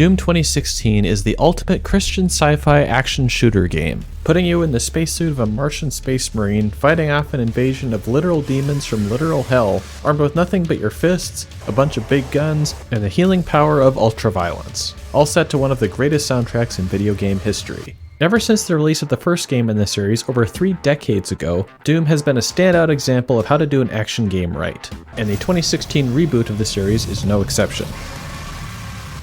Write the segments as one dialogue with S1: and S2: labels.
S1: Doom 2016 is the ultimate Christian sci-fi action shooter game, putting you in the spacesuit of a Martian space marine fighting off an invasion of literal demons from literal hell, armed with nothing but your fists, a bunch of big guns, and the healing power of ultraviolence, all set to one of the greatest soundtracks in video game history. Ever since the release of the first game in this series over 3 decades ago, Doom has been a standout example of how to do an action game right, and the 2016 reboot of the series is no exception.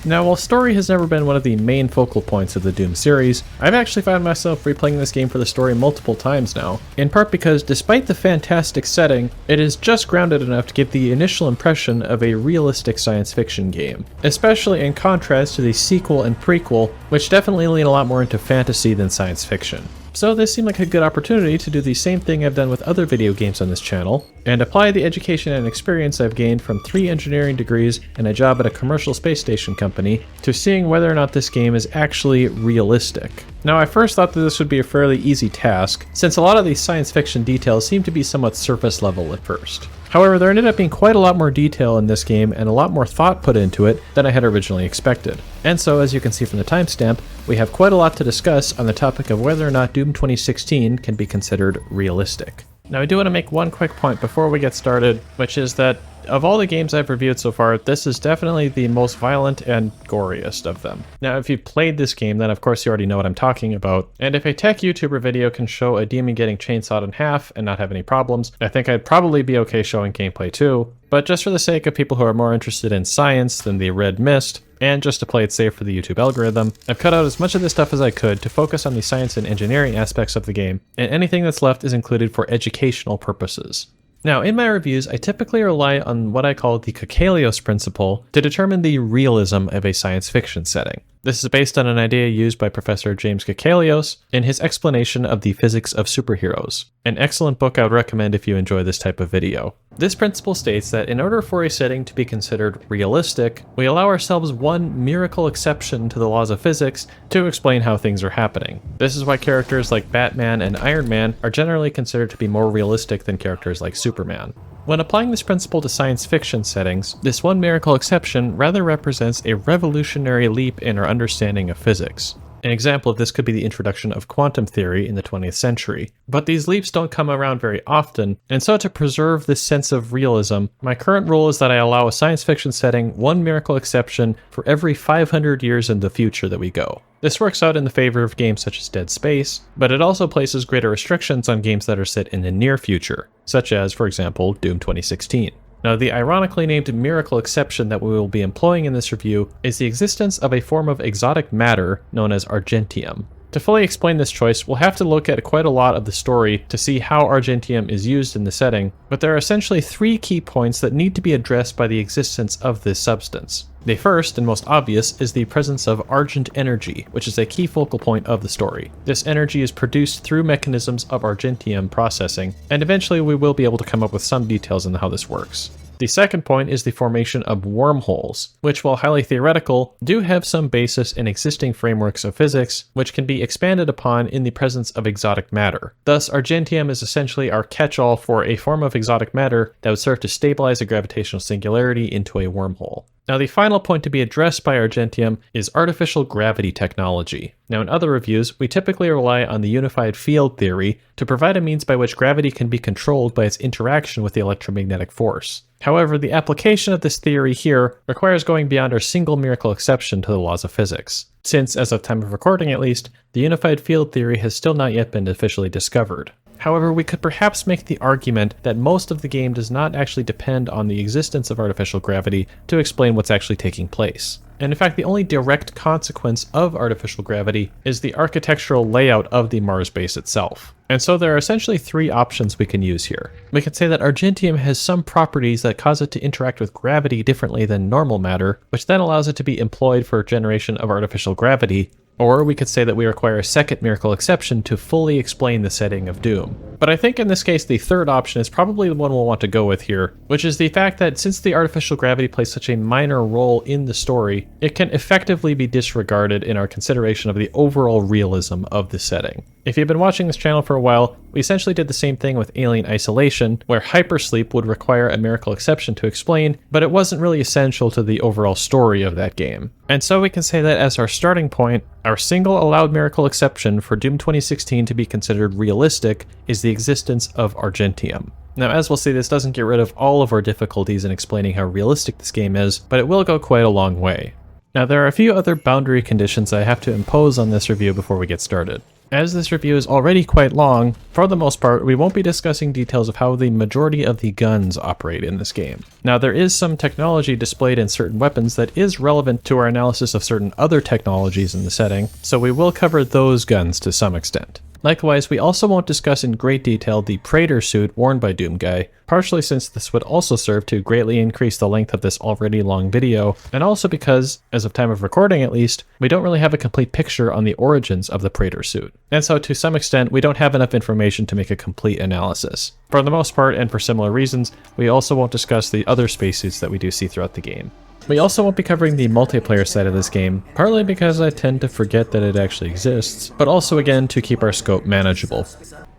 S1: Now, while story has never been one of the main focal points of the Doom series, I've actually found myself replaying this game for the story multiple times now, in part because despite the fantastic setting, it is just grounded enough to give the initial impression of a realistic science fiction game, especially in contrast to the sequel and prequel, which definitely lean a lot more into fantasy than science fiction. So this seemed like a good opportunity to do the same thing I've done with other video games on this channel, and apply the education and experience I've gained from 3 engineering degrees and a job at a commercial space station company to seeing whether or not this game is actually realistic. Now, I first thought that this would be a fairly easy task, since a lot of these science fiction details seem to be somewhat surface level at first. However, there ended up being quite a lot more detail in this game and a lot more thought put into it than I had originally expected. And so, as you can see from the timestamp, we have quite a lot to discuss on the topic of whether or not Doom 2016 can be considered realistic. Now, I do want to make one quick point before we get started, which is that of all the games I've reviewed so far, this is definitely the most violent and goriest of them. Now, if you've played this game, then of course you already know what I'm talking about, and if a tech YouTuber video can show a demon getting chainsawed in half and not have any problems, I think I'd probably be okay showing gameplay too, but just for the sake of people who are more interested in science than the red mist, and just to play it safe for the YouTube algorithm, I've cut out as much of this stuff as I could to focus on the science and engineering aspects of the game, and anything that's left is included for educational purposes. Now, in my reviews, I typically rely on what I call the Kakalios principle to determine the realism of a science fiction setting. This is based on an idea used by Professor James Kakalios in his explanation of the physics of superheroes, an excellent book I would recommend if you enjoy this type of video. This principle states that in order for a setting to be considered realistic, we allow ourselves one miracle exception to the laws of physics to explain how things are happening. This is why characters like Batman and Iron Man are generally considered to be more realistic than characters like Superman. When applying this principle to science fiction settings, this one miracle exception rather represents a revolutionary leap in our understanding of physics. An example of this could be the introduction of quantum theory in the 20th century. But these leaps don't come around very often, and so to preserve this sense of realism, my current rule is that I allow a science fiction setting one miracle exception for every 500 years in the future that we go. This works out in the favor of games such as Dead Space, but it also places greater restrictions on games that are set in the near future, such as, for example, Doom 2016. Now, the ironically named miracle exception that we will be employing in this review is the existence of a form of exotic matter known as Argentium. To fully explain this choice, we'll have to look at quite a lot of the story to see how Argentium is used in the setting, but there are essentially 3 key points that need to be addressed by the existence of this substance. The first and most obvious is the presence of Argent energy, which is a key focal point of the story. This energy is produced through mechanisms of Argentium processing, and eventually we will be able to come up with some details on how this works. The second point is the formation of wormholes, which, while highly theoretical, do have some basis in existing frameworks of physics, which can be expanded upon in the presence of exotic matter. Thus, Argentium is essentially our catch-all for a form of exotic matter that would serve to stabilize a gravitational singularity into a wormhole. Now, the final point to be addressed by Argentium is artificial gravity technology. Now, in other reviews, we typically rely on the unified field theory to provide a means by which gravity can be controlled by its interaction with the electromagnetic force. However, the application of this theory here requires going beyond our single miracle exception to the laws of physics, since, as of time of recording at least, the unified field theory has still not yet been officially discovered. However, we could perhaps make the argument that most of the game does not actually depend on the existence of artificial gravity to explain what's actually taking place. And in fact, the only direct consequence of artificial gravity is the architectural layout of the Mars base itself. And so there are essentially 3 options we can use here. We can say that Argentium has some properties that cause it to interact with gravity differently than normal matter, which then allows it to be employed for generation of artificial gravity. Or we could say that we require a second miracle exception to fully explain the setting of Doom. But I think in this case the third option is probably the one we'll want to go with here, which is the fact that since the artificial gravity plays such a minor role in the story, it can effectively be disregarded in our consideration of the overall realism of the setting. If you've been watching this channel for a while, we essentially did the same thing with Alien Isolation, where hypersleep would require a miracle exception to explain, but it wasn't really essential to the overall story of that game. And so we can say that as our starting point, our single allowed miracle exception for Doom 2016 to be considered realistic is the existence of Argentium. Now, as we'll see, this doesn't get rid of all of our difficulties in explaining how realistic this game is, but it will go quite a long way. Now, there are a few other boundary conditions I have to impose on this review before we get started. As this review is already quite long, for the most part, we won't be discussing details of how the majority of the guns operate in this game. Now, there is some technology displayed in certain weapons that is relevant to our analysis of certain other technologies in the setting, so we will cover those guns to some extent. Likewise, we also won't discuss in great detail the Praetor suit worn by Doomguy, partially since this would also serve to greatly increase the length of this already long video, and also because, as of time of recording at least, we don't really have a complete picture on the origins of the Praetor suit. And so to some extent, we don't have enough information to make a complete analysis. For the most part, and for similar reasons, we also won't discuss the other spacesuits that we do see throughout the game. We also won't be covering the multiplayer side of this game, partly because I tend to forget that it actually exists, but also again to keep our scope manageable.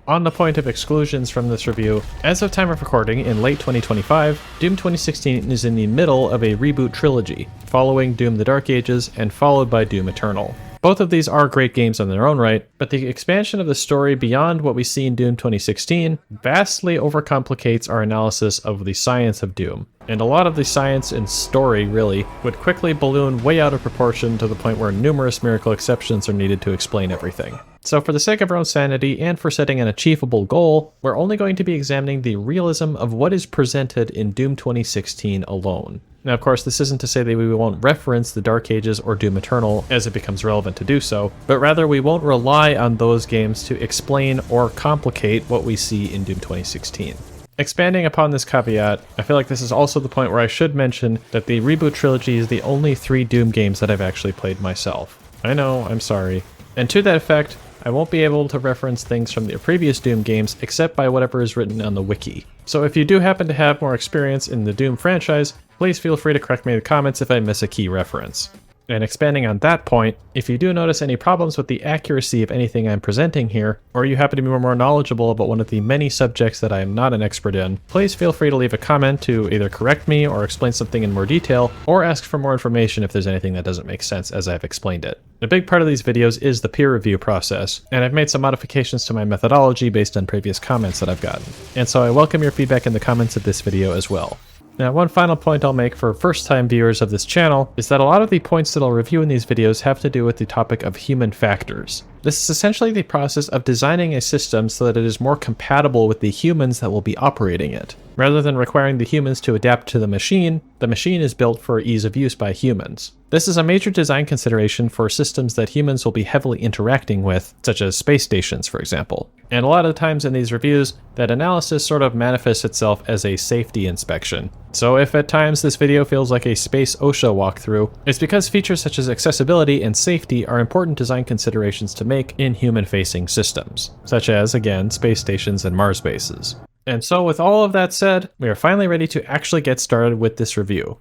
S1: On the point of exclusions from this review, as of time of recording in late 2025, Doom 2016 is in the middle of a reboot trilogy, following Doom the Dark Ages and followed by Doom Eternal. Both of these are great games in their own right, but the expansion of the story beyond what we see in Doom 2016 vastly overcomplicates our analysis of the science of Doom. And a lot of the science and story, really, would quickly balloon way out of proportion to the point where numerous miracle exceptions are needed to explain everything. So for the sake of our own sanity and for setting an achievable goal, we're only going to be examining the realism of what is presented in Doom 2016 alone. Now, of course, this isn't to say that we won't reference the Dark Ages or Doom Eternal as it becomes relevant to do so, but rather we won't rely on those games to explain or complicate what we see in Doom 2016. Expanding upon this caveat, I feel like this is also the point where I should mention that the reboot trilogy is the only 3 Doom games that I've actually played myself. I know, I'm sorry. And to that effect, I won't be able to reference things from the previous Doom games except by whatever is written on the wiki. So if you do happen to have more experience in the Doom franchise, please feel free to correct me in the comments if I miss a key reference. And expanding on that point, if you do notice any problems with the accuracy of anything I'm presenting here, or you happen to be more knowledgeable about one of the many subjects that I am not an expert in, please feel free to leave a comment to either correct me or explain something in more detail, or ask for more information if there's anything that doesn't make sense as I've explained it. A big part of these videos is the peer review process, and I've made some modifications to my methodology based on previous comments that I've gotten. And so I welcome your feedback in the comments of this video as well. Now, one final point I'll make for first-time viewers of this channel is that a lot of the points that I'll review in these videos have to do with the topic of human factors. This is essentially the process of designing a system so that it is more compatible with the humans that will be operating it. Rather than requiring the humans to adapt to the machine is built for ease of use by humans. This is a major design consideration for systems that humans will be heavily interacting with, such as space stations, for example. And a lot of times in these reviews, that analysis sort of manifests itself as a safety inspection. So if at times this video feels like a space OSHA walkthrough, it's because features such as accessibility and safety are important design considerations to make in human-facing systems, such as, again, space stations and Mars bases. And so with all of that said, we are finally ready to actually get started with this review.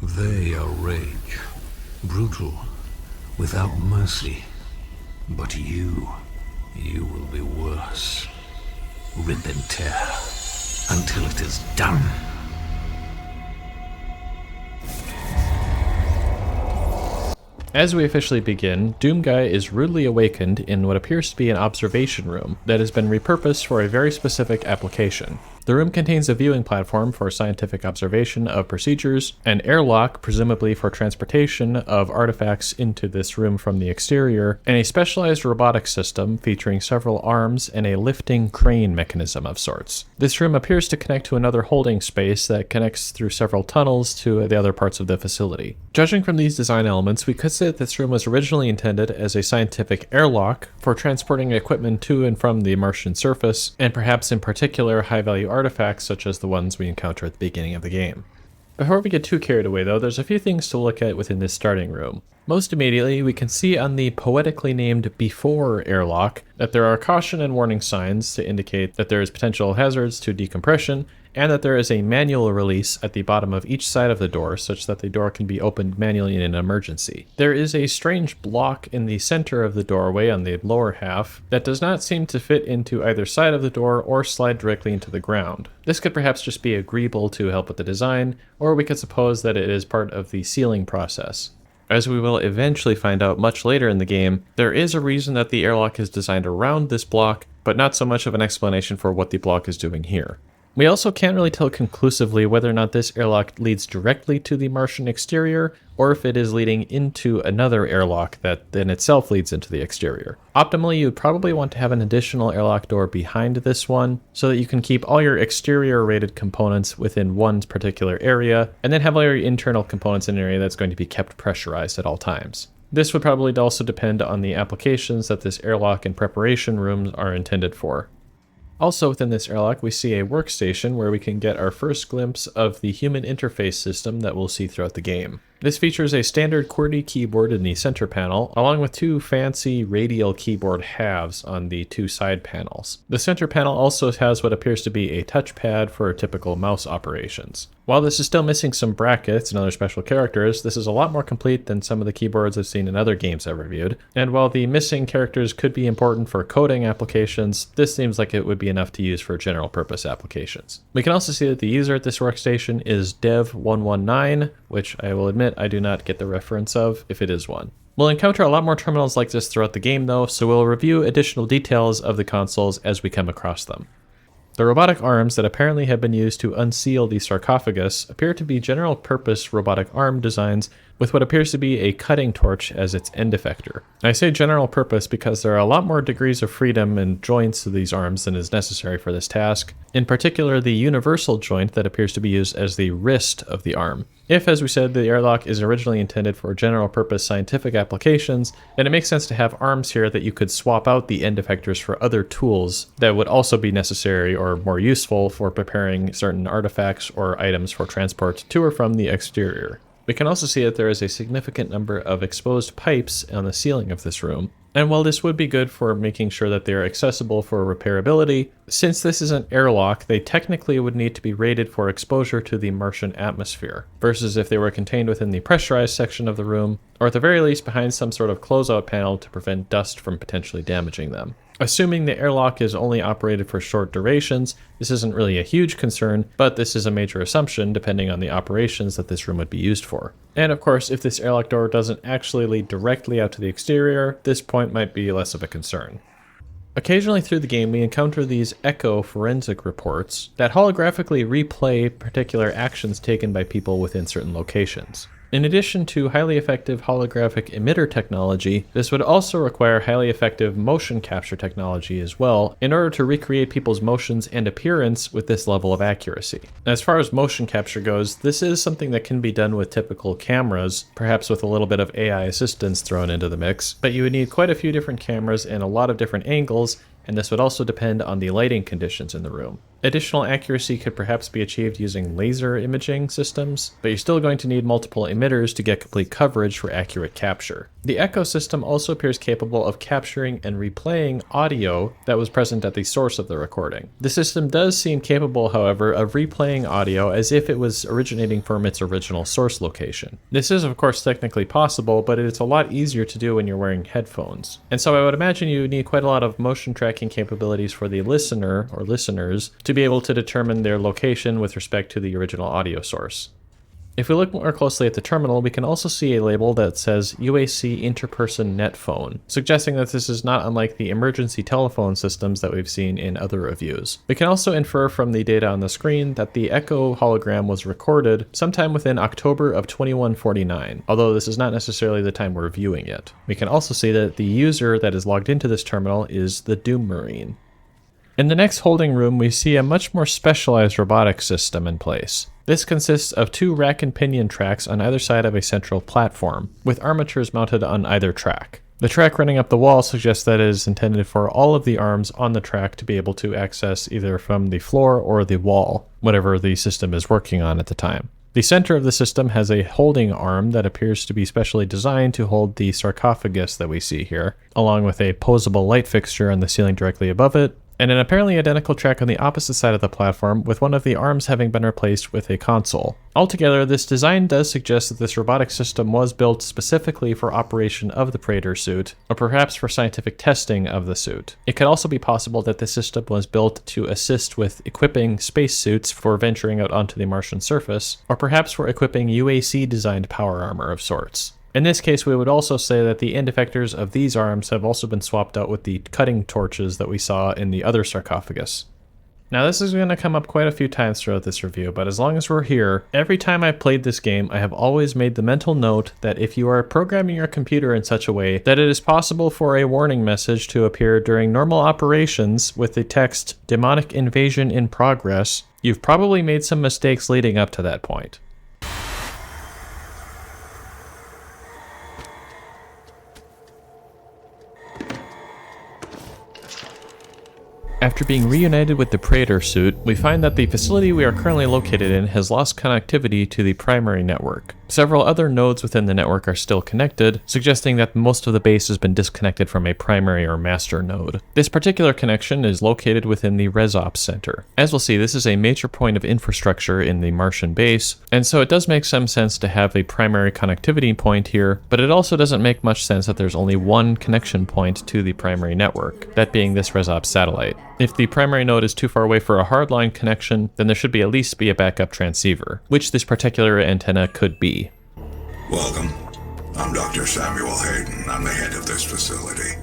S2: They are rage, brutal, without mercy. But you will be worse. Rip and tear until it is done.
S1: As we officially begin, Doomguy is rudely awakened in what appears to be an observation room that has been repurposed for a very specific application. The room contains a viewing platform for scientific observation of procedures, an airlock presumably for transportation of artifacts into this room from the exterior, and a specialized robotic system featuring several arms and a lifting crane mechanism of sorts. This room appears to connect to another holding space that connects through several tunnels to the other parts of the facility. Judging from these design elements, we could say that this room was originally intended as a scientific airlock for transporting equipment to and from the Martian surface, and perhaps in particular high-value artifacts such as the ones we encounter at the beginning of the game. Before we get too carried away though, there's a few things to look at within this starting room. Most immediately, we can see on the poetically named Before airlock that there are caution and warning signs to indicate that there is potential hazards to decompression, and that there is a manual release at the bottom of each side of the door such that the door can be opened manually in an emergency. There is a strange block in the center of the doorway on the lower half that does not seem to fit into either side of the door or slide directly into the ground. This could perhaps just be agreeable to help with the design, or we could suppose that it is part of the sealing process. As we will eventually find out much later in the game, there is a reason that the airlock is designed around this block, but not so much of an explanation for what the block is doing here. We also can't really tell conclusively whether or not this airlock leads directly to the Martian exterior, or if it is leading into another airlock that then itself leads into the exterior. Optimally, you would probably want to have an additional airlock door behind this one, so that you can keep all your exterior rated components within one particular area, and then have all your internal components in an area that's going to be kept pressurized at all times. This would probably also depend on the applications that this airlock and preparation rooms are intended for. Also within this airlock, we see a workstation where we can get our first glimpse of the human interface system that we'll see throughout the game. This features a standard QWERTY keyboard in the center panel, along with two fancy radial keyboard halves on the two side panels. The center panel also has what appears to be a touchpad for typical mouse operations. While this is still missing some brackets and other special characters, this is a lot more complete than some of the keyboards I've seen in other games I've reviewed. And while the missing characters could be important for coding applications, this seems like it would be enough to use for general purpose applications. We can also see that the user at this workstation is Dev119, which I will admit I do not get the reference of, if it is one. We'll encounter a lot more terminals like this throughout the game though, so we'll review additional details of the consoles as we come across them. The robotic arms that apparently have been used to unseal the sarcophagus appear to be general-purpose robotic arm designs with what appears to be a cutting torch as its end effector. I say general purpose because there are a lot more degrees of freedom and joints to these arms than is necessary for this task, in particular the universal joint that appears to be used as the wrist of the arm. If, as we said, the airlock is originally intended for general-purpose scientific applications, then it makes sense to have arms here that you could swap out the end effectors for other tools that would also be necessary or more useful for preparing certain artifacts or items for transport to or from the exterior. We can also see that there is a significant number of exposed pipes on the ceiling of this room. And while this would be good for making sure that they are accessible for repairability, since this is an airlock, they technically would need to be rated for exposure to the Martian atmosphere, versus if they were contained within the pressurized section of the room, or at the very least behind some sort of closeout panel to prevent dust from potentially damaging them. Assuming the airlock is only operated for short durations, this isn't really a huge concern, but this is a major assumption depending on the operations that this room would be used for. And of course, if this airlock door doesn't actually lead directly out to the exterior, this point might be less of a concern. Occasionally through the game, we encounter these echo forensic reports that holographically replay particular actions taken by people within certain locations. In addition to highly effective holographic emitter technology, this would also require highly effective motion capture technology as well, in order to recreate people's motions and appearance with this level of accuracy. As far as motion capture goes, this is something that can be done with typical cameras, perhaps with a little bit of AI assistance thrown into the mix, but you would need quite a few different cameras and a lot of different angles, and this would also depend on the lighting conditions in the room. Additional accuracy could perhaps be achieved using laser imaging systems, but you're still going to need multiple emitters to get complete coverage for accurate capture. The Echo system also appears capable of capturing and replaying audio that was present at the source of the recording. The system does seem capable, however, of replaying audio as if it was originating from its original source location. This is of course technically possible, but it's a lot easier to do when you're wearing headphones. And so I would imagine you need quite a lot of motion tracking capabilities for the listener or listeners to be able to determine their location with respect to the original audio source. If we look more closely at the terminal, we can also see a label that says UAC Interperson Net Phone, suggesting that this is not unlike the emergency telephone systems that we've seen in other reviews. We can also infer from the data on the screen that the Echo hologram was recorded sometime within October of 2149, although this is not necessarily the time we're viewing it. We can also see that the user that is logged into this terminal is the Doom Marine. In the next holding room, we see a much more specialized robotics system in place. This consists of two rack and pinion tracks on either side of a central platform, with armatures mounted on either track. The track running up the wall suggests that it is intended for all of the arms on the track to be able to access either from the floor or the wall, whatever the system is working on at the time. The center of the system has a holding arm that appears to be specially designed to hold the sarcophagus that we see here, along with a posable light fixture on the ceiling directly above it, and an apparently identical track on the opposite side of the platform, with one of the arms having been replaced with a console. Altogether, this design does suggest that this robotic system was built specifically for operation of the Praetor suit, or perhaps for scientific testing of the suit. It could also be possible that the system was built to assist with equipping spacesuits for venturing out onto the Martian surface, or perhaps for equipping UAC-designed power armor of sorts. In this case, we would also say that the end effectors of these arms have also been swapped out with the cutting torches that we saw in the other sarcophagus. Now, this is going to come up quite a few times throughout this review, but as long as we're here, every time I've played this game, I have always made the mental note that if you are programming your computer in such a way that it is possible for a warning message to appear during normal operations with the text "Demonic Invasion in Progress," you've probably made some mistakes leading up to that point. After being reunited with the Praetor suit, we find that the facility we are currently located in has lost connectivity to the primary network. Several other nodes within the network are still connected, suggesting that most of the base has been disconnected from a primary or master node. This particular connection is located within the ResOps Center. As we'll see, this is a major point of infrastructure in the Martian base, and so it does make some sense to have a primary connectivity point here, but it also doesn't make much sense that there's only one connection point to the primary network, that being this ResOps satellite. If the primary node is too far away for a hardline connection, then there should at least be a backup transceiver, which this particular antenna could be.
S3: Welcome. I'm Dr. Samuel Hayden. I'm the head of this facility.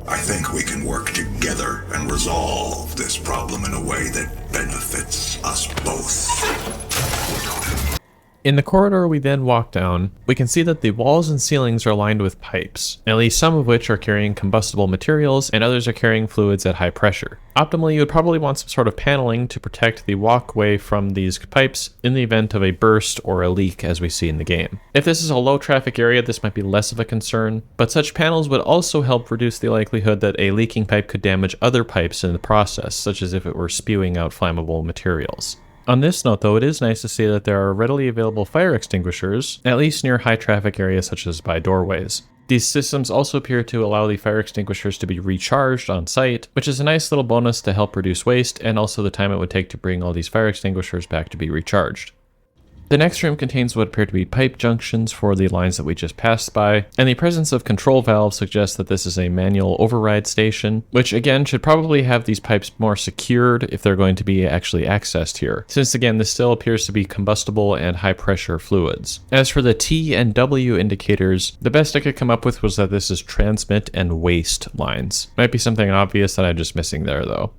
S3: I think we can work together and resolve this problem in a way that benefits us both.
S1: In the corridor we then walk down, we can see that the walls and ceilings are lined with pipes, at least some of which are carrying combustible materials and others are carrying fluids at high pressure. Optimally, you would probably want some sort of paneling to protect the walkway from these pipes in the event of a burst or a leak as we see in the game. If this is a low traffic area, this might be less of a concern, but such panels would also help reduce the likelihood that a leaking pipe could damage other pipes in the process, such as if it were spewing out flammable materials. On this note though, it is nice to see that there are readily available fire extinguishers, at least near high traffic areas such as by doorways. These systems also appear to allow the fire extinguishers to be recharged on site, which is a nice little bonus to help reduce waste and also the time it would take to bring all these fire extinguishers back to be recharged. The next room contains what appear to be pipe junctions for the lines that we just passed by, and the presence of control valves suggests that this is a manual override station, which again should probably have these pipes more secured if they're going to be actually accessed here, since again this still appears to be combustible and high pressure fluids. As for the T and W indicators, the best I could come up with was that this is transmit and waste lines. Might be something obvious that I'm just missing there though.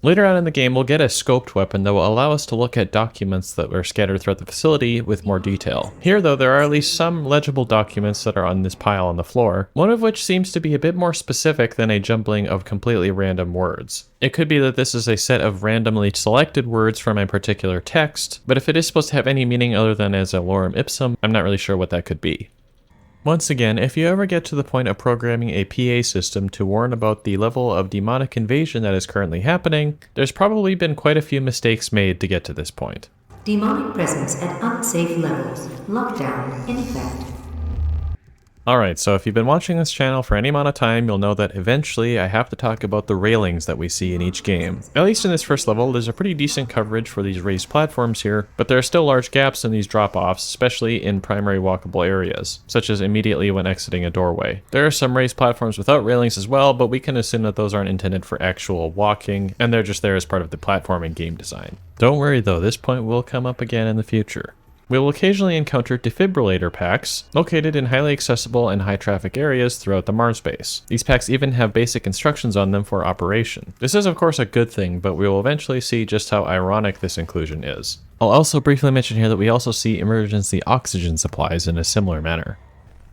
S1: Later on in the game, we'll get a scoped weapon that will allow us to look at documents that are scattered throughout the facility with more detail. Here though, there are at least some legible documents that are on this pile on the floor, one of which seems to be a bit more specific than a jumbling of completely random words. It could be that this is a set of randomly selected words from a particular text, but if it is supposed to have any meaning other than as a lorem ipsum, I'm not really sure what that could be. Once again, if you ever get to the point of programming a PA system to warn about the level of demonic invasion that is currently happening, there's probably been quite a few mistakes made to get to this point.
S4: Demonic presence at unsafe levels. Lockdown in effect.
S1: Alright, so if you've been watching this channel for any amount of time, you'll know that eventually I have to talk about the railings that we see in each game. At least in this first level, there's a pretty decent coverage for these raised platforms here, but there are still large gaps in these drop-offs, especially in primary walkable areas, such as immediately when exiting a doorway. There are some raised platforms without railings as well, but we can assume that those aren't intended for actual walking, and they're just there as part of the platforming game design. Don't worry though, this point will come up again in the future. We will occasionally encounter defibrillator packs, located in highly accessible and high traffic areas throughout the Mars base. These packs even have basic instructions on them for operation. This is of course a good thing, but we will eventually see just how ironic this inclusion is. I'll also briefly mention here that we also see emergency oxygen supplies in a similar manner.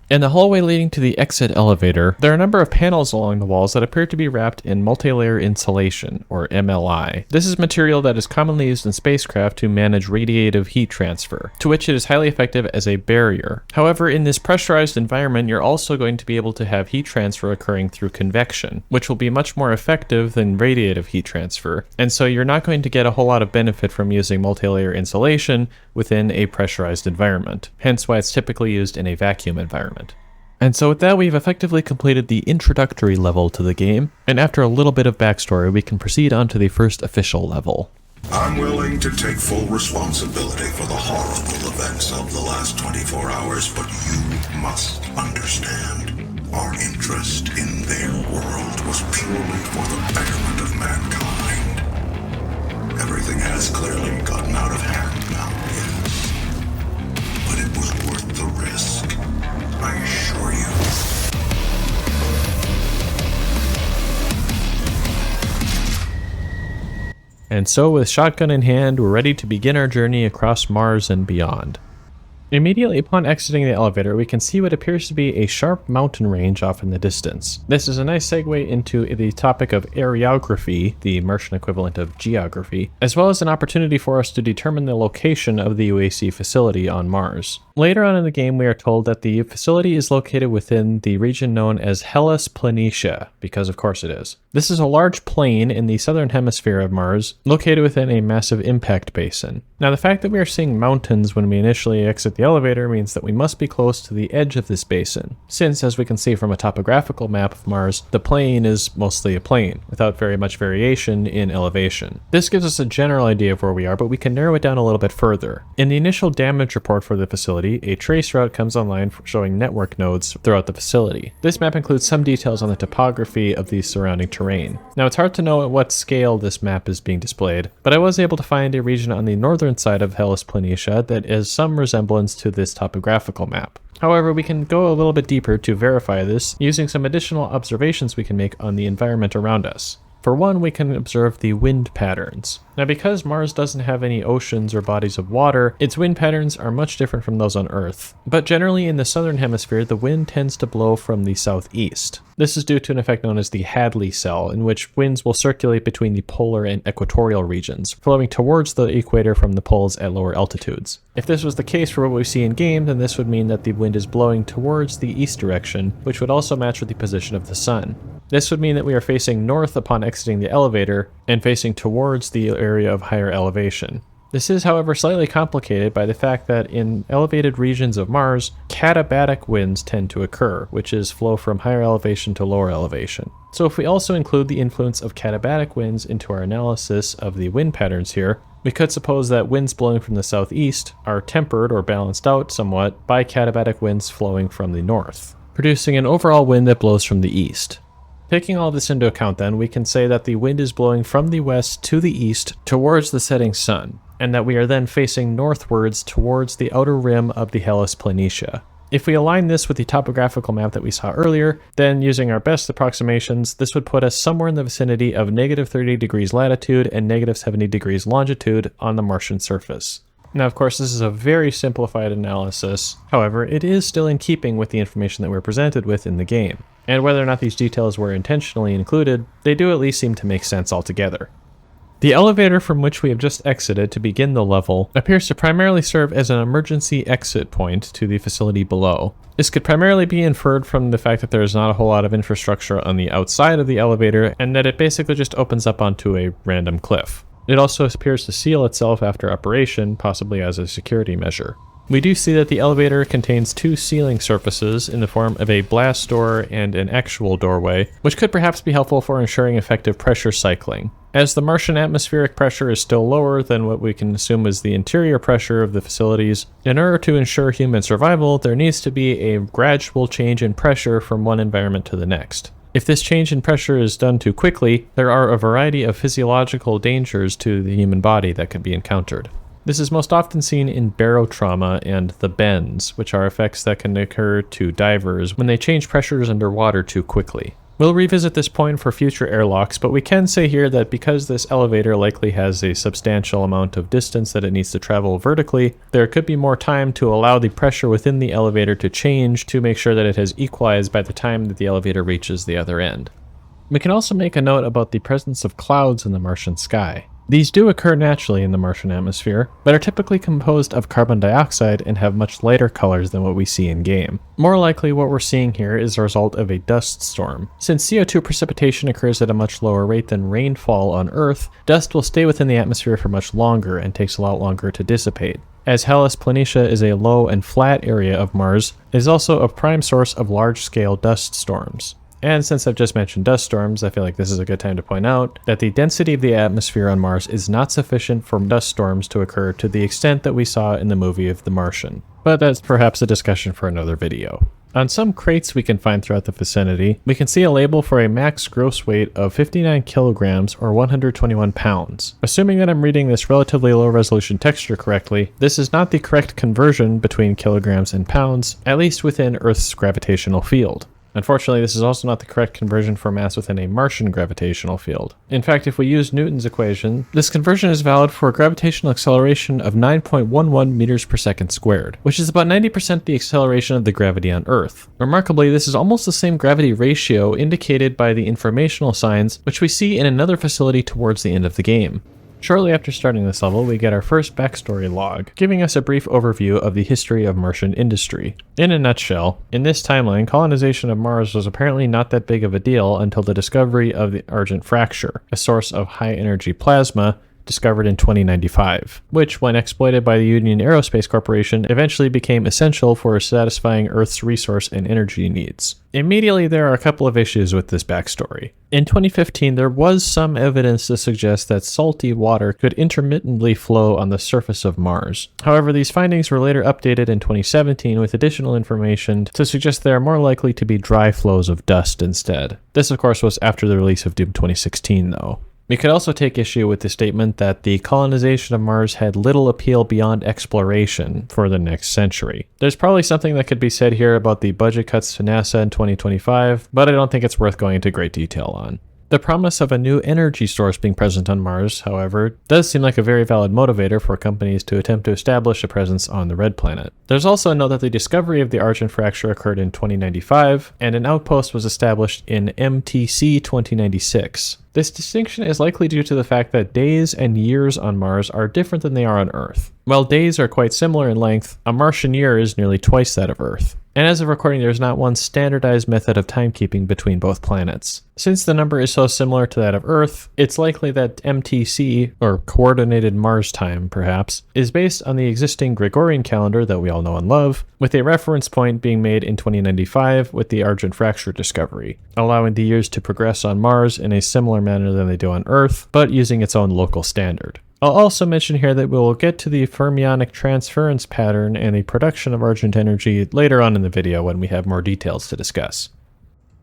S1: In the hallway leading to the exit elevator, there are a number of panels along the walls that appear to be wrapped in multilayer insulation, or MLI. This is material that is commonly used in spacecraft to manage radiative heat transfer, to which it is highly effective as a barrier. However, in this pressurized environment, you're also going to be able to have heat transfer occurring through convection, which will be much more effective than radiative heat transfer, and so you're not going to get a whole lot of benefit from using multilayer insulation within a pressurized environment, hence why it's typically used in a vacuum environment. And so with that, we've effectively completed the introductory level to the game, and after a little bit of backstory, we can proceed on to the first official level.
S3: I'm willing to take full responsibility for the horrible events of the last 24 hours, but you must understand. Our interest in their world was purely for the betterment of mankind. Everything has clearly gotten out of hand now, yes. But it was worth the risk, I assure you.
S1: And so with shotgun in hand, we're ready to begin our journey across Mars and beyond. Immediately upon exiting the elevator, we can see what appears to be a sharp mountain range off in the distance. This is a nice segue into the topic of areography, the Martian equivalent of geography, as well as an opportunity for us to determine the location of the UAC facility on Mars. Later on in the game, we are told that the facility is located within the region known as Hellas Planitia, because of course it is. This is a large plain in the southern hemisphere of Mars, located within a massive impact basin. Now, the fact that we are seeing mountains when we initially exit the elevator means that we must be close to the edge of this basin, since, as we can see from a topographical map of Mars, the plain is mostly a plain, without very much variation in elevation. This gives us a general idea of where we are, but we can narrow it down a little bit further. In the initial damage report for the facility, a trace route comes online showing network nodes throughout the facility. This map includes some details on the topography of the surrounding terrain. Now, it's hard to know at what scale this map is being displayed, but I was able to find a region on the northern side of Hellas Planitia that has some resemblance to this topographical map. However, we can go a little bit deeper to verify this using some additional observations we can make on the environment around us. For one, we can observe the wind patterns. Now, because Mars doesn't have any oceans or bodies of water, its wind patterns are much different from those on Earth. But generally in the southern hemisphere, the wind tends to blow from the southeast. This is due to an effect known as the Hadley cell, in which winds will circulate between the polar and equatorial regions, flowing towards the equator from the poles at lower altitudes. If this was the case for what we see in game, then this would mean that the wind is blowing towards the east direction, which would also match with the position of the sun. This would mean that we are facing north upon exiting the elevator and facing towards the area of higher elevation. This is, however, slightly complicated by the fact that in elevated regions of Mars, katabatic winds tend to occur, which is flow from higher elevation to lower elevation. So if we also include the influence of katabatic winds into our analysis of the wind patterns here, we could suppose that winds blowing from the southeast are tempered or balanced out somewhat by katabatic winds flowing from the north, producing an overall wind that blows from the east. Taking all this into account then, we can say that the wind is blowing from the west to the east towards the setting sun, and that we are then facing northwards towards the outer rim of the Hellas Planitia. If we align this with the topographical map that we saw earlier, then using our best approximations, this would put us somewhere in the vicinity of negative 30 degrees latitude and negative 70 degrees longitude on the Martian surface. Now, of course, this is a very simplified analysis. However, it is still in keeping with the information that we're presented with in the game. And whether or not these details were intentionally included, they do at least seem to make sense altogether. The elevator from which we have just exited to begin the level appears to primarily serve as an emergency exit point to the facility below. This could primarily be inferred from the fact that there is not a whole lot of infrastructure on the outside of the elevator, and that it basically just opens up onto a random cliff. It also appears to seal itself after operation, possibly as a security measure. We do see that the elevator contains two sealing surfaces in the form of a blast door and an actual doorway, which could perhaps be helpful for ensuring effective pressure cycling. As the Martian atmospheric pressure is still lower than what we can assume is the interior pressure of the facilities, in order to ensure human survival, there needs to be a gradual change in pressure from one environment to the next. If this change in pressure is done too quickly, there are a variety of physiological dangers to the human body that can be encountered. This is most often seen in barotrauma and the bends, which are effects that can occur to divers when they change pressures underwater too quickly. We'll revisit this point for future airlocks, but we can say here that because this elevator likely has a substantial amount of distance that it needs to travel vertically, there could be more time to allow the pressure within the elevator to change to make sure that it has equalized by the time that the elevator reaches the other end. We can also make a note about the presence of clouds in the Martian sky. These do occur naturally in the Martian atmosphere, but are typically composed of carbon dioxide and have much lighter colors than what we see in-game. More likely what we're seeing here is a result of a dust storm. Since CO2 precipitation occurs at a much lower rate than rainfall on Earth, dust will stay within the atmosphere for much longer and takes a lot longer to dissipate. As Hellas Planitia is a low and flat area of Mars, it is also a prime source of large-scale dust storms. And since I've just mentioned dust storms, I feel like this is a good time to point out that the density of the atmosphere on Mars is not sufficient for dust storms to occur to the extent that we saw in the movie of The Martian. But that's perhaps a discussion for another video. On some crates we can find throughout the vicinity, we can see a label for a max gross weight of 59 kilograms or 121 pounds. Assuming that I'm reading this relatively low resolution texture correctly, this is not the correct conversion between kilograms and pounds, at least within Earth's gravitational field. Unfortunately, this is also not the correct conversion for mass within a Martian gravitational field. In fact, if we use Newton's equation, this conversion is valid for a gravitational acceleration of 9.11 meters per second squared, which is about 90% the acceleration of the gravity on Earth. Remarkably, this is almost the same gravity ratio indicated by the informational signs, which we see in another facility towards the end of the game. Shortly after starting this level, we get our first backstory log, giving us a brief overview of the history of Martian industry. In a nutshell, in this timeline, colonization of Mars was apparently not that big of a deal until the discovery of the Argent fracture, a source of high-energy plasma, discovered in 2095, which, when exploited by the Union Aerospace Corporation, eventually became essential for satisfying Earth's resource and energy needs. Immediately, there are a couple of issues with this backstory. In 2015, there was some evidence to suggest that salty water could intermittently flow on the surface of Mars. However, these findings were later updated in 2017 with additional information to suggest they are more likely to be dry flows of dust instead. This, of course, was after the release of Doom 2016, though. We could also take issue with the statement that the colonization of Mars had little appeal beyond exploration for the next century. There's probably something that could be said here about the budget cuts to NASA in 2025, but I don't think it's worth going into great detail on. The promise of a new energy source being present on Mars, however, does seem like a very valid motivator for companies to attempt to establish a presence on the Red Planet. There's also a note that the discovery of the Argent fracture occurred in 2095, and an outpost was established in MTC 2096. This distinction is likely due to the fact that days and years on Mars are different than they are on Earth. While days are quite similar in length, a Martian year is nearly twice that of Earth. And as of recording, there is not one standardized method of timekeeping between both planets. Since the number is so similar to that of Earth, it's likely that MTC, or Coordinated Mars Time perhaps, is based on the existing Gregorian calendar that we all know and love, with a reference point being made in 2095 with the Argent fracture discovery, allowing the years to progress on Mars in a similar manner than they do on Earth, but using its own local standard. I'll also mention here that we will get to the fermionic transference pattern and the production of Argent energy later on in the video when we have more details to discuss.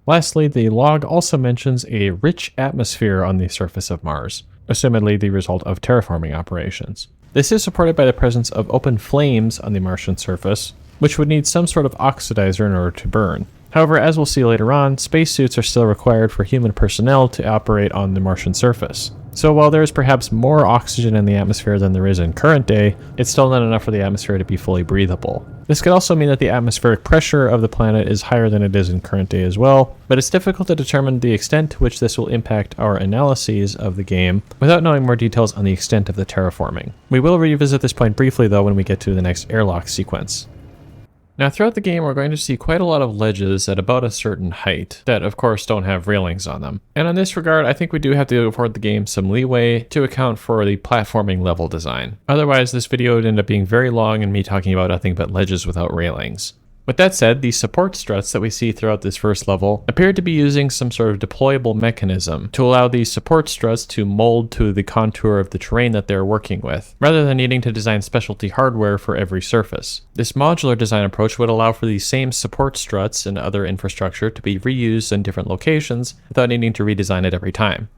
S1: Lastly, the log also mentions a rich atmosphere on the surface of Mars, assumedly the result of terraforming operations. This is supported by the presence of open flames on the Martian surface, which would need some sort of oxidizer in order to burn. However, as we'll see later on, spacesuits are still required for human personnel to operate on the Martian surface. So while there is perhaps more oxygen in the atmosphere than there is in current day, it's still not enough for the atmosphere to be fully breathable. This could also mean that the atmospheric pressure of the planet is higher than it is in current day as well, but it's difficult to determine the extent to which this will impact our analyses of the game without knowing more details on the extent of the terraforming. We will revisit this point briefly though when we get to the next airlock sequence. Now throughout the game we're going to see quite a lot of ledges at about a certain height that of course don't have railings on them. And in this regard I think we do have to afford the game some leeway to account for the platforming level design. Otherwise this video would end up being very long and me talking about nothing but ledges without railings. With that said, the support struts that we see throughout this first level appear to be using some sort of deployable mechanism to allow these support struts to mold to the contour of the terrain that they're working with, rather than needing to design specialty hardware for every surface. This modular design approach would allow for these same support struts and other infrastructure to be reused in different locations without needing to redesign it every time.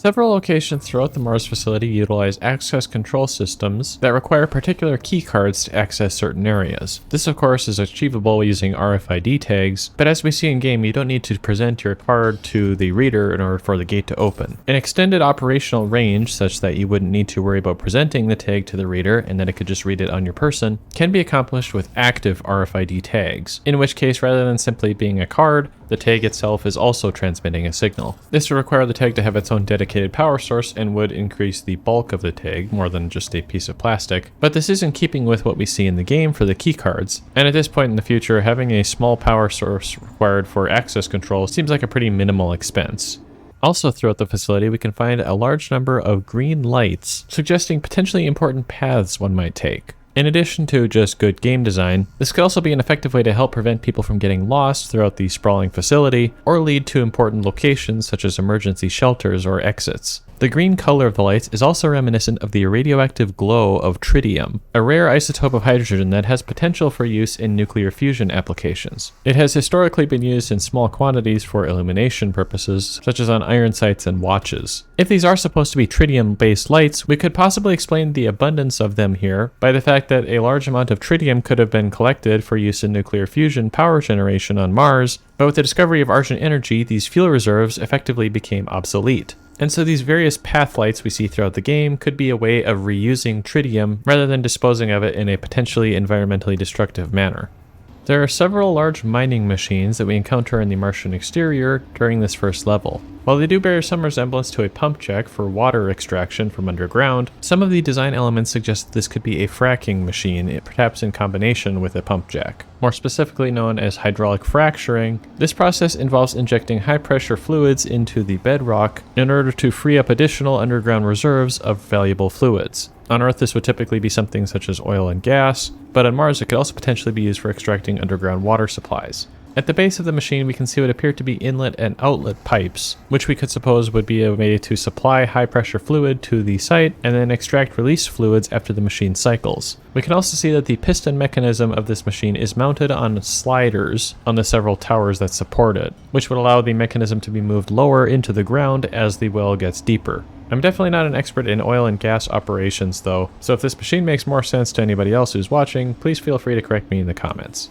S1: Several locations throughout the Mars facility utilize access control systems that require particular keycards to access certain areas. This of course is achievable using RFID tags, but as we see in game, you don't need to present your card to the reader in order for the gate to open. An extended operational range, such that you wouldn't need to worry about presenting the tag to the reader and that it could just read it on your person, can be accomplished with active RFID tags, in which case rather than simply being a card, the tag itself is also transmitting a signal. This would require the tag to have its own dedicated power source and would increase the bulk of the tag more than just a piece of plastic, but this is in keeping with what we see in the game for the keycards, and at this point in the future, having a small power source required for access control seems like a pretty minimal expense. Also throughout the facility, we can find a large number of green lights, suggesting potentially important paths one might take. In addition to just good game design, this could also be an effective way to help prevent people from getting lost throughout the sprawling facility, or lead to important locations such as emergency shelters or exits. The green color of the lights is also reminiscent of the radioactive glow of tritium, a rare isotope of hydrogen that has potential for use in nuclear fusion applications. It has historically been used in small quantities for illumination purposes, such as on iron sights and watches. If these are supposed to be tritium-based lights, we could possibly explain the abundance of them here by the fact that a large amount of tritium could have been collected for use in nuclear fusion power generation on Mars, but with the discovery of Argent energy, these fuel reserves effectively became obsolete. And so these various path lights we see throughout the game could be a way of reusing tritium rather than disposing of it in a potentially environmentally destructive manner. There are several large mining machines that we encounter in the Martian exterior during this first level. While they do bear some resemblance to a pump jack for water extraction from underground, some of the design elements suggest that this could be a fracking machine, perhaps in combination with a pump jack. More specifically known as hydraulic fracturing, this process involves injecting high-pressure fluids into the bedrock in order to free up additional underground reserves of valuable fluids. On Earth, this would typically be something such as oil and gas, but on Mars it could also potentially be used for extracting underground water supplies. At the base of the machine, we can see what appear to be inlet and outlet pipes, which we could suppose would be a way to supply high-pressure fluid to the site and then extract release fluids after the machine cycles. We can also see that the piston mechanism of this machine is mounted on sliders on the several towers that support it, which would allow the mechanism to be moved lower into the ground as the well gets deeper. I'm definitely not an expert in oil and gas operations though, so if this machine makes more sense to anybody else who's watching, please feel free to correct me in the comments.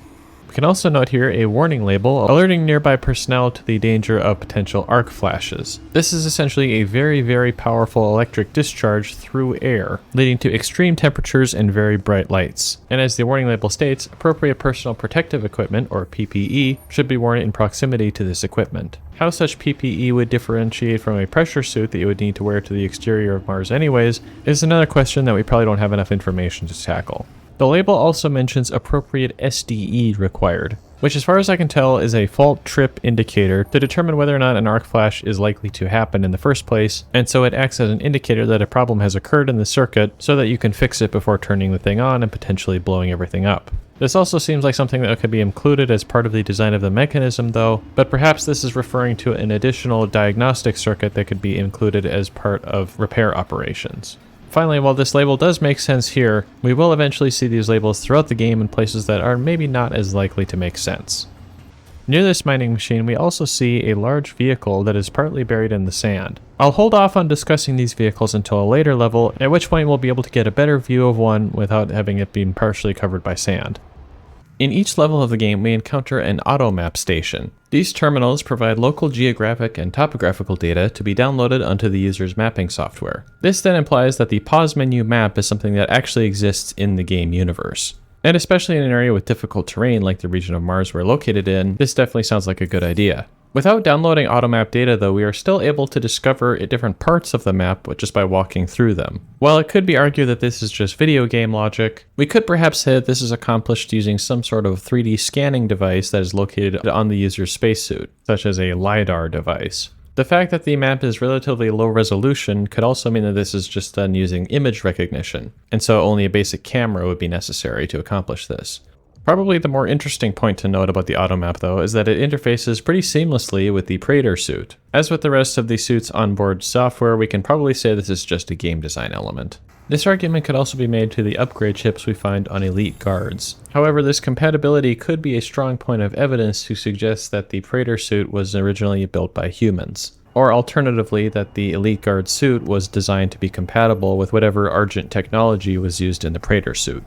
S1: We can also note here a warning label alerting nearby personnel to the danger of potential arc flashes. This is essentially a very, very powerful electric discharge through air, leading to extreme temperatures and very bright lights. And as the warning label states, appropriate personal protective equipment, or PPE, should be worn in proximity to this equipment. How such PPE would differentiate from a pressure suit that you would need to wear to the exterior of Mars anyways is another question that we probably don't have enough information to tackle. The label also mentions appropriate SDE required, which as far as I can tell is a fault trip indicator to determine whether or not an arc flash is likely to happen in the first place, and so it acts as an indicator that a problem has occurred in the circuit so that you can fix it before turning the thing on and potentially blowing everything up. This also seems like something that could be included as part of the design of the mechanism though, but perhaps this is referring to an additional diagnostic circuit that could be included as part of repair operations. Finally, while this label does make sense here, we will eventually see these labels throughout the game in places that are maybe not as likely to make sense. Near this mining machine, we also see a large vehicle that is partly buried in the sand. I'll hold off on discussing these vehicles until a later level, at which point we'll be able to get a better view of one without having it being partially covered by sand. In each level of the game, we encounter an automap station. These terminals provide local geographic and topographical data to be downloaded onto the user's mapping software. This then implies that the pause menu map is something that actually exists in the game universe. And especially in an area with difficult terrain like the region of Mars we're located in, this definitely sounds like a good idea. Without downloading automap data though, we are still able to discover different parts of the map just by walking through them. While it could be argued that this is just video game logic, we could perhaps say that this is accomplished using some sort of 3D scanning device that is located on the user's spacesuit, such as a LiDAR device. The fact that the map is relatively low resolution could also mean that this is just done using image recognition, and so only a basic camera would be necessary to accomplish this. Probably the more interesting point to note about the automap though is that it interfaces pretty seamlessly with the Praetor suit. As with the rest of the suit's onboard software, we can probably say this is just a game design element. This argument could also be made to the upgrade chips we find on elite guards. However, this compatibility could be a strong point of evidence to suggest that the Praetor suit was originally built by humans. or alternatively that the Elite Guard suit was designed to be compatible with whatever Argent technology was used in the Praetor suit.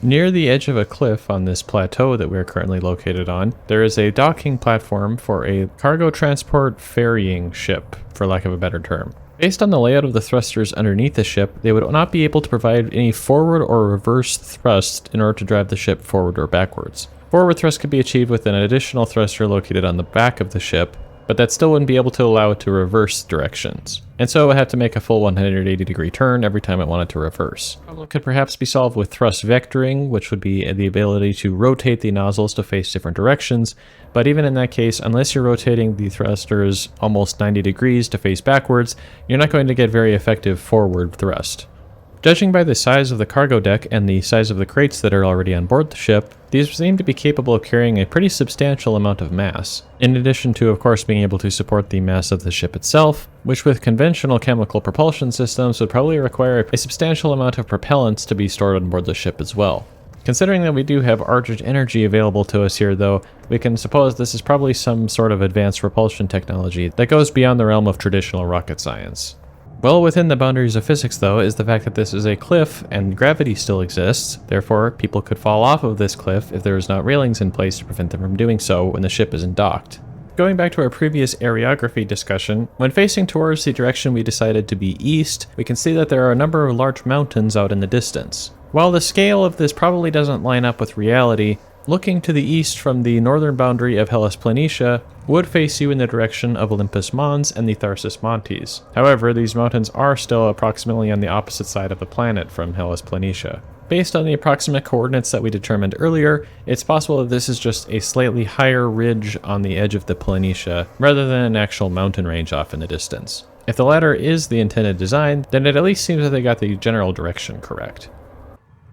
S1: Near the edge of a cliff on this plateau that we're currently located on, there is a docking platform for a cargo transport ferrying ship, for lack of a better term. Based on the layout of the thrusters underneath the ship, they would not be able to provide any forward or reverse thrust in order to drive the ship forward or backwards. Forward thrust could be achieved with an additional thruster located on the back of the ship, but that still wouldn't be able to allow it to reverse directions, and so it would have to make a full 180-degree turn every time it wanted to reverse. The problem could perhaps be solved with thrust vectoring, which would be the ability to rotate the nozzles to face different directions, but even in that case, unless you're rotating the thrusters almost 90 degrees to face backwards, you're not going to get very effective forward thrust. Judging by the size of the cargo deck and the size of the crates that are already on board the ship, these seem to be capable of carrying a pretty substantial amount of mass, in addition to of course being able to support the mass of the ship itself, which with conventional chemical propulsion systems would probably require a substantial amount of propellants to be stored on board the ship as well. Considering that we do have Argent energy available to us here though, we can suppose this is probably some sort of advanced propulsion technology that goes beyond the realm of traditional rocket science. Well within the boundaries of physics though is the fact that this is a cliff and gravity still exists, therefore people could fall off of this cliff if there is not railings in place to prevent them from doing so when the ship isn't docked. Going back to our previous areography discussion, when facing towards the direction we decided to be east, we can see that there are a number of large mountains out in the distance. While the scale of this probably doesn't line up with reality, looking to the east from the northern boundary of Hellas Planitia would face you in the direction of Olympus Mons and the Tharsis Montes. However, these mountains are still approximately on the opposite side of the planet from Hellas Planitia. Based on the approximate coordinates that we determined earlier, it's possible that this is just a slightly higher ridge on the edge of the Planitia, rather than an actual mountain range off in the distance. If the latter is the intended design, then it at least seems that they got the general direction correct.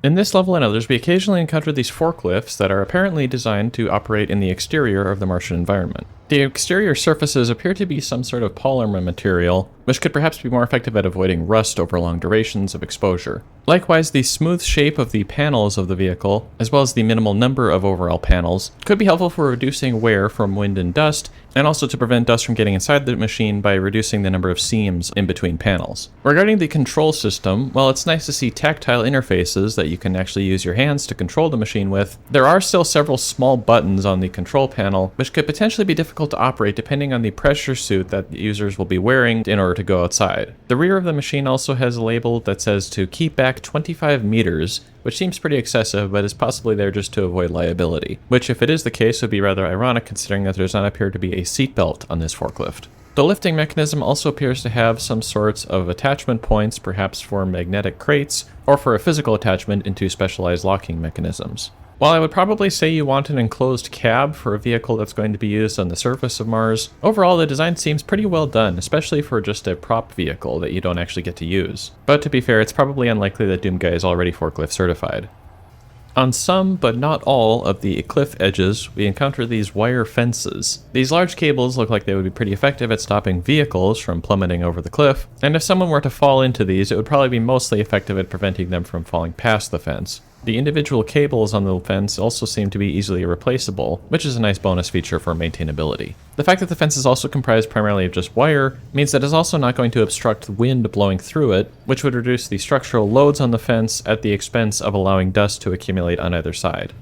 S1: In this level and others, we occasionally encounter these forklifts that are apparently designed to operate in the exterior of the Martian environment. The exterior surfaces appear to be some sort of polymer material, which could perhaps be more effective at avoiding rust over long durations of exposure. Likewise, the smooth shape of the panels of the vehicle, as well as the minimal number of overall panels, could be helpful for reducing wear from wind and dust, and also to prevent dust from getting inside the machine by reducing the number of seams in between panels. Regarding the control system, while it's nice to see tactile interfaces that you can actually use your hands to control the machine with, there are still several small buttons on the control panel, which could potentially be difficult to operate depending on the pressure suit that users will be wearing in order to go outside. The rear of the machine also has a label that says to keep back 25 meters, which seems pretty excessive, but is possibly there just to avoid liability, which if it is the case would be rather ironic considering that there does not appear to be a seatbelt on this forklift. The lifting mechanism also appears to have some sorts of attachment points, perhaps for magnetic crates, or for a physical attachment into specialized locking mechanisms. While I would probably say you want an enclosed cab for a vehicle that's going to be used on the surface of Mars, overall the design seems pretty well done, especially for just a prop vehicle that you don't actually get to use. But to be fair, it's probably unlikely that Doomguy is already forklift certified. On some, but not all, of the cliff edges, we encounter these wire fences. These large cables look like they would be pretty effective at stopping vehicles from plummeting over the cliff, and if someone were to fall into these, it would probably be mostly effective at preventing them from falling past the fence. The individual cables on the fence also seem to be easily replaceable, which is a nice bonus feature for maintainability. The fact that the fence is also comprised primarily of just wire means that it's also not going to obstruct wind blowing through it, which would reduce the structural loads on the fence at the expense of allowing dust to accumulate on either side.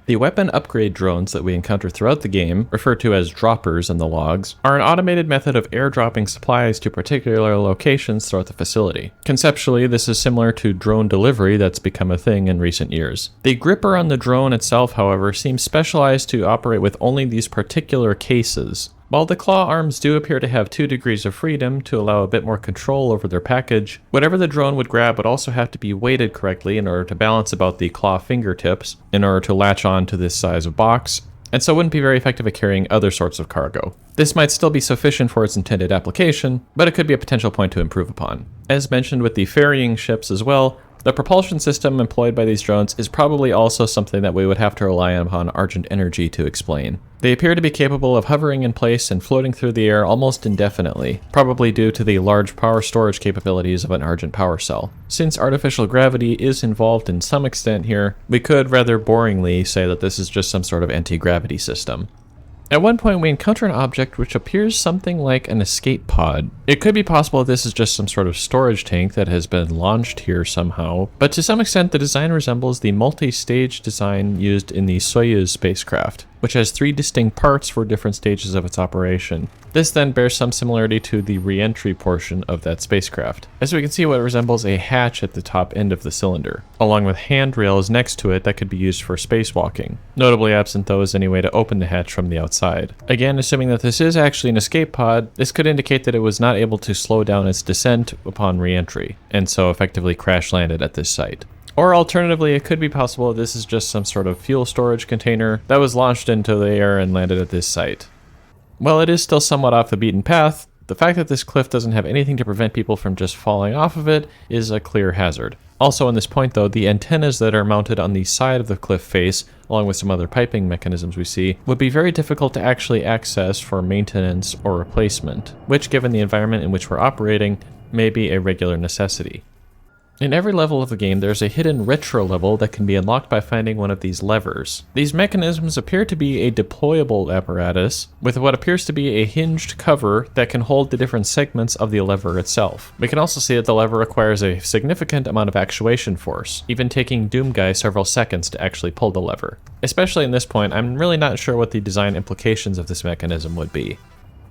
S1: The weapon upgrade drones that we encounter throughout the game, referred to as droppers in the logs, are an automated method of airdropping supplies to particular locations throughout the facility. Conceptually, this is similar to drone delivery that's become a thing in recent years. The gripper on the drone itself, however, seems specialized to operate with only these particular cases. While the claw arms do appear to have 2 degrees of freedom to allow a bit more control over their package, whatever the drone would grab would also have to be weighted correctly in order to balance about the claw fingertips in order to latch on to this size of box, and so wouldn't be very effective at carrying other sorts of cargo. This might still be sufficient for its intended application, but it could be a potential point to improve upon. As mentioned with the ferrying ships as well, the propulsion system employed by these drones is probably also something that we would have to rely upon Argent energy to explain. They appear to be capable of hovering in place and floating through the air almost indefinitely, probably due to the large power storage capabilities of an Argent power cell. Since artificial gravity is involved in some extent here, we could rather boringly say that this is just some sort of anti-gravity system. At one point, we encounter an object which appears something like an escape pod. It could be possible this is just some sort of storage tank that has been launched here somehow, but to some extent the design resembles the multi-stage design used in the Soyuz spacecraft, which has 3 distinct parts for different stages of its operation. This then bears some similarity to the re-entry portion of that spacecraft, as we can see what resembles a hatch at the top end of the cylinder, along with handrails next to it that could be used for spacewalking. Notably absent though is any way to open the hatch from the outside. Again, assuming that this is actually an escape pod, this could indicate that it was not able to slow down its descent upon re-entry, and so effectively crash landed at this site. Or alternatively, it could be possible this is just some sort of fuel storage container that was launched into the air and landed at this site. While it is still somewhat off the beaten path, the fact that this cliff doesn't have anything to prevent people from just falling off of it is a clear hazard. Also on this point though, the antennas that are mounted on the side of the cliff face, along with some other piping mechanisms we see, would be very difficult to actually access for maintenance or replacement, which given the environment in which we're operating, may be a regular necessity. In every level of the game, there's a hidden retro level that can be unlocked by finding one of these levers. These mechanisms appear to be a deployable apparatus with what appears to be a hinged cover that can hold the different segments of the lever itself. We can also see that the lever requires a significant amount of actuation force, even taking Doomguy several seconds to actually pull the lever. Especially in this point, I'm really not sure what the design implications of this mechanism would be.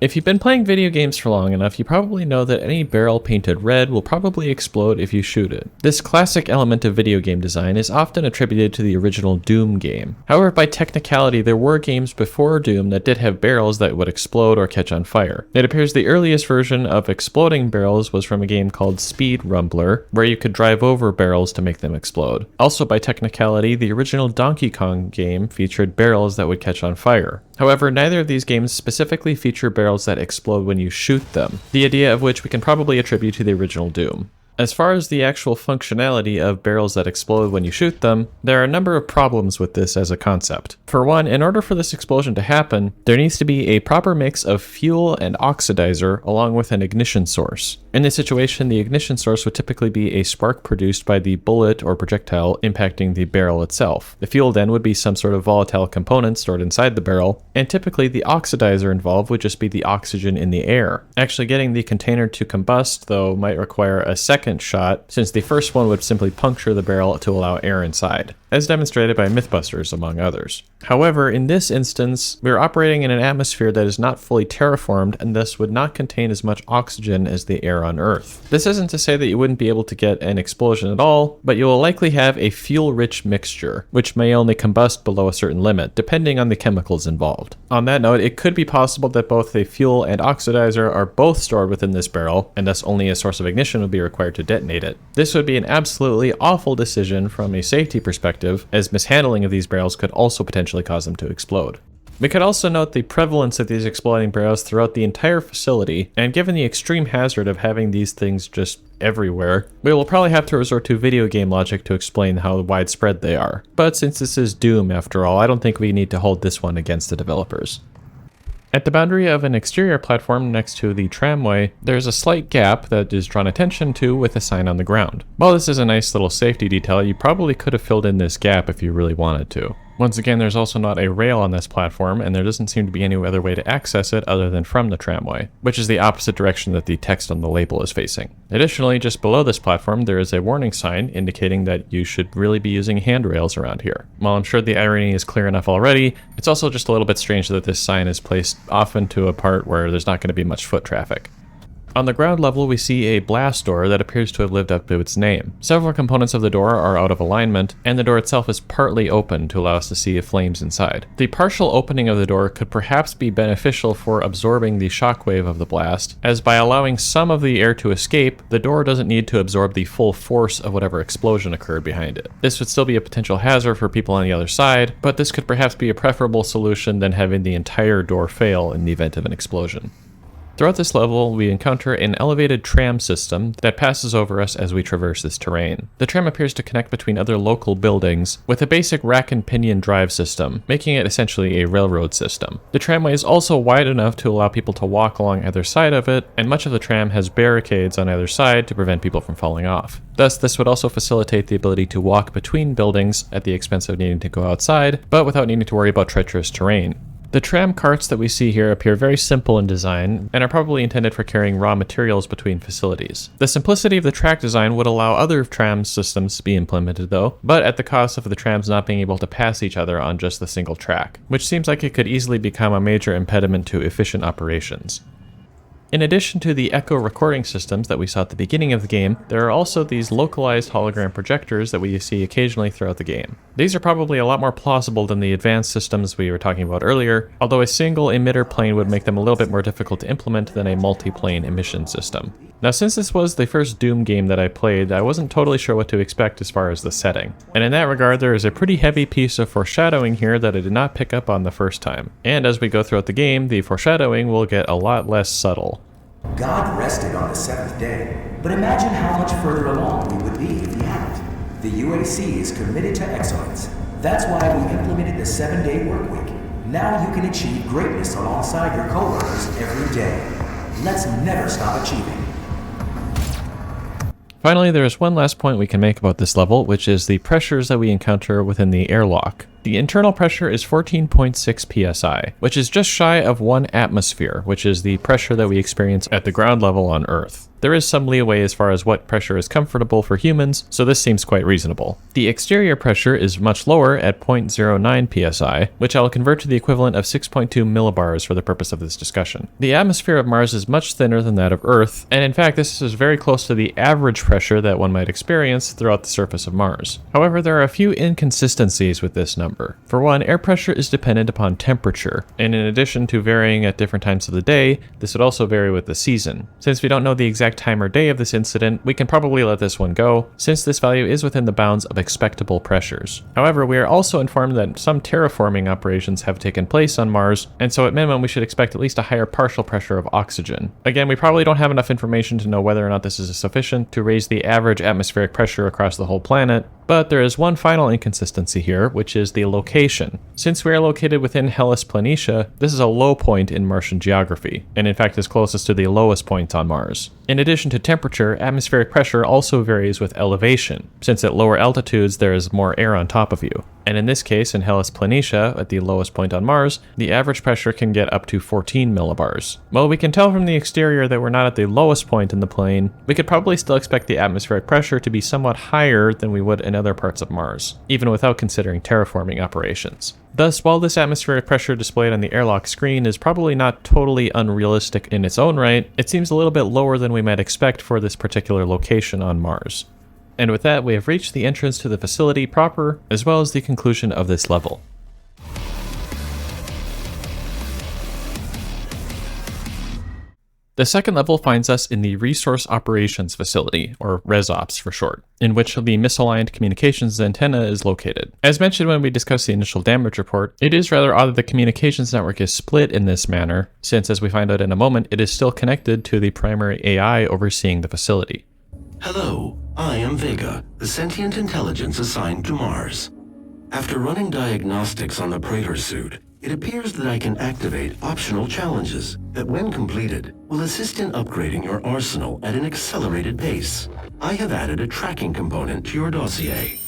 S1: If you've been playing video games for long enough, you probably know that any barrel painted red will probably explode if you shoot it. This classic element of video game design is often attributed to the original Doom game. However, by technicality, there were games before Doom that did have barrels that would explode or catch on fire. It appears the earliest version of exploding barrels was from a game called Speed Rumbler, where you could drive over barrels to make them explode. Also by technicality, the original Donkey Kong game featured barrels that would catch on fire. However, neither of these games specifically feature barrels that explode when you shoot them, the idea of which we can probably attribute to the original Doom. As far as the actual functionality of barrels that explode when you shoot them, there are a number of problems with this as a concept. For one, in order for this explosion to happen, there needs to be a proper mix of fuel and oxidizer along with an ignition source. In this situation, the ignition source would typically be a spark produced by the bullet or projectile impacting the barrel itself. The fuel then would be some sort of volatile component stored inside the barrel, and typically the oxidizer involved would just be the oxygen in the air. Actually getting the container to combust, though, might require a second shot, since the first one would simply puncture the barrel to allow air inside, as demonstrated by Mythbusters among others. However, in this instance, we are operating in an atmosphere that is not fully terraformed and thus would not contain as much oxygen as the air on Earth. This isn't to say that you wouldn't be able to get an explosion at all, but you will likely have a fuel-rich mixture, which may only combust below a certain limit, depending on the chemicals involved. On that note, it could be possible that both the fuel and oxidizer are both stored within this barrel, and thus only a source of ignition would be required to detonate it. This would be an absolutely awful decision from a safety perspective, as mishandling of these barrels could also potentially cause them to explode. We could also note the prevalence of these exploding barrels throughout the entire facility, and given the extreme hazard of having these things just everywhere, we will probably have to resort to video game logic to explain how widespread they are. But since this is Doom after all, I don't think we need to hold this one against the developers. At the boundary of an exterior platform next to the tramway, there's a slight gap that is drawn attention to with a sign on the ground. While this is a nice little safety detail, you probably could have filled in this gap if you really wanted to. Once again, there's also not a rail on this platform, and there doesn't seem to be any other way to access it other than from the tramway, which is the opposite direction that the text on the label is facing. Additionally, just below this platform, there is a warning sign indicating that you should really be using handrails around here. While I'm sure the irony is clear enough already, it's also just a little bit strange that this sign is placed often to a part where there's not going to be much foot traffic. On the ground level, we see a blast door that appears to have lived up to its name. Several components of the door are out of alignment, and the door itself is partly open to allow us to see the flames inside. The partial opening of the door could perhaps be beneficial for absorbing the shockwave of the blast, as by allowing some of the air to escape, the door doesn't need to absorb the full force of whatever explosion occurred behind it. This would still be a potential hazard for people on the other side, but this could perhaps be a preferable solution than having the entire door fail in the event of an explosion. Throughout this level, we encounter an elevated tram system that passes over us as we traverse this terrain. The tram appears to connect between other local buildings with a basic rack and pinion drive system, making it essentially a railroad system. The tramway is also wide enough to allow people to walk along either side of it, and much of the tram has barricades on either side to prevent people from falling off. Thus, this would also facilitate the ability to walk between buildings at the expense of needing to go outside, but without needing to worry about treacherous terrain. The tram carts that we see here appear very simple in design and are probably intended for carrying raw materials between facilities. The simplicity of the track design would allow other tram systems to be implemented though, but at the cost of the trams not being able to pass each other on just the single track, which seems like it could easily become a major impediment to efficient operations. In addition to the echo recording systems that we saw at the beginning of the game, there are also these localized hologram projectors that we see occasionally throughout the game. These are probably a lot more plausible than the advanced systems we were talking about earlier, although a single emitter plane would make them a little bit more difficult to implement than a multi-plane emission system. Now, since this was the first Doom game that I played, I wasn't totally sure what to expect as far as the setting. And in that regard, there is a pretty heavy piece of foreshadowing here that I did not pick up on the first time. And as we go throughout the game, the foreshadowing will get a lot less subtle.
S5: God rested on the seventh day, but imagine how much further along we would be if he hadn't. The UAC is committed to excellence. That's why we implemented the 7-day work week. Now you can achieve greatness alongside your coworkers every day. Let's never stop achieving.
S1: Finally, there is one last point we can make about this level, which is the pressures that we encounter within the airlock. The internal pressure is 14.6 psi, which is just shy of 1 atmosphere, which is the pressure that we experience at the ground level on Earth. There is some leeway as far as what pressure is comfortable for humans, so this seems quite reasonable. The exterior pressure is much lower at 0.09 psi, which I'll convert to the equivalent of 6.2 millibars for the purpose of this discussion. The atmosphere of Mars is much thinner than that of Earth, and in fact this is very close to the average pressure that one might experience throughout the surface of Mars. However, there are a few inconsistencies with this number. For one, air pressure is dependent upon temperature, and in addition to varying at different times of the day, this would also vary with the season. Since we don't know the exact time or day of this incident, we can probably let this one go, since this value is within the bounds of expectable pressures. However, we are also informed that some terraforming operations have taken place on Mars, and so at minimum we should expect at least a higher partial pressure of oxygen. Again, we probably don't have enough information to know whether or not this is sufficient to raise the average atmospheric pressure across the whole planet, but there is one final inconsistency here, which is the location. Since we are located within Hellas Planitia, this is a low point in Martian geography, and in fact is closest to the lowest point on Mars. In addition to temperature, atmospheric pressure also varies with elevation, since at lower altitudes there is more air on top of you. And in this case, in Hellas Planitia, at the lowest point on Mars, the average pressure can get up to 14 millibars. While we can tell from the exterior that we're not at the lowest point in the plane, we could probably still expect the atmospheric pressure to be somewhat higher than we would in other parts of Mars, even without considering terraforming operations. Thus, while this atmospheric pressure displayed on the airlock screen is probably not totally unrealistic in its own right, it seems a little bit lower than we might expect for this particular location on Mars. And with that, we have reached the entrance to the facility proper, as well as the conclusion of this level. The second level finds us in the Resource Operations Facility, or ResOps for short, in which the misaligned communications antenna is located. As mentioned when we discussed the initial damage report, it is rather odd that the communications network is split in this manner, since as we find out in a moment, it is still connected to the primary AI overseeing the facility.
S6: Hello, I am VEGA, the sentient intelligence assigned to Mars. After running diagnostics on the Praetor suit, it appears that I can activate optional challenges that, when completed, will assist in upgrading your arsenal at an accelerated pace. I have added a tracking component to your dossier.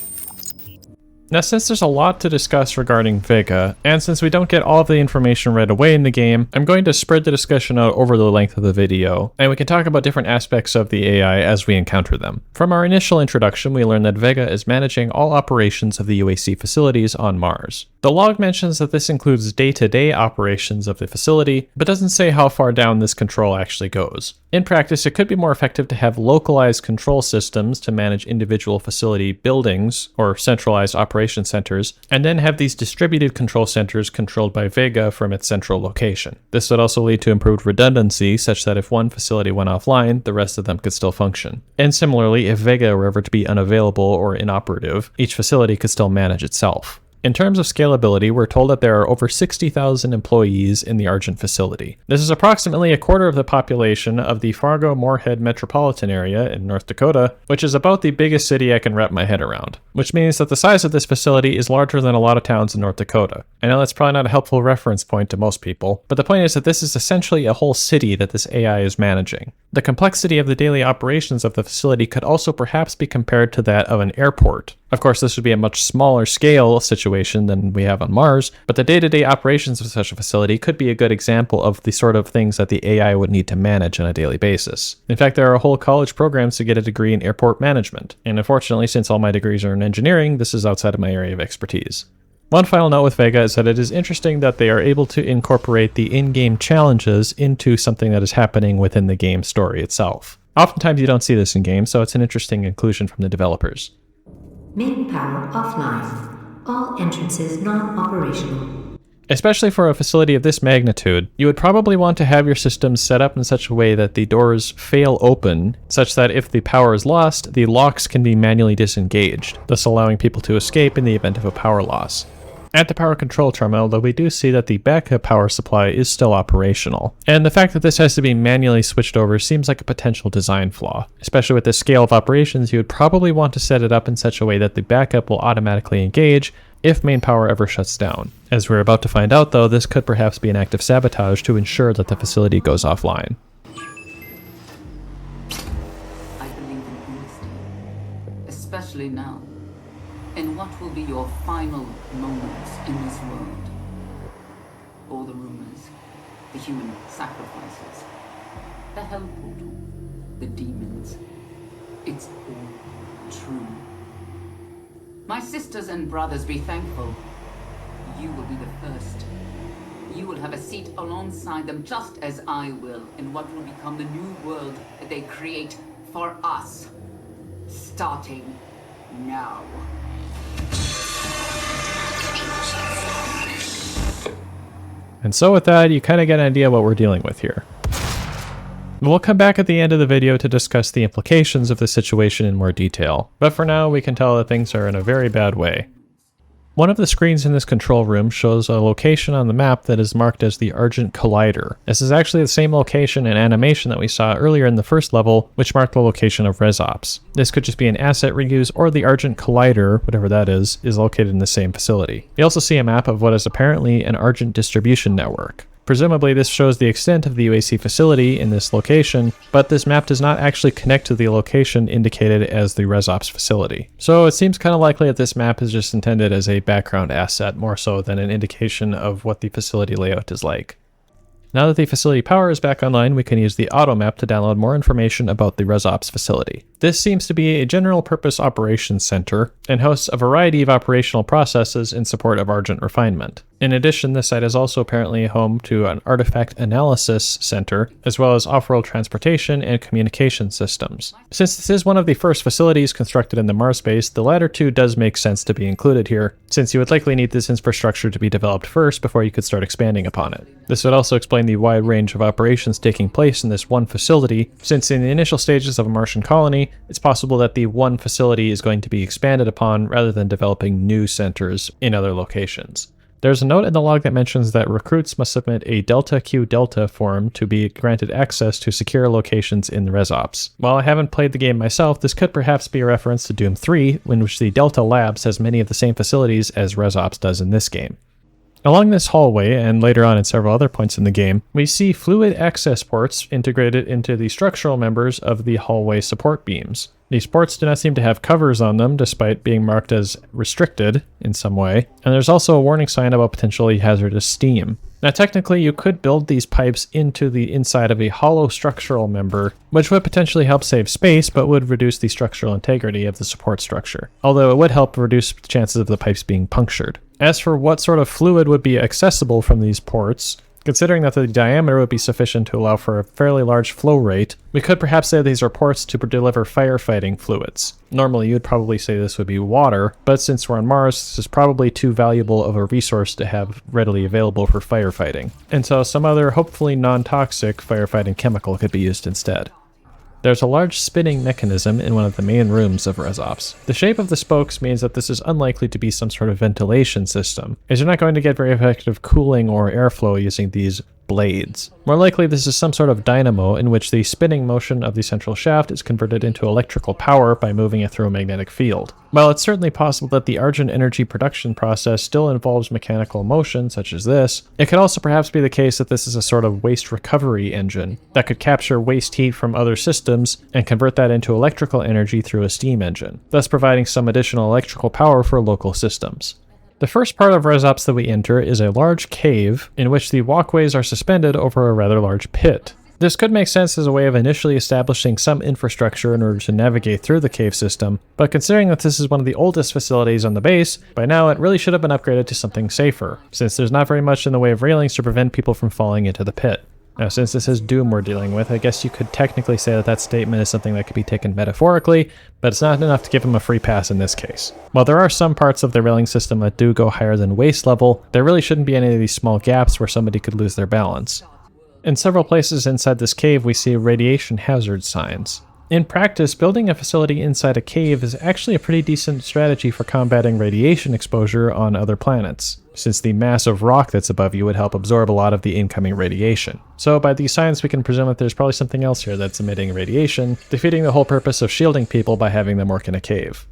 S1: Now, since there's a lot to discuss regarding VEGA, and since we don't get all of the information right away in the game, I'm going to spread the discussion out over the length of the video, and we can talk about different aspects of the AI as we encounter them. From our initial introduction, we learned that VEGA is managing all operations of the UAC facilities on Mars. The log mentions that this includes day-to-day operations of the facility, but doesn't say how far down this control actually goes. In practice, it could be more effective to have localized control systems to manage individual facility buildings, or centralized operation centers, and then have these distributed control centers controlled by VEGA from its central location. This would also lead to improved redundancy, such that if one facility went offline, the rest of them could still function. And similarly, if VEGA were ever to be unavailable or inoperative, each facility could still manage itself. In terms of scalability, we're told that there are over 60,000 employees in the Argent facility. This is approximately a quarter of the population of the Fargo-Moorhead metropolitan area in North Dakota, which is about the biggest city I can wrap my head around, which means that the size of this facility is larger than a lot of towns in North Dakota. I know that's probably not a helpful reference point to most people, but the point is that this is essentially a whole city that this AI is managing. The complexity of the daily operations of the facility could also perhaps be compared to that of an airport. Of course, this would be a much smaller scale situation than we have on Mars, but the day-to-day operations of such a facility could be a good example of the sort of things that the AI would need to manage on a daily basis. In fact, there are whole college programs to get a degree in airport management, and unfortunately, since all my degrees are in engineering, this is outside of my area of expertise. One final note with VEGA is that it is interesting that they are able to incorporate the in-game challenges into something that is happening within the game story itself. Oftentimes you don't see this in games, so it's an interesting inclusion from the developers.
S4: Main power offline. All entrances not operational.
S1: Especially for a facility of this magnitude, you would probably want to have your systems set up in such a way that the doors fail open, such that if the power is lost, the locks can be manually disengaged, thus allowing people to escape in the event of a power loss. At the power control terminal, though, we do see that the backup power supply is still operational. And the fact that this has to be manually switched over seems like a potential design flaw. Especially with this scale of operations, you would probably want to set it up in such a way that the backup will automatically engage if main power ever shuts down. As we're about to find out, though, this could perhaps be an act of sabotage to ensure that the facility goes offline.
S7: I believe in honesty, especially now, in what will be your final moments in this world. All the rumors, the human sacrifices, the hell portal, the demons. It's all true. My sisters and brothers, be thankful. You will be the first. You will have a seat alongside them, just as I will, in what will become the new world that they create for us. Starting now.
S1: And so with that, you kind of get an idea what we're dealing with here. We'll come back at the end of the video to discuss the implications of the situation in more detail, but for now we can tell that things are in a very bad way. One of the screens in this control room shows a location on the map that is marked as the Argent Collider. This is actually the same location and animation that we saw earlier in the first level, which marked the location of ResOps. This could just be an asset reuse, or the Argent Collider, whatever that is located in the same facility. We also see a map of what is apparently an Argent distribution network. Presumably this shows the extent of the UAC facility in this location, but this map does not actually connect to the location indicated as the ResOps facility. So it seems kind of likely that this map is just intended as a background asset more so than an indication of what the facility layout is like. Now that the facility power is back online, we can use the auto map to download more information about the ResOps facility. This seems to be a general purpose operations center and hosts a variety of operational processes in support of Argent refinement. In addition, this site is also apparently home to an artifact analysis center, as well as off-world transportation and communication systems. Since this is one of the first facilities constructed in the Mars base, the latter two does make sense to be included here, since you would likely need this infrastructure to be developed first before you could start expanding upon it. This would also explain the wide range of operations taking place in this one facility, since in the initial stages of a Martian colony, it's possible that the one facility is going to be expanded upon rather than developing new centers in other locations. There's a note in the log that mentions that recruits must submit a Delta Q Delta form to be granted access to secure locations in ResOps. While I haven't played the game myself, this could perhaps be a reference to Doom 3, in which the Delta Labs has many of the same facilities as ResOps does in this game. Along this hallway, and later on at several other points in the game, we see fluid access ports integrated into the structural members of the hallway support beams. These ports do not seem to have covers on them, despite being marked as restricted in some way, and there's also a warning sign about potentially hazardous steam. Now technically you could build these pipes into the inside of a hollow structural member, which would potentially help save space, but would reduce the structural integrity of the support structure, although it would help reduce the chances of the pipes being punctured. As for what sort of fluid would be accessible from these ports, considering that the diameter would be sufficient to allow for a fairly large flow rate, we could perhaps say these are ports to deliver firefighting fluids. Normally you'd probably say this would be water, but since we're on Mars, this is probably too valuable of a resource to have readily available for firefighting. And so some other hopefully non-toxic firefighting chemical could be used instead. There's a large spinning mechanism in one of the main rooms of ResOps. The shape of the spokes means that this is unlikely to be some sort of ventilation system, as you're not going to get very effective cooling or airflow using these blades. More likely, this is some sort of dynamo in which the spinning motion of the central shaft is converted into electrical power by moving it through a magnetic field. While it's certainly possible that the Argent energy production process still involves mechanical motion, such as this, it could also perhaps be the case that this is a sort of waste recovery engine that could capture waste heat from other systems and convert that into electrical energy through a steam engine, thus providing some additional electrical power for local systems. The first part of ResOps that we enter is a large cave in which the walkways are suspended over a rather large pit. This could make sense as a way of initially establishing some infrastructure in order to navigate through the cave system, but considering that this is one of the oldest facilities on the base, by now it really should have been upgraded to something safer, since there's not very much in the way of railings to prevent people from falling into the pit. Now, since this is Doom we're dealing with, I guess you could technically say that that statement is something that could be taken metaphorically, but it's not enough to give him a free pass in this case. While there are some parts of the railing system that do go higher than waist level, there really shouldn't be any of these small gaps where somebody could lose their balance. In several places inside this cave, we see radiation hazard signs. In practice, building a facility inside a cave is actually a pretty decent strategy for combating radiation exposure on other planets, since the mass of rock that's above you would help absorb a lot of the incoming radiation. So by these signs, we can presume that there's probably something else here that's emitting radiation, defeating the whole purpose of shielding people by having them work in a cave.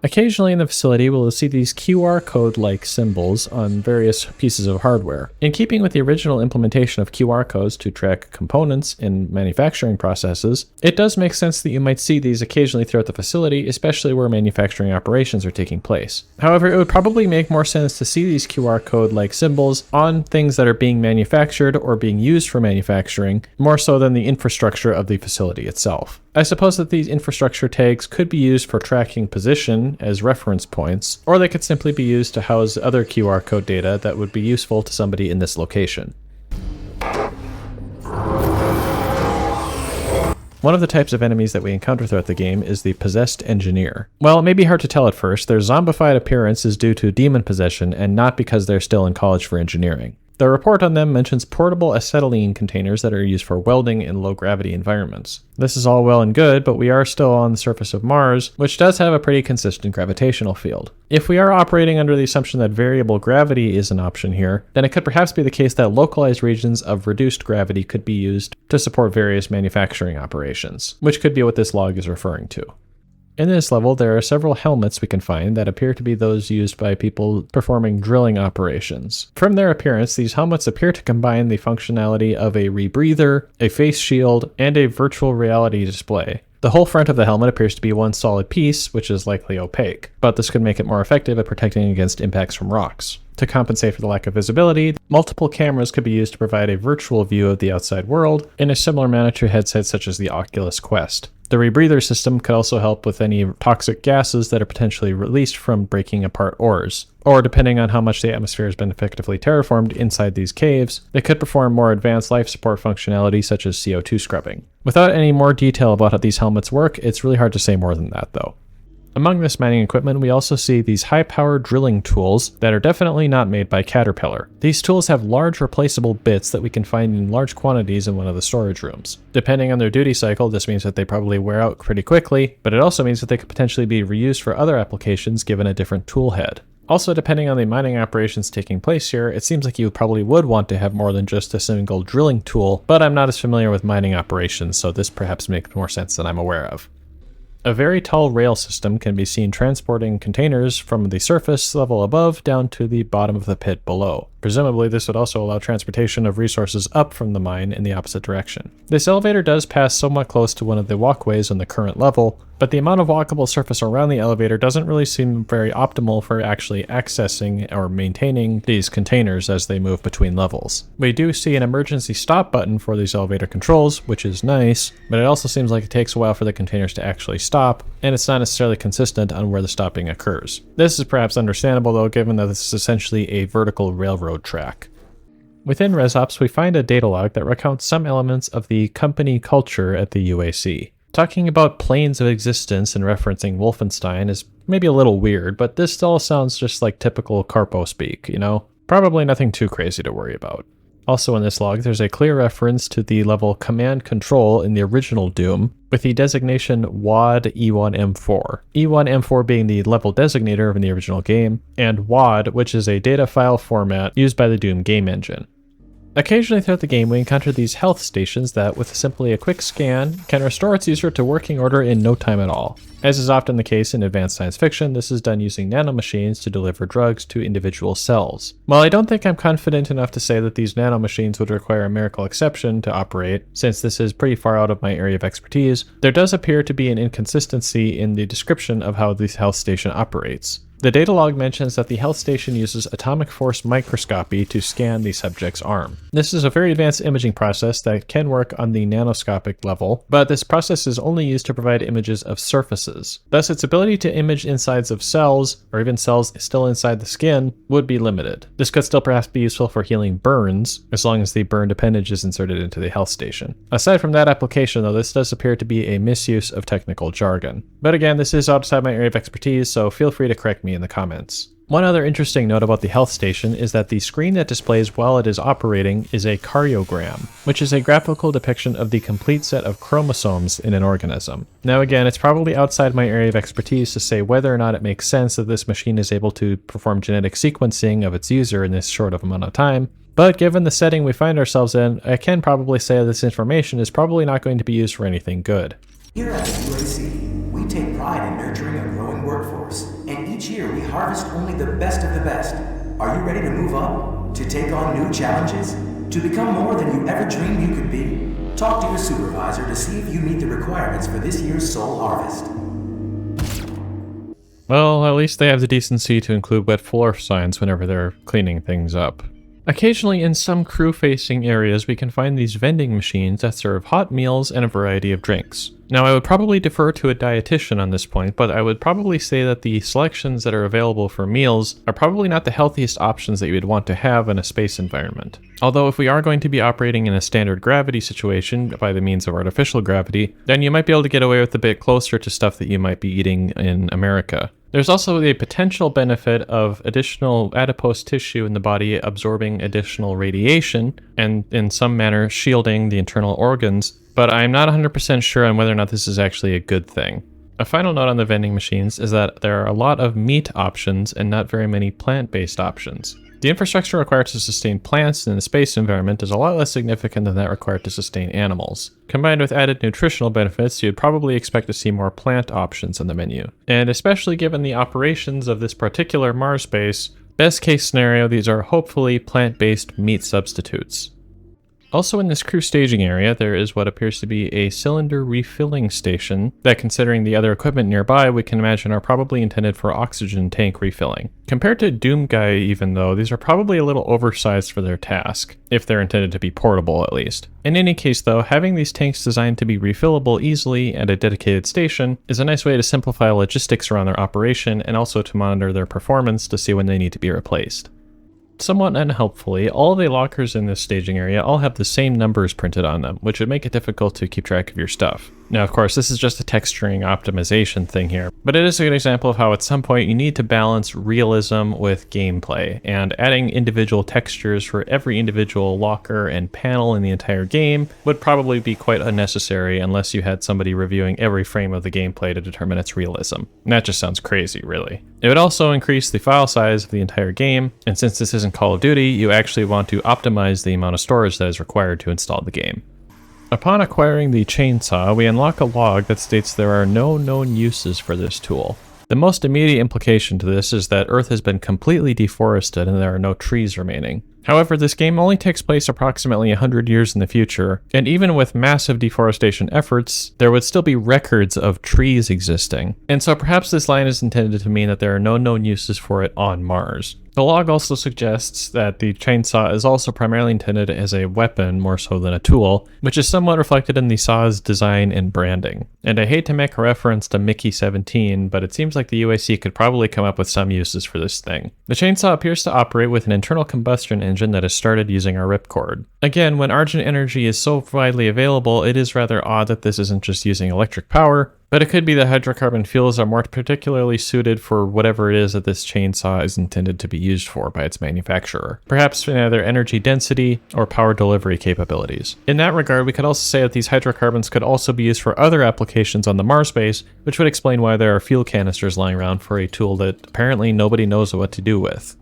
S1: Occasionally in the facility, we'll see these QR code-like symbols on various pieces of hardware. In keeping with the original implementation of QR codes to track components in manufacturing processes, it does make sense that you might see these occasionally throughout the facility, especially where manufacturing operations are taking place. However, it would probably make more sense to see these QR code-like symbols on things that are being manufactured or being used for manufacturing, more so than the infrastructure of the facility itself. I suppose that these infrastructure tags could be used for tracking position as reference points, or they could simply be used to house other QR code data that would be useful to somebody in this location. One of the types of enemies that we encounter throughout the game is the Possessed Engineer. While it may be hard to tell at first, their zombified appearance is due to demon possession and not because they're still in college for engineering. The report on them mentions portable acetylene containers that are used for welding in low-gravity environments. This is all well and good, but we are still on the surface of Mars, which does have a pretty consistent gravitational field. If we are operating under the assumption that variable gravity is an option here, then it could perhaps be the case that localized regions of reduced gravity could be used to support various manufacturing operations, which could be what this log is referring to. In this level, there are several helmets we can find that appear to be those used by people performing drilling operations. From their appearance, these helmets appear to combine the functionality of a rebreather, a face shield, and a virtual reality display. The whole front of the helmet appears to be one solid piece, which is likely opaque, but this could make it more effective at protecting against impacts from rocks. To compensate for the lack of visibility, multiple cameras could be used to provide a virtual view of the outside world in a similar manner to headsets such as the Oculus Quest. The rebreather system could also help with any toxic gases that are potentially released from breaking apart ores. Or depending on how much the atmosphere has been effectively terraformed inside these caves, they could perform more advanced life support functionality such as CO2 scrubbing. Without any more detail about how these helmets work, it's really hard to say more than that though. Among this mining equipment, we also see these high-powered drilling tools that are definitely not made by Caterpillar. These tools have large replaceable bits that we can find in large quantities in one of the storage rooms. Depending on their duty cycle, this means that they probably wear out pretty quickly, but it also means that they could potentially be reused for other applications given a different tool head. Also, depending on the mining operations taking place here, it seems like you probably would want to have more than just a single drilling tool, but I'm not as familiar with mining operations, so this perhaps makes more sense than I'm aware of. A very tall rail system can be seen transporting containers from the surface level above down to the bottom of the pit below. Presumably, this would also allow transportation of resources up from the mine in the opposite direction. This elevator does pass somewhat close to one of the walkways on the current level, but the amount of walkable surface around the elevator doesn't really seem very optimal for actually accessing or maintaining these containers as they move between levels. We do see an emergency stop button for these elevator controls, which is nice, but it also seems like it takes a while for the containers to actually stop, and it's not necessarily consistent on where the stopping occurs. This is perhaps understandable though, given that this is essentially a vertical railroad track. Within ResOps, we find a data log that recounts some elements of the company culture at the UAC. Talking about planes of existence and referencing Wolfenstein is maybe a little weird, but this still sounds just like typical Carpo speak, you know? Probably nothing too crazy to worry about. Also in this log, there's a clear reference to the level Command Control in the original Doom, with the designation WAD E1M4. E1M4 being the level designator in the original game, and WAD, which is a data file format used by the Doom game engine. Occasionally throughout the game, we encounter these health stations that, with simply a quick scan, can restore its user to working order in no time at all. As is often the case in advanced science fiction, this is done using nanomachines to deliver drugs to individual cells. While I don't think I'm confident enough to say that these nanomachines would require a miracle exception to operate, since this is pretty far out of my area of expertise, there does appear to be an inconsistency in the description of how this health station operates. The data log mentions that the health station uses atomic force microscopy to scan the subject's arm. This is a very advanced imaging process that can work on the nanoscopic level, but this process is only used to provide images of surfaces. Thus, its ability to image insides of cells, or even cells still inside the skin, would be limited. This could still perhaps be useful for healing burns, as long as the burned appendage is inserted into the health station. Aside from that application, though, this does appear to be a misuse of technical jargon. But again, this is outside my area of expertise, so feel free to correct me in the comments. One other interesting note about the health station is that the screen that displays while it is operating is a karyogram, which is a graphical depiction of the complete set of chromosomes in an organism. Now again, it's probably outside my area of expertise to say whether or not it makes sense that this machine is able to perform genetic sequencing of its user in this short of amount of time, but given the setting we find ourselves in, I can probably say that this information is probably not going to be used for anything good.
S5: Here at the UAC, we take pride in nurturing a growing workforce, and each year we harvest only the best of the best. Are you ready to move up? To take on new challenges? To become more than you ever dreamed you could be? Talk to your supervisor to see if you meet the requirements for this year's soul harvest.
S1: Well, at least they have the decency to include wet floor signs whenever they're cleaning things up. Occasionally, in some crew-facing areas, we can find these vending machines that serve hot meals and a variety of drinks. Now, I would probably defer to a dietitian on this point, but I would probably say that the selections that are available for meals are probably not the healthiest options that you would want to have in a space environment. Although if we are going to be operating in a standard gravity situation by the means of artificial gravity, then you might be able to get away with a bit closer to stuff that you might be eating in America. There's also the potential benefit of additional adipose tissue in the body absorbing additional radiation and in some manner shielding the internal organs, but I'm not 100% sure on whether or not this is actually a good thing. A final note on the vending machines is that there are a lot of meat options and not very many plant-based options. The infrastructure required to sustain plants in the space environment is a lot less significant than that required to sustain animals. Combined with added nutritional benefits, you'd probably expect to see more plant options in the menu. And especially given the operations of this particular Mars base, best case scenario, these are hopefully plant-based meat substitutes. Also in this crew staging area, there is what appears to be a cylinder refilling station that, considering the other equipment nearby, we can imagine are probably intended for oxygen tank refilling. Compared to Doomguy even though, these are probably a little oversized for their task, if they're intended to be portable at least. In any case though, having these tanks designed to be refillable easily at a dedicated station is a nice way to simplify logistics around their operation and also to monitor their performance to see when they need to be replaced. Somewhat unhelpfully, all the lockers in this staging area all have the same numbers printed on them, which would make it difficult to keep track of your stuff. Now, of course, this is just a texturing optimization thing here, but it is a good example of how at some point you need to balance realism with gameplay, and adding individual textures for every individual locker and panel in the entire game would probably be quite unnecessary unless you had somebody reviewing every frame of the gameplay to determine its realism. And that just sounds crazy, really. It would also increase the file size of the entire game, and since this isn't Call of Duty, you actually want to optimize the amount of storage that is required to install the game. Upon acquiring the chainsaw, we unlock a log that states there are no known uses for this tool. The most immediate implication to this is that Earth has been completely deforested and there are no trees remaining. However, this game only takes place approximately 100 years in the future, and even with massive deforestation efforts, there would still be records of trees existing. And so perhaps this line is intended to mean that there are no known uses for it on Mars. The log also suggests that the chainsaw is also primarily intended as a weapon more so than a tool, which is somewhat reflected in the saw's design and branding. And I hate to make a reference to Mickey 17, but it seems like the UAC could probably come up with some uses for this thing. The chainsaw appears to operate with an internal combustion engine that is started using a ripcord. Again, when Argent energy is so widely available, it is rather odd that this isn't just using electric power, but it could be that hydrocarbon fuels are more particularly suited for whatever it is that this chainsaw is intended to be used for by its manufacturer, perhaps in either energy density or power delivery capabilities. In that regard, we could also say that these hydrocarbons could also be used for other applications on the Mars base, which would explain why there are fuel canisters lying around for a tool that apparently nobody knows what to do with.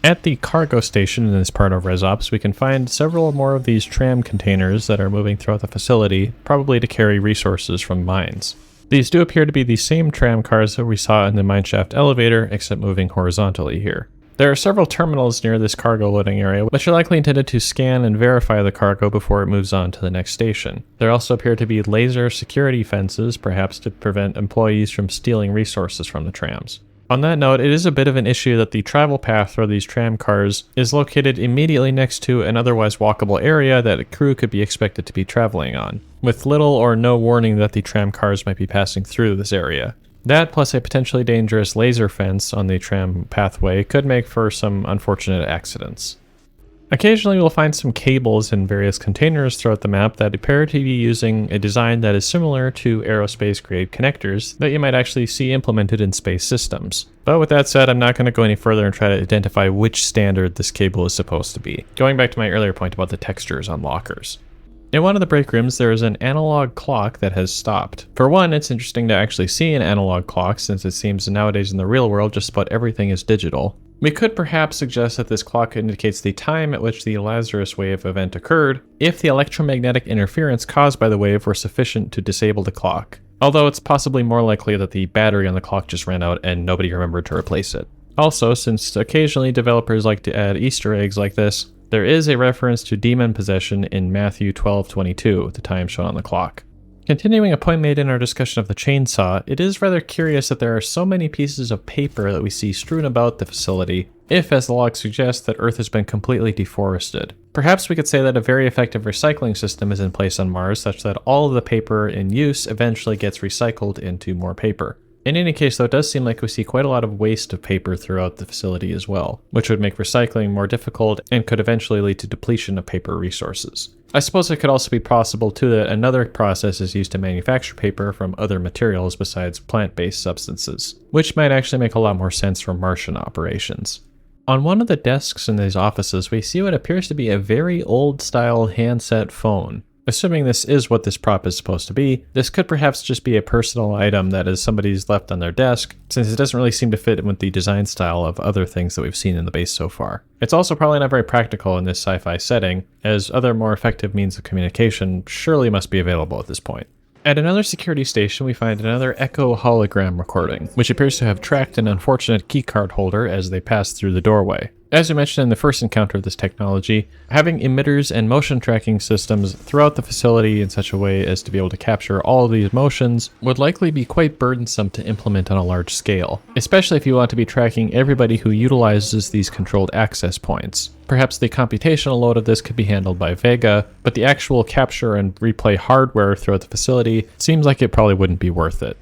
S1: At the cargo station in this part of ResOps, we can find several more of these tram containers that are moving throughout the facility, probably to carry resources from mines. These do appear to be the same tram cars that we saw in the mineshaft elevator, except moving horizontally here. There are several terminals near this cargo loading area, which are likely intended to scan and verify the cargo before it moves on to the next station. There also appear to be laser security fences, perhaps to prevent employees from stealing resources from the trams. On that note, it is a bit of an issue that the travel path for these tram cars is located immediately next to an otherwise walkable area that a crew could be expected to be traveling on, with little or no warning that the tram cars might be passing through this area. That, plus a potentially dangerous laser fence on the tram pathway, could make for some unfortunate accidents. Occasionally we'll find some cables in various containers throughout the map that appear to be using a design that is similar to aerospace-grade connectors that you might actually see implemented in space systems. But with that said, I'm not going to go any further and try to identify which standard this cable is supposed to be, going back to my earlier point about the textures on lockers. In one of the break rooms, there is an analog clock that has stopped. For one, it's interesting to actually see an analog clock, since it seems nowadays in the real world just about everything is digital. We could perhaps suggest that this clock indicates the time at which the Lazarus wave event occurred, if the electromagnetic interference caused by the wave were sufficient to disable the clock. Although it's possibly more likely that the battery on the clock just ran out and nobody remembered to replace it. Also, since occasionally developers like to add Easter eggs like this, there is a reference to demon possession in Matthew 12:22, the time shown on the clock. Continuing a point made in our discussion of the chainsaw, it is rather curious that there are so many pieces of paper that we see strewn about the facility, if, as the log suggests, that Earth has been completely deforested. Perhaps we could say that a very effective recycling system is in place on Mars, such that all of the paper in use eventually gets recycled into more paper. In any case, though, it does seem like we see quite a lot of waste of paper throughout the facility as well, which would make recycling more difficult and could eventually lead to depletion of paper resources. I suppose it could also be possible, too, that another process is used to manufacture paper from other materials besides plant-based substances, which might actually make a lot more sense for Martian operations. On one of the desks in these offices, we see what appears to be a very old-style handset phone. Assuming this is what this prop is supposed to be, this could perhaps just be a personal item that is somebody's left on their desk, since it doesn't really seem to fit with the design style of other things that we've seen in the base so far. It's also probably not very practical in this sci-fi setting, as other more effective means of communication surely must be available at this point. At another security station, we find another echo hologram recording, which appears to have tracked an unfortunate keycard holder as they passed through the doorway. As we mentioned in the first encounter of this technology, having emitters and motion tracking systems throughout the facility in such a way as to be able to capture all of these motions would likely be quite burdensome to implement on a large scale, especially if you want to be tracking everybody who utilizes these controlled access points. Perhaps the computational load of this could be handled by VEGA, but the actual capture and replay hardware throughout the facility seems like it probably wouldn't be worth it.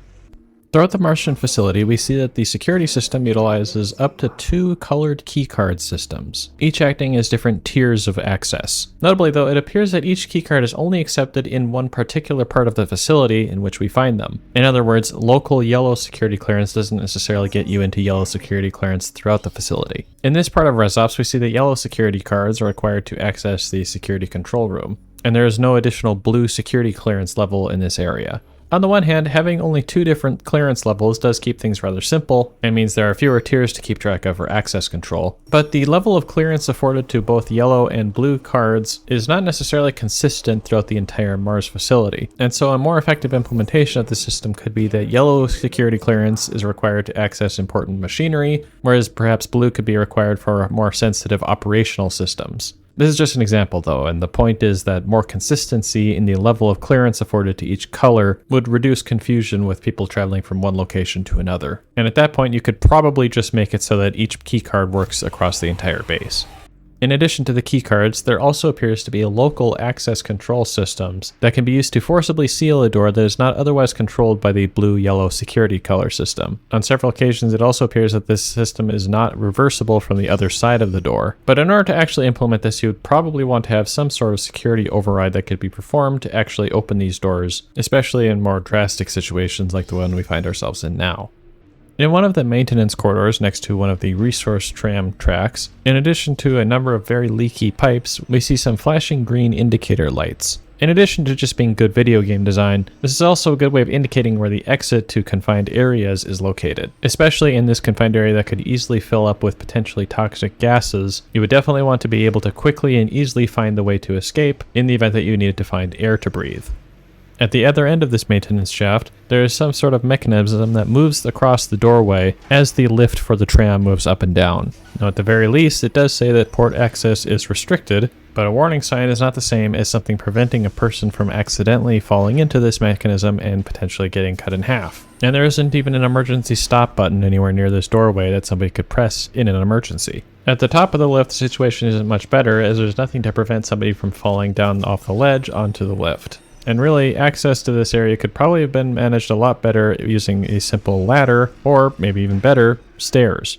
S1: Throughout the Martian facility, we see that the security system utilizes up to 2 colored keycard systems, each acting as different tiers of access. Notably though, it appears that each keycard is only accepted in one particular part of the facility in which we find them. In other words, local yellow security clearance doesn't necessarily get you into yellow security clearance throughout the facility. In this part of ResOps, we see that yellow security cards are required to access the security control room, and there is no additional blue security clearance level in this area. On the one hand, having only 2 different clearance levels does keep things rather simple, and means there are fewer tiers to keep track of for access control, but the level of clearance afforded to both yellow and blue cards is not necessarily consistent throughout the entire Mars facility, and so a more effective implementation of the system could be that yellow security clearance is required to access important machinery, whereas perhaps blue could be required for more sensitive operational systems. This is just an example though, and the point is that more consistency in the level of clearance afforded to each color would reduce confusion with people traveling from one location to another. And at that point, you could probably just make it so that each keycard works across the entire base. In addition to the keycards, there also appears to be local access control systems that can be used to forcibly seal a door that is not otherwise controlled by the blue-yellow security color system. On several occasions, it also appears that this system is not reversible from the other side of the door. But in order to actually implement this, you would probably want to have some sort of security override that could be performed to actually open these doors, especially in more drastic situations like the one we find ourselves in now. In one of the maintenance corridors next to one of the resource tram tracks, in addition to a number of very leaky pipes, we see some flashing green indicator lights. In addition to just being good video game design, this is also a good way of indicating where the exit to confined areas is located. Especially in this confined area that could easily fill up with potentially toxic gases, you would definitely want to be able to quickly and easily find the way to escape in the event that you needed to find air to breathe. At the other end of this maintenance shaft, there is some sort of mechanism that moves across the doorway as the lift for the tram moves up and down. Now at the very least, it does say that port access is restricted, but a warning sign is not the same as something preventing a person from accidentally falling into this mechanism and potentially getting cut in half. And there isn't even an emergency stop button anywhere near this doorway that somebody could press in an emergency. At the top of the lift, the situation isn't much better, as there's nothing to prevent somebody from falling down off the ledge onto the lift. And really, access to this area could probably have been managed a lot better using a simple ladder, or maybe even better, stairs.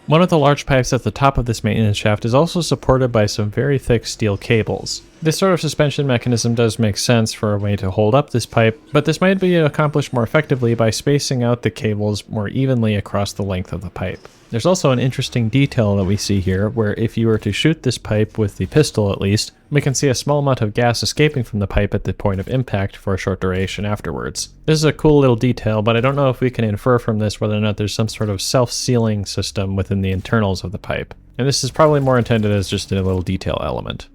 S1: One of the large pipes at the top of this maintenance shaft is also supported by some very thick steel cables. This sort of suspension mechanism does make sense for a way to hold up this pipe, but this might be accomplished more effectively by spacing out the cables more evenly across the length of the pipe. There's also an interesting detail that we see here, where if you were to shoot this pipe with the pistol at least, we can see a small amount of gas escaping from the pipe at the point of impact for a short duration afterwards. This is a cool little detail, but I don't know if we can infer from this whether or not there's some sort of self-sealing system within the internals of the pipe. And this is probably more intended as just a little detail element.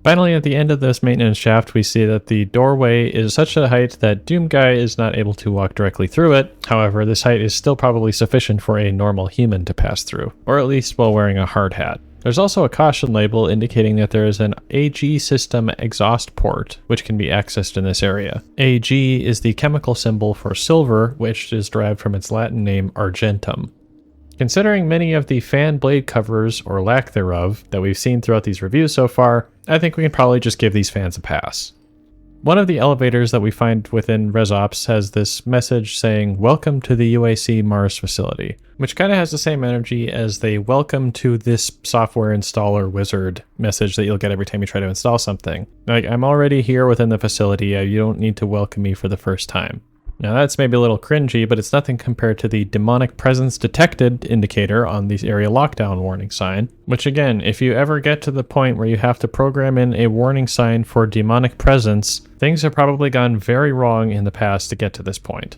S1: Finally, at the end of this maintenance shaft, we see that the doorway is such a height that Doom Guy is not able to walk directly through it. However, this height is still probably sufficient for a normal human to pass through, or at least while wearing a hard hat. There's also a caution label indicating that there is an AG system exhaust port, which can be accessed in this area. AG is the chemical symbol for silver, which is derived from its Latin name Argentum. Considering many of the fan blade covers, or lack thereof, that we've seen throughout these reviews so far, I think we can probably just give these fans a pass. One of the elevators that we find within ResOps has this message saying, "Welcome to the UAC Mars facility," which kind of has the same energy as the "Welcome to this software installer wizard" message that you'll get every time you try to install something. Like, I'm already here within the facility, you don't need to welcome me for the first time. Now that's maybe a little cringy, but it's nothing compared to the demonic presence detected indicator on the area lockdown warning sign, which again, if you ever get to the point where you have to program in a warning sign for demonic presence, things have probably gone very wrong in the past to get to this point.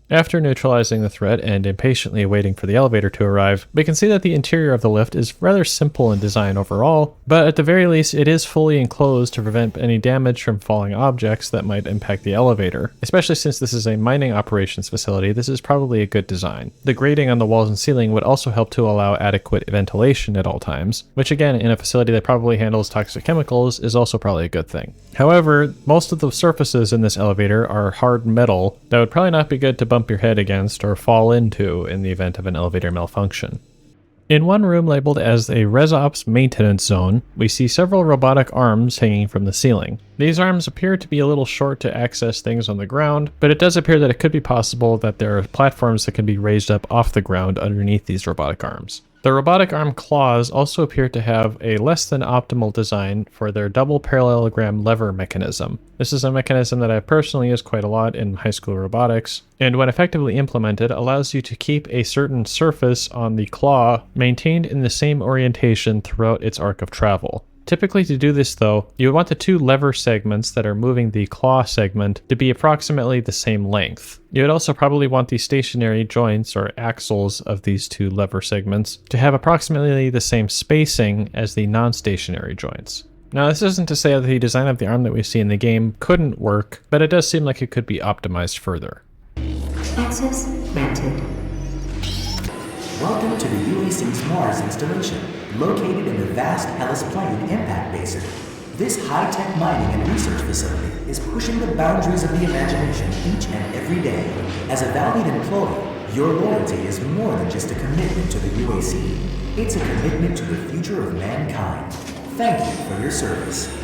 S1: After neutralizing the threat and impatiently waiting for the elevator to arrive, we can see that the interior of the lift is rather simple in design overall, but at the very least it is fully enclosed to prevent any damage from falling objects that might impact the elevator. Especially since this is a mining operations facility, this is probably a good design. The grating on the walls and ceiling would also help to allow adequate ventilation at all times, which again, in a facility that probably handles toxic chemicals, is also probably a good thing. However, most of the surfaces in this elevator are hard metal that would probably not be good to bump your head against or fall into in the event of an elevator malfunction. In one room labeled as a ResOps maintenance zone, we see several robotic arms hanging from the ceiling. These arms appear to be a little short to access things on the ground, but it does appear that it could be possible that there are platforms that can be raised up off the ground underneath these robotic arms. The robotic arm claws also appear to have a less than optimal design for their double parallelogram lever mechanism. This is a mechanism that I personally use quite a lot in high school robotics, and when effectively implemented, allows you to keep a certain surface on the claw maintained in the same orientation throughout its arc of travel. Typically, to do this though, you would want the two lever segments that are moving the claw segment to be approximately the same length. You would also probably want the stationary joints or axles of these two lever segments to have approximately the same spacing as the non-stationary joints. Now, this isn't to say that the design of the arm that we see in the game couldn't work, but it does seem like it could be optimized further.
S4: Access granted.
S5: Welcome to the UAC's Mars installation, located in the vast Hellas Plain impact basin. This high-tech mining and research facility is pushing the boundaries of the imagination each and every day. As a valued employee, your loyalty is more than just a commitment to the UAC. It's a commitment to the future of mankind. Thank you for your service.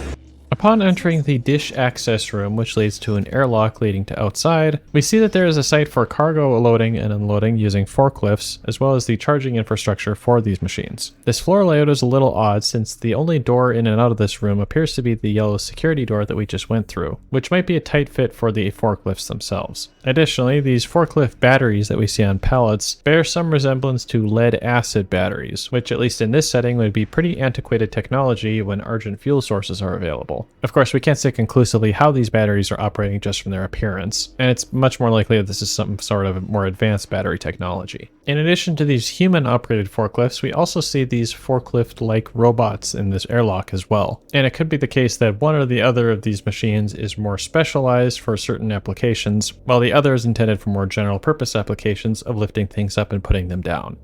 S1: Upon entering the dish access room, which leads to an airlock leading to outside, we see that there is a site for cargo loading and unloading using forklifts, as well as the charging infrastructure for these machines. This floor layout is a little odd since the only door in and out of this room appears to be the yellow security door that we just went through, which might be a tight fit for the forklifts themselves. Additionally, these forklift batteries that we see on pallets bear some resemblance to lead-acid batteries, which at least in this setting would be pretty antiquated technology when Argent fuel sources are available. useful. Of course, we can't say conclusively how these batteries are operating just from their appearance, and it's much more likely that this is some sort of more advanced battery technology. In addition to these human-operated forklifts, we also see these forklift-like robots in this airlock as well. And it could be the case that one or the other of these machines is more specialized for certain applications, while the other is intended for more general-purpose applications of lifting things up and putting them down.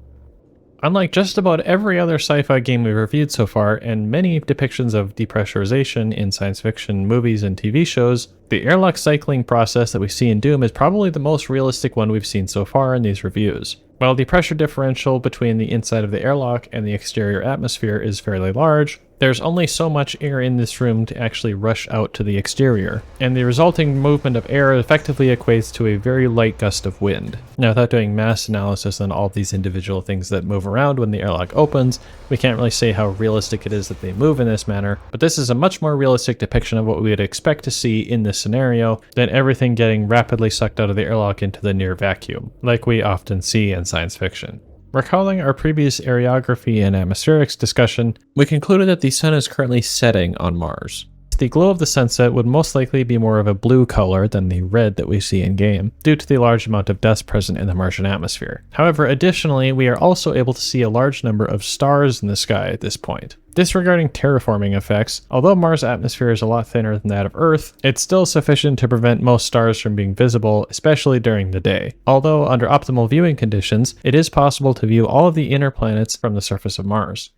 S1: Unlike just about every other sci-fi game we've reviewed so far, and many depictions of depressurization in science fiction movies and TV shows, the airlock cycling process that we see in Doom is probably the most realistic one we've seen so far in these reviews. While the pressure differential between the inside of the airlock and the exterior atmosphere is fairly large, there's only so much air in this room to actually rush out to the exterior, and the resulting movement of air effectively equates to a very light gust of wind. Now, without doing mass analysis on all these individual things that move around when the airlock opens, we can't really say how realistic it is that they move in this manner, but this is a much more realistic depiction of what we would expect to see in this scenario than everything getting rapidly sucked out of the airlock into the near vacuum, like we often see in science fiction. Recalling our previous areography and atmospherics discussion, we concluded that the sun is currently setting on Mars. The glow of the sunset would most likely be more of a blue color than the red that we see in-game, due to the large amount of dust present in the Martian atmosphere. However, additionally, we are also able to see a large number of stars in the sky at this point. Disregarding terraforming effects, although Mars' atmosphere is a lot thinner than that of Earth, it's still sufficient to prevent most stars from being visible, especially during the day. Although, under optimal viewing conditions, it is possible to view all of the inner planets from the surface of Mars.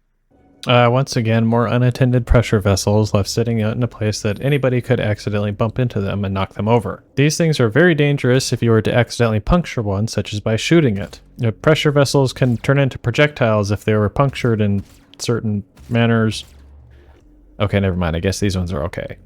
S1: Once again, more unattended pressure vessels left sitting out in a place that anybody could accidentally bump into them and knock them over. These things are very dangerous if you were to accidentally puncture one, such as by shooting it. Pressure vessels can turn into projectiles if they were punctured in certain manners. Okay, never mind. I guess these ones are okay.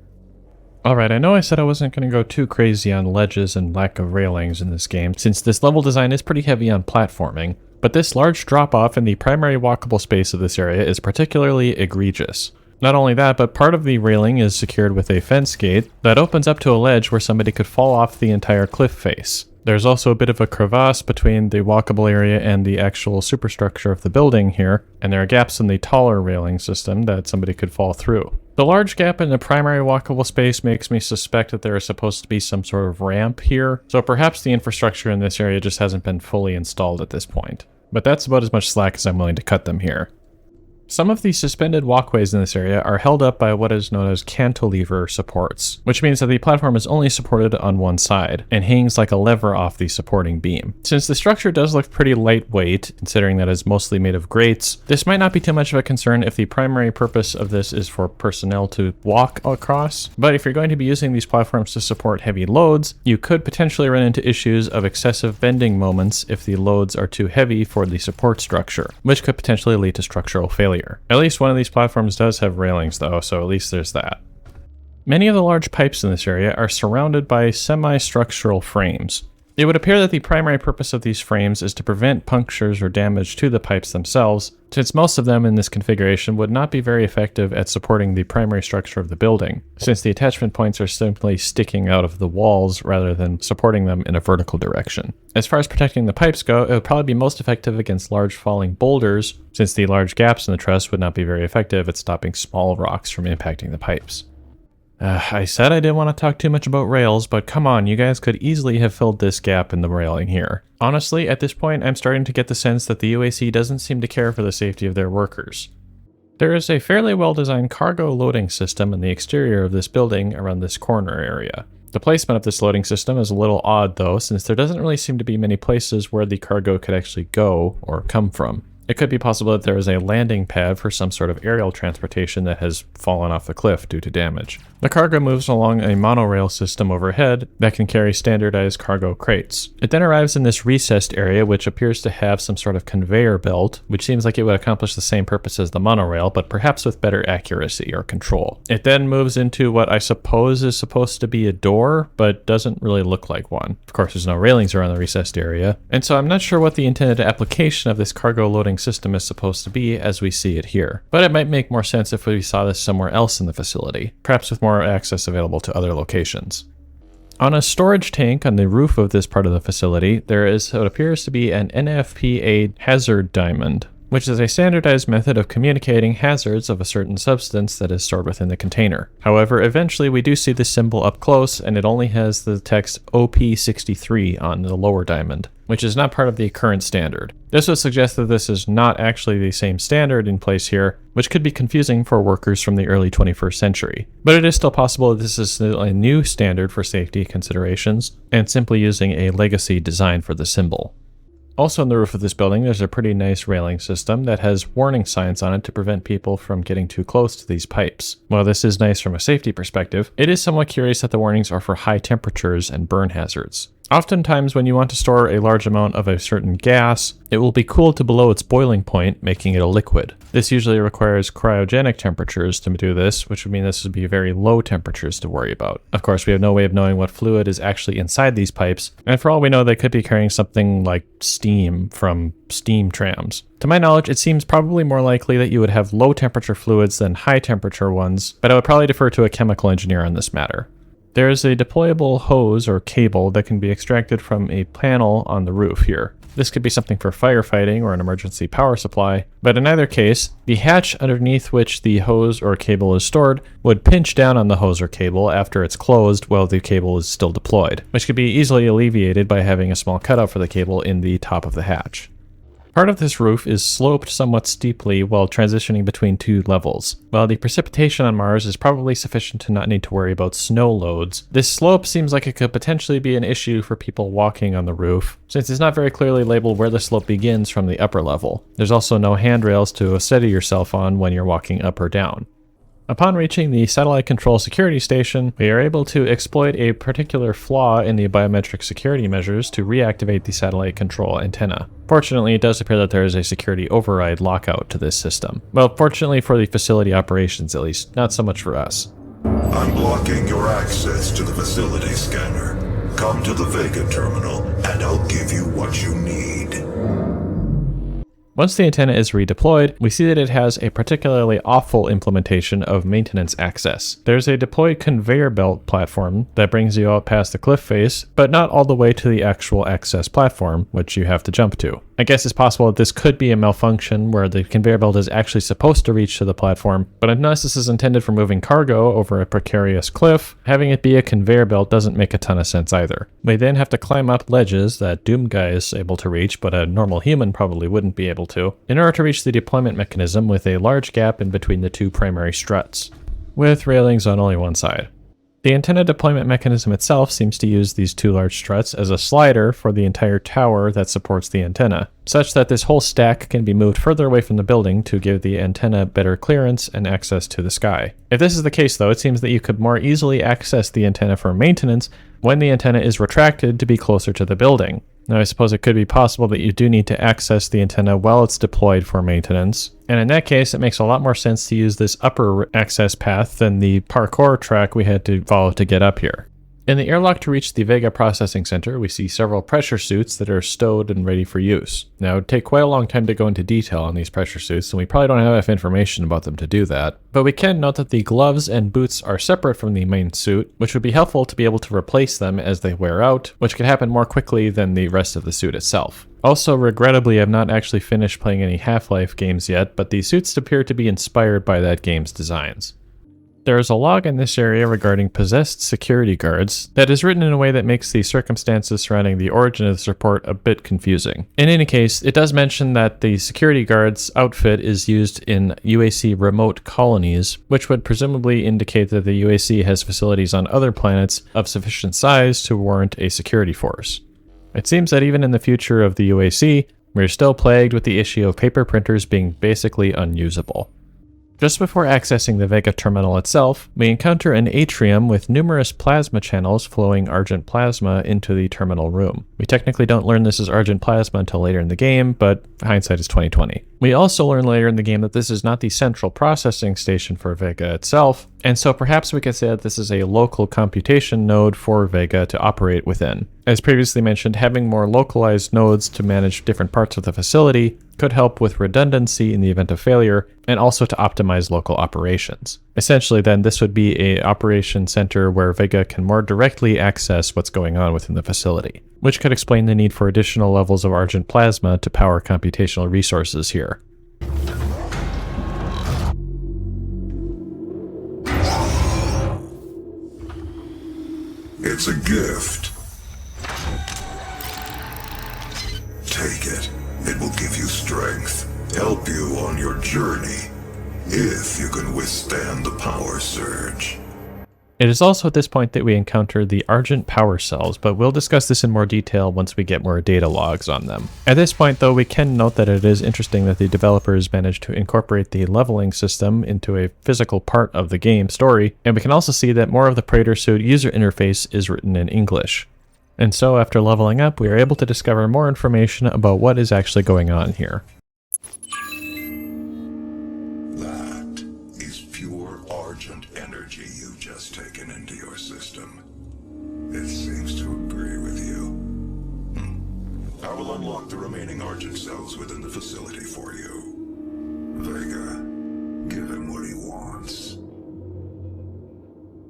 S1: Alright, I know I said I wasn't going to go too crazy on ledges and lack of railings in this game, since this level design is pretty heavy on platforming, but this large drop-off in the primary walkable space of this area is particularly egregious. Not only that, but part of the railing is secured with a fence gate that opens up to a ledge where somebody could fall off the entire cliff face. There's also a bit of a crevasse between the walkable area and the actual superstructure of the building here, and there are gaps in the taller railing system that somebody could fall through. The large gap in the primary walkable space makes me suspect that there is supposed to be some sort of ramp here, so perhaps the infrastructure in this area just hasn't been fully installed at this point. But that's about as much slack as I'm willing to cut them here. Some of the suspended walkways in this area are held up by what is known as cantilever supports, which means that the platform is only supported on one side, and hangs like a lever off the supporting beam. Since the structure does look pretty lightweight, considering that it's mostly made of grates, this might not be too much of a concern if the primary purpose of this is for personnel to walk across, but if you're going to be using these platforms to support heavy loads, you could potentially run into issues of excessive bending moments if the loads are too heavy for the support structure, which could potentially lead to structural failure. At least one of these platforms does have railings though, so at least there's that. Many of the large pipes in this area are surrounded by semi-structural frames. It would appear that the primary purpose of these frames is to prevent punctures or damage to the pipes themselves, since most of them in this configuration would not be very effective at supporting the primary structure of the building, since the attachment points are simply sticking out of the walls rather than supporting them in a vertical direction. As far as protecting the pipes go, it would probably be most effective against large falling boulders, since the large gaps in the truss would not be very effective at stopping small rocks from impacting the pipes. I said I didn't want to talk too much about rails, but come on, you guys could easily have filled this gap in the railing here. Honestly, at this point, I'm starting to get the sense that the UAC doesn't seem to care for the safety of their workers. There is a fairly well-designed cargo loading system in the exterior of this building around this corner area. The placement of this loading system is a little odd though, since there doesn't really seem to be many places where the cargo could actually go or come from. It could be possible that there is a landing pad for some sort of aerial transportation that has fallen off the cliff due to damage. The cargo moves along a monorail system overhead that can carry standardized cargo crates. It then arrives in this recessed area, which appears to have some sort of conveyor belt, which seems like it would accomplish the same purpose as the monorail, but perhaps with better accuracy or control. It then moves into what I suppose is supposed to be a door, but doesn't really look like one. Of course, there's no railings around the recessed area, and so I'm not sure what the intended application of this cargo loading system is supposed to be as we see it here. But it might make more sense if we saw this somewhere else in the facility, perhaps with more access available to other locations. On a storage tank on the roof of this part of the facility, there is what appears to be an NFPA hazard diamond. which is a standardized method of communicating hazards of a certain substance that is stored within the container. However, eventually we do see this symbol up close, and it only has the text OP63 on the lower diamond, which is not part of the current standard. This would suggest that this is not actually the same standard in place here, which could be confusing for workers from the early 21st century. But it is still possible that this is still a new standard for safety considerations, and simply using a legacy design for the symbol. Also on the roof of this building, there's a pretty nice railing system that has warning signs on it to prevent people from getting too close to these pipes. While this is nice from a safety perspective, it is somewhat curious that the warnings are for high temperatures and burn hazards. Oftentimes, when you want to store a large amount of a certain gas, it will be cooled to below its boiling point, making it a liquid. This usually requires cryogenic temperatures to do this, which would mean this would be very low temperatures to worry about. Of course, we have no way of knowing what fluid is actually inside these pipes, and for all we know, they could be carrying something like steam from steam trams. To my knowledge, it seems probably more likely that you would have low temperature fluids than high temperature ones, but I would probably defer to a chemical engineer on this matter. There is a deployable hose or cable that can be extracted from a panel on the roof here. This could be something for firefighting or an emergency power supply, but in either case, the hatch underneath which the hose or cable is stored would pinch down on the hose or cable after it's closed while the cable is still deployed, which could be easily alleviated by having a small cutout for the cable in the top of the hatch. Part of this roof is sloped somewhat steeply while transitioning between two levels. While the precipitation on Mars is probably sufficient to not need to worry about snow loads, this slope seems like it could potentially be an issue for people walking on the roof, since it's not very clearly labeled where the slope begins from the upper level. There's also no handrails to steady yourself on when you're walking up or down. Upon reaching the satellite control security station, we are able to exploit a particular flaw in the biometric security measures to reactivate the satellite control antenna. Fortunately, it does appear that there is a security override lockout to this system. Well, fortunately for the facility operations at least, not so much for us.
S3: I'm blocking your access to the facility scanner. Come to the VEGA terminal, and I'll give you what you need.
S1: Once the antenna is redeployed, we see that it has a particularly awful implementation of maintenance access. There's a deployed conveyor belt platform that brings you out past the cliff face, but not all the way to the actual access platform, which you have to jump to. I guess it's possible that this could be a malfunction where the conveyor belt is actually supposed to reach to the platform, but unless this is intended for moving cargo over a precarious cliff, having it be a conveyor belt doesn't make a ton of sense either. We then have to climb up ledges that Doom Guy is able to reach, but a normal human probably wouldn't be able to, in order to reach the deployment mechanism with a large gap in between the two primary struts, with railings on only one side. The antenna deployment mechanism itself seems to use these two large struts as a slider for the entire tower that supports the antenna, such that this whole stack can be moved further away from the building to give the antenna better clearance and access to the sky. If this is the case though, it seems that you could more easily access the antenna for maintenance when the antenna is retracted to be closer to the building. Now I suppose it could be possible that you do need to access the antenna while it's deployed for maintenance, and in that case it makes a lot more sense to use this upper access path than the parkour track we had to follow to get up here. In the airlock to reach the VEGA processing center, we see several pressure suits that are stowed and ready for use. Now, it would take quite a long time to go into detail on these pressure suits, and we probably don't have enough information about them to do that. But we can note that the gloves and boots are separate from the main suit, which would be helpful to be able to replace them as they wear out, which could happen more quickly than the rest of the suit itself. Also, regrettably, I have not actually finished playing any Half-Life games yet, but the suits appear to be inspired by that game's designs. There is a log in this area regarding possessed security guards that is written in a way that makes the circumstances surrounding the origin of this report a bit confusing. In any case, it does mention that the security guard's outfit is used in UAC remote colonies, which would presumably indicate that the UAC has facilities on other planets of sufficient size to warrant a security force. It seems that even in the future of the UAC, we're still plagued with the issue of paper printers being basically unusable. Just before accessing the VEGA terminal itself, we encounter an atrium with numerous plasma channels flowing Argent plasma into the terminal room. We technically don't learn this is Argent plasma until later in the game, but hindsight is 2020. We also learn later in the game that this is not the central processing station for VEGA itself, and so perhaps we could say that this is a local computation node for VEGA to operate within. As previously mentioned, having more localized nodes to manage different parts of the facility could help with redundancy in the event of failure, and also to optimize local operations. Essentially then, this would be an operation center where VEGA can more directly access what's going on within the facility, which could explain the need for additional levels of Argent plasma to power computational resources here.
S3: It's a gift. Take it. It will give you strength, help you on your journey, if you can withstand the power surge.
S1: It is also at this point that we encounter the Argent power cells, but we'll discuss this in more detail once we get more data logs on them. At this point though, we can note that it is interesting that the developers managed to incorporate the leveling system into a physical part of the game story, and we can also see that more of the Praetor suit user interface is written in English. And so after leveling up, we are able to discover more information about what is actually going on here.
S3: That is pure Argent energy you've just taken into your system. It seems to agree with you. I will unlock the remaining Argent cells within the facility for you. Vega, give him what he wants.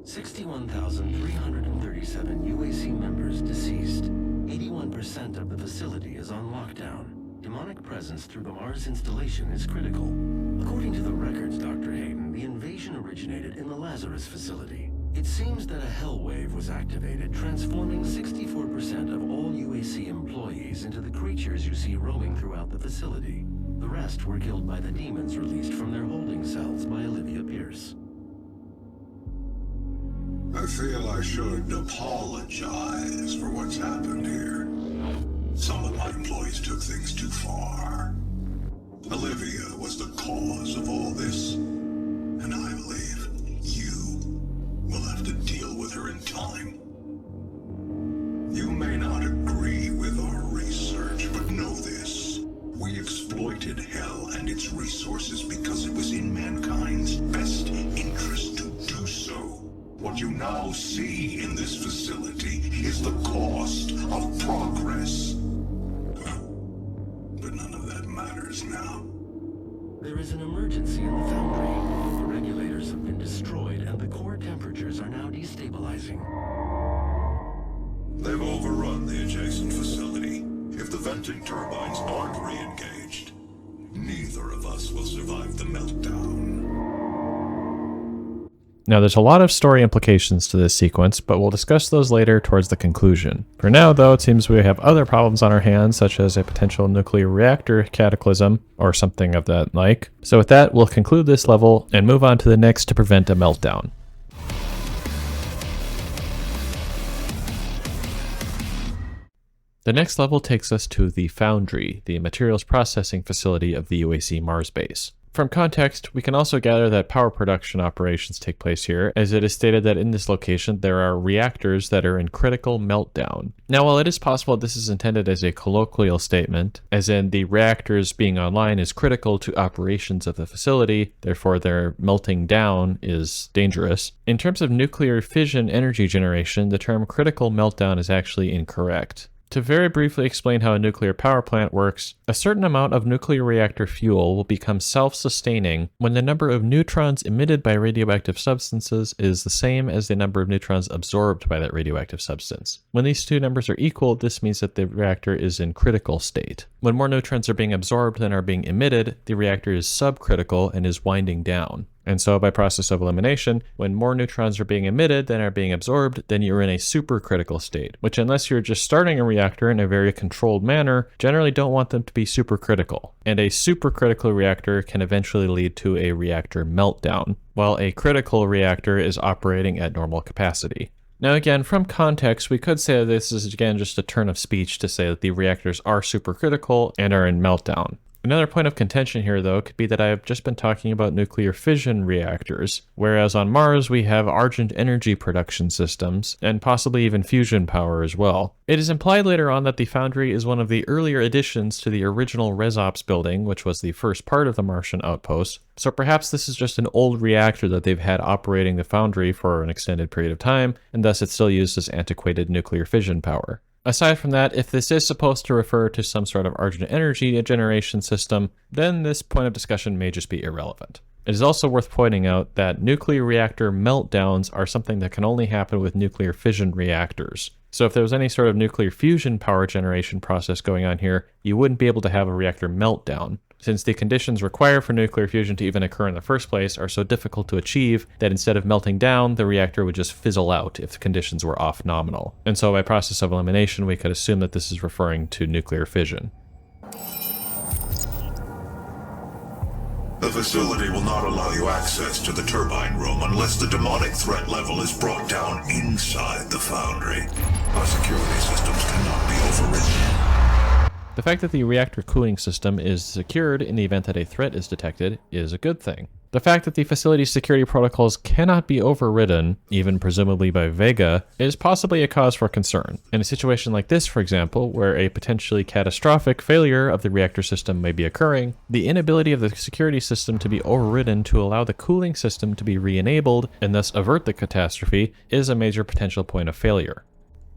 S6: 61,337 UAC members deceased. 81% of the facility is on lockdown. Demonic presence through the Mars installation is critical. According to the records, Dr. Hayden, the invasion originated in the Lazarus facility. It seems that a hell wave was activated, transforming 64% of all UAC employees into the creatures you see roaming throughout the facility. The rest were killed by the demons released from their holding cells by Olivia Pierce.
S3: I feel I should apologize for what's happened here. Some of my employees took things too far. Olivia was the cause of all this, and I believe you will have to deal with her in time. You may not agree with our research, but know this. We exploited Hell and its resources because it was in mankind's best interest to do so. What you now see in this facility is the cost of progress. But none of that matters now.
S6: There is an emergency in the Foundry. The regulators have been destroyed and the core temperatures are now destabilizing.
S3: They've overrun the adjacent facility. If the venting turbines aren't re-engaged, neither of us will survive the meltdown.
S1: Now there's a lot of story implications to this sequence, but we'll discuss those later towards the conclusion. For now though, it seems we have other problems on our hands, such as a potential nuclear reactor cataclysm, or something of that like. So with that, we'll conclude this level and move on to the next to prevent a meltdown. The next level takes us to the Foundry, the materials processing facility of the UAC Mars base. From context, we can also gather that power production operations take place here, as it is stated that in this location there are reactors that are in critical meltdown. Now, while it is possible this is intended as a colloquial statement, as in the reactors being online is critical to operations of the facility, therefore their melting down is dangerous, in terms of nuclear fission energy generation, the term critical meltdown is actually incorrect. To very briefly explain how a nuclear power plant works, a certain amount of nuclear reactor fuel will become self-sustaining when the number of neutrons emitted by radioactive substances is the same as the number of neutrons absorbed by that radioactive substance. When these two numbers are equal, this means that the reactor is in critical state. When more neutrons are being absorbed than are being emitted, the reactor is subcritical and is winding down. And so by process of elimination, when more neutrons are being emitted than are being absorbed, then you're in a supercritical state, which unless you're just starting a reactor in a very controlled manner, generally don't want them to be supercritical. And a supercritical reactor can eventually lead to a reactor meltdown, while a critical reactor is operating at normal capacity. Now again, from context, we could say that this is again just a turn of speech to say that the reactors are supercritical and are in meltdown. Another point of contention here, though, could be that I have just been talking about nuclear fission reactors, whereas on Mars we have Argent energy production systems, and possibly even fusion power as well. It is implied later on that the Foundry is one of the earlier additions to the original ResOps building, which was the first part of the Martian outpost, so perhaps this is just an old reactor that they've had operating the Foundry for an extended period of time, and thus it's still used as antiquated nuclear fission power. Aside from that, if this is supposed to refer to some sort of Argent energy generation system, then this point of discussion may just be irrelevant. It is also worth pointing out that nuclear reactor meltdowns are something that can only happen with nuclear fission reactors. So if there was any sort of nuclear fusion power generation process going on here, you wouldn't be able to have a reactor meltdown, since the conditions required for nuclear fusion to even occur in the first place are so difficult to achieve that instead of melting down, the reactor would just fizzle out if the conditions were off nominal. And so by process of elimination, we could assume that this is referring to nuclear fission.
S3: The facility will not allow you access to the turbine room unless the demonic threat level is brought down inside the Foundry. Our security systems cannot be overridden.
S1: The fact that the reactor cooling system is secured in the event that a threat is detected is a good thing. The fact that the facility's security protocols cannot be overridden, even presumably by VEGA, is possibly a cause for concern. In a situation like this, for example, where a potentially catastrophic failure of the reactor system may be occurring, the inability of the security system to be overridden to allow the cooling system to be re-enabled and thus avert the catastrophe is a major potential point of failure.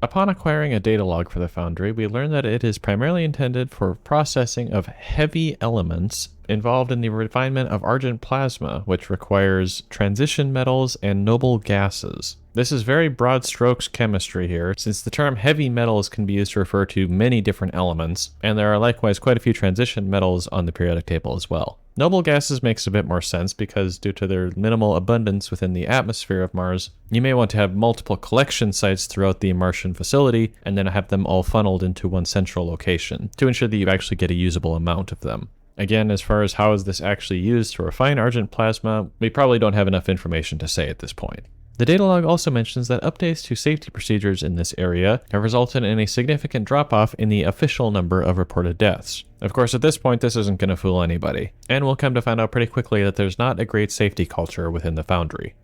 S1: Upon acquiring a data log for the Foundry, we learn that it is primarily intended for processing of heavy elements involved in the refinement of Argent plasma, which requires transition metals and noble gases. This is very broad strokes chemistry here, since the term heavy metals can be used to refer to many different elements, and there are likewise quite a few transition metals on the periodic table as well. Noble gases makes a bit more sense because due to their minimal abundance within the atmosphere of Mars, you may want to have multiple collection sites throughout the Martian facility and then have them all funneled into one central location to ensure that you actually get a usable amount of them. Again, as far as how is this actually used to refine Argent plasma, we probably don't have enough information to say at this point. The data log also mentions that updates to safety procedures in this area have resulted in a significant drop-off in the official number of reported deaths. Of course, at this point, this isn't going to fool anybody, and we'll come to find out pretty quickly that there's not a great safety culture within the Foundry.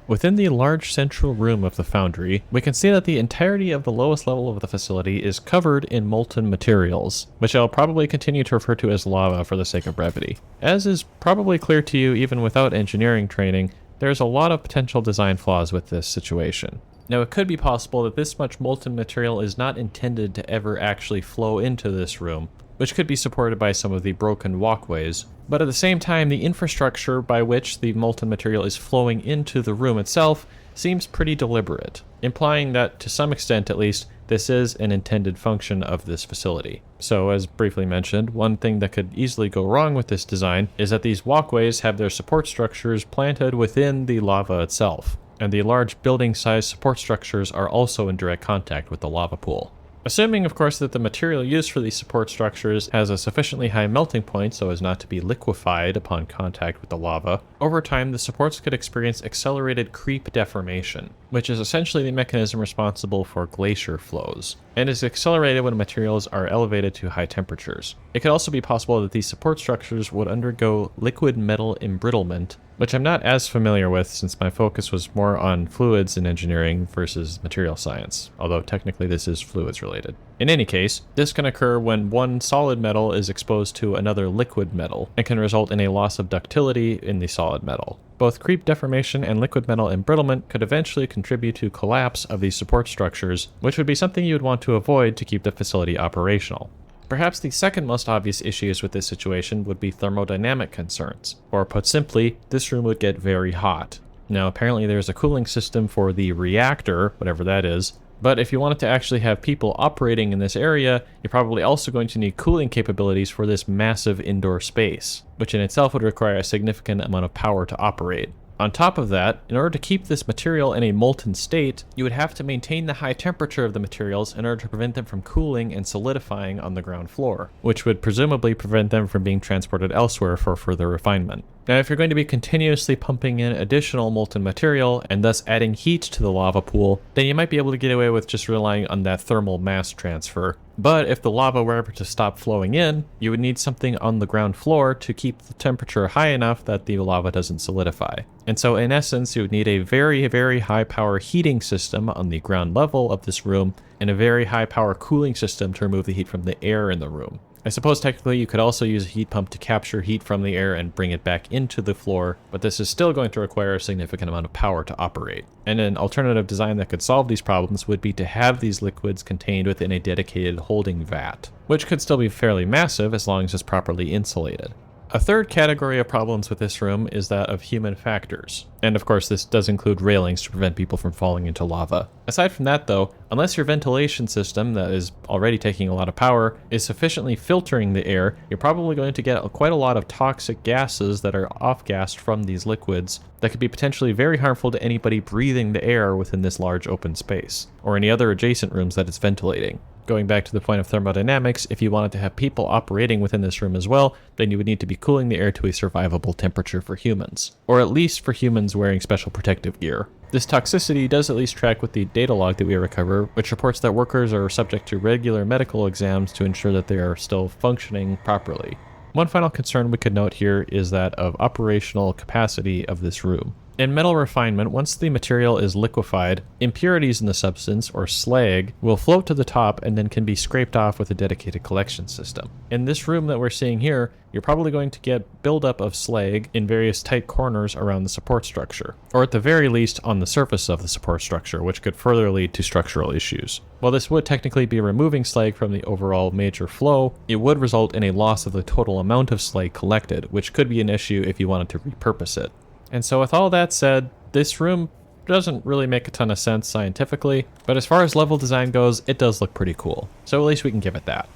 S1: Within the large central room of the Foundry, we can see that the entirety of the lowest level of the facility is covered in molten materials, which I'll probably continue to refer to as lava for the sake of brevity. As is probably clear to you even without engineering training, there's a lot of potential design flaws with this situation. Now, it could be possible that this much molten material is not intended to ever actually flow into this room, which could be supported by some of the broken walkways, but at the same time, the infrastructure by which the molten material is flowing into the room itself seems pretty deliberate, implying that, to some extent at least, this is an intended function of this facility. So, as briefly mentioned, one thing that could easily go wrong with this design is that these walkways have their support structures planted within the lava itself, and the large building-sized support structures are also in direct contact with the lava pool. Assuming, of course, that the material used for these support structures has a sufficiently high melting point so as not to be liquefied upon contact with the lava, over time the supports could experience accelerated creep deformation, which is essentially the mechanism responsible for glacier flows, and is accelerated when materials are elevated to high temperatures. It could also be possible that these support structures would undergo liquid metal embrittlement, which I'm not as familiar with since my focus was more on fluids in engineering versus material science, although technically this is fluids related. In any case, this can occur when one solid metal is exposed to another liquid metal, and can result in a loss of ductility in the solid metal. Both creep deformation and liquid metal embrittlement could eventually contribute to collapse of these support structures, which would be something you would want to avoid to keep the facility operational. Perhaps the second most obvious issues with this situation would be thermodynamic concerns, or put simply, this room would get very hot. Now apparently there's a cooling system for the reactor, whatever that is, but if you wanted to actually have people operating in this area, you're probably also going to need cooling capabilities for this massive indoor space, which in itself would require a significant amount of power to operate. On top of that, in order to keep this material in a molten state, you would have to maintain the high temperature of the materials in order to prevent them from cooling and solidifying on the ground floor, which would presumably prevent them from being transported elsewhere for further refinement. Now, if you're going to be continuously pumping in additional molten material and thus adding heat to the lava pool, then you might be able to get away with just relying on that thermal mass transfer. But if the lava were ever to stop flowing in, you would need something on the ground floor to keep the temperature high enough that the lava doesn't solidify. And so in essence, you would need a very, very high power heating system on the ground level of this room and a very high power cooling system to remove the heat from the air in the room. I suppose technically you could also use a heat pump to capture heat from the air and bring it back into the floor, but this is still going to require a significant amount of power to operate. And an alternative design that could solve these problems would be to have these liquids contained within a dedicated holding vat, which could still be fairly massive as long as it's properly insulated. A third category of problems with this room is that of human factors. And of course, this does include railings to prevent people from falling into lava. Aside from that though, unless your ventilation system, that is already taking a lot of power, is sufficiently filtering the air, you're probably going to get quite a lot of toxic gases that are off-gassed from these liquids that could be potentially very harmful to anybody breathing the air within this large open space, or any other adjacent rooms that it's ventilating. Going back to the point of thermodynamics, if you wanted to have people operating within this room as well, then you would need to be cooling the air to a survivable temperature for humans, or at least for humans wearing special protective gear. This toxicity does at least track with the data log that we recover, which reports that workers are subject to regular medical exams to ensure that they are still functioning properly. One final concern we could note here is that of operational capacity of this room. In metal refinement, once the material is liquefied, impurities in the substance, or slag, will float to the top and then can be scraped off with a dedicated collection system. In this room that we're seeing here, you're probably going to get buildup of slag in various tight corners around the support structure, or at the very least on the surface of the support structure, which could further lead to structural issues. While this would technically be removing slag from the overall major flow, it would result in a loss of the total amount of slag collected, which could be an issue if you wanted to repurpose it. And so with all that said, this room doesn't really make a ton of sense scientifically, but as far as level design goes, it does look pretty cool. So at least we can give it that.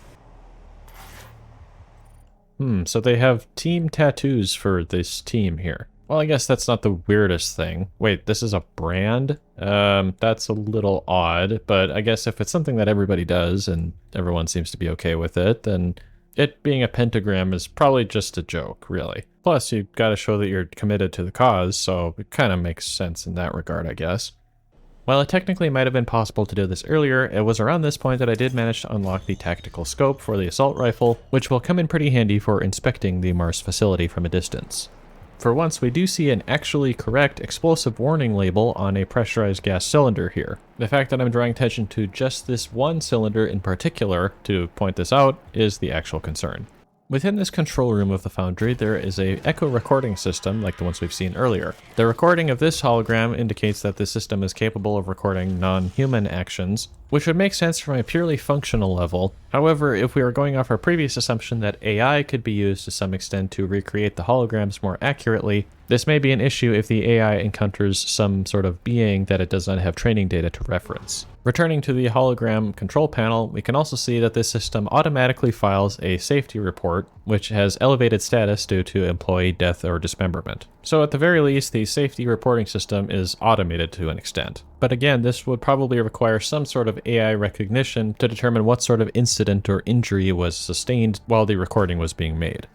S1: So they have team tattoos for this team here. Well, I guess that's not the weirdest thing. Wait, this is a brand? That's a little odd, but I guess if it's something that everybody does and everyone seems to be okay with it, then it being a pentagram is probably just a joke, really. Plus, you've got to show that you're committed to the cause, so it kind of makes sense in that regard, I guess. While it technically might have been possible to do this earlier, it was around this point that I did manage to unlock the tactical scope for the assault rifle, which will come in pretty handy for inspecting the Mars facility from a distance. For once, we do see an actually correct explosive warning label on a pressurized gas cylinder here. The fact that I'm drawing attention to just this one cylinder in particular to point this out is the actual concern. Within this control room of the Foundry, there is a echo recording system like the ones we've seen earlier. The recording of this hologram indicates that the system is capable of recording non-human actions, which would make sense from a purely functional level. However, if we are going off our previous assumption that AI could be used to some extent to recreate the holograms more accurately, this may be an issue if the AI encounters some sort of being that it does not have training data to reference. Returning to the hologram control panel, we can also see that this system automatically files a safety report, which has elevated status due to employee death or dismemberment. So at the very least, the safety reporting system is automated to an extent. But again, this would probably require some sort of AI recognition to determine what sort of incident or injury was sustained while the recording was being made.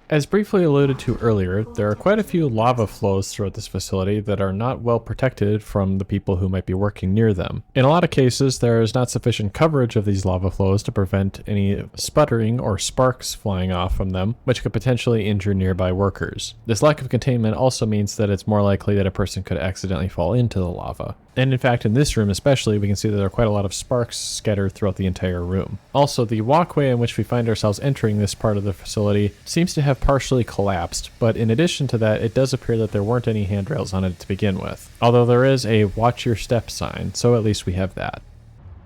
S1: As briefly alluded to earlier, there are quite a few lava flows throughout this facility that are not well protected from the people who might be working near them. In a lot of cases, there is not sufficient coverage of these lava flows to prevent any sputtering or sparks flying off from them, which could potentially injure nearby workers. This lack of containment also means that it's more likely that a person could accidentally fall into the lava. And in fact, in this room especially, we can see that there are quite a lot of sparks scattered throughout the entire room. Also, the walkway in which we find ourselves entering this part of the facility seems to have partially collapsed, but in addition to that, it does appear that there weren't any handrails on it to begin with. Although there is a watch your step sign, so at least we have that.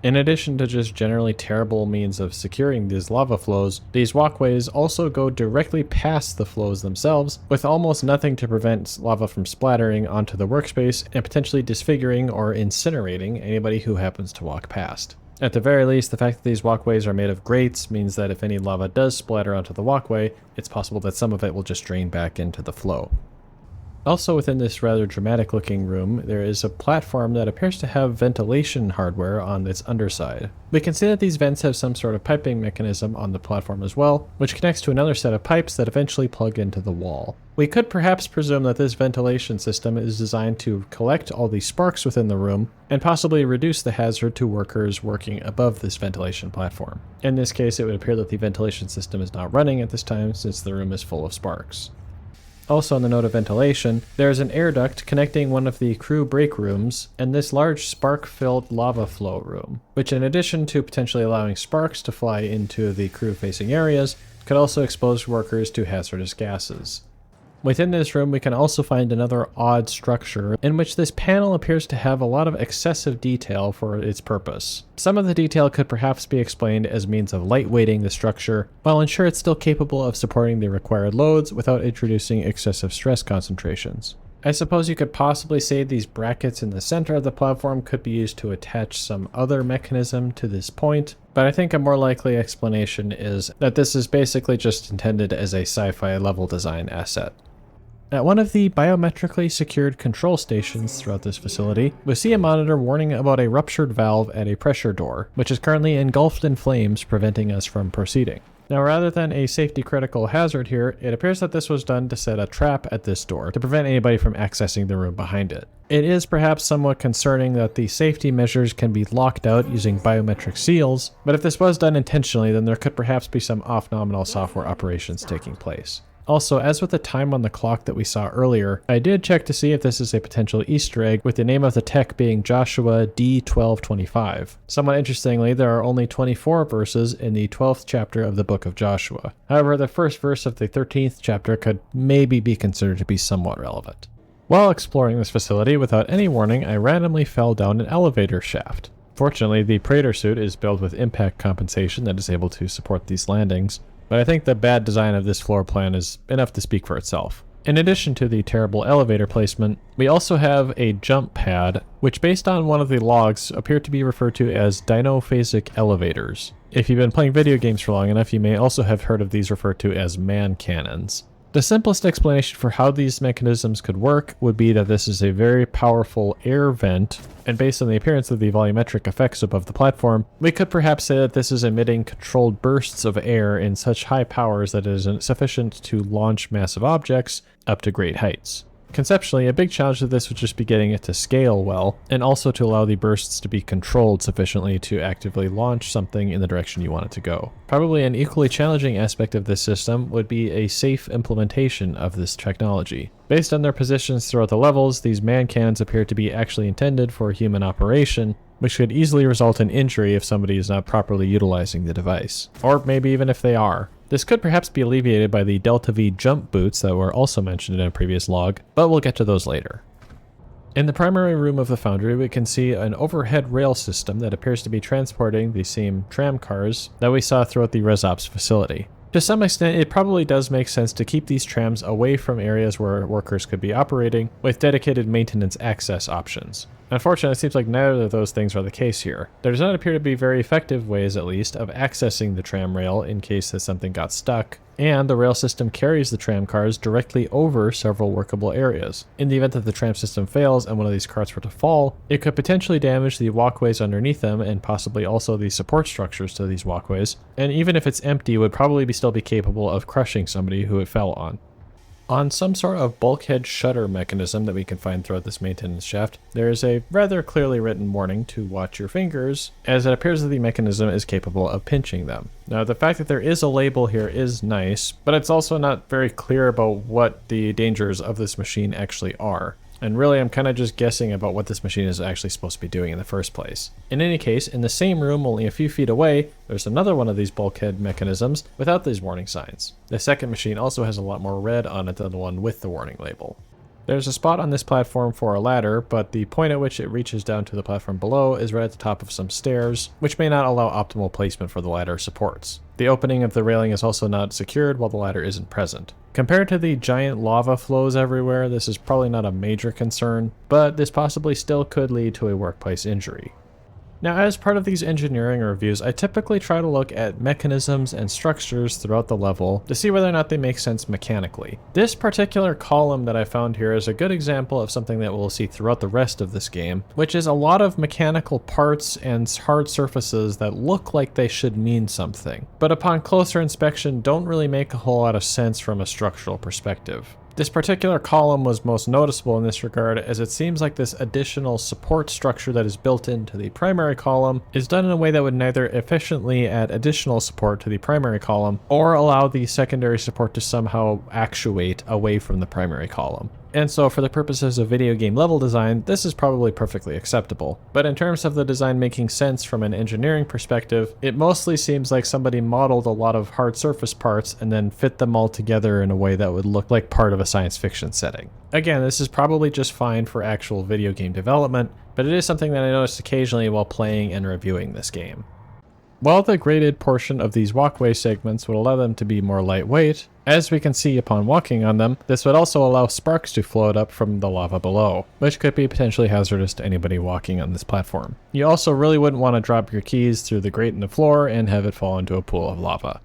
S1: In addition to just generally terrible means of securing these lava flows, these walkways also go directly past the flows themselves, with almost nothing to prevent lava from splattering onto the workspace and potentially disfiguring or incinerating anybody who happens to walk past. At the very least, the fact that these walkways are made of grates means that if any lava does splatter onto the walkway, it's possible that some of it will just drain back into the flow. Also within this rather dramatic looking room, there is a platform that appears to have ventilation hardware on its underside. We can see that these vents have some sort of piping mechanism on the platform as well, which connects to another set of pipes that eventually plug into the wall. We could perhaps presume that this ventilation system is designed to collect all the sparks within the room and possibly reduce the hazard to workers working above this ventilation platform. In this case, it would appear that the ventilation system is not running at this time since the room is full of sparks. Also on the note of ventilation, there is an air duct connecting one of the crew break rooms and this large spark-filled lava flow room, which in addition to potentially allowing sparks to fly into the crew-facing areas, could also expose workers to hazardous gases. Within this room, we can also find another odd structure in which this panel appears to have a lot of excessive detail for its purpose. Some of the detail could perhaps be explained as means of lightweighting the structure, while ensure it's still capable of supporting the required loads without introducing excessive stress concentrations. I suppose you could possibly say these brackets in the center of the platform could be used to attach some other mechanism to this point, but I think a more likely explanation is that this is basically just intended as a sci-fi level design asset. At one of the biometrically secured control stations throughout this facility, we see a monitor warning about a ruptured valve at a pressure door, which is currently engulfed in flames, preventing us from proceeding. Now, rather than a safety critical hazard here, it appears that this was done to set a trap at this door to prevent anybody from accessing the room behind it. It is perhaps somewhat concerning that the safety measures can be locked out using biometric seals, but if this was done intentionally, then there could perhaps be some off-nominal software operations taking place. Also, as with the time on the clock that we saw earlier, I did check to see if this is a potential Easter egg, with the name of the tech being Joshua D1225. Somewhat interestingly, there are only 24 verses in the 12th chapter of the book of Joshua. However, the first verse of the 13th chapter could maybe be considered to be somewhat relevant. While exploring this facility, without any warning, I randomly fell down an elevator shaft. Fortunately, the Praetor suit is built with impact compensation that is able to support these landings, but I think the bad design of this floor plan is enough to speak for itself. In addition to the terrible elevator placement, we also have a jump pad, which based on one of the logs appear to be referred to as dinophasic elevators. If you've been playing video games for long enough, you may also have heard of these referred to as man cannons. The simplest explanation for how these mechanisms could work would be that this is a very powerful air vent, and based on the appearance of the volumetric effects above the platform, we could perhaps say that this is emitting controlled bursts of air in such high powers that it is sufficient to launch massive objects up to great heights. Conceptually, a big challenge to this would just be getting it to scale well, and also to allow the bursts to be controlled sufficiently to actively launch something in the direction you want it to go. Probably an equally challenging aspect of this system would be a safe implementation of this technology. Based on their positions throughout the levels, these man cannons appear to be actually intended for human operation, which could easily result in injury if somebody is not properly utilizing the device. Or maybe even if they are. This could perhaps be alleviated by the Delta V jump boots that were also mentioned in a previous log, but we'll get to those later. In the primary room of the Foundry, we can see an overhead rail system that appears to be transporting the same tram cars that we saw throughout the ResOps facility. To some extent, it probably does make sense to keep these trams away from areas where workers could be operating, with dedicated maintenance access options. Unfortunately, it seems like neither of those things are the case here. There does not appear to be very effective ways, at least, of accessing the tram rail in case that something got stuck, and the rail system carries the tram cars directly over several workable areas. In the event that the tram system fails and one of these carts were to fall, it could potentially damage the walkways underneath them and possibly also the support structures to these walkways, and even if it's empty, would probably still be capable of crushing somebody who it fell on. On some sort of bulkhead shutter mechanism that we can find throughout this maintenance shaft, there is a rather clearly written warning to watch your fingers, as it appears that the mechanism is capable of pinching them. Now, the fact that there is a label here is nice, but it's also not very clear about what the dangers of this machine actually are. And really, I'm kind of just guessing about what this machine is actually supposed to be doing in the first place. In any case, in the same room, only a few feet away, there's another one of these bulkhead mechanisms without these warning signs. The second machine also has a lot more red on it than the one with the warning label. There's a spot on this platform for a ladder, but the point at which it reaches down to the platform below is right at the top of some stairs, which may not allow optimal placement for the ladder supports. The opening of the railing is also not secured while the ladder isn't present. Compared to the giant lava flows everywhere, this is probably not a major concern, but this possibly still could lead to a workplace injury. Now, as part of these engineering reviews, I typically try to look at mechanisms and structures throughout the level to see whether or not they make sense mechanically. This particular column that I found here is a good example of something that we'll see throughout the rest of this game, which is a lot of mechanical parts and hard surfaces that look like they should mean something, but upon closer inspection don't really make a whole lot of sense from a structural perspective. This particular column was most noticeable in this regard, as it seems like this additional support structure that is built into the primary column is done in a way that would neither efficiently add additional support to the primary column or allow the secondary support to somehow actuate away from the primary column. And so for the purposes of video game level design, this is probably perfectly acceptable. But in terms of the design making sense from an engineering perspective, it mostly seems like somebody modeled a lot of hard surface parts and then fit them all together in a way that would look like part of a science fiction setting. Again, this is probably just fine for actual video game development, but it is something that I noticed occasionally while playing and reviewing this game. While the graded portion of these walkway segments would allow them to be more lightweight, as we can see upon walking on them, this would also allow sparks to float up from the lava below, which could be potentially hazardous to anybody walking on this platform. You also really wouldn't want to drop your keys through the grate in the floor and have it fall into a pool of lava.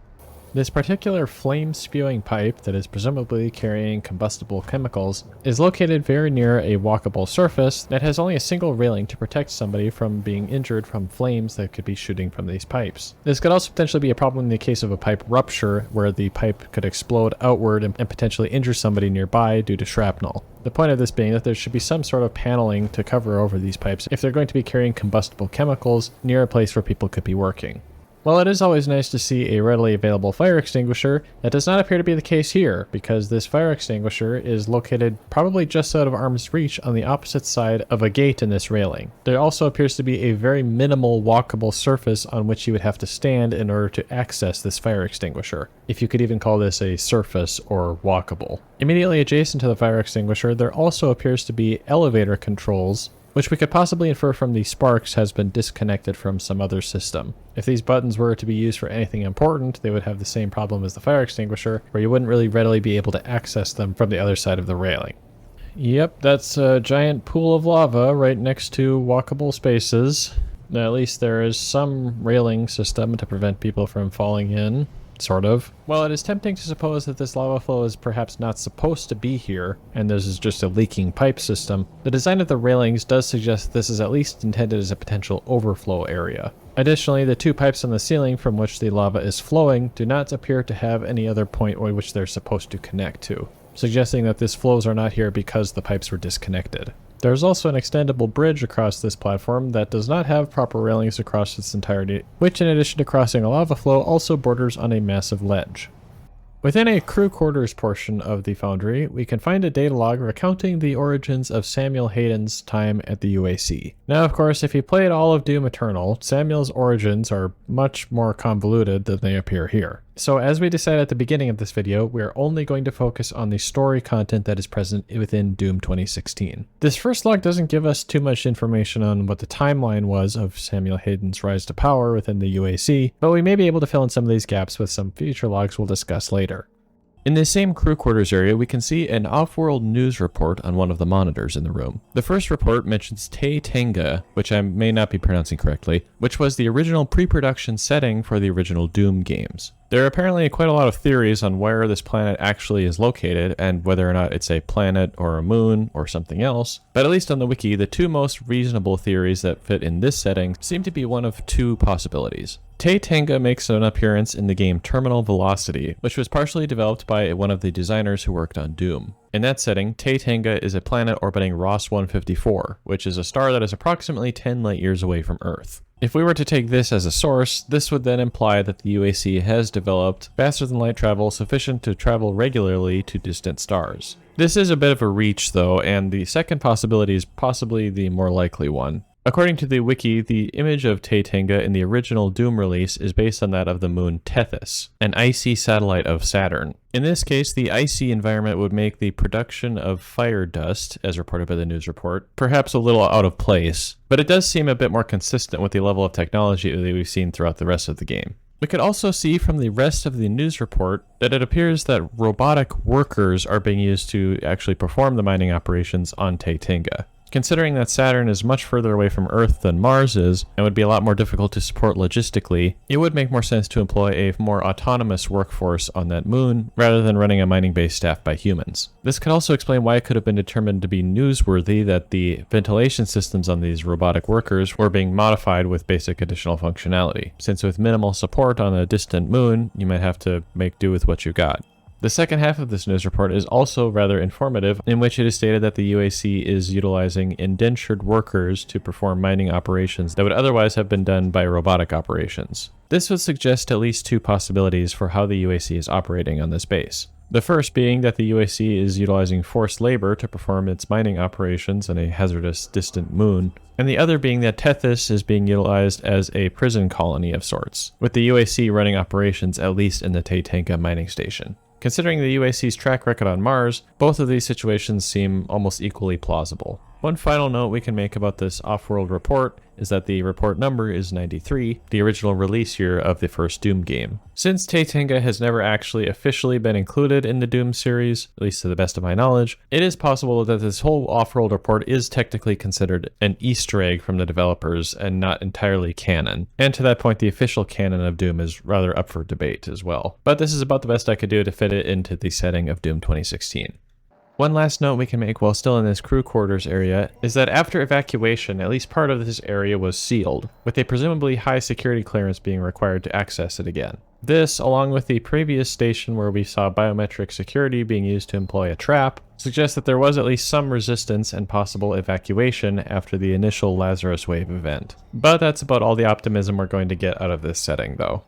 S1: This particular flame-spewing pipe that is presumably carrying combustible chemicals is located very near a walkable surface that has only a single railing to protect somebody from being injured from flames that could be shooting from these pipes. This could also potentially be a problem in the case of a pipe rupture, where the pipe could explode outward and potentially injure somebody nearby due to shrapnel. The point of this being that there should be some sort of paneling to cover over these pipes if they're going to be carrying combustible chemicals near a place where people could be working. While it is always nice to see a readily available fire extinguisher, that does not appear to be the case here, because this fire extinguisher is located probably just out of arm's reach on the opposite side of a gate in this railing. There also appears to be a very minimal walkable surface on which you would have to stand in order to access this fire extinguisher, if you could even call this a surface or walkable. Immediately adjacent to the fire extinguisher, there also appears to be elevator controls, which we could possibly infer from the sparks has been disconnected from some other system. If these buttons were to be used for anything important, they would have the same problem as the fire extinguisher, where you wouldn't really readily be able to access them from the other side of the railing. Yep, that's a giant pool of lava right next to walkable spaces. Now, at least there is some railing system to prevent people from falling in. Sort of. While it is tempting to suppose that this lava flow is perhaps not supposed to be here, and this is just a leaking pipe system, the design of the railings does suggest this is at least intended as a potential overflow area. Additionally, the two pipes on the ceiling from which the lava is flowing do not appear to have any other point at which they're supposed to connect to, suggesting that these flows are not here because the pipes were disconnected. There's also an extendable bridge across this platform that does not have proper railings across its entirety, which in addition to crossing a lava flow also borders on a massive ledge. Within a crew quarters portion of the Foundry, we can find a data log recounting the origins of Samuel Hayden's time at the UAC. Now, of course, if you played all of Doom Eternal, Samuel's origins are much more convoluted than they appear here. So as we decided at the beginning of this video, we are only going to focus on the story content that is present within Doom 2016. This first log doesn't give us too much information on what the timeline was of Samuel Hayden's rise to power within the UAC, but we may be able to fill in some of these gaps with some future logs we'll discuss later. In this same crew quarters area, we can see an off-world news report on one of the monitors in the room. The first report mentions Tenga, which I may not be pronouncing correctly, which was the original pre-production setting for the original Doom games. There are apparently quite a lot of theories on where this planet actually is located and whether or not it's a planet or a moon or something else, but at least on the wiki, the two most reasonable theories that fit in this setting seem to be one of two possibilities. Tenga makes an appearance in the game Terminal Velocity, which was partially developed by one of the designers who worked on Doom. In that setting, Tenga is a planet orbiting Ross 154, which is a star that is approximately 10 light years away from Earth. If we were to take this as a source, this would then imply that the UAC has developed faster than light travel sufficient to travel regularly to distant stars. This is a bit of a reach though, and the second possibility is possibly the more likely one. According to the wiki, the image of Tenga in the original Doom release is based on that of the moon Tethys, an icy satellite of Saturn. In this case, the icy environment would make the production of fire dust, as reported by the news report, perhaps a little out of place, but it does seem a bit more consistent with the level of technology that we've seen throughout the rest of the game. We could also see from the rest of the news report that it appears that robotic workers are being used to actually perform the mining operations on Tenga. Considering that Saturn is much further away from Earth than Mars is, and would be a lot more difficult to support logistically, it would make more sense to employ a more autonomous workforce on that moon, rather than running a mining base staffed by humans. This could also explain why it could have been determined to be newsworthy that the ventilation systems on these robotic workers were being modified with basic additional functionality, since with minimal support on a distant moon, you might have to make do with what you got. The second half of this news report is also rather informative, in which it is stated that the UAC is utilizing indentured workers to perform mining operations that would otherwise have been done by robotic operations. This would suggest at least two possibilities for how the UAC is operating on this base. The first being that the UAC is utilizing forced labor to perform its mining operations on a hazardous distant moon, and the other being that Tethys is being utilized as a prison colony of sorts, with the UAC running operations at least in the Tatanka mining station. Considering the UAC's track record on Mars, both of these situations seem almost equally plausible. One final note we can make about this off-world report is that the report number is 93, the original release year of the first Doom game. Since Tatanka has never actually officially been included in the Doom series, at least to the best of my knowledge, it is possible that this whole off-world report is technically considered an Easter egg from the developers and not entirely canon. And to that point, the official canon of Doom is rather up for debate as well. But this is about the best I could do to fit it into the setting of Doom 2016. One last note we can make while still in this crew quarters area is that after evacuation, at least part of this area was sealed, with a presumably high security clearance being required to access it again. This, along with the previous station where we saw biometric security being used to employ a trap, suggests that there was at least some resistance and possible evacuation after the initial Lazarus wave event. But that's about all the optimism we're going to get out of this setting though.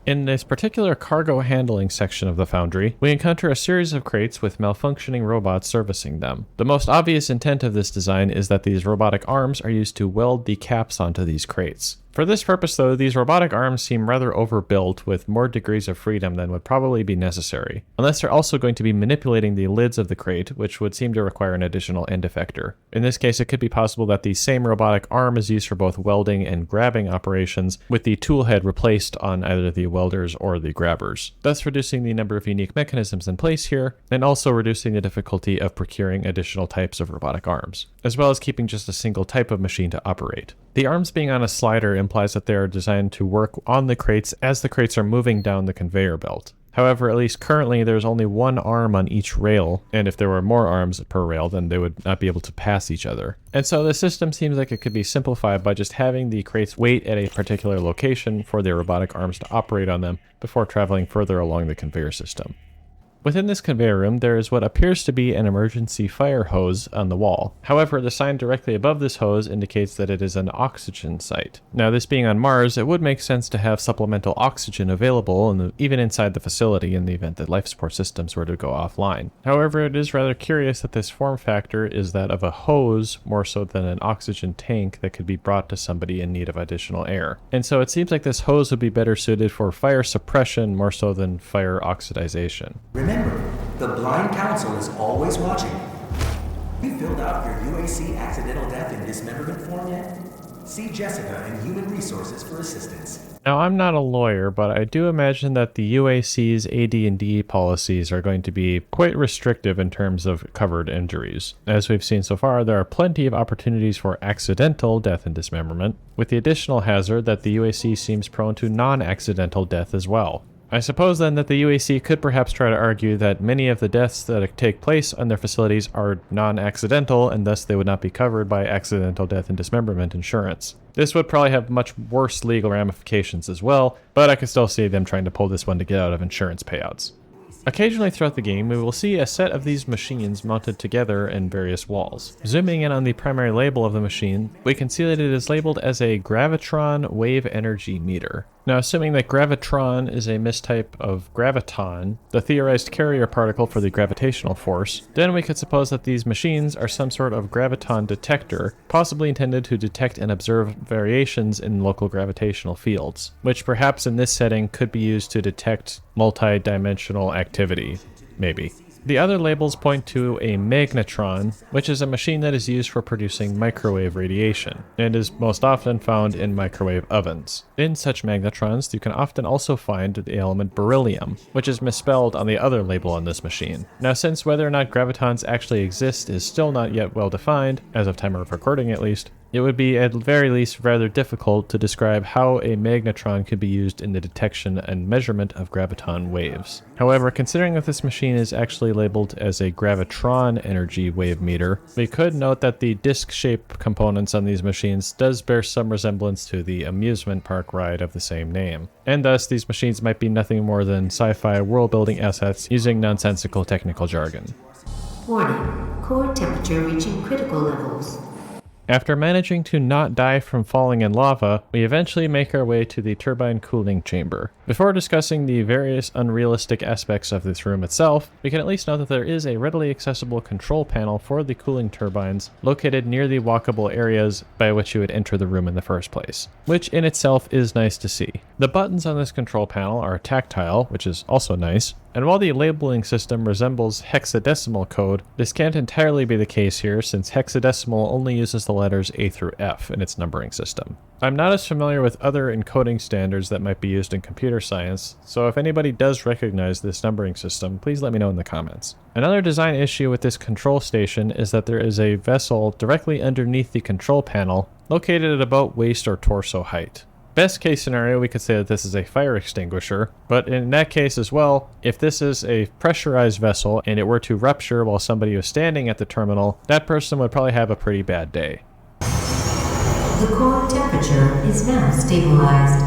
S1: In this particular cargo handling section of the Foundry, we encounter a series of crates with malfunctioning robots servicing them. The most obvious intent of this design is that these robotic arms are used to weld the caps onto these crates. For this purpose though, these robotic arms seem rather overbuilt with more degrees of freedom than would probably be necessary, unless they're also going to be manipulating the lids of the crate, which would seem to require an additional end effector. In this case, it could be possible that the same robotic arm is used for both welding and grabbing operations, with the tool head replaced on either the welders or the grabbers, thus reducing the number of unique mechanisms in place here, and also reducing the difficulty of procuring additional types of robotic arms, as well as keeping just a single type of machine to operate. The arms being on a slider implies that they are designed to work on the crates as the crates are moving down the conveyor belt. However, at least currently there's only one arm on each rail, and if there were more arms per rail, then they would not be able to pass each other. And so the system seems like it could be simplified by just having the crates wait at a particular location for their robotic arms to operate on them before traveling further along the conveyor system. Within this conveyor room, there is what appears to be an emergency fire hose on the wall. However, the sign directly above this hose indicates that it is an oxygen site. Now, this being on Mars, it would make sense to have supplemental oxygen available even inside the facility in the event that life support systems were to go offline. However, it is rather curious that this form factor is that of a hose more so than an oxygen tank that could be brought to somebody in need of additional air. And so it seems like this hose would be better suited for fire suppression more so than fire oxidization.
S5: Remember, the Blind Council is always watching. You filled out your UAC accidental death and dismemberment form yet? See Jessica in Human Resources for assistance.
S1: Now, I'm not a lawyer, but I do imagine that the UAC's AD&D policies are going to be quite restrictive in terms of covered injuries. As we've seen so far, there are plenty of opportunities for accidental death and dismemberment, with the additional hazard that the UAC seems prone to non-accidental death as well. I suppose then that the UAC could perhaps try to argue that many of the deaths that take place on their facilities are non-accidental and thus they would not be covered by accidental death and dismemberment insurance. This would probably have much worse legal ramifications as well, but I could still see them trying to pull this one to get out of insurance payouts. Occasionally throughout the game, we will see a set of these machines mounted together in various walls. Zooming in on the primary label of the machine, we can see that it is labeled as a Gravitron Wave Energy Meter. Now, assuming that gravitron is a mistype of graviton, the theorized carrier particle for the gravitational force, then we could suppose that these machines are some sort of graviton detector, possibly intended to detect and observe variations in local gravitational fields, which perhaps in this setting could be used to detect multi-dimensional activity, maybe. The other labels point to a magnetron, which is a machine that is used for producing microwave radiation, and is most often found in microwave ovens. In such magnetrons, you can often also find the element beryllium, which is misspelled on the other label on this machine. Now, since whether or not gravitons actually exist is still not yet well defined, as of time of recording at least, it would be at the very least rather difficult to describe how a magnetron could be used in the detection and measurement of graviton waves. However, considering that this machine is actually labeled as a gravitron energy wave meter, we could note that the disc-shaped components on these machines does bear some resemblance to the amusement park ride of the same name, and thus these machines might be nothing more than sci-fi world-building assets using nonsensical technical jargon.
S4: Warning, core temperature reaching critical levels.
S1: After managing to not die from falling in lava, we eventually make our way to the turbine cooling chamber. Before discussing the various unrealistic aspects of this room itself, we can at least note that there is a readily accessible control panel for the cooling turbines located near the walkable areas by which you would enter the room in the first place, which in itself is nice to see. The buttons on this control panel are tactile, which is also nice, and while the labeling system resembles hexadecimal code, this can't entirely be the case here since hexadecimal only uses the letters A through F in its numbering system. I'm not as familiar with other encoding standards that might be used in computer science, so if anybody does recognize this numbering system, please let me know in the comments. Another design issue with this control station is that there is a vessel directly underneath the control panel, located at about waist or torso height. Best case scenario, we could say that this is a fire extinguisher, but in that case as well, if this is a pressurized vessel and it were to rupture while somebody was standing at the terminal, that person would probably have a pretty bad day.
S4: The core temperature is now stabilized.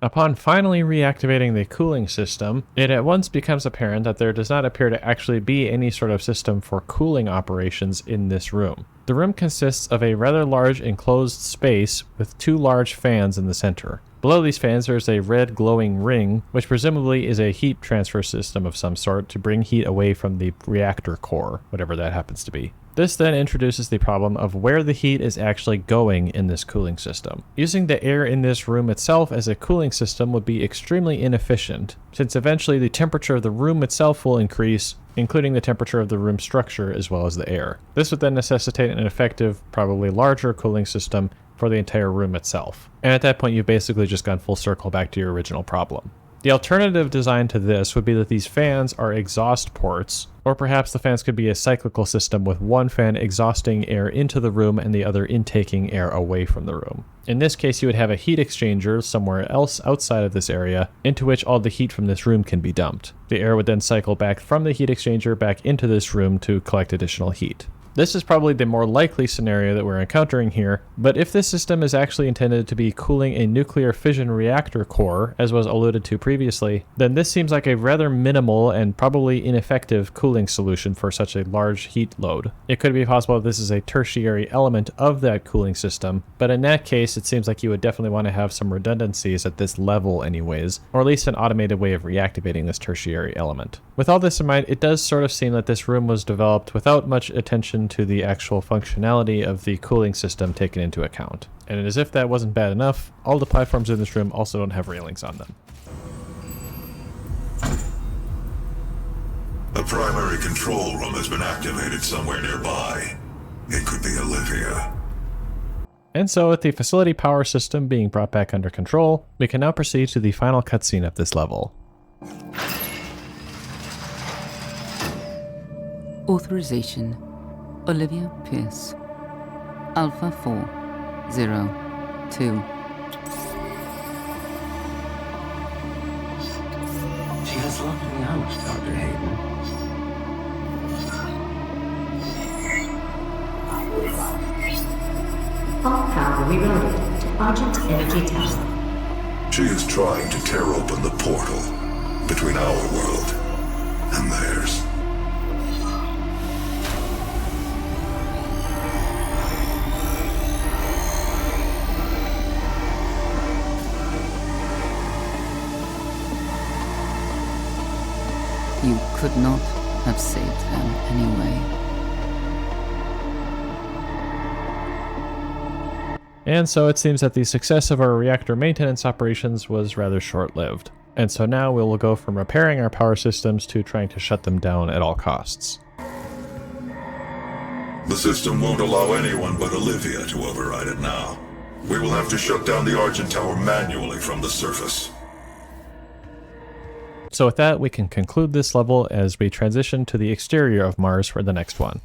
S1: Upon finally reactivating the cooling system, it at once becomes apparent that there does not appear to actually be any sort of system for cooling operations in this room. The room consists of a rather large enclosed space with two large fans in the center. Below these fans there is a red glowing ring, which presumably is a heat transfer system of some sort to bring heat away from the reactor core, whatever that happens to be. This then introduces the problem of where the heat is actually going in this cooling system. Using the air in this room itself as a cooling system would be extremely inefficient, since eventually the temperature of the room itself will increase, including the temperature of the room structure as well as the air. This would then necessitate an effective, probably larger cooling system for the entire room itself. And at that point you've basically just gone full circle back to your original problem. The alternative design to this would be that these fans are exhaust ports, or perhaps the fans could be a cyclical system with one fan exhausting air into the room and the other intaking air away from the room. In this case, you would have a heat exchanger somewhere else outside of this area into which all the heat from this room can be dumped. The air would then cycle back from the heat exchanger back into this room to collect additional heat. This is probably the more likely scenario that we're encountering here, but if this system is actually intended to be cooling a nuclear fission reactor core, as was alluded to previously, then this seems like a rather minimal and probably ineffective cooling solution for such a large heat load. It could be possible that this is a tertiary element of that cooling system, but in that case it seems like you would definitely want to have some redundancies at this level anyways, or at least an automated way of reactivating this tertiary element. With all this in mind, it does sort of seem that this room was developed without much attention to the actual functionality of the cooling system taken into account. And as if that wasn't bad enough, all the platforms in this room also don't have railings on them.
S3: The primary control room has been activated somewhere nearby. It could be Olivia.
S1: And so with the facility power system being brought back under control, we can now proceed to the final cutscene of this level.
S7: Authorization: Olivia Pierce, Alpha 402.
S6: She has locked me out, Dr. Hayden.
S4: All power rerouted to Argent Energy Tower.
S3: She is trying to tear open the portal between our world and theirs.
S7: You could not have saved them anyway.
S1: And so it seems that the success of our reactor maintenance operations was rather short-lived. And so now we will go from repairing our power systems to trying to shut them down at all costs.
S3: The system won't allow anyone but Olivia to override it now. We will have to shut down the Argent Tower manually from the surface.
S1: So with that, we can conclude this level as we transition to the exterior of Mars for the next one.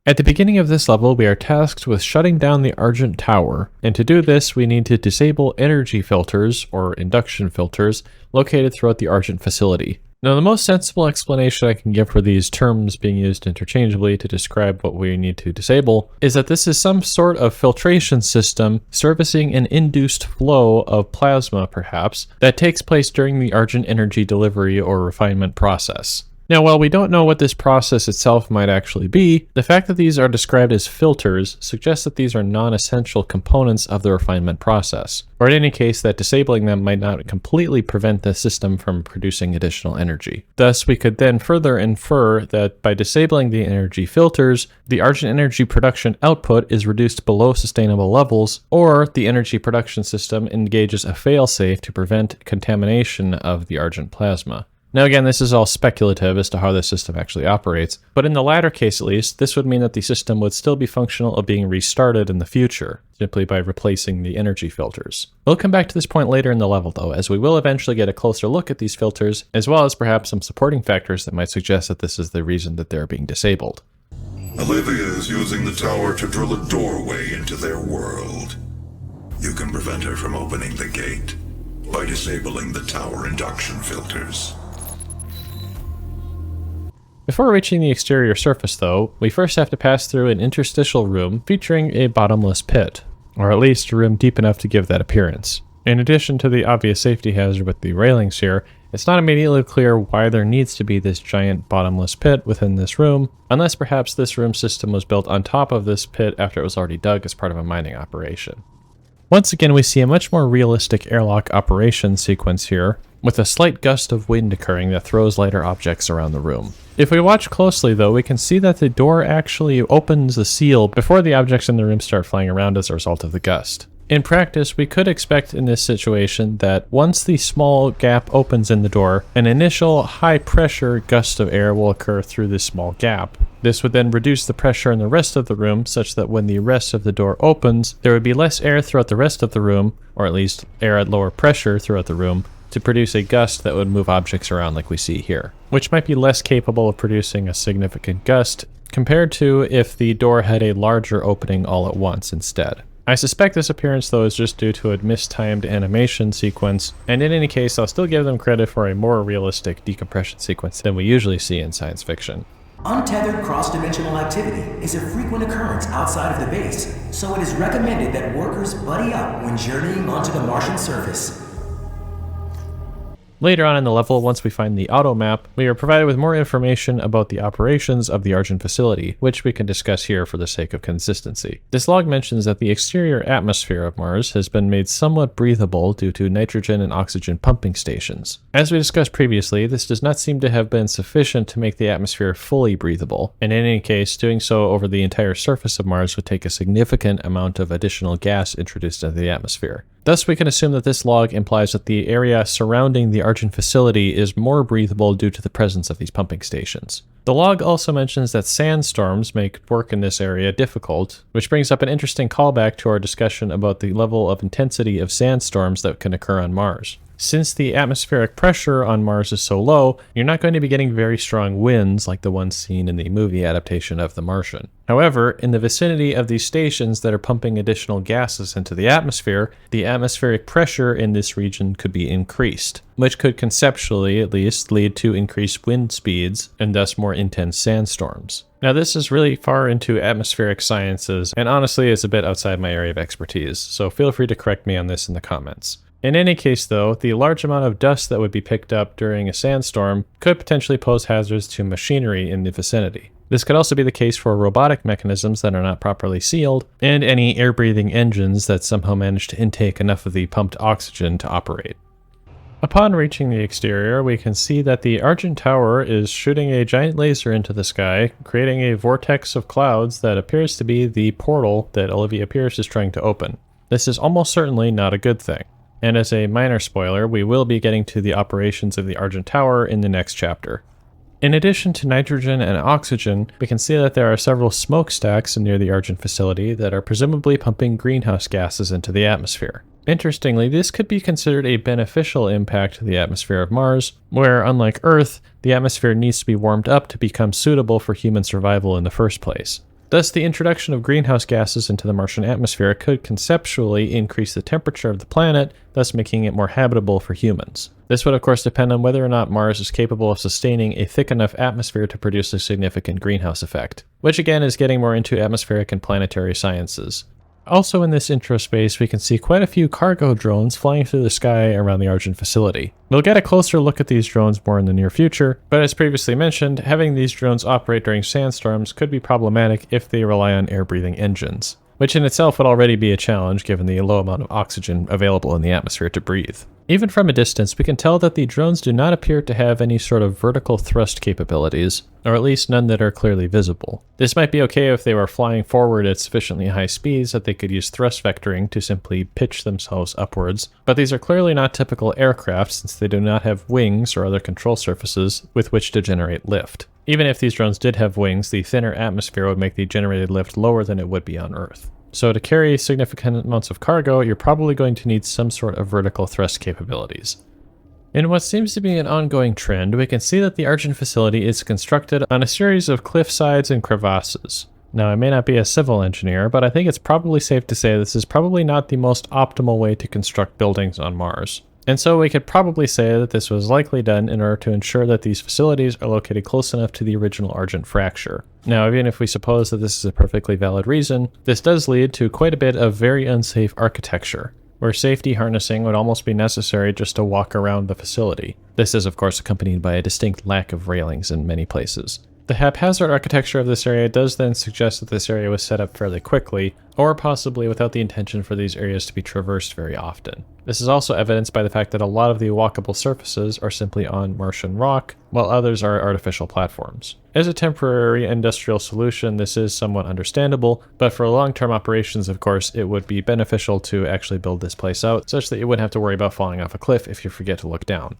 S1: At the beginning of this level, we are tasked with shutting down the Argent Tower, and to do this, we need to disable energy filters, or induction filters, located throughout the Argent facility. Now, the most sensible explanation I can give for these terms being used interchangeably to describe what we need to disable is that this is some sort of filtration system servicing an induced flow of plasma, perhaps, that takes place during the Argent energy delivery or refinement process. Now, while we don't know what this process itself might actually be, the fact that these are described as filters suggests that these are non-essential components of the refinement process, or in any case that disabling them might not completely prevent the system from producing additional energy. Thus, we could then further infer that by disabling the energy filters, the Argent energy production output is reduced below sustainable levels, or the energy production system engages a failsafe to prevent contamination of the Argent plasma. Now again, this is all speculative as to how this system actually operates, but in the latter case at least, this would mean that the system would still be functional of being restarted in the future, simply by replacing the energy filters. We'll come back to this point later in the level though, as we will eventually get a closer look at these filters, as well as perhaps some supporting factors that might suggest that this is the reason that they're being disabled.
S3: Olivia is using the tower to drill a doorway into their world. You can prevent her from opening the gate by disabling the tower induction filters.
S1: Before reaching the exterior surface though, we first have to pass through an interstitial room featuring a bottomless pit, or at least a room deep enough to give that appearance. In addition to the obvious safety hazard with the railings here, it's not immediately clear why there needs to be this giant bottomless pit within this room, unless perhaps this room system was built on top of this pit after it was already dug as part of a mining operation. Once again, we see a much more realistic airlock operation sequence here, with a slight gust of wind occurring that throws lighter objects around the room. If we watch closely though, we can see that the door actually opens the seal before the objects in the room start flying around as a result of the gust. In practice, we could expect in this situation that once the small gap opens in the door, an initial high pressure gust of air will occur through this small gap. This would then reduce the pressure in the rest of the room such that when the rest of the door opens, there would be less air throughout the rest of the room, or at least air at lower pressure throughout the room, to produce a gust that would move objects around like we see here, which might be less capable of producing a significant gust compared to if the door had a larger opening all at once instead. I suspect this appearance though is just due to a mistimed animation sequence, and in any case I'll still give them credit for a more realistic decompression sequence than we usually see in science fiction.
S5: Untethered cross-dimensional activity is a frequent occurrence outside of the base, so it is recommended that workers buddy up when journeying onto the Martian surface.
S1: Later on in the level, once we find the auto map, we are provided with more information about the operations of the Argent facility, which we can discuss here for the sake of consistency. This log mentions that the exterior atmosphere of Mars has been made somewhat breathable due to nitrogen and oxygen pumping stations. As we discussed previously, this does not seem to have been sufficient to make the atmosphere fully breathable, and in any case, doing so over the entire surface of Mars would take a significant amount of additional gas introduced into the atmosphere. Thus, we can assume that this log implies that the area surrounding the Argent facility is more breathable due to the presence of these pumping stations. The log also mentions that sandstorms make work in this area difficult, which brings up an interesting callback to our discussion about the level of intensity of sandstorms that can occur on Mars. Since the atmospheric pressure on Mars is so low, you're not going to be getting very strong winds like the ones seen in the movie adaptation of The Martian. However, in the vicinity of these stations that are pumping additional gases into the atmospheric pressure in this region could be increased, which could conceptually at least lead to increased wind speeds and thus more intense sandstorms. Now this is really far into atmospheric sciences and honestly is a bit outside my area of expertise, so feel free to correct me on this in the comments. In any case though, the large amount of dust that would be picked up during a sandstorm could potentially pose hazards to machinery in the vicinity. This could also be the case for robotic mechanisms that are not properly sealed, and any air-breathing engines that somehow manage to intake enough of the pumped oxygen to operate. Upon reaching the exterior, we can see that the Argent Tower is shooting a giant laser into the sky, creating a vortex of clouds that appears to be the portal that Olivia Pierce is trying to open. This is almost certainly not a good thing. And as a minor spoiler, we will be getting to the operations of the Argent Tower in the next chapter. In addition to nitrogen and oxygen, we can see that there are several smokestacks near the Argent facility that are presumably pumping greenhouse gases into the atmosphere. Interestingly, this could be considered a beneficial impact to the atmosphere of Mars, where, unlike Earth, the atmosphere needs to be warmed up to become suitable for human survival in the first place. Thus, the introduction of greenhouse gases into the Martian atmosphere could conceptually increase the temperature of the planet, thus making it more habitable for humans. This would of course depend on whether or not Mars is capable of sustaining a thick enough atmosphere to produce a significant greenhouse effect, which again is getting more into atmospheric and planetary sciences. Also in this intro space, we can see quite a few cargo drones flying through the sky around the Argent facility. We'll get a closer look at these drones more in the near future, but as previously mentioned, having these drones operate during sandstorms could be problematic if they rely on air-breathing engines, which in itself would already be a challenge given the low amount of oxygen available in the atmosphere to breathe. Even from a distance, we can tell that the drones do not appear to have any sort of vertical thrust capabilities, or at least none that are clearly visible. This might be okay if they were flying forward at sufficiently high speeds that they could use thrust vectoring to simply pitch themselves upwards, but these are clearly not typical aircraft since they do not have wings or other control surfaces with which to generate lift. Even if these drones did have wings, the thinner atmosphere would make the generated lift lower than it would be on Earth. So to carry significant amounts of cargo, you're probably going to need some sort of vertical thrust capabilities. In what seems to be an ongoing trend, we can see that the Argent facility is constructed on a series of cliff sides and crevasses. Now, I may not be a civil engineer, but I think it's probably safe to say this is probably not the most optimal way to construct buildings on Mars. And so we could probably say that this was likely done in order to ensure that these facilities are located close enough to the original Argent fracture. Now, even if we suppose that this is a perfectly valid reason, this does lead to quite a bit of very unsafe architecture, where safety harnessing would almost be necessary just to walk around the facility. This is of course accompanied by a distinct lack of railings in many places. The haphazard architecture of this area does then suggest that this area was set up fairly quickly, or possibly without the intention for these areas to be traversed very often. This is also evidenced by the fact that a lot of the walkable surfaces are simply on Martian rock, while others are artificial platforms. As a temporary industrial solution, this is somewhat understandable, but for long-term operations, of course, it would be beneficial to actually build this place out, such that you wouldn't have to worry about falling off a cliff if you forget to look down.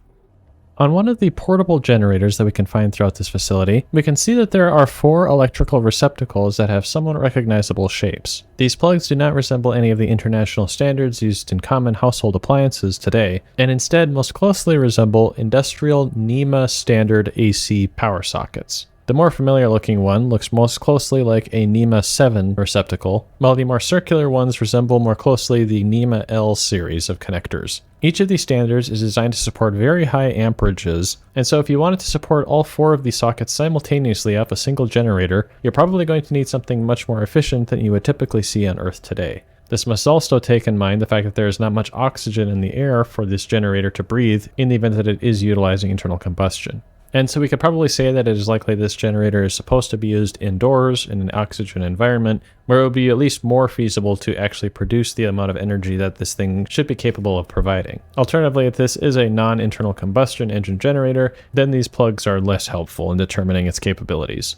S1: On one of the portable generators that we can find throughout this facility, we can see that there are 4 electrical receptacles that have somewhat recognizable shapes. These plugs do not resemble any of the international standards used in common household appliances today, and instead most closely resemble industrial NEMA standard AC power sockets. The more familiar looking one looks most closely like a NEMA 7 receptacle, while the more circular ones resemble more closely the NEMA L series of connectors. Each of these standards is designed to support very high amperages, and so if you wanted to support all 4 of these sockets simultaneously off a single generator, you're probably going to need something much more efficient than you would typically see on Earth today. This must also take in mind the fact that there is not much oxygen in the air for this generator to breathe in the event that it is utilizing internal combustion. And so we could probably say that it is likely this generator is supposed to be used indoors in an oxygen environment where it would be at least more feasible to actually produce the amount of energy that this thing should be capable of providing. Alternatively, if this is a non-internal combustion engine generator, then these plugs are less helpful in determining its capabilities.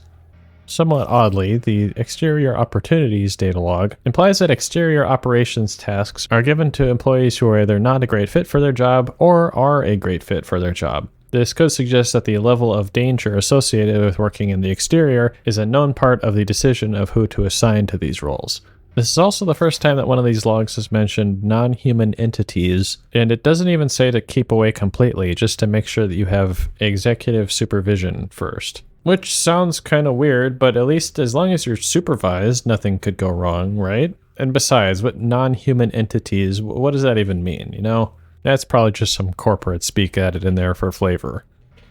S1: Somewhat oddly, the exterior opportunities data log implies that exterior operations tasks are given to employees who are either not a great fit for their job or are a great fit for their job. This could suggest that the level of danger associated with working in the exterior is a known part of the decision of who to assign to these roles. This is also the first time that one of these logs has mentioned non-human entities, and it doesn't even say to keep away completely, just to make sure that you have executive supervision first. Which sounds kind of weird, but at least as long as you're supervised, nothing could go wrong, right? And besides, what non-human entities, what does that even mean, you know? That's probably just some corporate speak added in there for flavor.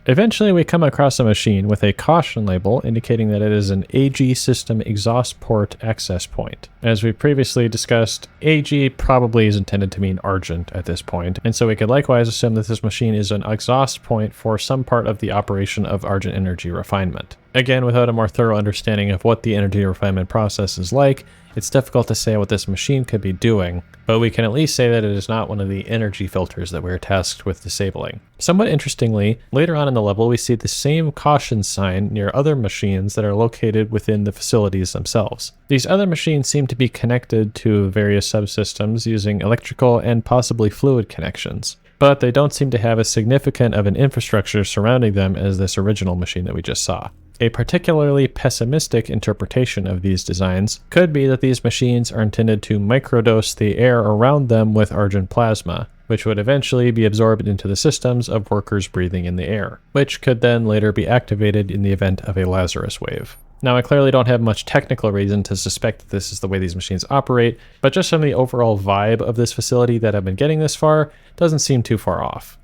S1: Eventually we come across a machine with a caution label indicating that it is an AG system exhaust port access point. As we previously discussed, AG probably is intended to mean Argent at this point, and so we could likewise assume that this machine is an exhaust point for some part of the operation of Argent energy refinement. Again, without a more thorough understanding of what the energy refinement process is like, it's difficult to say what this machine could be doing, but we can at least say that it is not one of the energy filters that we're tasked with disabling. Somewhat interestingly, later on in the level we see the same caution sign near other machines that are located within the facilities themselves. These other machines seem to be connected to various subsystems using electrical and possibly fluid connections, but they don't seem to have as significant of an infrastructure surrounding them as this original machine that we just saw. A particularly pessimistic interpretation of these designs could be that these machines are intended to microdose the air around them with Argent plasma, which would eventually be absorbed into the systems of workers breathing in the air, which could then later be activated in the event of a Lazarus wave. Now, I clearly don't have much technical reason to suspect that this is the way these machines operate, but just from the overall vibe of this facility that I've been getting this far, doesn't seem too far off.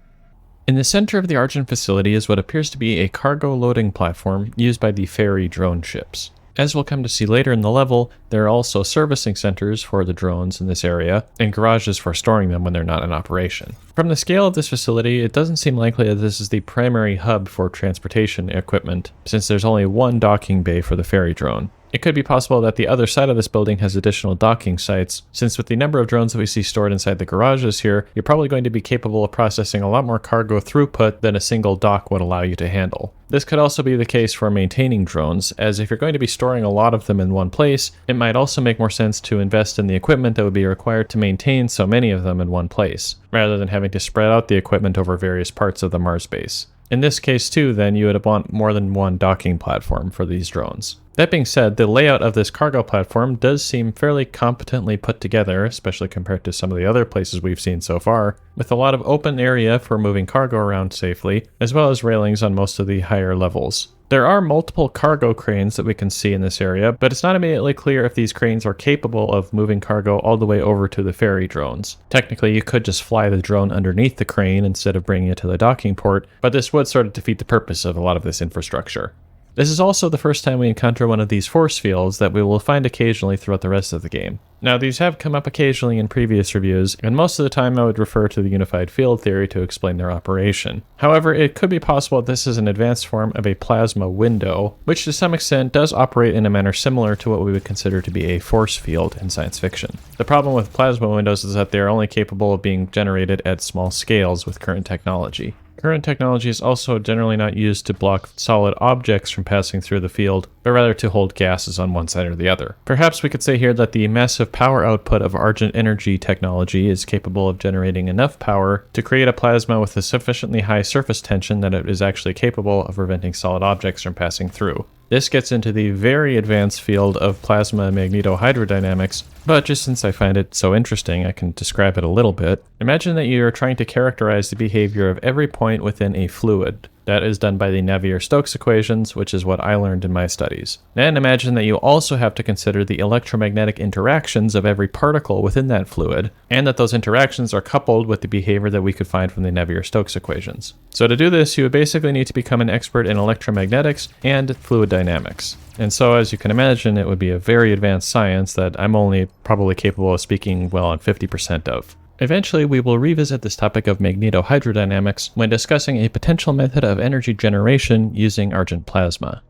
S1: In the center of the Argent facility is what appears to be a cargo loading platform used by the ferry drone ships. As we'll come to see later in the level, there are also servicing centers for the drones in this area, and garages for storing them when they're not in operation. From the scale of this facility, it doesn't seem likely that this is the primary hub for transportation equipment, since there's only one docking bay for the ferry drone. It could be possible that the other side of this building has additional docking sites, since with the number of drones that we see stored inside the garages here, you're probably going to be capable of processing a lot more cargo throughput than a single dock would allow you to handle. This could also be the case for maintaining drones, as if you're going to be storing a lot of them in one place, it might also make more sense to invest in the equipment that would be required to maintain so many of them in one place, rather than having to spread out the equipment over various parts of the Mars base. In this case too, then, you would want more than one docking platform for these drones. That being said, the layout of this cargo platform does seem fairly competently put together, especially compared to some of the other places we've seen so far, with a lot of open area for moving cargo around safely, as well as railings on most of the higher levels. There are multiple cargo cranes that we can see in this area, but it's not immediately clear if these cranes are capable of moving cargo all the way over to the ferry drones. Technically, you could just fly the drone underneath the crane instead of bringing it to the docking port, but this would sort of defeat the purpose of a lot of this infrastructure. This is also the first time we encounter one of these force fields that we will find occasionally throughout the rest of the game. Now, these have come up occasionally in previous reviews, and most of the time I would refer to the unified field theory to explain their operation. However, it could be possible that this is an advanced form of a plasma window, which to some extent does operate in a manner similar to what we would consider to be a force field in science fiction. The problem with plasma windows is that they are only capable of being generated at small scales with current technology. Current technology is also generally not used to block solid objects from passing through the field, but rather to hold gases on one side or the other. Perhaps we could say here that the massive power output of Argent energy technology is capable of generating enough power to create a plasma with a sufficiently high surface tension that it is actually capable of preventing solid objects from passing through. This gets into the very advanced field of plasma magnetohydrodynamics, but just since I find it so interesting, I can describe it a little bit. Imagine that you are trying to characterize the behavior of every point within a fluid. That is done by the Navier-Stokes equations, which is what I learned in my studies. And imagine that you also have to consider the electromagnetic interactions of every particle within that fluid, and that those interactions are coupled with the behavior that we could find from the Navier-Stokes equations. So to do this, you would basically need to become an expert in electromagnetics and fluid dynamics. And so, as you can imagine, it would be a very advanced science that I'm only probably capable of speaking well on 50% of. Eventually, we will revisit this topic of magnetohydrodynamics when discussing a potential method of energy generation using Argent plasma.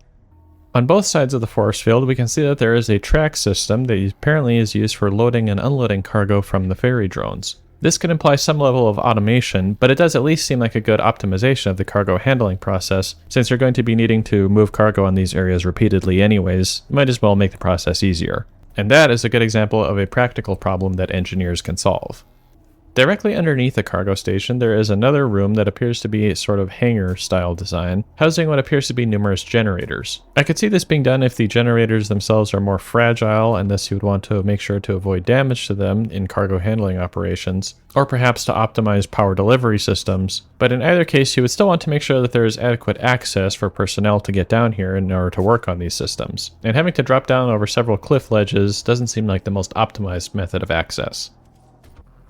S1: On both sides of the force field, we can see that there is a track system that apparently is used for loading and unloading cargo from the ferry drones. This could imply some level of automation, but it does at least seem like a good optimization of the cargo handling process, since you're going to be needing to move cargo on these areas repeatedly anyways, you might as well make the process easier. And that is a good example of a practical problem that engineers can solve. Directly underneath the cargo station, there is another room that appears to be a sort of hangar-style design, housing what appears to be numerous generators. I could see this being done if the generators themselves are more fragile, and thus you would want to make sure to avoid damage to them in cargo handling operations, or perhaps to optimize power delivery systems. But in either case, you would still want to make sure that there is adequate access for personnel to get down here in order to work on these systems. And having to drop down over several cliff ledges doesn't seem like the most optimized method of access.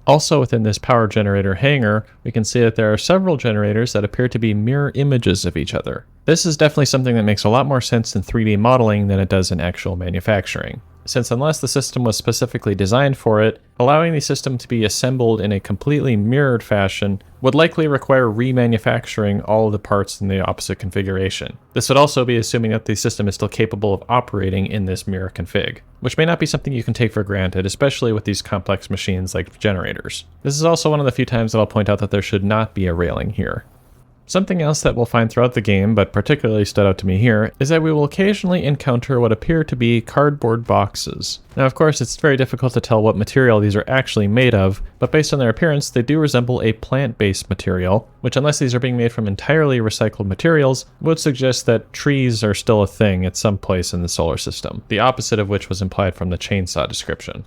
S1: Also within this power generator hangar, we can see that there are several generators that appear to be mirror images of each other. This is definitely something that makes a lot more sense in 3D modeling than it does in actual manufacturing, since unless the system was specifically designed for it, allowing the system to be assembled in a completely mirrored fashion would likely require remanufacturing all of the parts in the opposite configuration. This would also be assuming that the system is still capable of operating in this mirror config, which may not be something you can take for granted, especially with these complex machines like generators. This is also one of the few times that I'll point out that there should not be a railing here. Something else that we'll find throughout the game, but particularly stood out to me here, is that we will occasionally encounter what appear to be cardboard boxes. Now, of course, it's very difficult to tell what material these are actually made of, but based on their appearance, they do resemble a plant-based material, which, unless these are being made from entirely recycled materials, would suggest that trees are still a thing at some place in the solar system, the opposite of which was implied from the chainsaw description.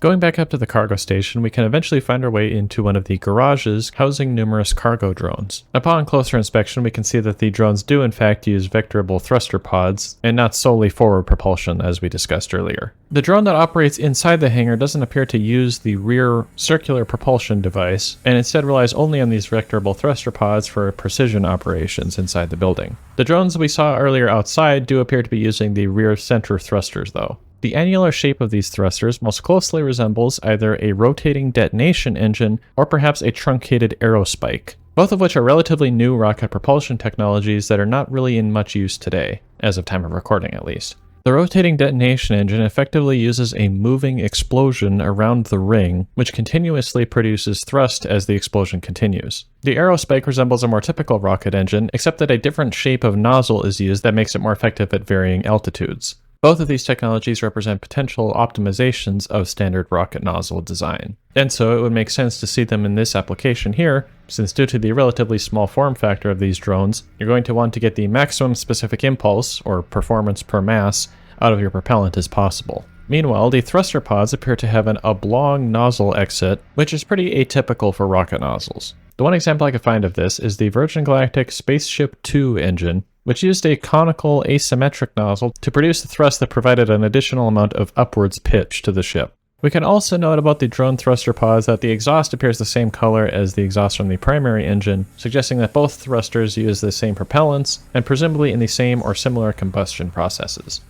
S1: Going back up to the cargo station, we can eventually find our way into one of the garages housing numerous cargo drones. Upon closer inspection, we can see that the drones do in fact use vectorable thruster pods, and not solely forward propulsion as we discussed earlier. The drone that operates inside the hangar doesn't appear to use the rear circular propulsion device, and instead relies only on these vectorable thruster pods for precision operations inside the building. The drones we saw earlier outside do appear to be using the rear center thrusters though. The annular shape of these thrusters most closely resembles either a rotating detonation engine or perhaps a truncated aerospike, both of which are relatively new rocket propulsion technologies that are not really in much use today, as of time of recording at least. The rotating detonation engine effectively uses a moving explosion around the ring, which continuously produces thrust as the explosion continues. The aerospike resembles a more typical rocket engine, except that a different shape of nozzle is used that makes it more effective at varying altitudes. Both of these technologies represent potential optimizations of standard rocket nozzle design, and so it would make sense to see them in this application here, since due to the relatively small form factor of these drones, you're going to want to get the maximum specific impulse, or performance per mass, out of your propellant as possible. Meanwhile, the thruster pods appear to have an oblong nozzle exit, which is pretty atypical for rocket nozzles. The one example I could find of this is the Virgin Galactic Spaceship 2 engine, which used a conical asymmetric nozzle to produce the thrust that provided an additional amount of upwards pitch to the ship. We can also note about the drone thruster pods that the exhaust appears the same color as the exhaust from the primary engine, suggesting that both thrusters use the same propellants, and presumably in the same or similar combustion processes.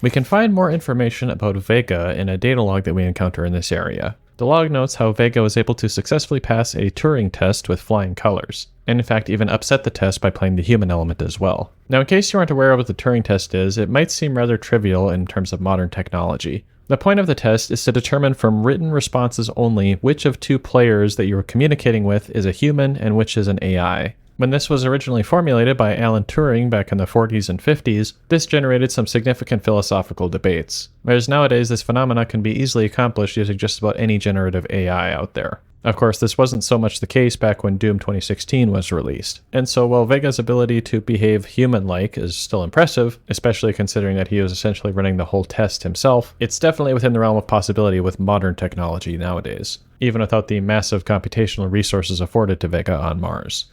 S1: We can find more information about VEGA in a data log that we encounter in this area. The log notes how VEGA was able to successfully pass a Turing test with flying colors, and in fact even upset the test by playing the human element as well. Now in case you aren't aware of what the Turing test is, it might seem rather trivial in terms of modern technology. The point of the test is to determine from written responses only which of two players that you are communicating with is a human and which is an AI. When this was originally formulated by Alan Turing back in the 40s and 50s, this generated some significant philosophical debates, whereas nowadays this phenomena can be easily accomplished using just about any generative AI out there. Of course, this wasn't so much the case back when Doom 2016 was released, and so while Vega's ability to behave human-like is still impressive, especially considering that he was essentially running the whole test himself, it's definitely within the realm of possibility with modern technology nowadays, even without the massive computational resources afforded to Vega on Mars.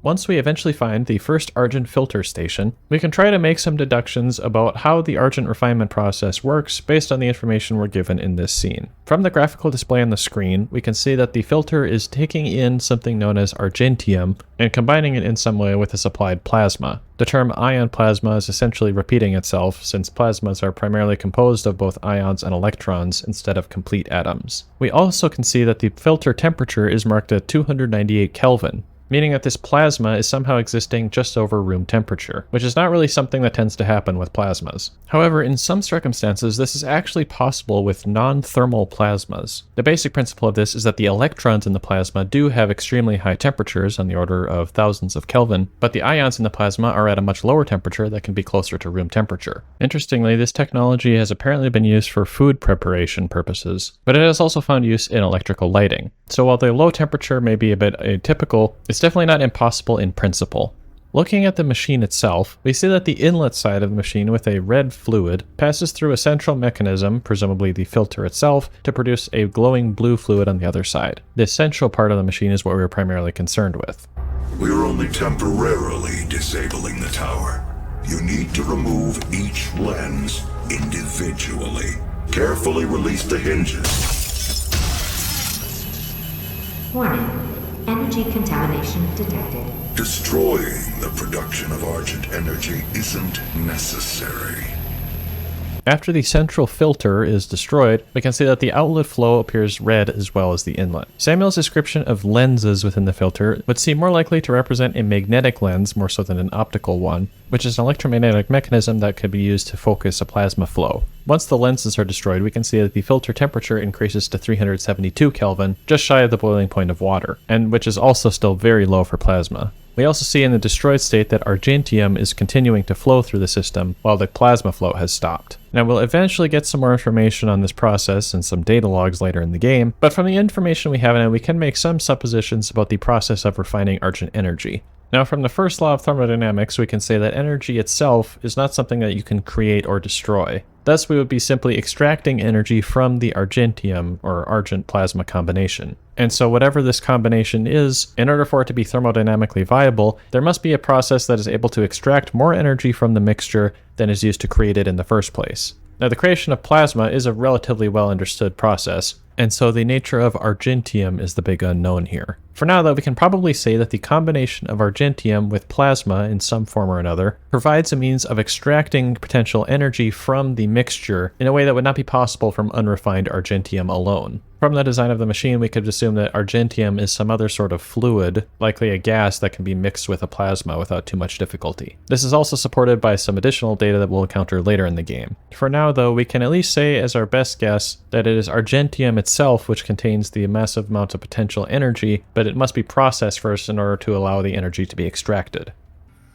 S1: Once we eventually find the first Argent filter station, we can try to make some deductions about how the Argent refinement process works based on the information we're given in this scene. From the graphical display on the screen, we can see that the filter is taking in something known as Argentium and combining it in some way with a supplied plasma. The term ion plasma is essentially repeating itself, since plasmas are primarily composed of both ions and electrons instead of complete atoms. We also can see that the filter temperature is marked at 298 Kelvin, meaning that this plasma is somehow existing just over room temperature, which is not really something that tends to happen with plasmas. However, in some circumstances, this is actually possible with non-thermal plasmas. The basic principle of this is that the electrons in the plasma do have extremely high temperatures on the order of thousands of Kelvin, but the ions in the plasma are at a much lower temperature that can be closer to room temperature. Interestingly, this technology has apparently been used for food preparation purposes, but it has also found use in electrical lighting. So while the low temperature may be a bit atypical, it's definitely not impossible in principle. Looking at the machine itself, we see that the inlet side of the machine with a red fluid passes through a central mechanism, presumably the filter itself, to produce a glowing blue fluid on the other side. This central part of the machine is what we're primarily concerned with.
S3: We're only temporarily disabling the tower. You need to remove each lens individually. Carefully release the hinges.
S4: Warning. Energy contamination detected.
S3: Destroying the production of Argent energy isn't necessary.
S1: After the central filter is destroyed, we can see that the outlet flow appears red as well as the inlet. Samuel's description of lenses within the filter would seem more likely to represent a magnetic lens more so than an optical one, which is an electromagnetic mechanism that could be used to focus a plasma flow. Once the lenses are destroyed, we can see that the filter temperature increases to 372 Kelvin, just shy of the boiling point of water, and which is also still very low for plasma. We also see in the destroyed state that Argentium is continuing to flow through the system while the plasma flow has stopped. Now we'll eventually get some more information on this process and some data logs later in the game, but from the information we have in it, we can make some suppositions about the process of refining Argent energy. Now from the first law of thermodynamics, we can say that energy itself is not something that you can create or destroy. Thus, we would be simply extracting energy from the Argentium or Argent plasma combination. And so whatever this combination is, in order for it to be thermodynamically viable, there must be a process that is able to extract more energy from the mixture than is used to create it in the first place. Now, the creation of plasma is a relatively well understood process, and so the nature of Argentium is the big unknown here. For now, though, we can probably say that the combination of Argentium with plasma in some form or another provides a means of extracting potential energy from the mixture in a way that would not be possible from unrefined Argentium alone. From the design of the machine, we could assume that Argentium is some other sort of fluid, likely a gas that can be mixed with a plasma without too much difficulty. This is also supported by some additional data that we'll encounter later in the game. For now, though, we can at least say as our best guess that it is Argentium itself which contains the massive amount of potential energy, but it must be processed first in order to allow the energy to be extracted.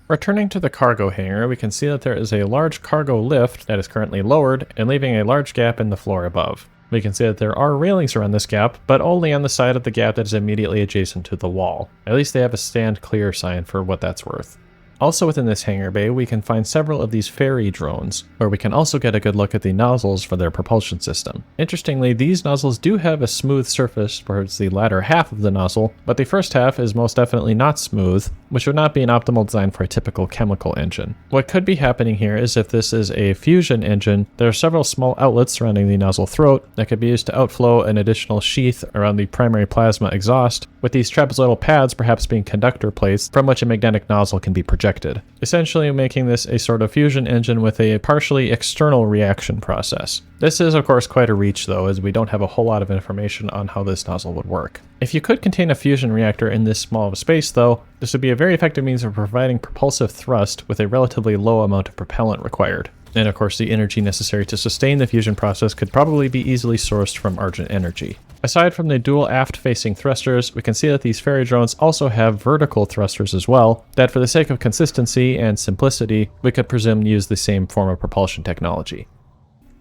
S1: Returning to the cargo hangar, we can see that there is a large cargo lift that is currently lowered and leaving a large gap in the floor above. We can see that there are railings around this gap, but only on the side of the gap that is immediately adjacent to the wall. At least they have a stand clear sign for what that's worth. Also within this hangar bay, we can find several of these ferry drones, where we can also get a good look at the nozzles for their propulsion system. Interestingly, these nozzles do have a smooth surface towards the latter half of the nozzle, but the first half is most definitely not smooth, which would not be an optimal design for a typical chemical engine. What could be happening here is if this is a fusion engine, there are several small outlets surrounding the nozzle throat that could be used to outflow an additional sheath around the primary plasma exhaust, with these trapezoidal pads perhaps being conductor plates from which a magnetic nozzle can be projected, essentially making this a sort of fusion engine with a partially external reaction process. This is of course quite a reach though, as we don't have a whole lot of information on how this nozzle would work. If you could contain a fusion reactor in this small of a space though, this would be a very effective means of providing propulsive thrust with a relatively low amount of propellant required. And of course the energy necessary to sustain the fusion process could probably be easily sourced from Argent energy. Aside from the dual aft-facing thrusters, we can see that these ferry drones also have vertical thrusters as well, that for the sake of consistency and simplicity, we could presume use the same form of propulsion technology.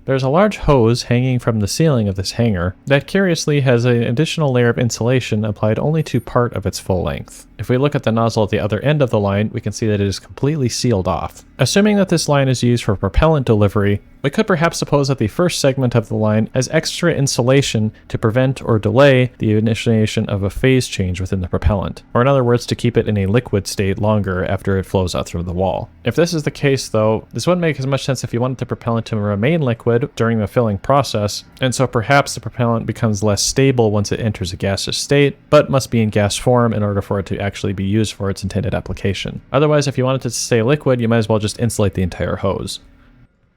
S1: There's a large hose hanging from the ceiling of this hangar that curiously has an additional layer of insulation applied only to part of its full length. If we look at the nozzle at the other end of the line, we can see that it is completely sealed off. Assuming that this line is used for propellant delivery, we could perhaps suppose that the first segment of the line has extra insulation to prevent or delay the initiation of a phase change within the propellant, or in other words, to keep it in a liquid state longer after it flows out through the wall. If this is the case though, this wouldn't make as much sense if you wanted the propellant to remain liquid during the filling process, and so perhaps the propellant becomes less stable once it enters a gaseous state, but must be in gas form in order for it to actually be used for its intended application. Otherwise, if you wanted it to stay liquid, you might as well just insulate the entire hose.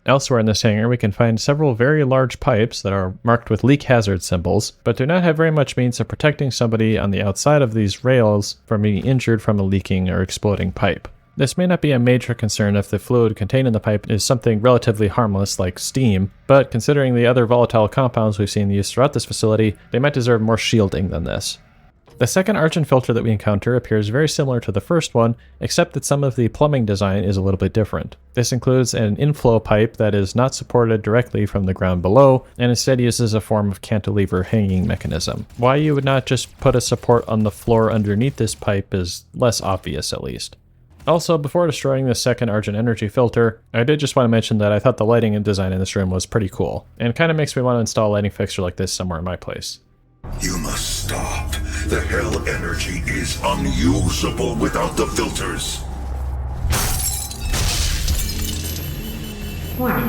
S1: Elsewhere in this hangar, we can find several very large pipes that are marked with leak hazard symbols, but do not have very much means of protecting somebody on the outside of these rails from being injured from a leaking or exploding pipe. This may not be a major concern if the fluid contained in the pipe is something relatively harmless like steam, but considering the other volatile compounds we've seen used throughout this facility, they might deserve more shielding than this. The second Argent filter that we encounter appears very similar to the first one, except that some of the plumbing design is a little bit different. This includes an inflow pipe that is not supported directly from the ground below, and instead uses a form of cantilever hanging mechanism. Why you would not just put a support on the floor underneath this pipe is less obvious at least. Also, before destroying the second Argent energy filter, I did just want to mention that I thought the lighting and design in this room was pretty cool, and kind of makes me want to install a lighting fixture like this somewhere in my place.
S3: You must stop. The hell energy is unusable without the filters.
S4: Warning.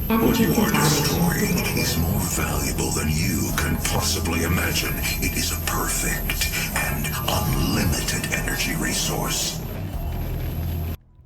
S3: What
S4: Energy
S3: you are
S4: contamination.
S3: destroying is more valuable than you can possibly imagine. It is a perfect and unlimited energy resource.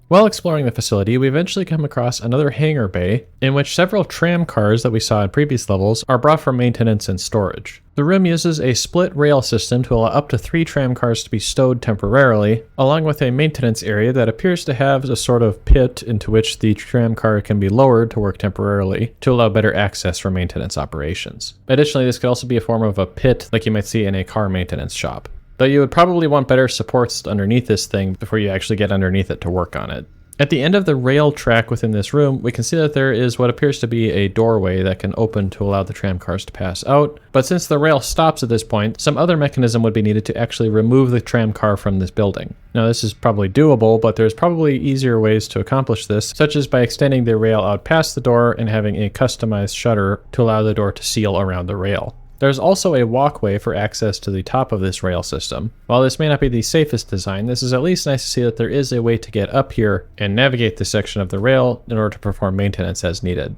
S1: While exploring the facility, we eventually come across another hangar bay in which several tram cars that we saw in previous levels are brought for maintenance and storage. The room uses a split rail system to allow up to 3 tram cars to be stowed temporarily, along with a maintenance area that appears to have a sort of pit into which the tram car can be lowered to work temporarily to allow better access for maintenance operations. Additionally, this could also be a form of a pit like you might see in a car maintenance shop, though you would probably want better supports underneath this thing before you actually get underneath it to work on it. At the end of the rail track within this room, we can see that there is what appears to be a doorway that can open to allow the tram cars to pass out, but since the rail stops at this point, some other mechanism would be needed to actually remove the tram car from this building. Now this is probably doable, but there's probably easier ways to accomplish this, such as by extending the rail out past the door and having a customized shutter to allow the door to seal around the rail. There's also a walkway for access to the top of this rail system. While this may not be the safest design, this is at least nice to see that there is a way to get up here and navigate this section of the rail in order to perform maintenance as needed.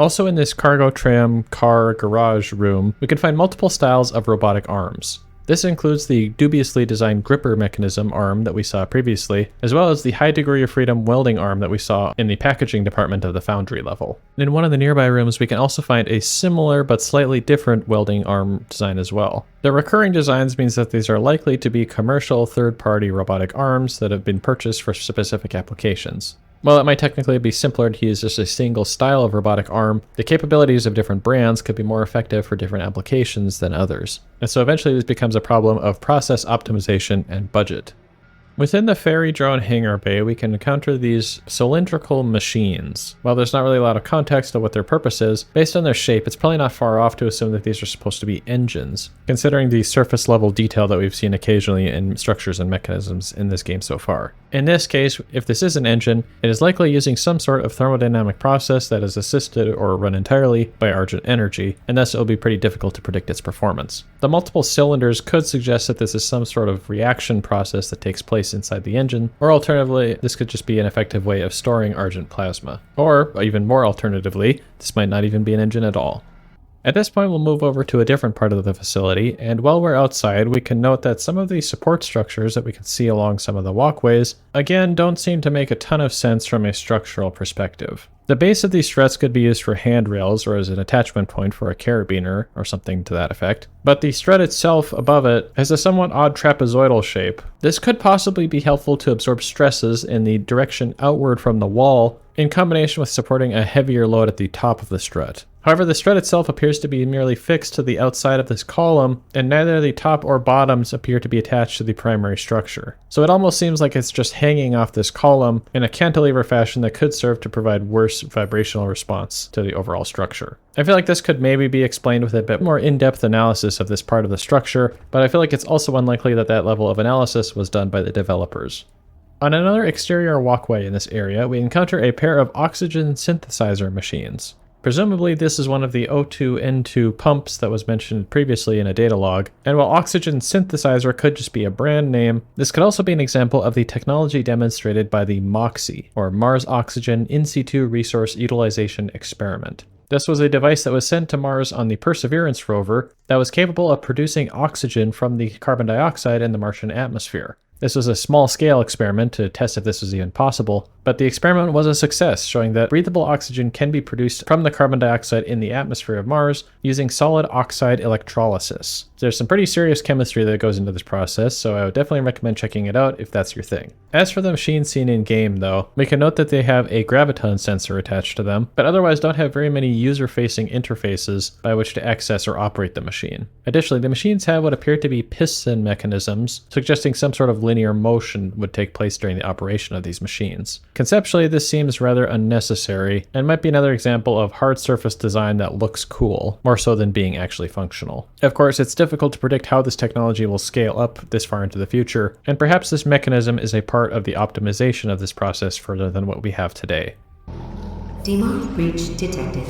S1: Also in this cargo tram car garage room, we can find multiple styles of robotic arms. This includes the dubiously designed gripper mechanism arm that we saw previously, as well as the high degree of freedom welding arm that we saw in the packaging department of the Foundry level. In one of the nearby rooms, we can also find a similar but slightly different welding arm design as well. The recurring designs means that these are likely to be commercial third-party robotic arms that have been purchased for specific applications. While it might technically be simpler to use just a single style of robotic arm, the capabilities of different brands could be more effective for different applications than others. And so eventually this becomes a problem of process optimization and budget. Within the ferry drone hangar bay, we can encounter these cylindrical machines. While there's not really a lot of context of what their purpose is, based on their shape, it's probably not far off to assume that these are supposed to be engines, considering the surface level detail that we've seen occasionally in structures and mechanisms in this game so far. In this case, if this is an engine, it is likely using some sort of thermodynamic process that is assisted or run entirely by Argent energy, and thus it will be pretty difficult to predict its performance. The multiple cylinders could suggest that this is some sort of reaction process that takes place inside the engine, or alternatively, this could just be an effective way of storing Argent plasma. Or, even more alternatively, this might not even be an engine at all. At this point, we'll move over to a different part of the facility, and while we're outside, we can note that some of the support structures that we can see along some of the walkways, again, don't seem to make a ton of sense from a structural perspective. The base of these struts could be used for handrails or as an attachment point for a carabiner or something to that effect, but the strut itself above it has a somewhat odd trapezoidal shape. This could possibly be helpful to absorb stresses in the direction outward from the wall, in combination with supporting a heavier load at the top of the strut. However, the strut itself appears to be merely fixed to the outside of this column, and neither the top or bottoms appear to be attached to the primary structure. So it almost seems like it's just hanging off this column in a cantilever fashion that could serve to provide worse vibrational response to the overall structure. I feel like this could maybe be explained with a bit more in-depth analysis of this part of the structure, but I feel like it's also unlikely that that level of analysis was done by the developers. On another exterior walkway in this area, we encounter a pair of oxygen synthesizer machines. Presumably this is one of the O2N2 pumps that was mentioned previously in a data log, and while oxygen synthesizer could just be a brand name, this could also be an example of the technology demonstrated by the MOXIE, or Mars Oxygen In Situ Resource Utilization Experiment. This was a device that was sent to Mars on the Perseverance rover that was capable of producing oxygen from the carbon dioxide in the Martian atmosphere. This was a small-scale experiment to test if this was even possible, but the experiment was a success, showing that breathable oxygen can be produced from the carbon dioxide in the atmosphere of Mars using solid oxide electrolysis. There's some pretty serious chemistry that goes into this process, so I would definitely recommend checking it out if that's your thing. As for the machines seen in-game, though, we can note that they have a graviton sensor attached to them, but otherwise don't have very many user-facing interfaces by which to access or operate the machine. Additionally, the machines have what appear to be piston mechanisms, suggesting some sort of linear motion would take place during the operation of these machines. Conceptually, this seems rather unnecessary, and might be another example of hard surface design that looks cool, more so than being actually functional. Of course, it's difficult to predict how this technology will scale up this far into the future, and perhaps this mechanism is a part of the optimization of this process further than what we have today.
S4: Demon breach detected.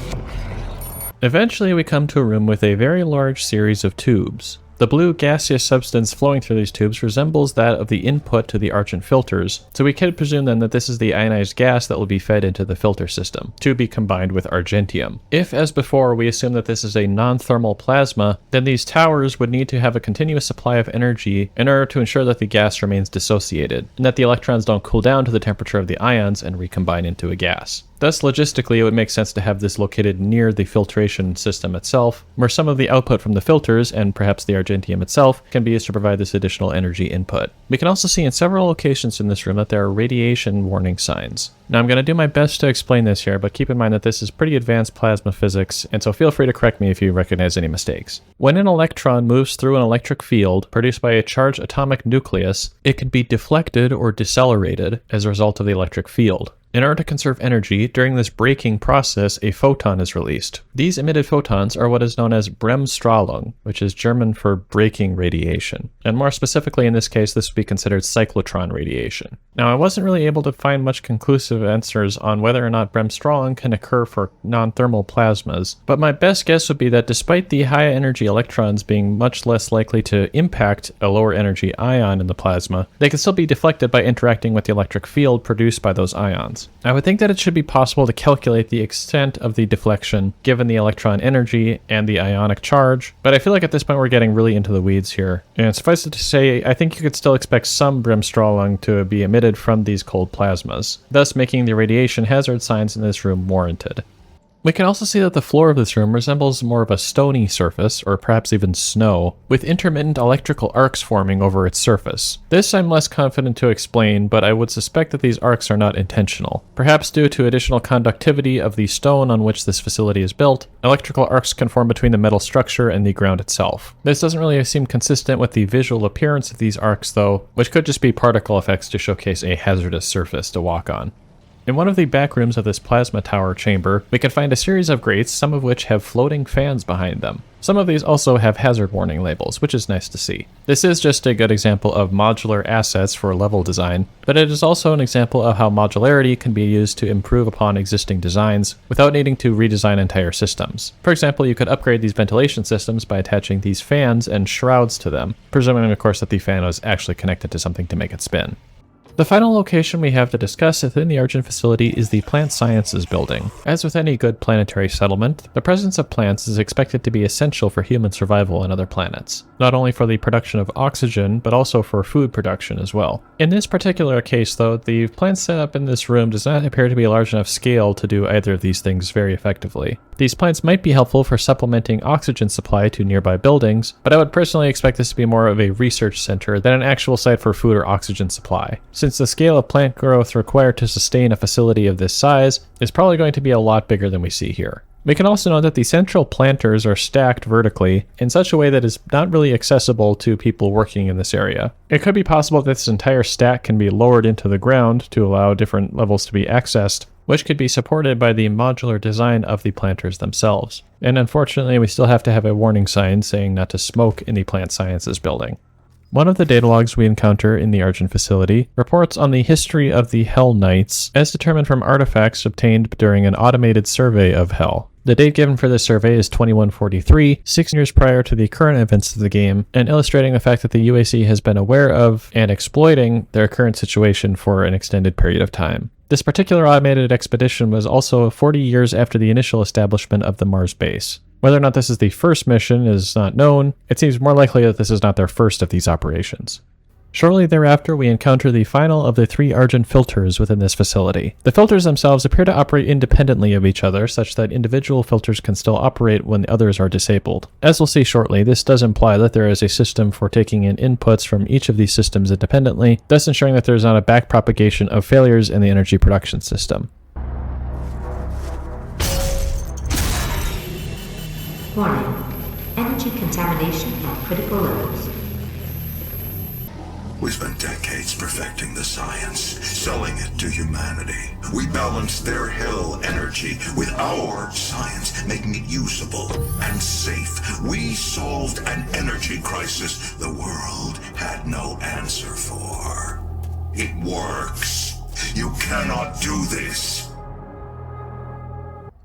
S1: Eventually, we come to a room with a very large series of tubes. The blue gaseous substance flowing through these tubes resembles that of the input to the Argent filters, so we could presume then that this is the ionized gas that will be fed into the filter system, to be combined with Argentium. If, as before, we assume that this is a non-thermal plasma, then these towers would need to have a continuous supply of energy in order to ensure that the gas remains dissociated, and that the electrons don't cool down to the temperature of the ions and recombine into a gas. Thus, logistically, it would make sense to have this located near the filtration system itself, where some of the output from the filters, and perhaps the Argentium itself, can be used to provide this additional energy input. We can also see in several locations in this room that there are radiation warning signs. Now, I'm going to do my best to explain this here, but keep in mind that this is pretty advanced plasma physics, and so feel free to correct me if you recognize any mistakes. When an electron moves through an electric field produced by a charged atomic nucleus, it can be deflected or decelerated as a result of the electric field. In order to conserve energy, during this breaking process, a photon is released. These emitted photons are what is known as Bremsstrahlung, which is German for breaking radiation. And more specifically in this case, this would be considered cyclotron radiation. Now, I wasn't really able to find much conclusive answers on whether or not Bremsstrahlung can occur for non-thermal plasmas, but my best guess would be that despite the high energy electrons being much less likely to impact a lower energy ion in the plasma, they can still be deflected by interacting with the electric field produced by those ions. I would think that it should be possible to calculate the extent of the deflection given the electron energy and the ionic charge, but I feel like at this point we're getting really into the weeds here. And suffice it to say, I think you could still expect some Bremsstrahlung to be emitted from these cold plasmas, thus making the radiation hazard signs in this room warranted. We can also see that the floor of this room resembles more of a stony surface, or perhaps even snow, with intermittent electrical arcs forming over its surface. This I'm less confident to explain, but I would suspect that these arcs are not intentional. Perhaps due to additional conductivity of the stone on which this facility is built, electrical arcs can form between the metal structure and the ground itself. This doesn't really seem consistent with the visual appearance of these arcs though, which could just be particle effects to showcase a hazardous surface to walk on. In one of the back rooms of this plasma tower chamber, we can find a series of grates, some of which have floating fans behind them. Some of these also have hazard warning labels, which is nice to see. This is just a good example of modular assets for level design, but it is also an example of how modularity can be used to improve upon existing designs without needing to redesign entire systems. For example, you could upgrade these ventilation systems by attaching these fans and shrouds to them, presuming of course that the fan was actually connected to something to make it spin. The final location we have to discuss within the Argent facility is the Plant Sciences building. As with any good planetary settlement, the presence of plants is expected to be essential for human survival on other planets, not only for the production of oxygen, but also for food production as well. In this particular case though, the plant setup in this room does not appear to be a large enough scale to do either of these things very effectively. These plants might be helpful for supplementing oxygen supply to nearby buildings, but I would personally expect this to be more of a research center than an actual site for food or oxygen supply, since the scale of plant growth required to sustain a facility of this size is probably going to be a lot bigger than we see here. We can also note that the central planters are stacked vertically in such a way that is not really accessible to people working in this area. It could be possible that this entire stack can be lowered into the ground to allow different levels to be accessed, which could be supported by the modular design of the planters themselves. And unfortunately, we still have to have a warning sign saying not to smoke in the Plant Sciences building. One of the data logs we encounter in the Argent facility reports on the history of the Hell Knights as determined from artifacts obtained during an automated survey of Hell. The date given for this survey is 2143, 6 years prior to the current events of the game, and illustrating the fact that the UAC has been aware of and exploiting their current situation for an extended period of time. This particular automated expedition was also 40 years after the initial establishment of the Mars base. Whether or not this is the first mission is not known. It seems more likely that this is not their first of these operations. Shortly thereafter, we encounter the final of the 3 Argent filters within this facility. The filters themselves appear to operate independently of each other, such that individual filters can still operate when the others are disabled. As we'll see shortly, this does imply that there is a system for taking in inputs from each of these systems independently, thus ensuring that there is not a backpropagation of failures in the energy production system.
S4: Warning. Energy contamination at critical levels.
S3: We spent decades perfecting the science, selling it to humanity. We balanced their hell energy with our science, making it usable and safe. We solved an energy crisis the world had no answer for. It works. You cannot do this.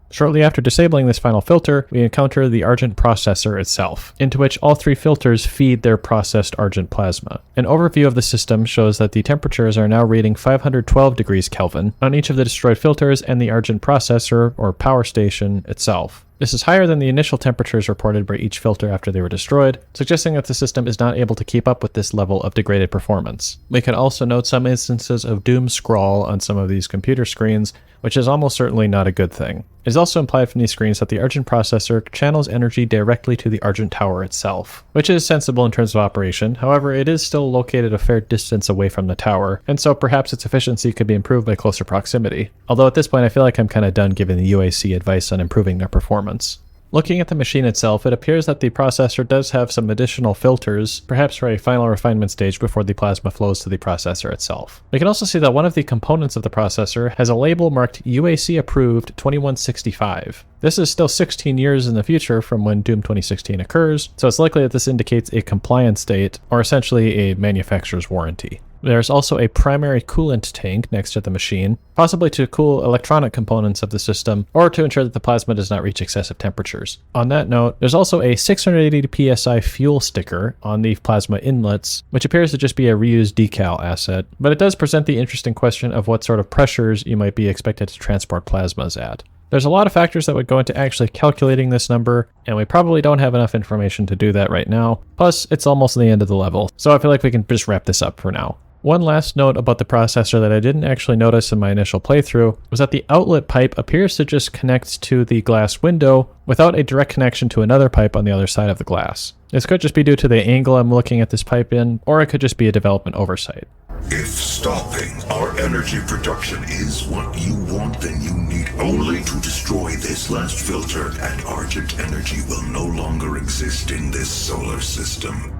S1: Shortly after disabling this final filter, we encounter the Argent processor itself, into which all 3 filters feed their processed Argent plasma. An overview of the system shows that the temperatures are now reading 512 degrees Kelvin on each of the destroyed filters and the Argent processor, or power station, itself. This is higher than the initial temperatures reported by each filter after they were destroyed, suggesting that the system is not able to keep up with this level of degraded performance. We can also note some instances of doom scroll on some of these computer screens, which is almost certainly not a good thing. It is also implied from these screens that the Argent processor channels energy directly to the Argent tower itself, which is sensible in terms of operation. However, it is still located a fair distance away from the tower, and so perhaps its efficiency could be improved by closer proximity. Although at this point I feel like I'm kind of done giving the UAC advice on improving their performance. Looking at the machine itself, it appears that the processor does have some additional filters, perhaps for a final refinement stage before the plasma flows to the processor itself. We can also see that one of the components of the processor has a label marked UAC approved 2165. This is still 16 years in the future from when Doom 2016 occurs, so it's likely that this indicates a compliance date, or essentially a manufacturer's warranty. There's also a primary coolant tank next to the machine, possibly to cool electronic components of the system, or to ensure that the plasma does not reach excessive temperatures. On that note, there's also a 680 psi fuel sticker on the plasma inlets, which appears to just be a reused decal asset, but it does present the interesting question of what sort of pressures you might be expected to transport plasmas at. There's a lot of factors that would go into actually calculating this number, and we probably don't have enough information to do that right now. Plus, it's almost the end of the level, so I feel like we can just wrap this up for now. One last note about the processor that I didn't actually notice in my initial playthrough was that the outlet pipe appears to just connect to the glass window without a direct connection to another pipe on the other side of the glass. This could just be due to the angle I'm looking at this pipe in, or it could just be a development oversight.
S3: If stopping our energy production is what you want, then you need only to destroy this last filter, and Argent energy will no longer exist in this solar system.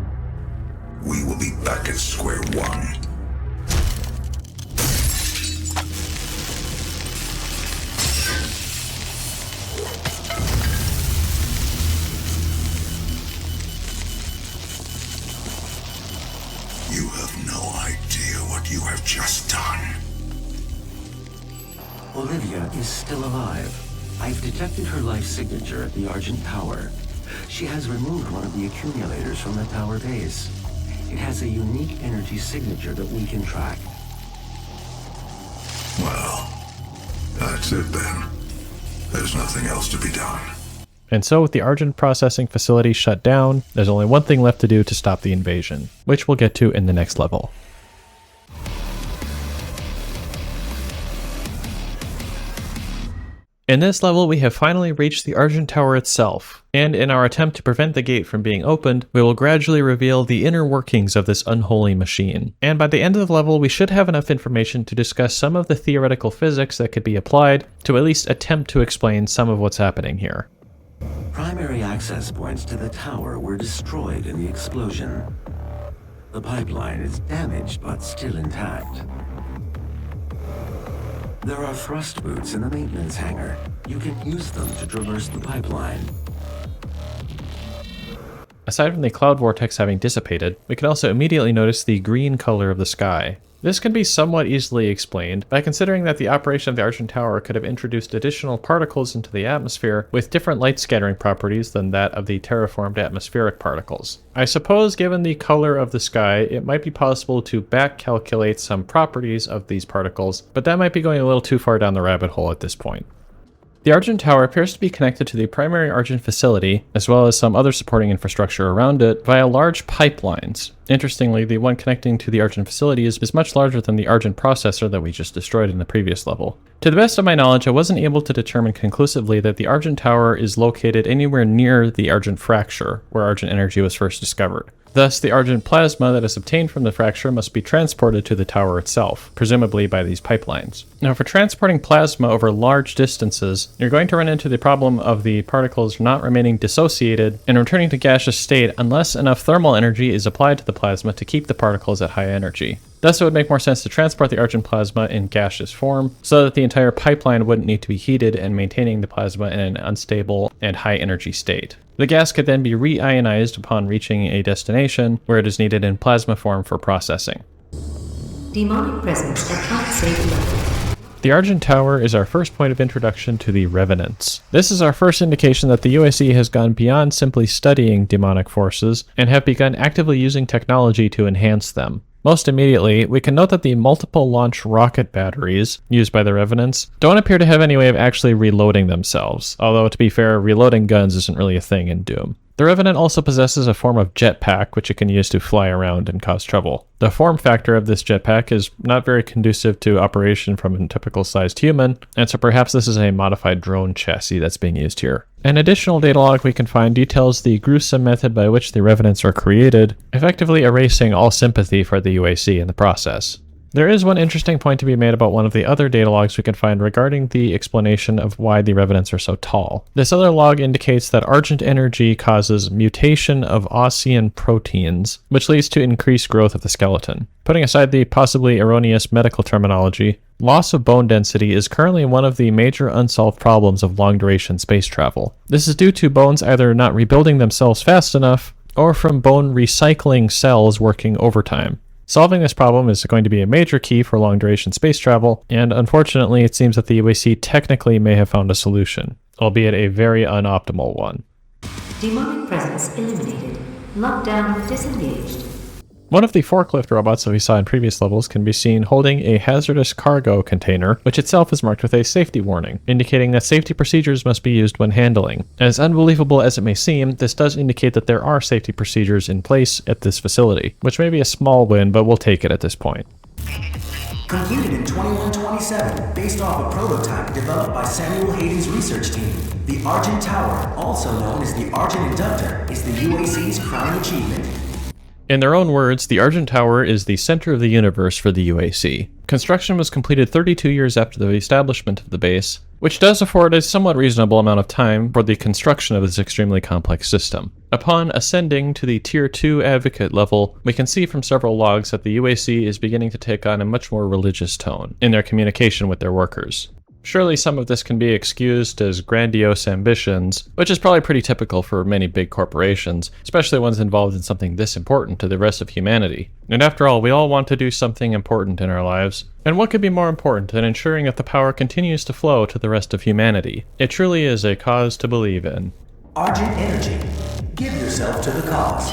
S3: We will be back at square one. You have no idea what you have just done.
S6: Olivia is still alive. I've detected her life signature at the Argent Tower. She has removed one of the accumulators from the tower base. It has a unique energy signature that we can track.
S3: Well, that's it then. There's nothing else to be done.
S1: And so with the Argent processing facility shut down, there's only one thing left to do to stop the invasion, which we'll get to in the next level. In this level, we have finally reached the Argent Tower itself, and in our attempt to prevent the gate from being opened, we will gradually reveal the inner workings of this unholy machine. And by the end of the level, we should have enough information to discuss some of the theoretical physics that could be applied to at least attempt to explain some of what's happening here.
S6: Primary access points to the tower were destroyed in the explosion. The pipeline is damaged but still intact. There are thrust boots in the maintenance hangar. You can use them to traverse the pipeline.
S1: Aside from the cloud vortex having dissipated, we can also immediately notice the green color of the sky. This can be somewhat easily explained by considering that the operation of the Argent Tower could have introduced additional particles into the atmosphere with different light scattering properties than that of the terraformed atmospheric particles. I suppose given the color of the sky, it might be possible to back calculate some properties of these particles, but that might be going a little too far down the rabbit hole at this point. The Argent Tower appears to be connected to the primary Argent facility, as well as some other supporting infrastructure around it, via large pipelines. Interestingly, the one connecting to the Argent facility is much larger than the Argent processor that we just destroyed in the previous level. To the best of my knowledge, I wasn't able to determine conclusively that the Argent Tower is located anywhere near the Argent fracture, where Argent energy was first discovered. Thus, the Argent plasma that is obtained from the fracture must be transported to the tower itself, presumably by these pipelines. Now, for transporting plasma over large distances, you're going to run into the problem of the particles not remaining dissociated and returning to gaseous state unless enough thermal energy is applied to the plasma to keep the particles at high energy. Thus, it would make more sense to transport the Argent plasma in gaseous form, so that the entire pipeline wouldn't need to be heated and maintaining the plasma in an unstable and high energy state. The gas could then be reionized upon reaching a destination where it is needed in plasma form for processing.
S4: Demonic presence at unsafe level.
S1: The Argent Tower is our first point of introduction to the Revenants. This is our first indication that the UAC has gone beyond simply studying demonic forces and have begun actively using technology to enhance them. Most immediately, we can note that the multiple launch rocket batteries used by the Revenants don't appear to have any way of actually reloading themselves, although to be fair, reloading guns isn't really a thing in Doom. The Revenant also possesses a form of jetpack which it can use to fly around and cause trouble. The form factor of this jetpack is not very conducive to operation from a typical sized human, and so perhaps this is a modified drone chassis that's being used here. An additional data log we can find details the gruesome method by which the Revenants are created, effectively erasing all sympathy for the UAC in the process. There is one interesting point to be made about one of the other data logs we can find regarding the explanation of why the revenants are so tall. This other log indicates that Argent energy causes mutation of Ossian proteins, which leads to increased growth of the skeleton. Putting aside the possibly erroneous medical terminology, loss of bone density is currently one of the major unsolved problems of long-duration space travel. This is due to bones either not rebuilding themselves fast enough, or from bone recycling cells working overtime. Solving this problem is going to be a major key for long-duration space travel, and unfortunately it seems that the UAC technically may have found a solution, albeit a very unoptimal one.
S4: Demonic presence eliminated. Lockdown disengaged.
S1: One of the forklift robots that we saw in previous levels can be seen holding a hazardous cargo container, which itself is marked with a safety warning, indicating that safety procedures must be used when handling. As unbelievable as it may seem, this does indicate that there are safety procedures in place at this facility, which may be a small win, but we'll take it at this point.
S5: Completed in 2127, based off a prototype developed by Samuel Hayden's research team. The Argent Tower, also known as the Argent Inductor, is the UAC's crowning achievement.
S1: In their own words, the Argent Tower is the center of the universe for the UAC. Construction was completed 32 years after the establishment of the base, which does afford a somewhat reasonable amount of time for the construction of this extremely complex system. Upon ascending to the Tier 2 Advocate level, we can see from several logs that the UAC is beginning to take on a much more religious tone in their communication with their workers. Surely some of this can be excused as grandiose ambitions, which is probably pretty typical for many big corporations, especially ones involved in something this important to the rest of humanity. And after all, we all want to do something important in our lives, and what could be more important than ensuring that the power continues to flow to the rest of humanity? It truly is a cause to believe in.
S5: Argent energy. Give yourself to the cause.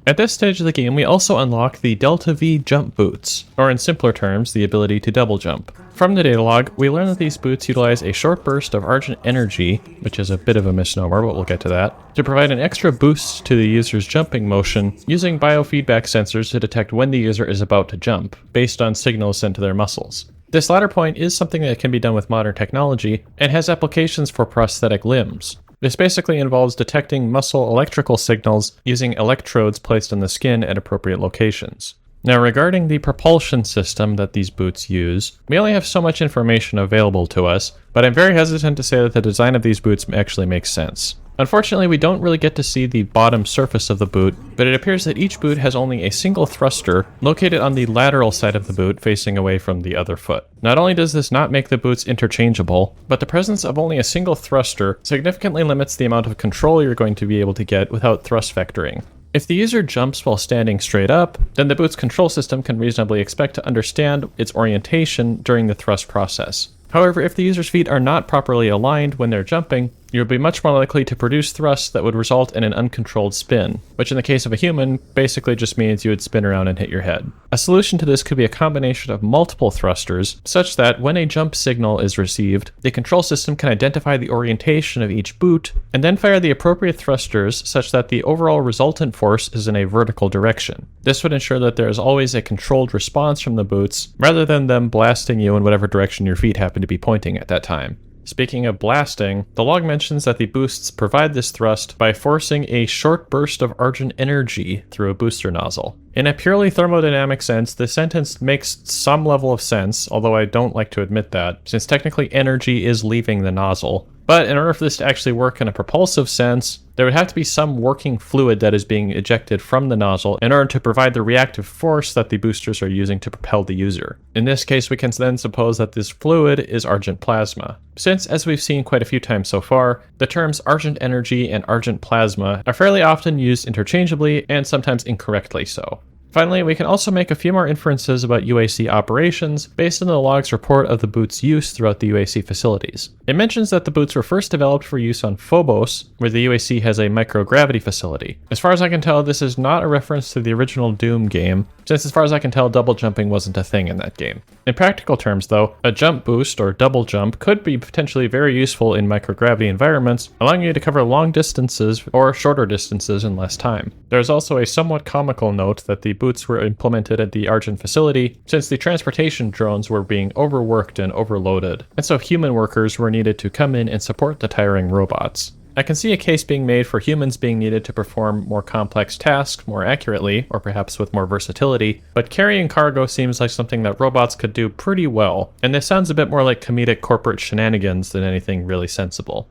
S1: At this stage of the game, we also unlock the Delta V jump boots, or in simpler terms, the ability to double jump. From the data log, we learn that these boots utilize a short burst of Argent energy, which is a bit of a misnomer, but we'll get to that, to provide an extra boost to the user's jumping motion using biofeedback sensors to detect when the user is about to jump, based on signals sent to their muscles. This latter point is something that can be done with modern technology, and has applications for prosthetic limbs. This basically involves detecting muscle electrical signals using electrodes placed on the skin at appropriate locations. Now, regarding the propulsion system that these boots use, we only have so much information available to us, but I'm very hesitant to say that the design of these boots actually makes sense. Unfortunately, we don't really get to see the bottom surface of the boot, but it appears that each boot has only a single thruster located on the lateral side of the boot facing away from the other foot. Not only does this not make the boots interchangeable, but the presence of only a single thruster significantly limits the amount of control you're going to be able to get without thrust vectoring. If the user jumps while standing straight up, then the boot's control system can reasonably expect to understand its orientation during the thrust process. However, if the user's feet are not properly aligned when they're jumping, you'll be much more likely to produce thrusts that would result in an uncontrolled spin, which in the case of a human basically just means you would spin around and hit your head. A solution to this could be a combination of multiple thrusters, such that when a jump signal is received, the control system can identify the orientation of each boot, and then fire the appropriate thrusters such that the overall resultant force is in a vertical direction. This would ensure that there is always a controlled response from the boots, rather than them blasting you in whatever direction your feet happen to be pointing at that time. Speaking of blasting, the log mentions that the boosts provide this thrust by forcing a short burst of Argent energy through a booster nozzle. In a purely thermodynamic sense, this sentence makes some level of sense, although I don't like to admit that, since technically energy is leaving the nozzle. But in order for this to actually work in a propulsive sense, there would have to be some working fluid that is being ejected from the nozzle in order to provide the reactive force that the boosters are using to propel the user. In this case, we can then suppose that this fluid is Argent plasma. Since, as we've seen quite a few times so far, the terms Argent energy and Argent plasma are fairly often used interchangeably and sometimes incorrectly so. Finally, we can also make a few more inferences about UAC operations based on the log's report of the boot's use throughout the UAC facilities. It mentions that the boots were first developed for use on Phobos, where the UAC has a microgravity facility. As far as I can tell, this is not a reference to the original Doom game, since as far as I can tell, double jumping wasn't a thing in that game. In practical terms though, a jump boost or double jump could be potentially very useful in microgravity environments, allowing you to cover long distances or shorter distances in less time. There is also a somewhat comical note that the boots were implemented at the Argent facility, since the transportation drones were being overworked and overloaded, and so human workers were needed to come in and support the tiring robots. I can see a case being made for humans being needed to perform more complex tasks more accurately, or perhaps with more versatility, but carrying cargo seems like something that robots could do pretty well, and this sounds a bit more like comedic corporate shenanigans than anything really sensible.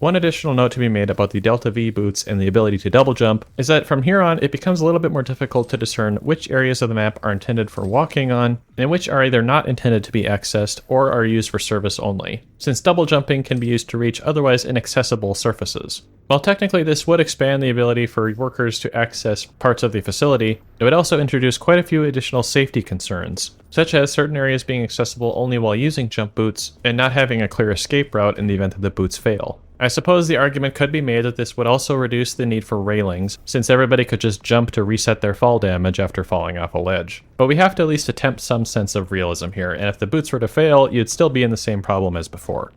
S1: One additional note to be made about the Delta V boots and the ability to double jump is that from here on it becomes a little bit more difficult to discern which areas of the map are intended for walking on and which are either not intended to be accessed or are used for service only, since double jumping can be used to reach otherwise inaccessible surfaces. While technically this would expand the ability for workers to access parts of the facility, it would also introduce quite a few additional safety concerns, such as certain areas being accessible only while using jump boots and not having a clear escape route in the event that the boots fail. I suppose the argument could be made that this would also reduce the need for railings, since everybody could just jump to reset their fall damage after falling off a ledge. But we have to at least attempt some sense of realism here, and if the boots were to fail, you'd still be in the same problem as before.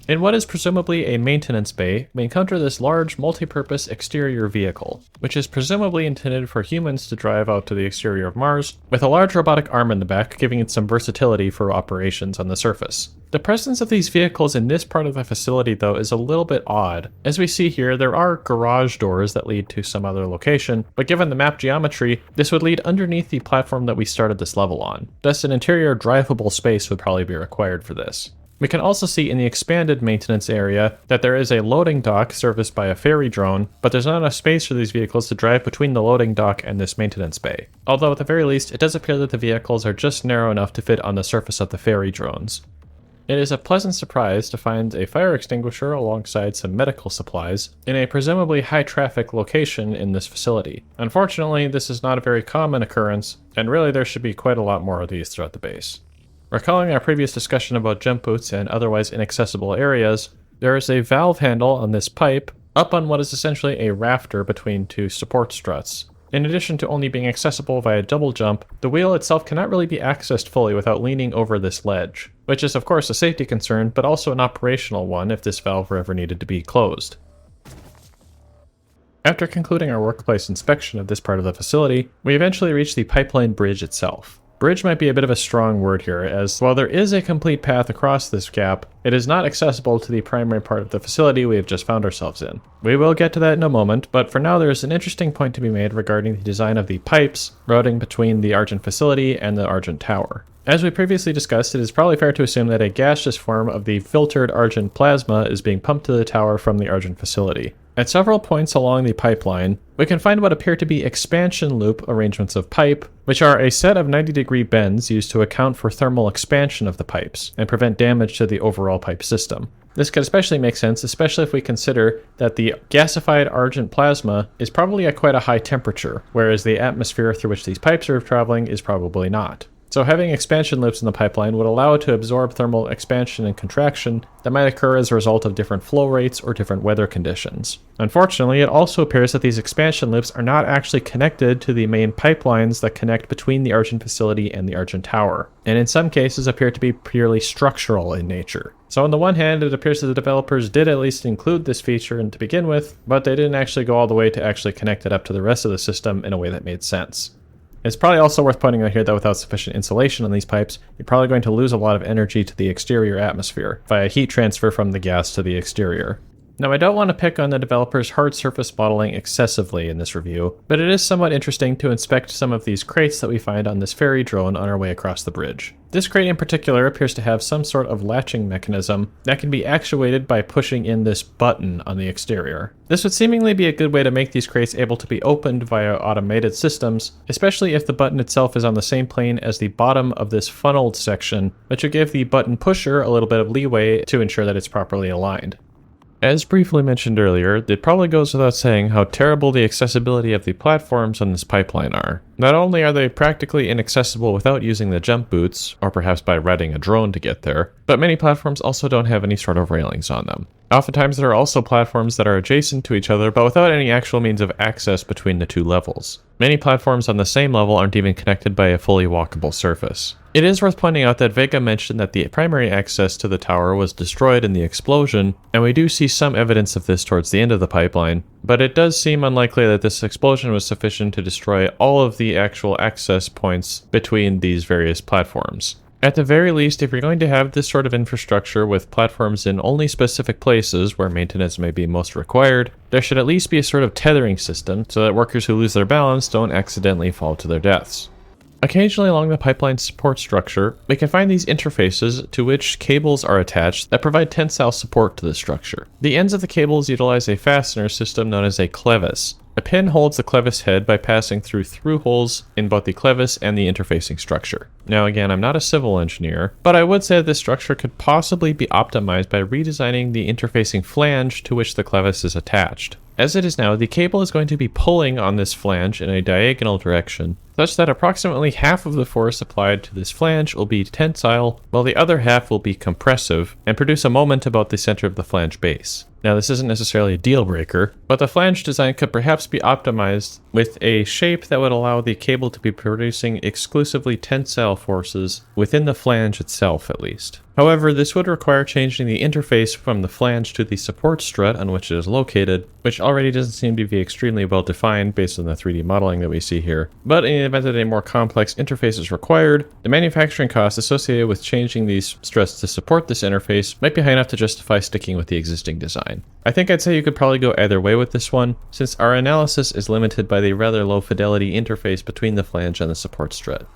S1: In what is presumably a maintenance bay, we encounter this large, multi-purpose exterior vehicle, which is presumably intended for humans to drive out to the exterior of Mars, with a large robotic arm in the back giving it some versatility for operations on the surface. The presence of these vehicles in this part of the facility, though, is a little bit odd. As we see here, there are garage doors that lead to some other location, but given the map geometry, this would lead underneath the platform that we started this level on. Thus, an interior drivable space would probably be required for this. We can also see in the expanded maintenance area that there is a loading dock serviced by a ferry drone, but there's not enough space for these vehicles to drive between the loading dock and this maintenance bay. Although at the very least, it does appear that the vehicles are just narrow enough to fit on the surface of the ferry drones. It is a pleasant surprise to find a fire extinguisher alongside some medical supplies in a presumably high-traffic location in this facility. Unfortunately, this is not a very common occurrence, and really there should be quite a lot more of these throughout the base. Recalling our previous discussion about jump boots and otherwise inaccessible areas, there is a valve handle on this pipe up on what is essentially a rafter between two support struts. In addition to only being accessible via double jump, the wheel itself cannot really be accessed fully without leaning over this ledge, which is of course a safety concern, but also an operational one if this valve were ever needed to be closed. After concluding our workplace inspection of this part of the facility, we eventually reach the pipeline bridge itself. Bridge might be a bit of a strong word here, as while there is a complete path across this gap, it is not accessible to the primary part of the facility we have just found ourselves in. We will get to that in a moment, but for now there is an interesting point to be made regarding the design of the pipes routing between the Argent facility and the Argent tower. As we previously discussed, it is probably fair to assume that a gaseous form of the filtered Argent plasma is being pumped to the tower from the Argent facility. At several points along the pipeline, we can find what appear to be expansion loop arrangements of pipe, which are a set of 90-degree bends used to account for thermal expansion of the pipes and prevent damage to the overall pipe system. This could especially make sense, especially if we consider that the gasified Argent plasma is probably at quite a high temperature, whereas the atmosphere through which these pipes are traveling is probably not. So having expansion loops in the pipeline would allow it to absorb thermal expansion and contraction that might occur as a result of different flow rates or different weather conditions. Unfortunately, it also appears that these expansion loops are not actually connected to the main pipelines that connect between the Argent facility and the Argent tower, and in some cases appear to be purely structural in nature. So on the one hand, it appears that the developers did at least include this feature to begin with, but they didn't actually go all the way to actually connect it up to the rest of the system in a way that made sense. It's probably also worth pointing out here that without sufficient insulation on these pipes, you're probably going to lose a lot of energy to the exterior atmosphere via heat transfer from the gas to the exterior. Now, I don't want to pick on the developers' hard surface modeling excessively in this review, but it is somewhat interesting to inspect some of these crates that we find on this ferry drone on our way across the bridge. This crate in particular appears to have some sort of latching mechanism that can be actuated by pushing in this button on the exterior. This would seemingly be a good way to make these crates able to be opened via automated systems, especially if the button itself is on the same plane as the bottom of this funneled section, which would give the button pusher a little bit of leeway to ensure that it's properly aligned. As briefly mentioned earlier, it probably goes without saying how terrible the accessibility of the platforms on this pipeline are. Not only are they practically inaccessible without using the jump boots, or perhaps by riding a drone to get there, but many platforms also don't have any sort of railings on them. Oftentimes there are also platforms that are adjacent to each other, but without any actual means of access between the two levels. Many platforms on the same level aren't even connected by a fully walkable surface. It is worth pointing out that VEGA mentioned that the primary access to the tower was destroyed in the explosion, and we do see some evidence of this towards the end of the pipeline, but it does seem unlikely that this explosion was sufficient to destroy all of the actual access points between these various platforms. At the very least, if you're going to have this sort of infrastructure with platforms in only specific places where maintenance may be most required, there should at least be a sort of tethering system so that workers who lose their balance don't accidentally fall to their deaths. Occasionally along the pipeline support structure, we can find these interfaces to which cables are attached that provide tensile support to the structure. The ends of the cables utilize a fastener system known as a clevis. A pin holds the clevis head by passing through holes in both the clevis and the interfacing structure. Now again, I'm not a civil engineer, but I would say that this structure could possibly be optimized by redesigning the interfacing flange to which the clevis is attached. As it is now, the cable is going to be pulling on this flange in a diagonal direction, such that approximately half of the force applied to this flange will be tensile, while the other half will be compressive, and produce a moment about the center of the flange base. Now this isn't necessarily a deal breaker, but the flange design could perhaps be optimized with a shape that would allow the cable to be producing exclusively tensile forces within the flange itself at least. However, this would require changing the interface from the flange to the support strut on which it is located, which already doesn't seem to be extremely well defined based on the 3D modeling that we see here. But in the event that a more complex interface is required, the manufacturing costs associated with changing these struts to support this interface might be high enough to justify sticking with the existing design. I think I'd say you could probably go either way with this one, since our analysis is limited by the rather low fidelity interface between the flange and the support strut.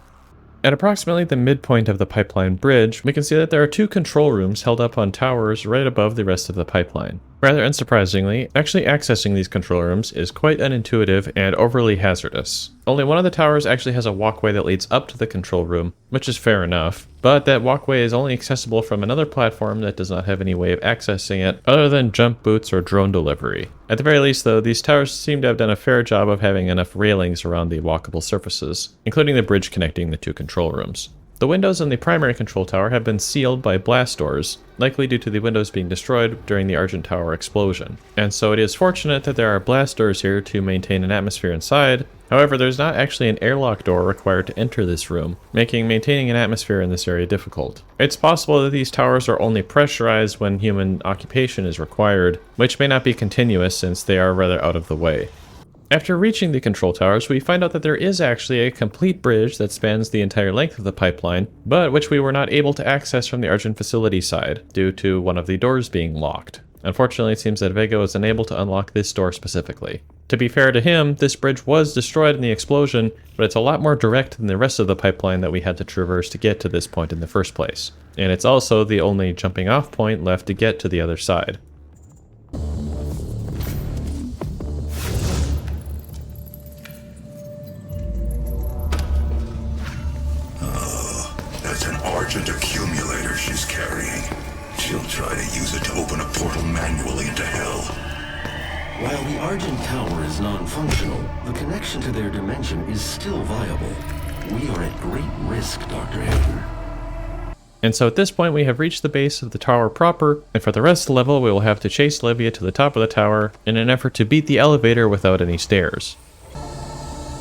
S1: At approximately the midpoint of the pipeline bridge, we can see that there are two control rooms held up on towers right above the rest of the pipeline. Rather unsurprisingly, actually accessing these control rooms is quite unintuitive and overly hazardous. Only one of the towers actually has a walkway that leads up to the control room, which is fair enough, but that walkway is only accessible from another platform that does not have any way of accessing it other than jump boots or drone delivery. At the very least though, these towers seem to have done a fair job of having enough railings around the walkable surfaces, including the bridge connecting the two control rooms. The windows in the primary control tower have been sealed by blast doors, likely due to the windows being destroyed during the Argent Tower explosion. And so it is fortunate that there are blast doors here to maintain an atmosphere inside. However, there's not actually an airlock door required to enter this room, making maintaining an atmosphere in this area difficult. It's possible that these towers are only pressurized when human occupation is required, which may not be continuous since they are rather out of the way. After reaching the control towers, we find out that there is actually a complete bridge that spans the entire length of the pipeline, but which we were not able to access from the Argent facility side, due to one of the doors being locked. Unfortunately, it seems that VEGA was unable to unlock this door specifically. To be fair to him, this bridge was destroyed in the explosion, but it's a lot more direct than the rest of the pipeline that we had to traverse to get to this point in the first place. And it's also the only jumping off point left to get to the other side.
S3: That's an Argent accumulator she's carrying. She'll try to use it to open a portal manually into hell.
S6: While the Argent Tower is non-functional, the connection to their dimension is still viable. We are at great risk, Dr. Hayden.
S1: And so at this point we have reached the base of the tower proper, and for the rest of the level we will have to chase Livia to the top of the tower in an effort to beat the elevator without any stairs.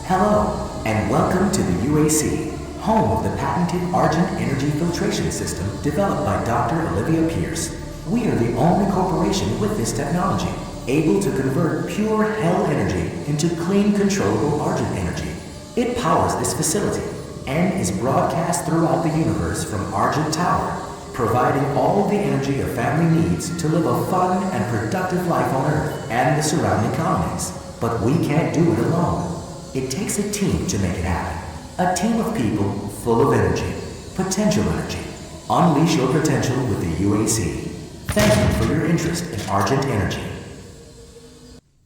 S5: Hello, and welcome to the UAC, home of the patented Argent energy filtration system developed by Dr. Olivia Pierce. We are the only corporation with this technology, able to convert pure hell energy into clean, controllable Argent energy. It powers this facility and is broadcast throughout the universe from Argent Tower, providing all the energy a family needs to live a fun and productive life on Earth and the surrounding colonies. But we can't do it alone. It takes a team to make it happen. A team of people full of energy, potential energy. Unleash your potential with the UAC. Thank you for your interest in Argent energy.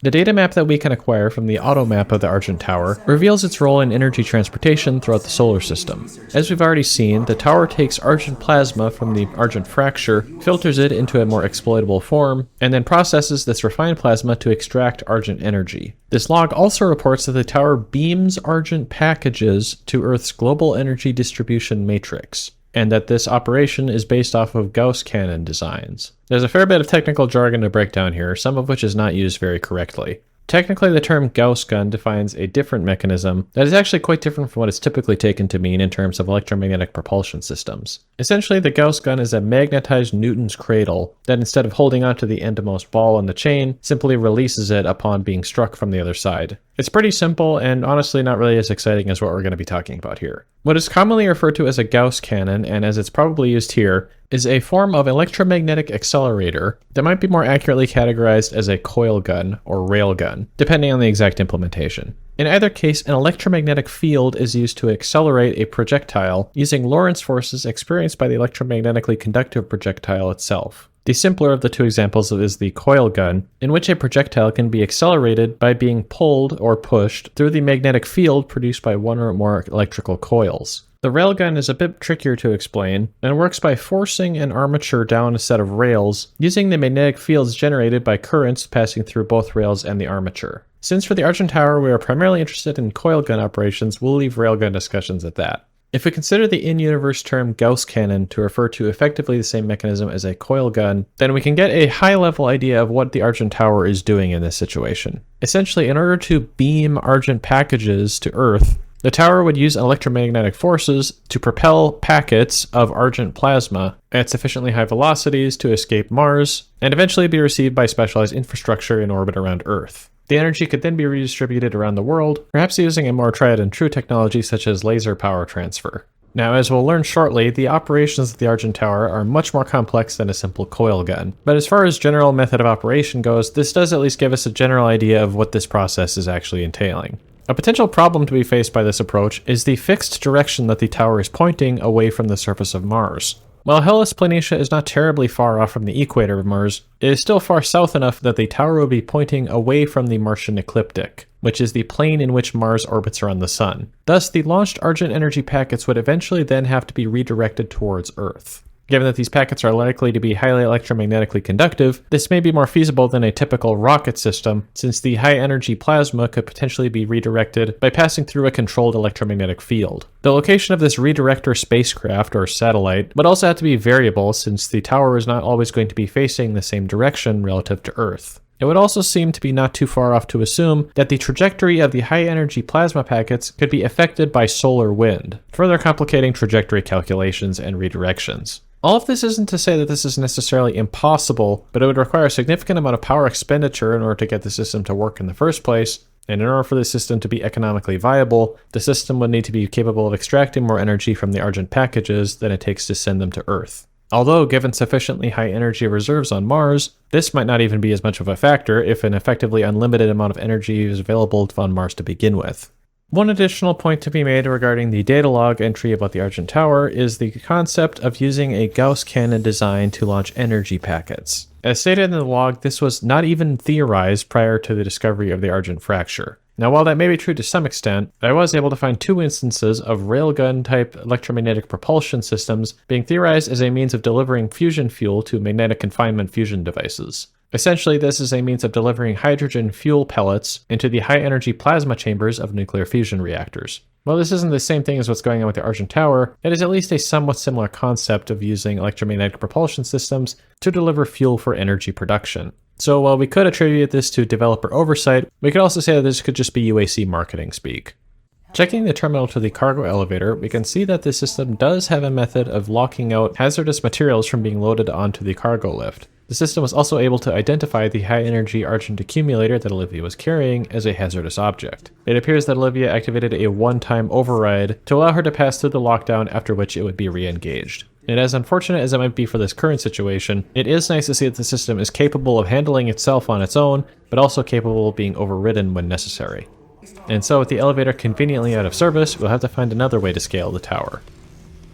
S1: The data map that we can acquire from the auto map of the Argent Tower reveals its role in energy transportation throughout the solar system. As we've already seen, the tower takes Argent plasma from the Argent fracture, filters it into a more exploitable form, and then processes this refined plasma to extract Argent energy. This log also reports that the tower beams Argent packages to Earth's global energy distribution matrix, and that this operation is based off of Gauss cannon designs. There's a fair bit of technical jargon to break down here, some of which is not used very correctly. Technically, the term Gauss gun defines a different mechanism that is actually quite different from what is typically taken to mean in terms of electromagnetic propulsion systems. Essentially, the Gauss gun is a magnetized Newton's cradle that, instead of holding onto the endmost ball in the chain, simply releases it upon being struck from the other side. It's pretty simple and honestly not really as exciting as what we're going to be talking about here. What is commonly referred to as a Gauss cannon, and as it's probably used here, is a form of electromagnetic accelerator that might be more accurately categorized as a coil gun or rail gun, depending on the exact implementation. In either case, an electromagnetic field is used to accelerate a projectile using Lorentz forces experienced by the electromagnetically conductive projectile itself. The simpler of the two examples is the coil gun, in which a projectile can be accelerated by being pulled or pushed through the magnetic field produced by one or more electrical coils. The railgun is a bit trickier to explain, and works by forcing an armature down a set of rails using the magnetic fields generated by currents passing through both rails and the armature. Since for the Argent Tower we are primarily interested in coil gun operations, we'll leave railgun discussions at that. If we consider the in-universe term Gauss cannon to refer to effectively the same mechanism as a coil gun, then we can get a high-level idea of what the Argent Tower is doing in this situation. Essentially, in order to beam Argent packages to Earth, the tower would use electromagnetic forces to propel packets of Argent plasma at sufficiently high velocities to escape Mars, and eventually be received by specialized infrastructure in orbit around Earth. The energy could then be redistributed around the world, perhaps using a more tried and true technology such as laser power transfer. Now, as we'll learn shortly, the operations of the Argent Tower are much more complex than a simple coil gun. But as far as general method of operation goes, this does at least give us a general idea of what this process is actually entailing. A potential problem to be faced by this approach is the fixed direction that the tower is pointing away from the surface of Mars. While Hellas Planitia is not terribly far off from the equator of Mars, it is still far south enough that the tower would be pointing away from the Martian ecliptic, which is the plane in which Mars orbits around the Sun. Thus, the launched Argent energy packets would eventually then have to be redirected towards Earth. Given that these packets are likely to be highly electromagnetically conductive, this may be more feasible than a typical rocket system, since the high-energy plasma could potentially be redirected by passing through a controlled electromagnetic field. The location of this redirector spacecraft, or satellite, would also have to be variable, since the tower is not always going to be facing the same direction relative to Earth. It would also seem to be not too far off to assume that the trajectory of the high-energy plasma packets could be affected by solar wind, further complicating trajectory calculations and redirections. All of this isn't to say that this is necessarily impossible, but it would require a significant amount of power expenditure in order to get the system to work in the first place, and in order for the system to be economically viable, the system would need to be capable of extracting more energy from the Argent packages than it takes to send them to Earth. Although, given sufficiently high energy reserves on Mars, this might not even be as much of a factor if an effectively unlimited amount of energy is available on Mars to begin with. One additional point to be made regarding the data log entry about the Argent Tower is the concept of using a Gauss cannon design to launch energy packets. As stated in the log, this was not even theorized prior to the discovery of the Argent fracture. Now, while that may be true to some extent, I was able to find two instances of railgun-type electromagnetic propulsion systems being theorized as a means of delivering fusion fuel to magnetic confinement fusion devices. Essentially, this is a means of delivering hydrogen fuel pellets into the high-energy plasma chambers of nuclear fusion reactors. While this isn't the same thing as what's going on with the Argent Tower, it is at least a somewhat similar concept of using electromagnetic propulsion systems to deliver fuel for energy production. So while we could attribute this to developer oversight, we could also say that this could just be UAC marketing speak. Checking the terminal to the cargo elevator, we can see that the system does have a method of locking out hazardous materials from being loaded onto the cargo lift. The system was also able to identify the high-energy Argent accumulator that Olivia was carrying as a hazardous object. It appears that Olivia activated a one-time override to allow her to pass through the lockdown, after which it would be re-engaged. And as unfortunate as it might be for this current situation, it is nice to see that the system is capable of handling itself on its own, but also capable of being overridden when necessary. And so with the elevator conveniently out of service, we'll have to find another way to scale the tower.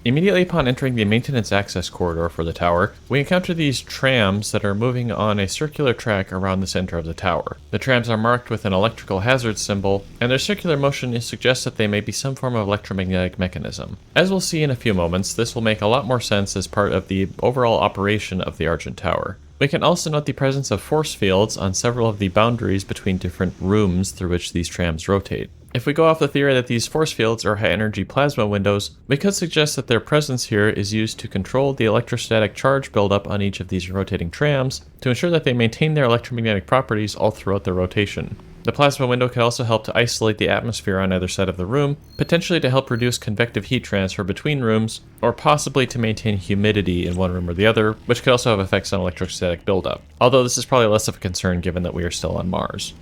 S1: Immediately upon entering the maintenance access corridor for the tower, we encounter these trams that are moving on a circular track around the center of the tower. The trams are marked with an electrical hazard symbol, and their circular motion suggests that they may be some form of electromagnetic mechanism. As we'll see in a few moments, this will make a lot more sense as part of the overall operation of the Argent Tower. We can also note the presence of force fields on several of the boundaries between different rooms through which these trams rotate. If we go off the theory that these force fields are high-energy plasma windows, we could suggest that their presence here is used to control the electrostatic charge buildup on each of these rotating trams to ensure that they maintain their electromagnetic properties all throughout their rotation. The plasma window could also help to isolate the atmosphere on either side of the room, potentially to help reduce convective heat transfer between rooms, or possibly to maintain humidity in one room or the other, which could also have effects on electrostatic buildup, although this is probably less of a concern given that we are still on Mars.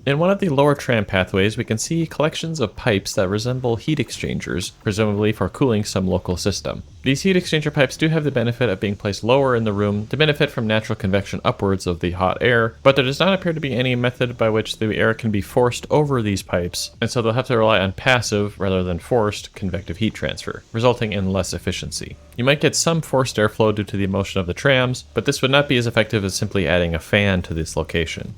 S1: In one of the lower tram pathways, we can see collections of pipes that resemble heat exchangers, presumably for cooling some local system. These heat exchanger pipes do have the benefit of being placed lower in the room to benefit from natural convection upwards of the hot air, but there does not appear to be any method by which the air can be forced over these pipes, and so they'll have to rely on passive rather than forced convective heat transfer, resulting in less efficiency. You might get some forced airflow due to the motion of the trams, but this would not be as effective as simply adding a fan to this location.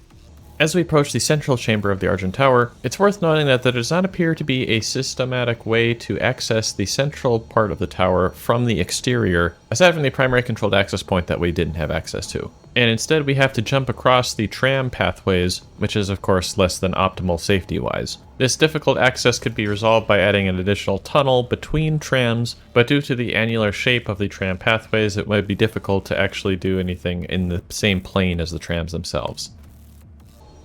S1: As we approach the central chamber of the Argent Tower, it's worth noting that there does not appear to be a systematic way to access the central part of the tower from the exterior, aside from the primary controlled access point that we didn't have access to. And instead we have to jump across the tram pathways, which is of course less than optimal safety-wise. This difficult access could be resolved by adding an additional tunnel between trams, but due to the annular shape of the tram pathways, it might be difficult to actually do anything in the same plane as the trams themselves.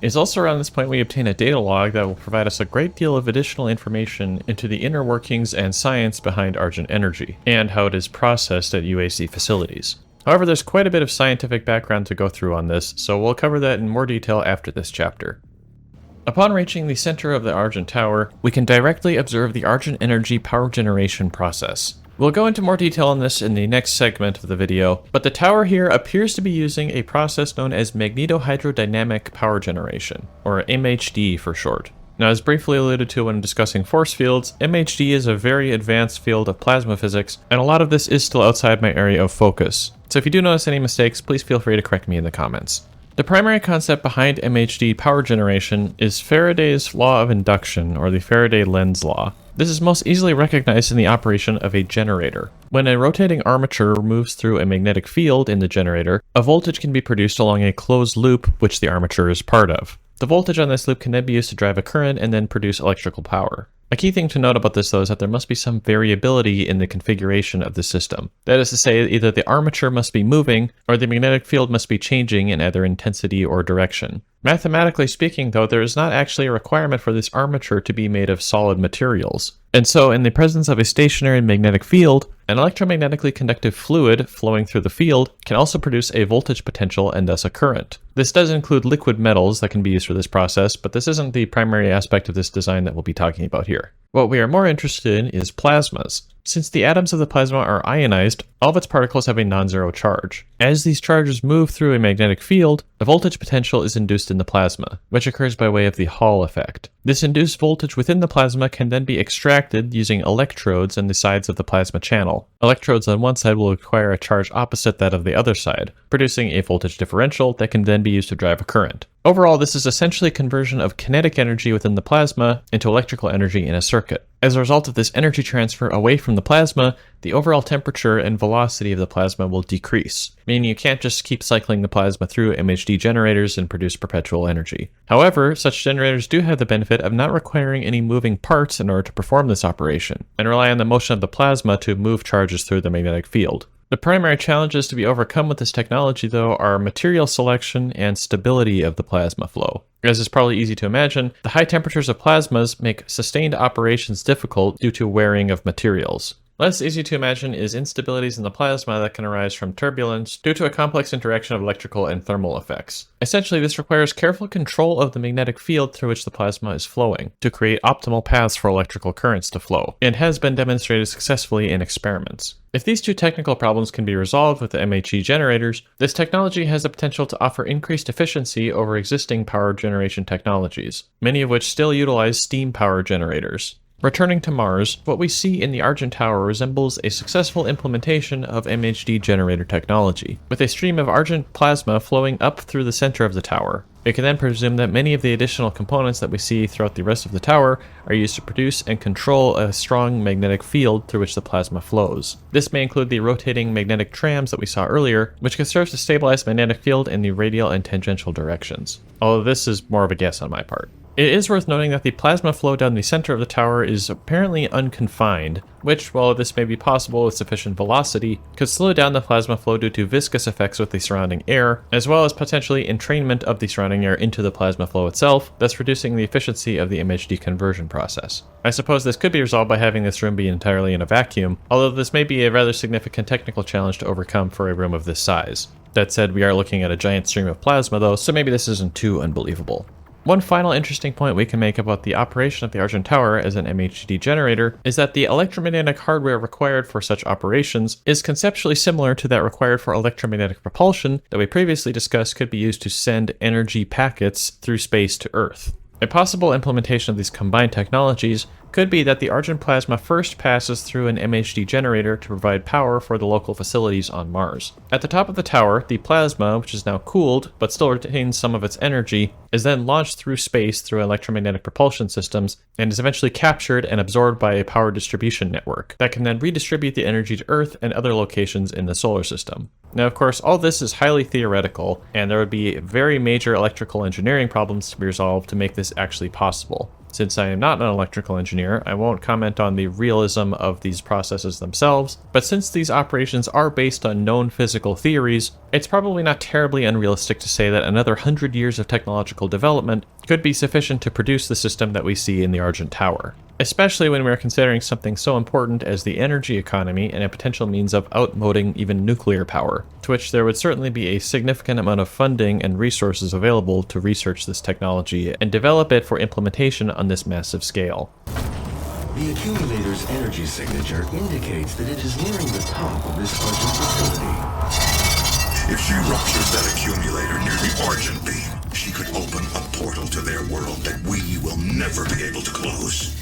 S1: It's also around this point we obtain a data log that will provide us a great deal of additional information into the inner workings and science behind Argent energy, and how it is processed at UAC facilities. However, there's quite a bit of scientific background to go through on this, so we'll cover that in more detail after this chapter. Upon reaching the center of the Argent Tower, we can directly observe the Argent energy power generation process. We'll go into more detail on this in the next segment of the video, but the tower here appears to be using a process known as magnetohydrodynamic power generation, or MHD for short. Now, as briefly alluded to when discussing force fields, MHD is a very advanced field of plasma physics, and a lot of this is still outside my area of focus. So if you do notice any mistakes, please feel free to correct me in the comments. The primary concept behind MHD power generation is Faraday's law of induction, or the Faraday-Lenz law. This is most easily recognized in the operation of a generator. When a rotating armature moves through a magnetic field in the generator, a voltage can be produced along a closed loop which the armature is part of. The voltage on this loop can then be used to drive a current and then produce electrical power. A key thing to note about this though is that there must be some variability in the configuration of the system. That is to say, either the armature must be moving, or the magnetic field must be changing in either intensity or direction. Mathematically speaking though, there is not actually a requirement for this armature to be made of solid materials. And so, in the presence of a stationary magnetic field, an electromagnetically conductive fluid flowing through the field can also produce a voltage potential and thus a current. This does include liquid metals that can be used for this process, but this isn't the primary aspect of this design that we'll be talking about here. What we are more interested in is plasmas. Since the atoms of the plasma are ionized, all of its particles have a non-zero charge. As these charges move through a magnetic field, a voltage potential is induced in the plasma, which occurs by way of the Hall effect. This induced voltage within the plasma can then be extracted using electrodes on the sides of the plasma channel. Electrodes on one side will require a charge opposite that of the other side, producing a voltage differential that can then be used to drive a current. Overall, this is essentially a conversion of kinetic energy within the plasma into electrical energy in a circuit. As a result of this energy transfer away from the plasma, the overall temperature and velocity of the plasma will decrease, meaning you can't just keep cycling the plasma through MHD generators and produce perpetual energy. However, such generators do have the benefit of not requiring any moving parts in order to perform this operation, and rely on the motion of the plasma to move charges through the magnetic field. The primary challenges to be overcome with this technology, though, are material selection and stability of the plasma flow. As is probably easy to imagine, the high temperatures of plasmas make sustained operations difficult due to wearing of materials. Less easy to imagine is instabilities in the plasma that can arise from turbulence due to a complex interaction of electrical and thermal effects. Essentially, this requires careful control of the magnetic field through which the plasma is flowing to create optimal paths for electrical currents to flow, and has been demonstrated successfully in experiments. If these two technical problems can be resolved with the MHD generators, this technology has the potential to offer increased efficiency over existing power generation technologies, many of which still utilize steam power generators. Returning to Mars, what we see in the Argent Tower resembles a successful implementation of MHD generator technology, with a stream of Argent plasma flowing up through the center of the tower. We can then presume that many of the additional components that we see throughout the rest of the tower are used to produce and control a strong magnetic field through which the plasma flows. This may include the rotating magnetic trams that we saw earlier, which can serve to stabilize the magnetic field in the radial and tangential directions, although this is more of a guess on my part. It is worth noting that the plasma flow down the center of the tower is apparently unconfined, which, while this may be possible with sufficient velocity, could slow down the plasma flow due to viscous effects with the surrounding air, as well as potentially entrainment of the surrounding air into the plasma flow itself, thus reducing the efficiency of the image deconversion process. I suppose this could be resolved by having this room be entirely in a vacuum, although this may be a rather significant technical challenge to overcome for a room of this size. That said, we are looking at a giant stream of plasma though, so maybe this isn't too unbelievable. One final interesting point we can make about the operation of the Argent Tower as an MHD generator is that the electromagnetic hardware required for such operations is conceptually similar to that required for electromagnetic propulsion that we previously discussed could be used to send energy packets through space to Earth. A possible implementation of these combined technologies could be that the Argent plasma first passes through an MHD generator to provide power for the local facilities on Mars. At the top of the tower, the plasma, which is now cooled but still retains some of its energy, is then launched through space through electromagnetic propulsion systems and is eventually captured and absorbed by a power distribution network that can then redistribute the energy to Earth and other locations in the solar system. Now, of course, all this is highly theoretical, and there would be very major electrical engineering problems to be resolved to make this actually possible. Since I am not an electrical engineer, I won't comment on the realism of these processes themselves, but since these operations are based on known physical theories, it's probably not terribly unrealistic to say that another 100 years of technological development could be sufficient to produce the system that we see in the Argent Tower. Especially when we are considering something so important as the energy economy and a potential means of outmoding even nuclear power, to which there would certainly be a significant amount of funding and resources available to research this technology and develop it for implementation on this massive scale.
S6: The accumulator's energy signature indicates that it is nearing the top of this Argent facility.
S3: If she ruptures that accumulator near the Argent beam, she could open a portal to their world that we will never be able to close.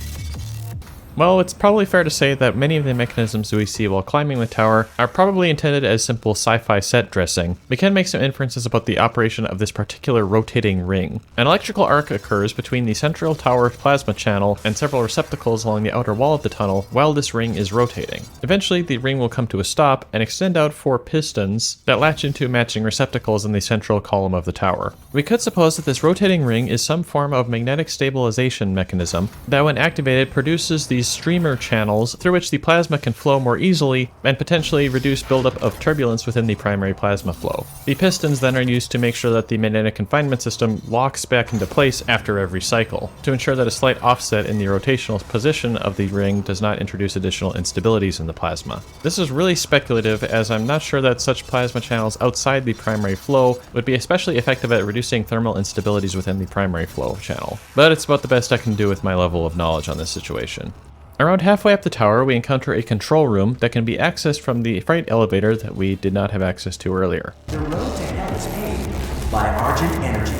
S1: Well, it's probably fair to say that many of the mechanisms we see while climbing the tower are probably intended as simple sci-fi set dressing. We can make some inferences about the operation of this particular rotating ring. An electrical arc occurs between the central tower plasma channel and several receptacles along the outer wall of the tunnel while this ring is rotating. Eventually, the ring will come to a stop and extend out 4 pistons that latch into matching receptacles in the central column of the tower. We could suppose that this rotating ring is some form of magnetic stabilization mechanism that, when activated, produces these streamer channels through which the plasma can flow more easily and potentially reduce buildup of turbulence within the primary plasma flow. The pistons then are used to make sure that the magnetic confinement system locks back into place after every cycle, to ensure that a slight offset in the rotational position of the ring does not introduce additional instabilities in the plasma. This is really speculative, as I'm not sure that such plasma channels outside the primary flow would be especially effective at reducing thermal instabilities within the primary flow channel, but it's about the best I can do with my level of knowledge on this situation. Around halfway up the tower, we encounter a control room that can be accessed from the freight elevator that we did not have access to earlier.
S5: The road to hell is paved by Argent Energy.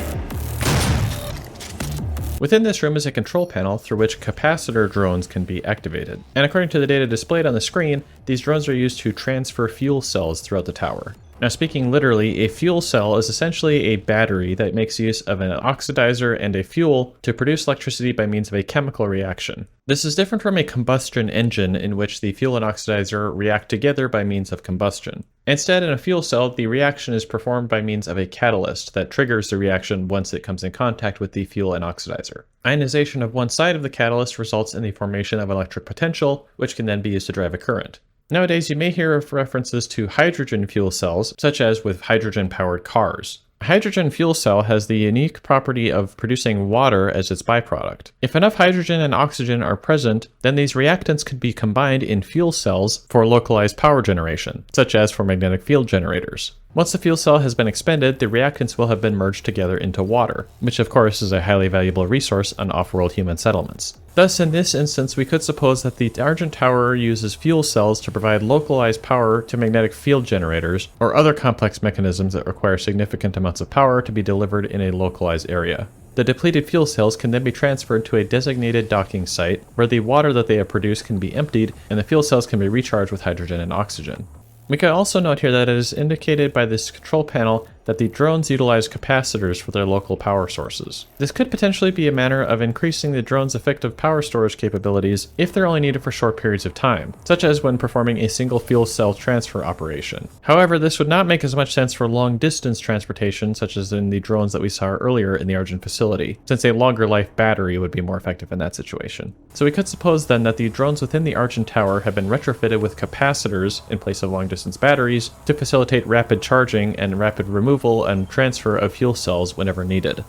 S1: Within this room is a control panel through which capacitor drones can be activated. And according to the data displayed on the screen, these drones are used to transfer fuel cells throughout the tower. Now, speaking literally, a fuel cell is essentially a battery that makes use of an oxidizer and a fuel to produce electricity by means of a chemical reaction. This is different from a combustion engine in which the fuel and oxidizer react together by means of combustion. Instead, in a fuel cell, the reaction is performed by means of a catalyst that triggers the reaction once it comes in contact with the fuel and oxidizer. Ionization of one side of the catalyst results in the formation of electric potential, which can then be used to drive a current. Nowadays, you may hear of references to hydrogen fuel cells, such as with hydrogen-powered cars. A hydrogen fuel cell has the unique property of producing water as its byproduct. If enough hydrogen and oxygen are present, then these reactants could be combined in fuel cells for localized power generation, such as for magnetic field generators. Once the fuel cell has been expended, the reactants will have been merged together into water, which of course is a highly valuable resource on off-world human settlements. Thus, in this instance, we could suppose that the Argent Tower uses fuel cells to provide localized power to magnetic field generators, or other complex mechanisms that require significant amounts of power to be delivered in a localized area. The depleted fuel cells can then be transferred to a designated docking site, where the water that they have produced can be emptied, and the fuel cells can be recharged with hydrogen and oxygen. We could also note here that it is indicated by this control panel that the drones utilize capacitors for their local power sources. This could potentially be a matter of increasing the drone's effective power storage capabilities if they're only needed for short periods of time, such as when performing a single fuel cell transfer operation. However, this would not make as much sense for long-distance transportation, such as in the drones that we saw earlier in the Argent facility, since a longer life battery would be more effective in that situation. So we could suppose then that the drones within the Argent Tower have been retrofitted with capacitors in place of long-distance batteries to facilitate rapid charging and rapid removal and transfer of fuel cells whenever needed.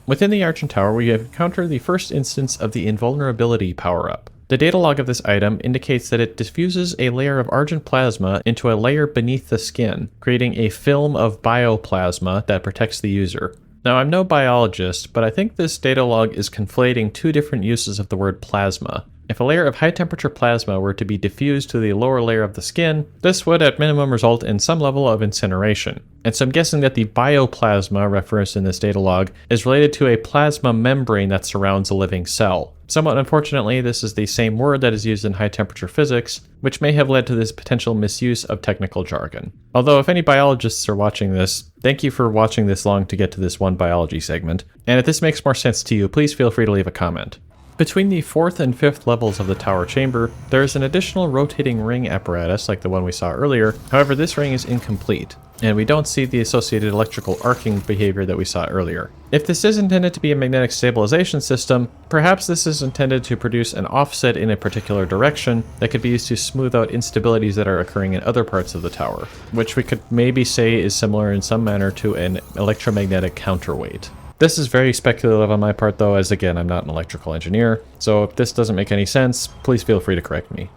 S1: Within the Argent Tower, we encounter the first instance of the invulnerability power-up. The data log of this item indicates that it diffuses a layer of Argent plasma into a layer beneath the skin, creating a film of bioplasma that protects the user. Now, I'm no biologist, but I think this data log is conflating two different uses of the word plasma. If a layer of high-temperature plasma were to be diffused to the lower layer of the skin, this would at minimum result in some level of incineration. And so I'm guessing that the bioplasma referenced in this data log is related to a plasma membrane that surrounds a living cell. Somewhat unfortunately, this is the same word that is used in high-temperature physics, which may have led to this potential misuse of technical jargon. Although if any biologists are watching this, thank you for watching this long to get to this one biology segment, and if this makes more sense to you, please feel free to leave a comment. Between the 4th and 5th levels of the tower chamber, there is an additional rotating ring apparatus like the one we saw earlier. However, this ring is incomplete, and we don't see the associated electrical arcing behavior that we saw earlier. If this is intended to be a magnetic stabilization system, perhaps this is intended to produce an offset in a particular direction that could be used to smooth out instabilities that are occurring in other parts of the tower, which we could maybe say is similar in some manner to an electromagnetic counterweight. This is very speculative on my part though, as again, I'm not an electrical engineer, so if this doesn't make any sense, please feel free to correct me.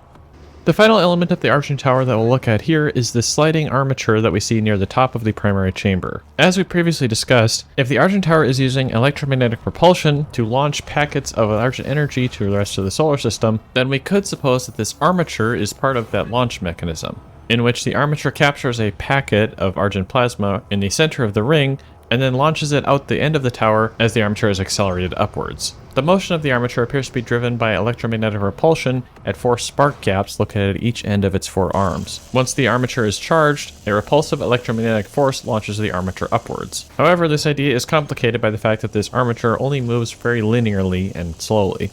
S1: The final element of the Argent Tower that we'll look at here is the sliding armature that we see near the top of the primary chamber. As we previously discussed, if the Argent Tower is using electromagnetic propulsion to launch packets of Argent energy to the rest of the solar system, then we could suppose that this armature is part of that launch mechanism, in which the armature captures a packet of Argent plasma in the center of the ring and then launches it out the end of the tower as the armature is accelerated upwards. The motion of the armature appears to be driven by electromagnetic repulsion at 4 spark gaps located at each end of its 4 arms. Once the armature is charged, a repulsive electromagnetic force launches the armature upwards. However, this idea is complicated by the fact that this armature only moves very linearly and slowly.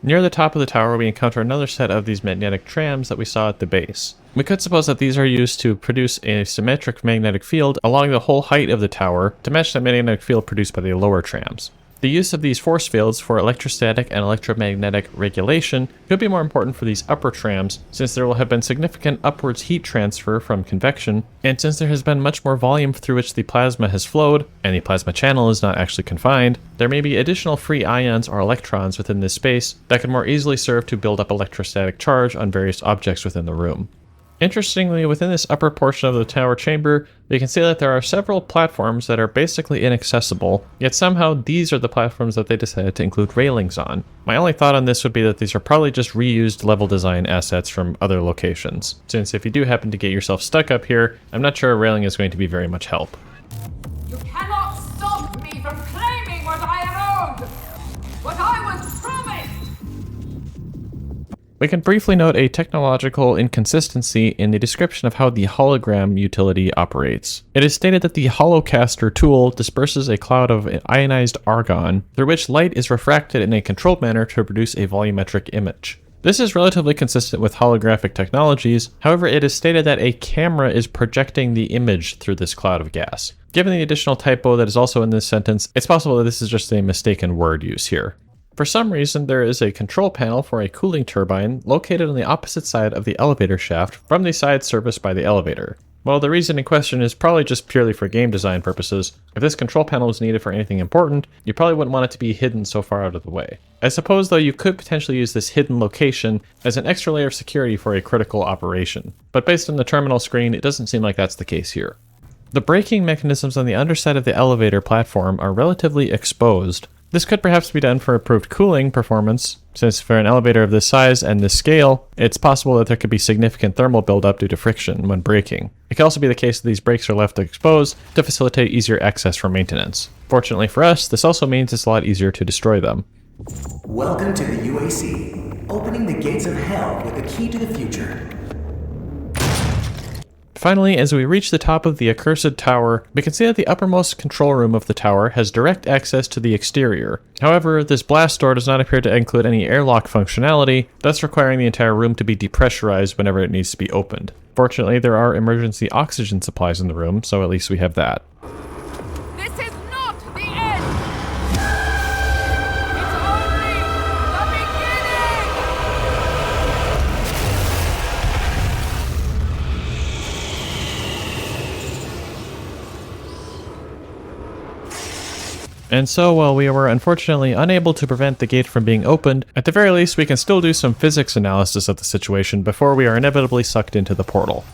S1: Near the top of the tower, we encounter another set of these magnetic trams that we saw at the base. We could suppose that these are used to produce a symmetric magnetic field along the whole height of the tower to match the magnetic field produced by the lower trams. The use of these force fields for electrostatic and electromagnetic regulation could be more important for these upper trams, since there will have been significant upwards heat transfer from convection, and since there has been much more volume through which the plasma has flowed, and the plasma channel is not actually confined, there may be additional free ions or electrons within this space that could more easily serve to build up electrostatic charge on various objects within the room. Interestingly, within this upper portion of the tower chamber, we can see that there are several platforms that are basically inaccessible, yet somehow these are the platforms that they decided to include railings on. My only thought on this would be that these are probably just reused level design assets from other locations, since if you do happen to get yourself stuck up here, I'm not sure a railing is going to be very much help.
S8: You cannot stop me from claiming what I am owed! What I was promised!
S1: We can briefly note a technological inconsistency in the description of how the hologram utility operates. It is stated that the holocaster tool disperses a cloud of ionized argon, through which light is refracted in a controlled manner to produce a volumetric image. This is relatively consistent with holographic technologies, however it is stated that a camera is projecting the image through this cloud of gas. Given the additional typo that is also in this sentence, it's possible that this is just a mistaken word use here. For some reason, there is a control panel for a cooling turbine located on the opposite side of the elevator shaft from the side serviced by the elevator. While the reason in question is probably just purely for game design purposes, if this control panel is needed for anything important, you probably wouldn't want it to be hidden so far out of the way. I suppose though you could potentially use this hidden location as an extra layer of security for a critical operation, but based on the terminal screen, it doesn't seem like that's the case here. The braking mechanisms on the underside of the elevator platform are relatively exposed. This could perhaps be done for improved cooling performance, since for an elevator of this size and this scale, it's possible that there could be significant thermal buildup due to friction when braking. It could also be the case that these brakes are left exposed to facilitate easier access for maintenance. Fortunately for us, this also means it's a lot easier to destroy them.
S5: Welcome to the UAC, opening the gates of hell with the key to the future.
S1: Finally, as we reach the top of the accursed tower, we can see that the uppermost control room of the tower has direct access to the exterior. However, this blast door does not appear to include any airlock functionality, thus requiring the entire room to be depressurized whenever it needs to be opened. Fortunately, there are emergency oxygen supplies in the room, so at least we have that.
S8: This is not the end! It's only the beginning!
S1: And so, while we were unfortunately unable to prevent the gate from being opened, at the very least we can still do some physics analysis of the situation before we are inevitably sucked into the portal.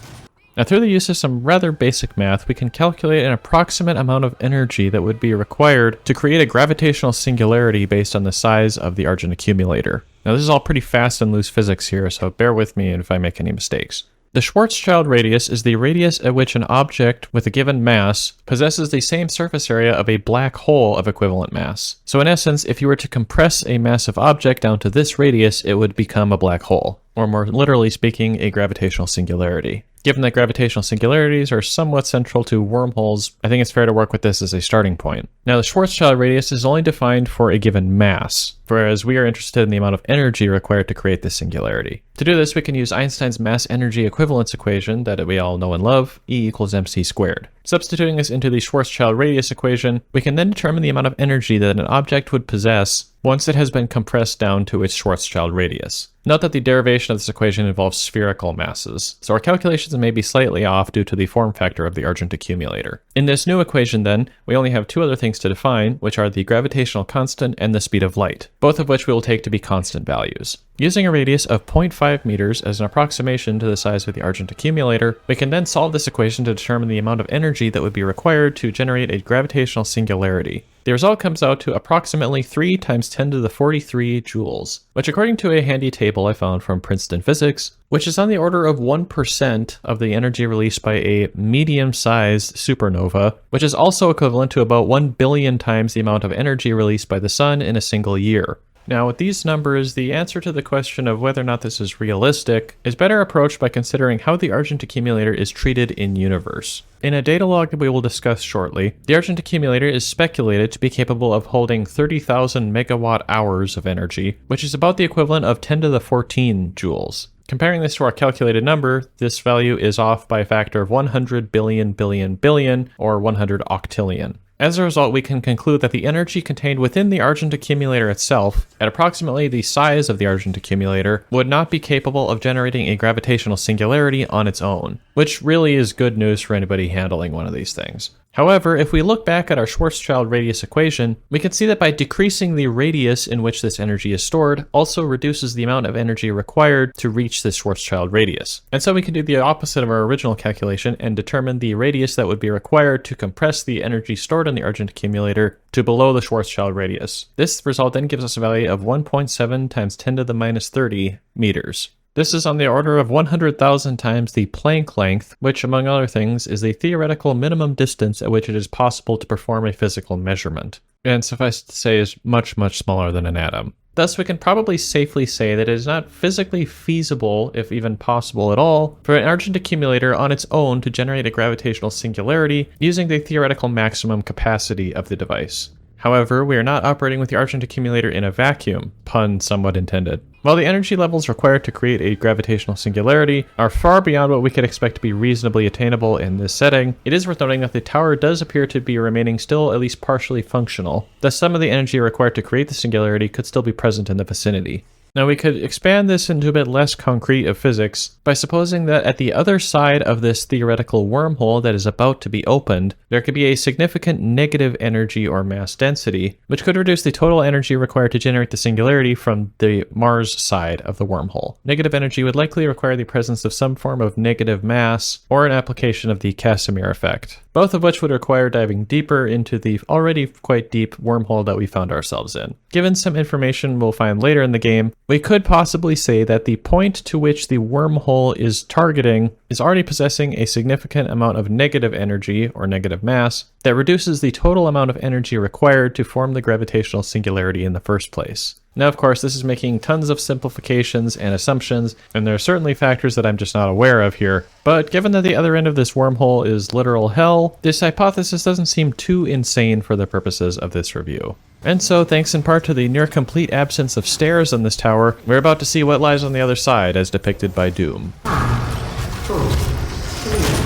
S1: Now, through the use of some rather basic math, we can calculate an approximate amount of energy that would be required to create a gravitational singularity based on the size of the Argent accumulator. Now, this is all pretty fast and loose physics here, so bear with me if I make any mistakes. The Schwarzschild radius is the radius at which an object with a given mass possesses the same surface area of a black hole of equivalent mass. So in essence, if you were to compress a massive object down to this radius, it would become a black hole, or more literally speaking, a gravitational singularity. Given that gravitational singularities are somewhat central to wormholes, I think it's fair to work with this as a starting point. Now, the Schwarzschild radius is only defined for a given mass, whereas we are interested in the amount of energy required to create this singularity. To do this, we can use Einstein's mass-energy equivalence equation that we all know and love, E equals mc squared. Substituting this into the Schwarzschild radius equation, we can then determine the amount of energy that an object would possess once it has been compressed down to its Schwarzschild radius. Note that the derivation of this equation involves spherical masses, so our calculations may be slightly off due to the form factor of the Argent accumulator. In this new equation then, we only have two other things to define, which are the gravitational constant and the speed of light, both of which we will take to be constant values. Using a radius of 0.5 meters as an approximation to the size of the Argent accumulator, we can then solve this equation to determine the amount of energy that would be required to generate a gravitational singularity. The result comes out to approximately 3 times 10 to the 43 joules, which according to a handy table I found from Princeton Physics, which is on the order of 1% of the energy released by a medium-sized supernova, which is also equivalent to about 1 billion times the amount of energy released by the sun in a single year. Now, with these numbers, the answer to the question of whether or not this is realistic is better approached by considering how the Argent accumulator is treated in universe. In a data log that we will discuss shortly, the Argent accumulator is speculated to be capable of holding 30,000 megawatt hours of energy, which is about the equivalent of 10 to the 14 joules. Comparing this to our calculated number, this value is off by a factor of 100 billion billion billion, or 100 octillion. As a result, we can conclude that the energy contained within the Argent accumulator itself, at approximately the size of the Argent accumulator, would not be capable of generating a gravitational singularity on its own, which really is good news for anybody handling one of these things. However, if we look back at our Schwarzschild radius equation, we can see that by decreasing the radius in which this energy is stored also reduces the amount of energy required to reach this Schwarzschild radius. And so we can do the opposite of our original calculation and determine the radius that would be required to compress the energy stored in the Argent accumulator to below the Schwarzschild radius. This result then gives us a value of 1.7 times 10 to the minus 30 meters. This is on the order of 100,000 times the Planck length, which, among other things, is the theoretical minimum distance at which it is possible to perform a physical measurement, and suffice to say is much, much smaller than an atom. Thus, we can probably safely say that it is not physically feasible, if even possible at all, for an Argent accumulator on its own to generate a gravitational singularity using the theoretical maximum capacity of the device. However, we are not operating with the Argent accumulator in a vacuum, pun somewhat intended. While the energy levels required to create a gravitational singularity are far beyond what we could expect to be reasonably attainable in this setting, it is worth noting that the tower does appear to be remaining still at least partially functional, thus some of the energy required to create the singularity could still be present in the vicinity. Now we could expand this into a bit less concrete of physics by supposing that at the other side of this theoretical wormhole that is about to be opened, there could be a significant negative energy or mass density, which could reduce the total energy required to generate the singularity from the Mars side of the wormhole. Negative energy would likely require the presence of some form of negative mass or an application of the Casimir effect, both of which would require diving deeper into the already quite deep wormhole that we found ourselves in. Given some information we'll find later in the game, we could possibly say that the point to which the wormhole is targeting is already possessing a significant amount of negative energy, or negative mass, that reduces the total amount of energy required to form the gravitational singularity in the first place. Now, of course, this is making tons of simplifications and assumptions, and there are certainly factors that I'm just not aware of here, but given that the other end of this wormhole is literal hell, this hypothesis doesn't seem too insane for the purposes of this review. And so, thanks in part to the near-complete absence of stairs on this tower, we're about to see what lies on the other side as depicted by Doom.
S4: 5, 4, 3, 2.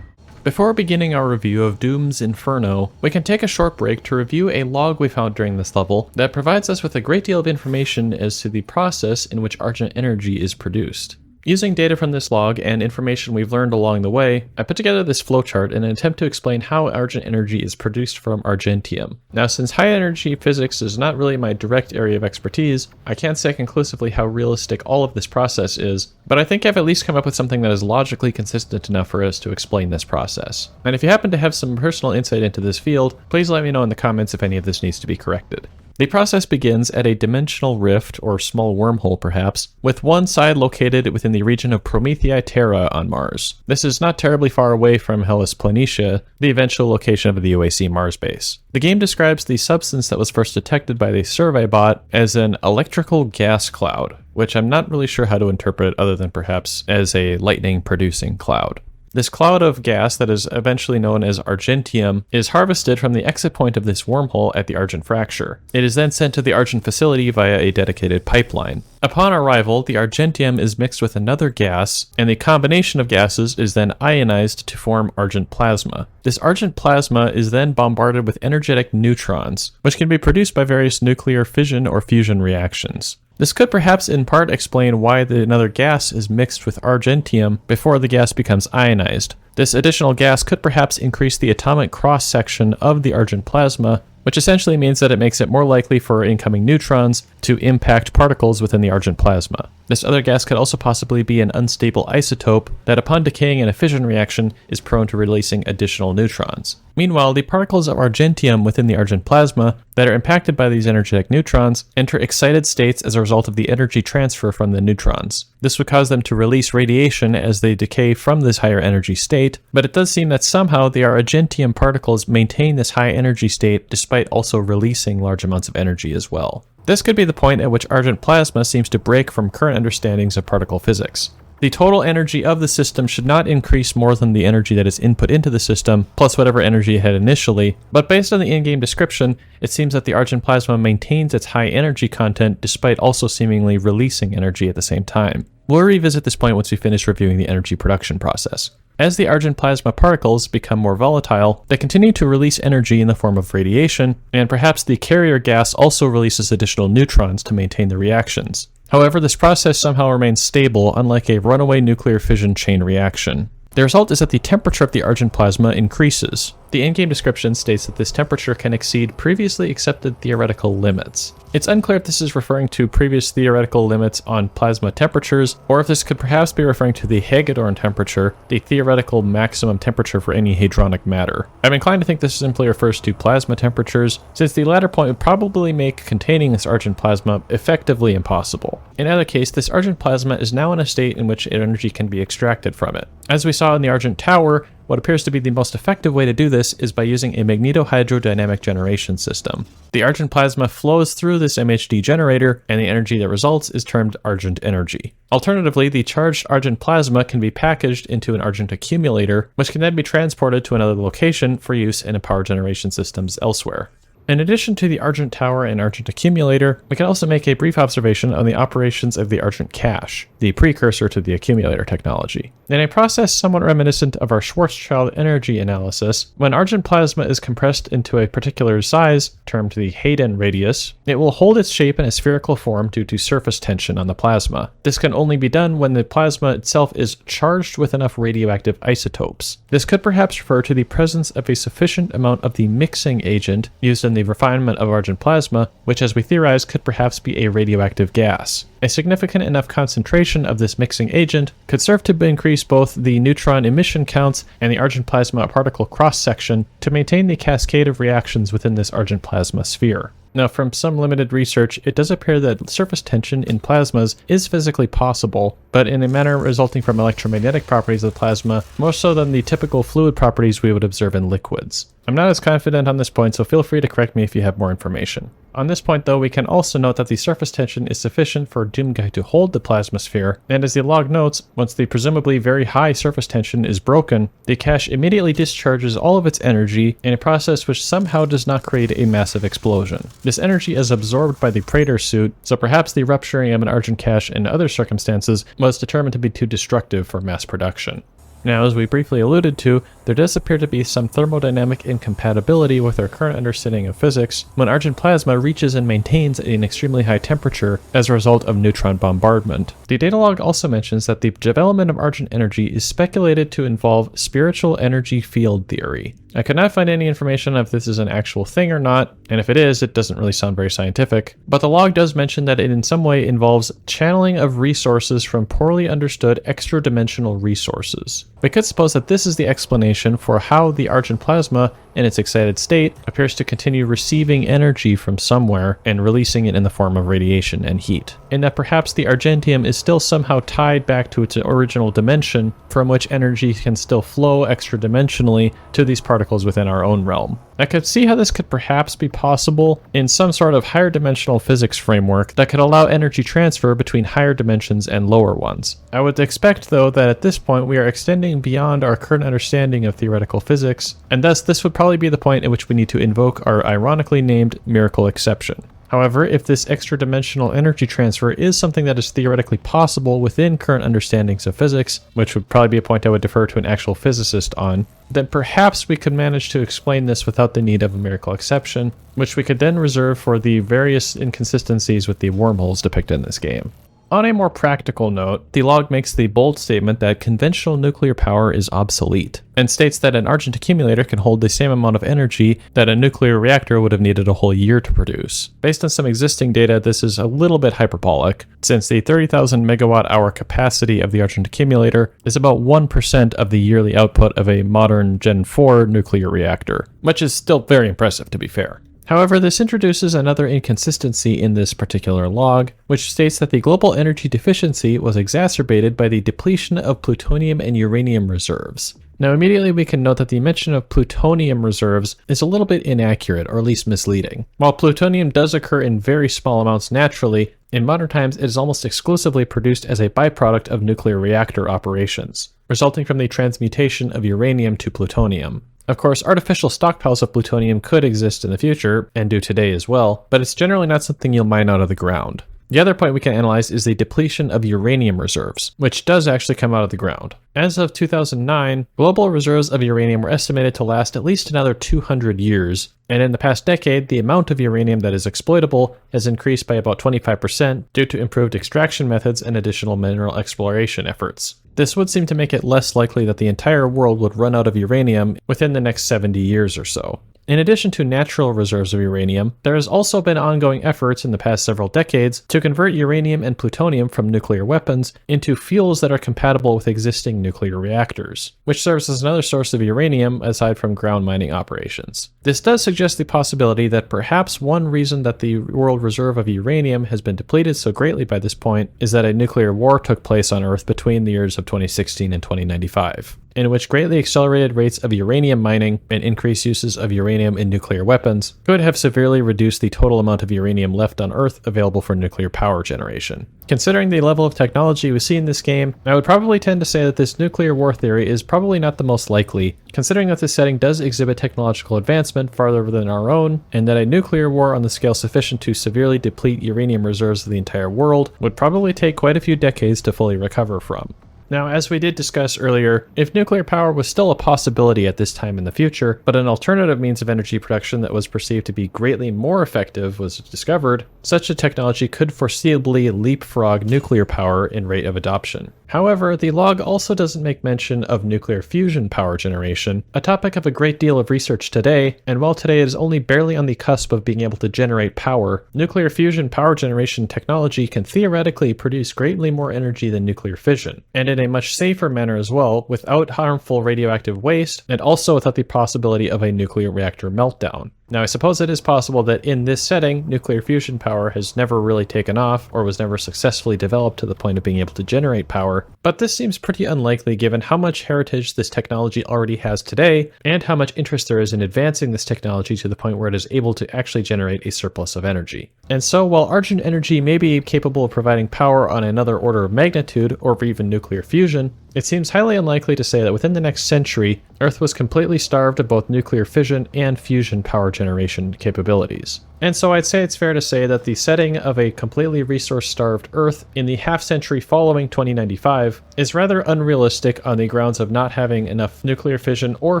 S1: Before beginning our review of Doom's Inferno, we can take a short break to review a log we found during this level that provides us with a great deal of information as to the process in which Argent energy is produced. Using data from this log and information we've learned along the way, I put together this flowchart in an attempt to explain how Argent energy is produced from Argentium. Now, since high energy physics is not really my direct area of expertise, I can't say conclusively how realistic all of this process is, but I think I've at least come up with something that is logically consistent enough for us to explain this process. And if you happen to have some personal insight into this field, please let me know in the comments if any of this needs to be corrected. The process begins at a dimensional rift, or small wormhole perhaps, with one side located within the region of Promethei Terra on Mars. This is not terribly far away from Hellas Planitia, the eventual location of the UAC Mars base. The game describes the substance that was first detected by the survey bot as an electrical gas cloud, which I'm not really sure how to interpret other than perhaps as a lightning-producing cloud. This cloud of gas that is eventually known as Argentium is harvested from the exit point of this wormhole at the Argent fracture. It is then sent to the Argent facility via a dedicated pipeline. Upon arrival, the Argentium is mixed with another gas, and the combination of gases is then ionized to form Argent plasma. This Argent plasma is then bombarded with energetic neutrons, which can be produced by various nuclear fission or fusion reactions. This could perhaps in part explain why another gas is mixed with Argentium before the gas becomes ionized. This additional gas could perhaps increase the atomic cross-section of the Argent plasma, which essentially means that it makes it more likely for incoming neutrons to impact particles within the Argent plasma. This other gas could also possibly be an unstable isotope that upon decaying in a fission reaction is prone to releasing additional neutrons. Meanwhile, the particles of Argentium within the Argent plasma that are impacted by these energetic neutrons enter excited states as a result of the energy transfer from the neutrons. This would cause them to release radiation as they decay from this higher energy state, but it does seem that somehow the Argentium particles maintain this high energy state despite also releasing large amounts of energy as well. This could be the point at which Argent plasma seems to break from current understandings of particle physics. The total energy of the system should not increase more than the energy that is input into the system, plus whatever energy it had initially, but based on the in-game description, it seems that the Argent plasma maintains its high energy content despite also seemingly releasing energy at the same time. We'll revisit this point once we finish reviewing the energy production process. As the Argent plasma particles become more volatile, they continue to release energy in the form of radiation, and perhaps the carrier gas also releases additional neutrons to maintain the reactions. However, this process somehow remains stable, unlike a runaway nuclear fission chain reaction. The result is that the temperature of the Argent plasma increases. The in-game description states that this temperature can exceed previously accepted theoretical limits. It's unclear if this is referring to previous theoretical limits on plasma temperatures, or if this could perhaps be referring to the Hagedorn temperature, the theoretical maximum temperature for any hadronic matter. I'm inclined to think this simply refers to plasma temperatures, since the latter point would probably make containing this Argent plasma effectively impossible. In either case, this Argent plasma is now in a state in which energy can be extracted from it. As we saw in the Argent Tower, what appears to be the most effective way to do this is by using a magnetohydrodynamic generation system. The Argent plasma flows through this MHD generator, and the energy that results is termed Argent energy. Alternatively, the charged Argent plasma can be packaged into an Argent accumulator, which can then be transported to another location for use in power generation systems elsewhere. In addition to the Argent Tower and Argent Accumulator, we can also make a brief observation on the operations of the Argent Cache, the precursor to the accumulator technology. In a process somewhat reminiscent of our Schwarzschild energy analysis, when Argent plasma is compressed into a particular size, termed the Hayden radius, it will hold its shape in a spherical form due to surface tension on the plasma. This can only be done when the plasma itself is charged with enough radioactive isotopes. This could perhaps refer to the presence of a sufficient amount of the mixing agent used in the refinement of Argent plasma, which as we theorize could perhaps be a radioactive gas. A significant enough concentration of this mixing agent could serve to increase both the neutron emission counts and the Argent plasma particle cross-section to maintain the cascade of reactions within this Argent plasma sphere. Now, from some limited research, it does appear that surface tension in plasmas is physically possible, but in a manner resulting from electromagnetic properties of the plasma, more so than the typical fluid properties we would observe in liquids. I'm not as confident on this point, so feel free to correct me if you have more information. On this point though, we can also note that the surface tension is sufficient for Doomguy to hold the plasmasphere, and as the log notes, once the presumably very high surface tension is broken, the cache immediately discharges all of its energy in a process which somehow does not create a massive explosion. This energy is absorbed by the Praetor suit, so perhaps the rupturing of an Argent cache in other circumstances was determined to be too destructive for mass production. Now, as we briefly alluded to, there does appear to be some thermodynamic incompatibility with our current understanding of physics when Argent plasma reaches and maintains an extremely high temperature as a result of neutron bombardment. The data log also mentions that the development of Argent energy is speculated to involve spiritual energy field theory. I could not find any information if this is an actual thing or not, and if it is, it doesn't really sound very scientific, but the log does mention that it in some way involves channeling of resources from poorly understood extra-dimensional resources. We could suppose that this is the explanation for how the Argent plasma, in its excited state, appears to continue receiving energy from somewhere and releasing it in the form of radiation and heat, and that perhaps the Argentium is still somehow tied back to its original dimension, from which energy can still flow extra-dimensionally to these particles within our own realm. I could see how this could perhaps be possible in some sort of higher dimensional physics framework that could allow energy transfer between higher dimensions and lower ones. I would expect, though, that at this point we are extending beyond our current understanding of theoretical physics, and thus this would probably be the point at which we need to invoke our ironically named miracle exception. However, if this extra-dimensional energy transfer is something that is theoretically possible within current understandings of physics, which would probably be a point I would defer to an actual physicist on, then perhaps we could manage to explain this without the need of a miracle exception, which we could then reserve for the various inconsistencies with the wormholes depicted in this game. On a more practical note, the log makes the bold statement that conventional nuclear power is obsolete, and states that an Argent accumulator can hold the same amount of energy that a nuclear reactor would have needed a whole year to produce. Based on some existing data, this is a little bit hyperbolic, since the 30,000 megawatt hour capacity of the Argent accumulator is about 1% of the yearly output of a modern Gen 4 nuclear reactor, which is still very impressive to be fair. However, this introduces another inconsistency in this particular log, which states that the global energy deficiency was exacerbated by the depletion of plutonium and uranium reserves. Now, immediately we can note that the mention of plutonium reserves is a little bit inaccurate, or at least misleading. While plutonium does occur in very small amounts naturally, in modern times it is almost exclusively produced as a byproduct of nuclear reactor operations, resulting from the transmutation of uranium to plutonium. Of course, artificial stockpiles of plutonium could exist in the future, and do today as well, but it's generally not something you'll mine out of the ground. The other point we can analyze is the depletion of uranium reserves, which does actually come out of the ground. As of 2009, global reserves of uranium were estimated to last at least another 200 years, and in the past decade, the amount of uranium that is exploitable has increased by about 25% due to improved extraction methods and additional mineral exploration efforts. This would seem to make it less likely that the entire world would run out of uranium within the next 70 years or so. In addition to natural reserves of uranium, there has also been ongoing efforts in the past several decades to convert uranium and plutonium from nuclear weapons into fuels that are compatible with existing nuclear reactors, which serves as another source of uranium aside from ground mining operations. This does suggest the possibility that perhaps one reason that the world reserve of uranium has been depleted so greatly by this point is that a nuclear war took place on Earth between the years of 2016 and 2095. In which greatly accelerated rates of uranium mining and increased uses of uranium in nuclear weapons could have severely reduced the total amount of uranium left on Earth available for nuclear power generation. Considering the level of technology we see in this game, I would probably tend to say that this nuclear war theory is probably not the most likely, considering that this setting does exhibit technological advancement farther than our own, and that a nuclear war on the scale sufficient to severely deplete uranium reserves of the entire world would probably take quite a few decades to fully recover from. Now, as we did discuss earlier, if nuclear power was still a possibility at this time in the future, but an alternative means of energy production that was perceived to be greatly more effective was discovered, such a technology could foreseeably leapfrog nuclear power in rate of adoption. However, the log also doesn't make mention of nuclear fusion power generation, a topic of a great deal of research today, and while today it is only barely on the cusp of being able to generate power, nuclear fusion power generation technology can theoretically produce greatly more energy than nuclear fission, and in a much safer manner as well, without harmful radioactive waste, and also without the possibility of a nuclear reactor meltdown. Now, I suppose it is possible that in this setting, nuclear fusion power has never really taken off or was never successfully developed to the point of being able to generate power, but this seems pretty unlikely given how much heritage this technology already has today and how much interest there is in advancing this technology to the point where it is able to actually generate a surplus of energy. And so, while Argent energy may be capable of providing power on another order of magnitude, or even nuclear fusion, it seems highly unlikely to say that within the next century, Earth was completely starved of both nuclear fission and fusion power generation capabilities. And so I'd say it's fair to say that the setting of a completely resource-starved Earth in the half-century following 2095 is rather unrealistic on the grounds of not having enough nuclear fission or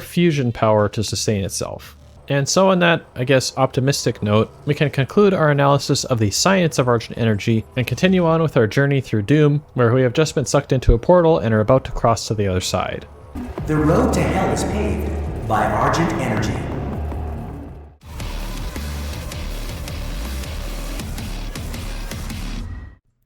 S1: fusion power to sustain itself. And so on that, I guess, optimistic note, we can conclude our analysis of the science of Argent energy and continue on with our journey through Doom, where we have just been sucked into a portal and are about to cross to the other side.
S5: The road to hell is paved by Argent energy.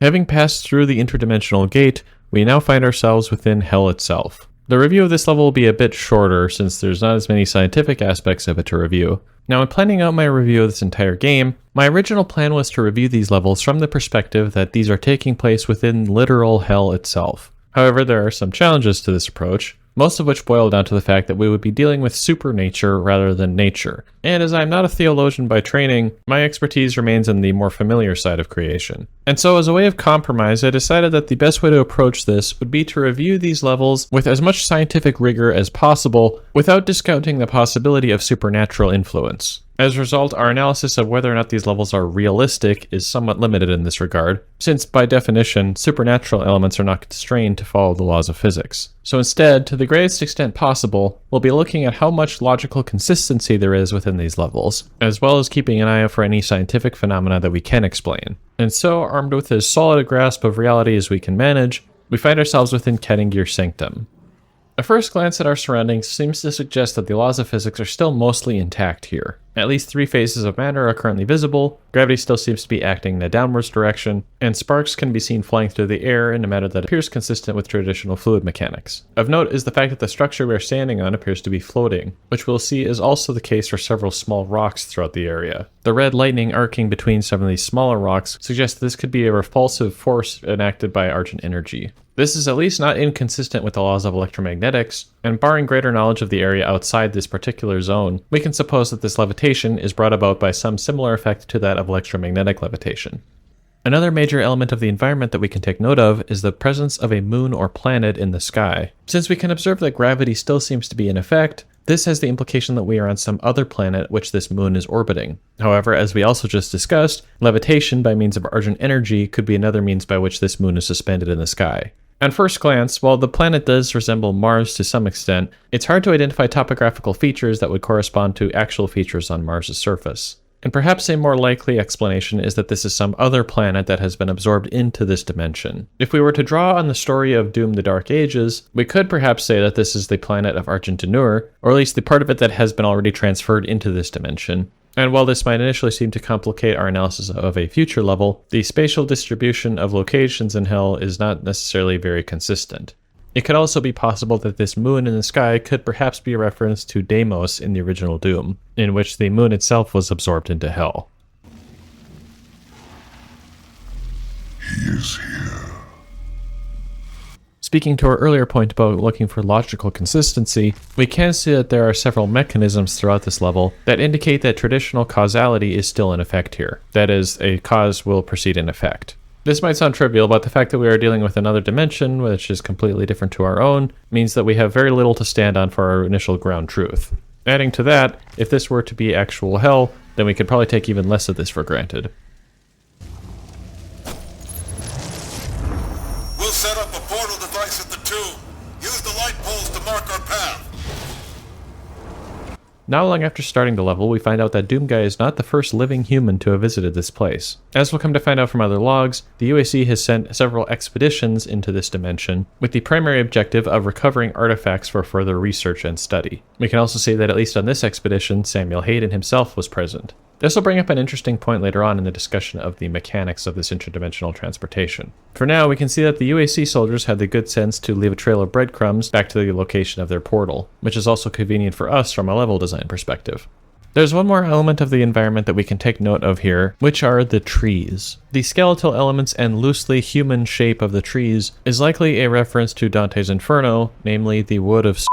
S1: Having passed through the interdimensional gate, we now find ourselves within hell itself. The review of this level will be a bit shorter since there's not as many scientific aspects of it to review. Now, in planning out my review of this entire game, my original plan was to review these levels from the perspective that these are taking place within literal hell itself. However, there are some challenges to this approach, most of which boil down to the fact that we would be dealing with supernature rather than nature. And as I'm not a theologian by training, my expertise remains in the more familiar side of creation. And so as a way of compromise, I decided that the best way to approach this would be to review these levels with as much scientific rigor as possible without discounting the possibility of supernatural influence. As a result, our analysis of whether or not these levels are realistic is somewhat limited in this regard, since by definition, supernatural elements are not constrained to follow the laws of physics. So instead, to the greatest extent possible, we'll be looking at how much logical consistency there is within these levels, as well as keeping an eye out for any scientific phenomena that we can explain. And so, armed with as solid a grasp of reality as we can manage, we find ourselves within Kadingir Sanctum. A first glance at our surroundings seems to suggest that the laws of physics are still mostly intact here. At least 3 phases of matter are currently visible, gravity still seems to be acting in a downwards direction, and sparks can be seen flying through the air in a manner that appears consistent with traditional fluid mechanics. Of note is the fact that the structure we are standing on appears to be floating, which we'll see is also the case for several small rocks throughout the area. The red lightning arcing between some of these smaller rocks suggests this could be a repulsive force enacted by Argent energy. This is at least not inconsistent with the laws of electromagnetics, and barring greater knowledge of the area outside this particular zone, we can suppose that this levitation is brought about by some similar effect to that of electromagnetic levitation. Another major element of the environment that we can take note of is the presence of a moon or planet in the sky. Since we can observe that gravity still seems to be in effect, this has the implication that we are on some other planet which this moon is orbiting. However, as we also just discussed, levitation by means of Argent energy could be another means by which this moon is suspended in the sky. At first glance, while the planet does resemble Mars to some extent, it's hard to identify topographical features that would correspond to actual features on Mars' surface. And perhaps a more likely explanation is that this is some other planet that has been absorbed into this dimension. If we were to draw on the story of Doom the Dark Ages, we could perhaps say that this is the planet of Argent, or at least the part of it that has been already transferred into this dimension. And while this might initially seem to complicate our analysis of a future level, the spatial distribution of locations in Hell is not necessarily very consistent. It could also be possible that this moon in the sky could perhaps be a reference to Deimos in the original Doom, in which the moon itself was absorbed into Hell.
S3: He is here.
S1: Speaking to our earlier point about looking for logical consistency, we can see that there are several mechanisms throughout this level that indicate that traditional causality is still in effect here. That is, a cause will precede an effect. This might sound trivial, but the fact that we are dealing with another dimension, which is completely different to our own, means that we have very little to stand on for our initial ground truth. Adding to that, if this were to be actual hell, then we could probably take even less of this for granted.
S3: We'll set up a portal device at the tomb. Use the light poles to mark our path.
S1: Not long after starting the level, we find out that Doomguy is not the first living human to have visited this place. As we'll come to find out from other logs, the UAC has sent several expeditions into this dimension, with the primary objective of recovering artifacts for further research and study. We can also see that at least on this expedition, Samuel Hayden himself was present. This will bring up an interesting point later on in the discussion of the mechanics of this interdimensional transportation. For now, we can see that the UAC soldiers had the good sense to leave a trail of breadcrumbs back to the location of their portal, which is also convenient for us from a level design perspective. There's one more element of the environment that we can take note of here, which are the trees. The skeletal elements and loosely human shape of the trees is likely a reference to Dante's Inferno, namely the wood of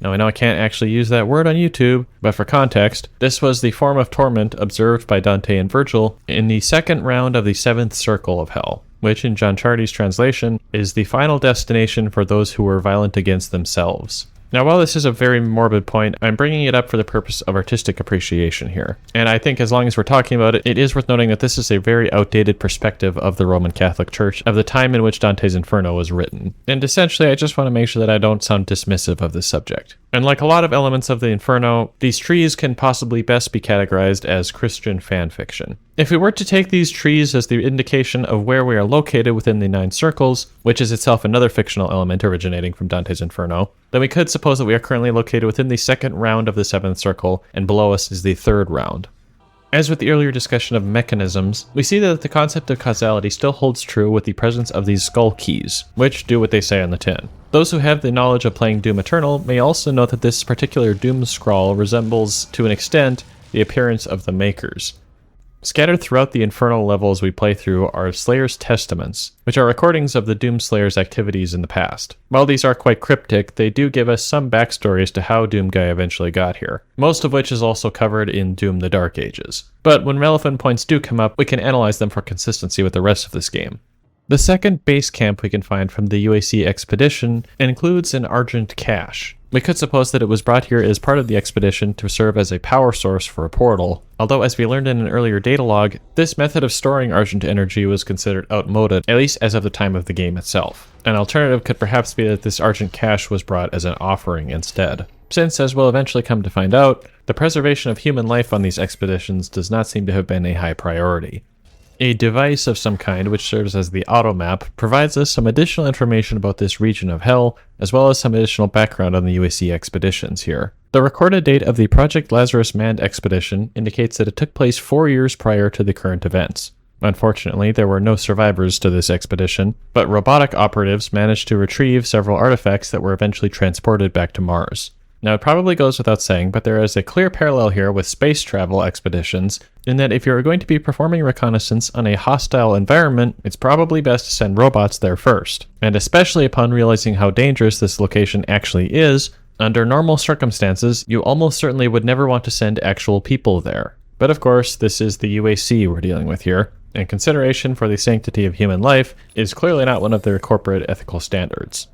S1: Now I know I can't actually use that word on YouTube, but for context, this was the form of torment observed by Dante and Virgil in the second round of the seventh circle of hell, which in John Chardy's translation is the final destination for those who were violent against themselves. Now, while this is a very morbid point, I'm bringing it up for the purpose of artistic appreciation here. And I think as long as we're talking about it, it is worth noting that this is a very outdated perspective of the Roman Catholic Church of the time in which Dante's Inferno was written. And essentially, I just want to make sure that I don't sound dismissive of this subject. And like a lot of elements of the Inferno, these trees can possibly best be categorized as Christian fan fiction. If we were to take these trees as the indication of where we are located within the 9 circles, which is itself another fictional element originating from Dante's Inferno, then we could suppose that we are currently located within the second round of the 7th circle, and below us is the 3rd round. As with the earlier discussion of mechanisms, we see that the concept of causality still holds true with the presence of these skull keys, which do what they say on the tin. Those who have the knowledge of playing Doom Eternal may also note that this particular Doom scroll resembles, to an extent, the appearance of the Makers. Scattered throughout the infernal levels we play through are Slayer's Testaments, which are recordings of the Doom Slayer's activities in the past. While these are quite cryptic, they do give us some backstory as to how Doom Guy eventually got here, most of which is also covered in Doom the Dark Ages. But when relevant points do come up, we can analyze them for consistency with the rest of this game. The second base camp we can find from the UAC expedition includes an Argent cache. We could suppose that it was brought here as part of the expedition to serve as a power source for a portal, although as we learned in an earlier data log, this method of storing Argent energy was considered outmoded, at least as of the time of the game itself. An alternative could perhaps be that this Argent cache was brought as an offering instead. Since, as we'll eventually come to find out, the preservation of human life on these expeditions does not seem to have been a high priority. A device of some kind, which serves as the automap, provides us some additional information about this region of hell, as well as some additional background on the UAC expeditions here. The recorded date of the Project Lazarus manned expedition indicates that it took place 4 years prior to the current events. Unfortunately, there were no survivors to this expedition, but robotic operatives managed to retrieve several artifacts that were eventually transported back to Mars. Now, it probably goes without saying, but there is a clear parallel here with space travel expeditions, in that if you're going to be performing reconnaissance on a hostile environment, it's probably best to send robots there first. And especially upon realizing how dangerous this location actually is, under normal circumstances, you almost certainly would never want to send actual people there. But of course, this is the UAC we're dealing with here, and consideration for the sanctity of human life is clearly not one of their corporate ethical standards.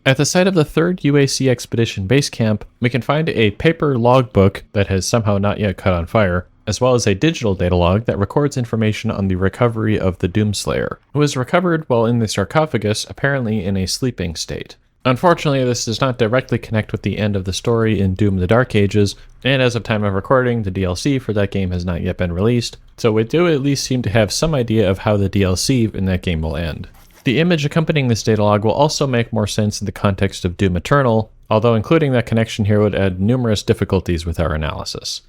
S1: At the site of the 3rd UAC expedition base camp, we can find a paper logbook that has somehow not yet caught on fire, as well as a digital data log that records information on the recovery of the Doomslayer, who was recovered while in the sarcophagus, apparently in a sleeping state. Unfortunately, this does not directly connect with the end of the story in Doom the Dark Ages, and as of time of recording, the DLC for that game has not yet been released, so we do at least seem to have some idea of how the DLC in that game will end. The image accompanying this data log will also make more sense in the context of Doom Eternal, although including that connection here would add numerous difficulties with our analysis.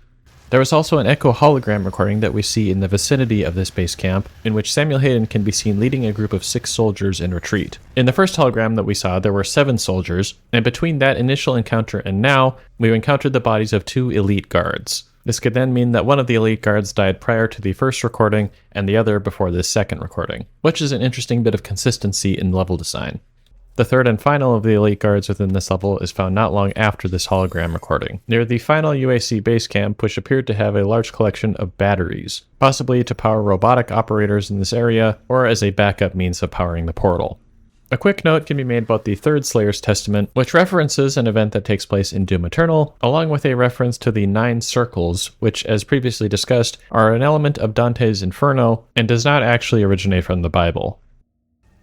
S1: There is also an echo hologram recording that we see in the vicinity of this base camp, in which Samuel Hayden can be seen leading a group of 6 soldiers in retreat. In the first hologram that we saw, there were 7 soldiers, and between that initial encounter and now, we've encountered the bodies of 2 elite guards. This could then mean that one of the elite guards died prior to the first recording and the other before this second recording, which is an interesting bit of consistency in level design. The third and final of the elite guards within this level is found not long after this hologram recording, near the final UAC base camp, which appeared to have a large collection of batteries, possibly to power robotic operators in this area or as a backup means of powering the portal. A quick note can be made about the 3rd Slayer's Testament, which references an event that takes place in Doom Eternal, along with a reference to the 9 circles, which, as previously discussed, are an element of Dante's Inferno and does not actually originate from the Bible.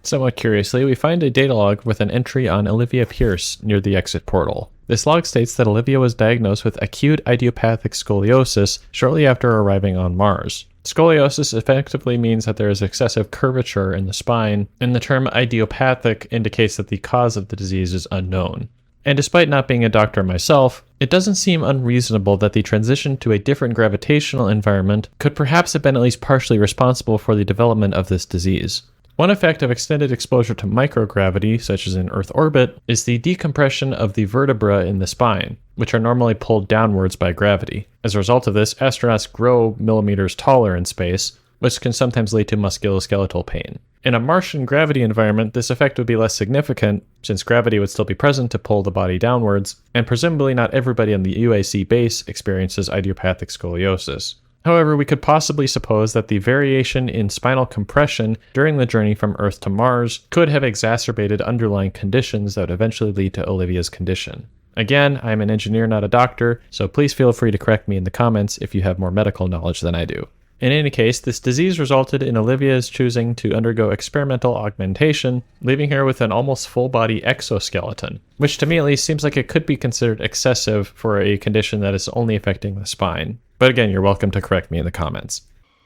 S1: Somewhat curiously, we find a data log with an entry on Olivia Pierce near the exit portal. This log states that Olivia was diagnosed with acute idiopathic scoliosis shortly after arriving on Mars. Scoliosis effectively means that there is excessive curvature in the spine, and the term idiopathic indicates that the cause of the disease is unknown. And despite not being a doctor myself, it doesn't seem unreasonable that the transition to a different gravitational environment could perhaps have been at least partially responsible for the development of this disease. One effect of extended exposure to microgravity, such as in Earth orbit, is the decompression of the vertebrae in the spine, which are normally pulled downwards by gravity. As a result of this, astronauts grow millimeters taller in space, which can sometimes lead to musculoskeletal pain. In a Martian gravity environment, this effect would be less significant, since gravity would still be present to pull the body downwards, and presumably not everybody on the UAC base experiences idiopathic scoliosis. However, we could possibly suppose that the variation in spinal compression during the journey from Earth to Mars could have exacerbated underlying conditions that would eventually lead to Olivia's condition. Again, I'm an engineer, not a doctor, so please feel free to correct me in the comments if you have more medical knowledge than I do. In any case, this disease resulted in Olivia's choosing to undergo experimental augmentation, leaving her with an almost full-body exoskeleton, which to me at least seems like it could be considered excessive for a condition that is only affecting the spine. But again, you're welcome to correct me in the comments.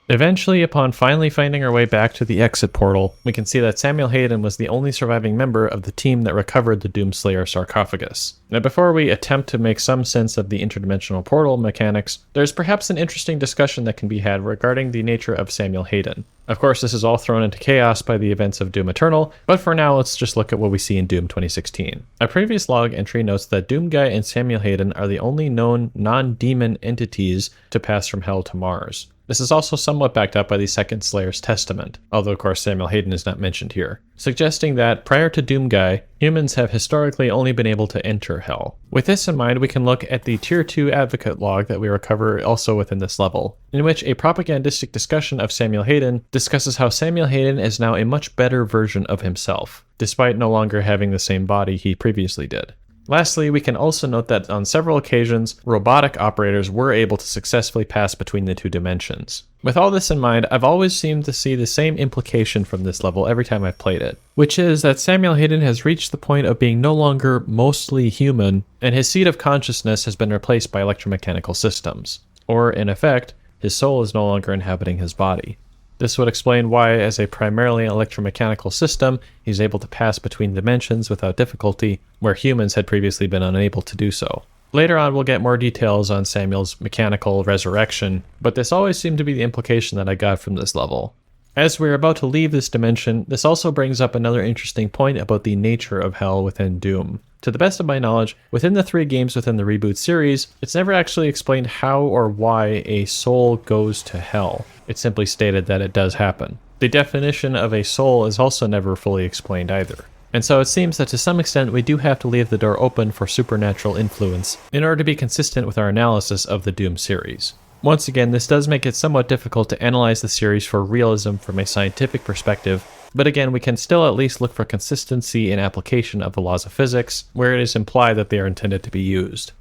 S1: Eventually, upon finally finding our way back to the exit portal, we can see that Samuel Hayden was the only surviving member of the team that recovered the Doomslayer sarcophagus. Now, before we attempt to make some sense of the interdimensional portal mechanics, there's perhaps an interesting discussion that can be had regarding the nature of Samuel Hayden. Of course, this is all thrown into chaos by the events of Doom Eternal, but for now, let's just look at what we see in Doom 2016. A previous log entry notes that Doomguy and Samuel Hayden are the only known non-demon entities to pass from Hell to Mars. This is also somewhat backed up by the Second Slayer's Testament, although of course Samuel Hayden is not mentioned here, suggesting that prior to Doomguy, humans have historically only been able to enter Hell. With this in mind, we can look at the Tier 2 Advocate log that we recover also within this level, in which a propagandistic discussion of Samuel Hayden discusses how Samuel Hayden is now a much better version of himself, despite no longer having the same body he previously did. Lastly, we can also note that on several occasions, robotic operators were able to successfully pass between the two dimensions. With all this in mind, I've always seemed to see the same implication from this level every time I've played it, which is that Samuel Hayden has reached the point of being no longer mostly human, and his seat of consciousness has been replaced by electromechanical systems. Or, in effect, his soul is no longer inhabiting his body. This would explain why, as a primarily electromechanical system, he's able to pass between dimensions without difficulty, where humans had previously been unable to do so. Later on, we'll get more details on Samuel's mechanical resurrection, but this always seemed to be the implication that I got from this level. As we're about to leave this dimension, this also brings up another interesting point about the nature of Hell within Doom. To the best of my knowledge, within the 3 games within the reboot series, it's never actually explained how or why a soul goes to Hell. It's simply stated that it does happen. The definition of a soul is also never fully explained either. And so it seems that to some extent we do have to leave the door open for supernatural influence in order to be consistent with our analysis of the Doom series. Once again, this does make it somewhat difficult to analyze the series for realism from a scientific perspective, but again, we can still at least look for consistency in application of the laws of physics, where it is implied that they are intended to be used.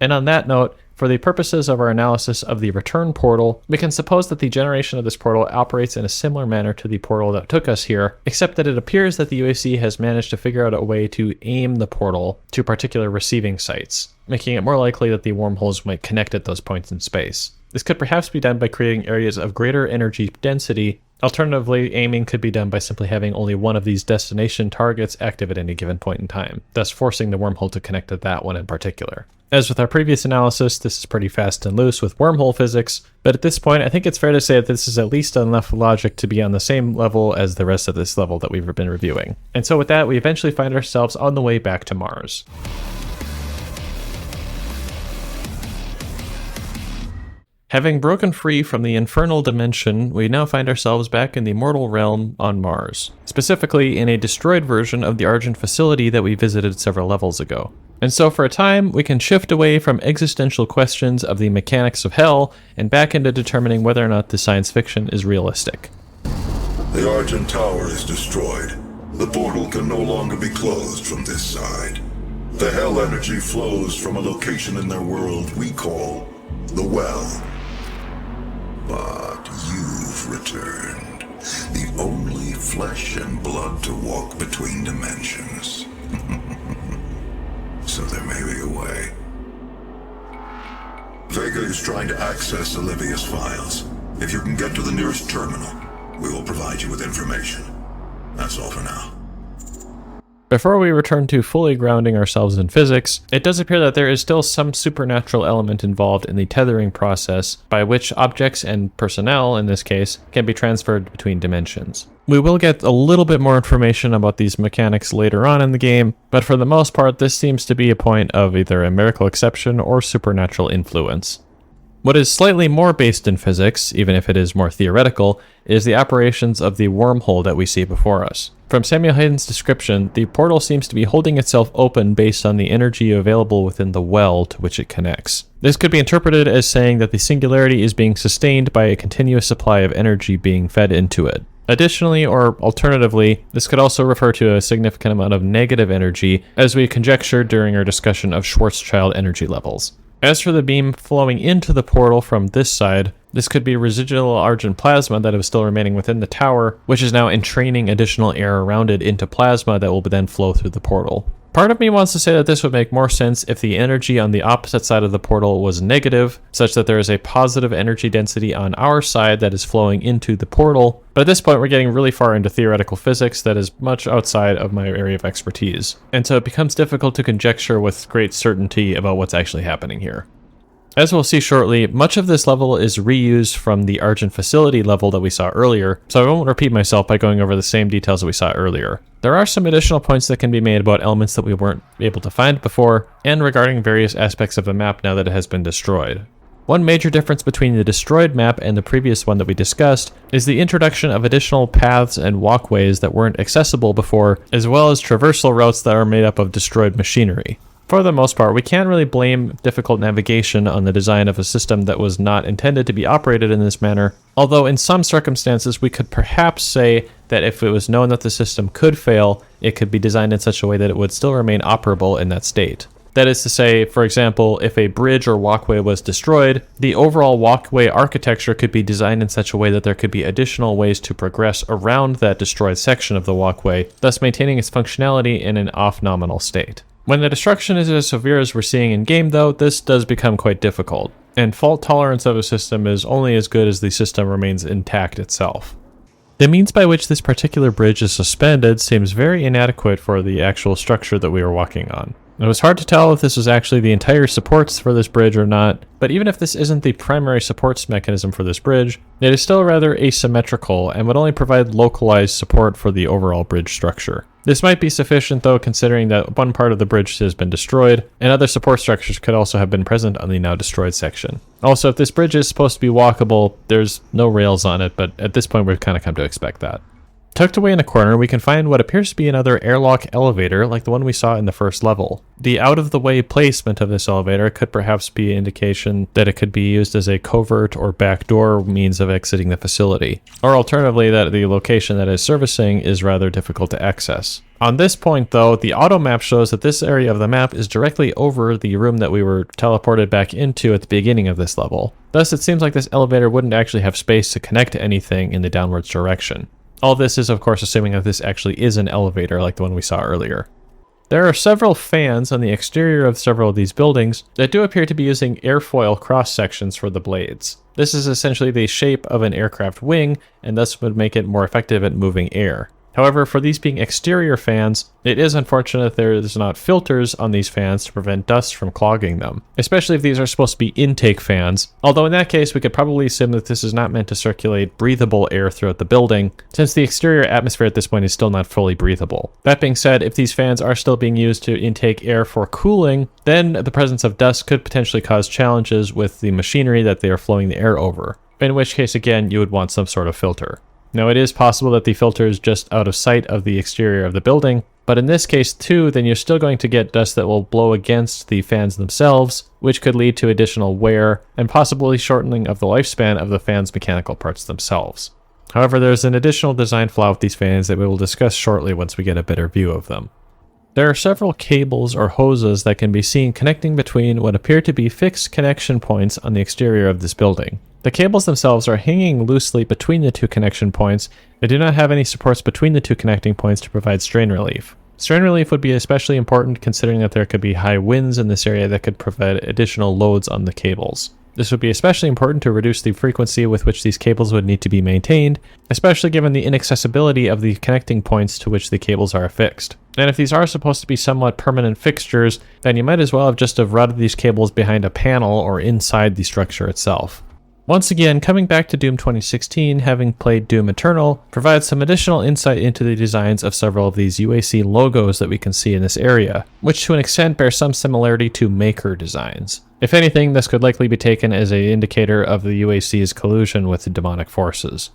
S1: And on that note, for the purposes of our analysis of the return portal, we can suppose that the generation of this portal operates in a similar manner to the portal that took us here, except that it appears that the UAC has managed to figure out a way to aim the portal to particular receiving sites, making it more likely that the wormholes might connect at those points in space. This could perhaps be done by creating areas of greater energy density. Alternatively, aiming could be done by simply having only one of these destination targets active at any given point in time, thus forcing the wormhole to connect to that one in particular. As with our previous analysis, this is pretty fast and loose with wormhole physics, but at this point I think it's fair to say that this is at least enough logic to be on the same level as the rest of this level that we've been reviewing. And so with that, we eventually find ourselves on the way back to Mars. Having broken free from the infernal dimension, we now find ourselves back in the mortal realm on Mars, specifically in a destroyed version of the Argent facility that we visited several levels ago. And so for a time, we can shift away from existential questions of the mechanics of Hell and back into determining whether or not the science fiction is realistic.
S3: The Argent Tower is destroyed. The portal can no longer be closed from this side. The Hell energy flows from a location in their world we call the Well. But you've returned, the only flesh and blood to walk between dimensions. So there may be a way. VEGA is trying to access Olivia's files. If you can get to the nearest terminal, we will provide you with information. That's all for now.
S1: Before we return to fully grounding ourselves in physics, it does appear that there is still some supernatural element involved in the tethering process by which objects and personnel, in this case, can be transferred between dimensions. We will get a little bit more information about these mechanics later on in the game, but for the most part, this seems to be a point of either a miracle exception or supernatural influence. What is slightly more based in physics, even if it is more theoretical, is the operations of the wormhole that we see before us. From Samuel Hayden's description, the portal seems to be holding itself open based on the energy available within the well to which it connects. This could be interpreted as saying that the singularity is being sustained by a continuous supply of energy being fed into it. Additionally, or alternatively, this could also refer to a significant amount of negative energy, as we conjectured during our discussion of Schwarzschild energy levels. As for the beam flowing into the portal from this side, this could be residual Argent plasma that is still remaining within the tower, which is now entraining additional air around it into plasma that will then flow through the portal. Part of me wants to say that this would make more sense if the energy on the opposite side of the portal was negative, such that there is a positive energy density on our side that is flowing into the portal, but at this point we're getting really far into theoretical physics that is much outside of my area of expertise, and so it becomes difficult to conjecture with great certainty about what's actually happening here. As we'll see shortly, much of this level is reused from the Argent facility level that we saw earlier, so I won't repeat myself by going over the same details that we saw earlier. There are some additional points that can be made about elements that we weren't able to find before, and regarding various aspects of the map now that it has been destroyed. One major difference between the destroyed map and the previous one that we discussed is the introduction of additional paths and walkways that weren't accessible before, as well as traversal routes that are made up of destroyed machinery. For the most part, we can't really blame difficult navigation on the design of a system that was not intended to be operated in this manner, although in some circumstances we could perhaps say that if it was known that the system could fail, it could be designed in such a way that it would still remain operable in that state. That is to say, for example, if a bridge or walkway was destroyed, the overall walkway architecture could be designed in such a way that there could be additional ways to progress around that destroyed section of the walkway, thus maintaining its functionality in an off-nominal state. When the destruction is as severe as we're seeing in-game though, this does become quite difficult, and fault tolerance of a system is only as good as the system remains intact itself. The means by which this particular bridge is suspended seems very inadequate for the actual structure that we are walking on. It was hard to tell if this was actually the entire supports for this bridge or not, but even if this isn't the primary supports mechanism for this bridge, it is still rather asymmetrical and would only provide localized support for the overall bridge structure. This might be sufficient though, considering that one part of the bridge has been destroyed, and other support structures could also have been present on the now destroyed section. Also, if this bridge is supposed to be walkable, there's no rails on it, but at this point we've kind of come to expect that. Tucked away in a corner, we can find what appears to be another airlock elevator like the one we saw in the first level. The out-of-the-way placement of this elevator could perhaps be an indication that it could be used as a covert or backdoor means of exiting the facility, or alternatively that the location that is servicing is rather difficult to access. On this point though, the auto map shows that this area of the map is directly over the room that we were teleported back into at the beginning of this level. Thus it seems like this elevator wouldn't actually have space to connect to anything in the downwards direction. All this is of course assuming that this actually is an elevator like the one we saw earlier. There are several fans on the exterior of several of these buildings that do appear to be using airfoil cross sections for the blades. This is essentially the shape of an aircraft wing and thus would make it more effective at moving air. However, for these being exterior fans, it is unfortunate that there is not filters on these fans to prevent dust from clogging them, especially if these are supposed to be intake fans, although in that case we could probably assume that this is not meant to circulate breathable air throughout the building, since the exterior atmosphere at this point is still not fully breathable. That being said, if these fans are still being used to intake air for cooling, then the presence of dust could potentially cause challenges with the machinery that they are flowing the air over, in which case again you would want some sort of filter. Now it is possible that the filter is just out of sight of the exterior of the building, but in this case too, then you're still going to get dust that will blow against the fans themselves, which could lead to additional wear and possibly shortening of the lifespan of the fans' mechanical parts themselves. However, there's an additional design flaw with these fans that we will discuss shortly once we get a better view of them. There are several cables or hoses that can be seen connecting between what appear to be fixed connection points on the exterior of this building. The cables themselves are hanging loosely between the two connection points and do not have any supports between the two connecting points to provide strain relief. Strain relief would be especially important considering that there could be high winds in this area that could provide additional loads on the cables. This would be especially important to reduce the frequency with which these cables would need to be maintained, especially given the inaccessibility of the connecting points to which the cables are affixed. And if these are supposed to be somewhat permanent fixtures, then you might as well have just routed these cables behind a panel or inside the structure itself. Once again, coming back to Doom 2016, having played Doom Eternal, provides some additional insight into the designs of several of these UAC logos that we can see in this area, which to an extent bear some similarity to Maker designs. If anything, this could likely be taken as an indicator of the UAC's collusion with the demonic forces.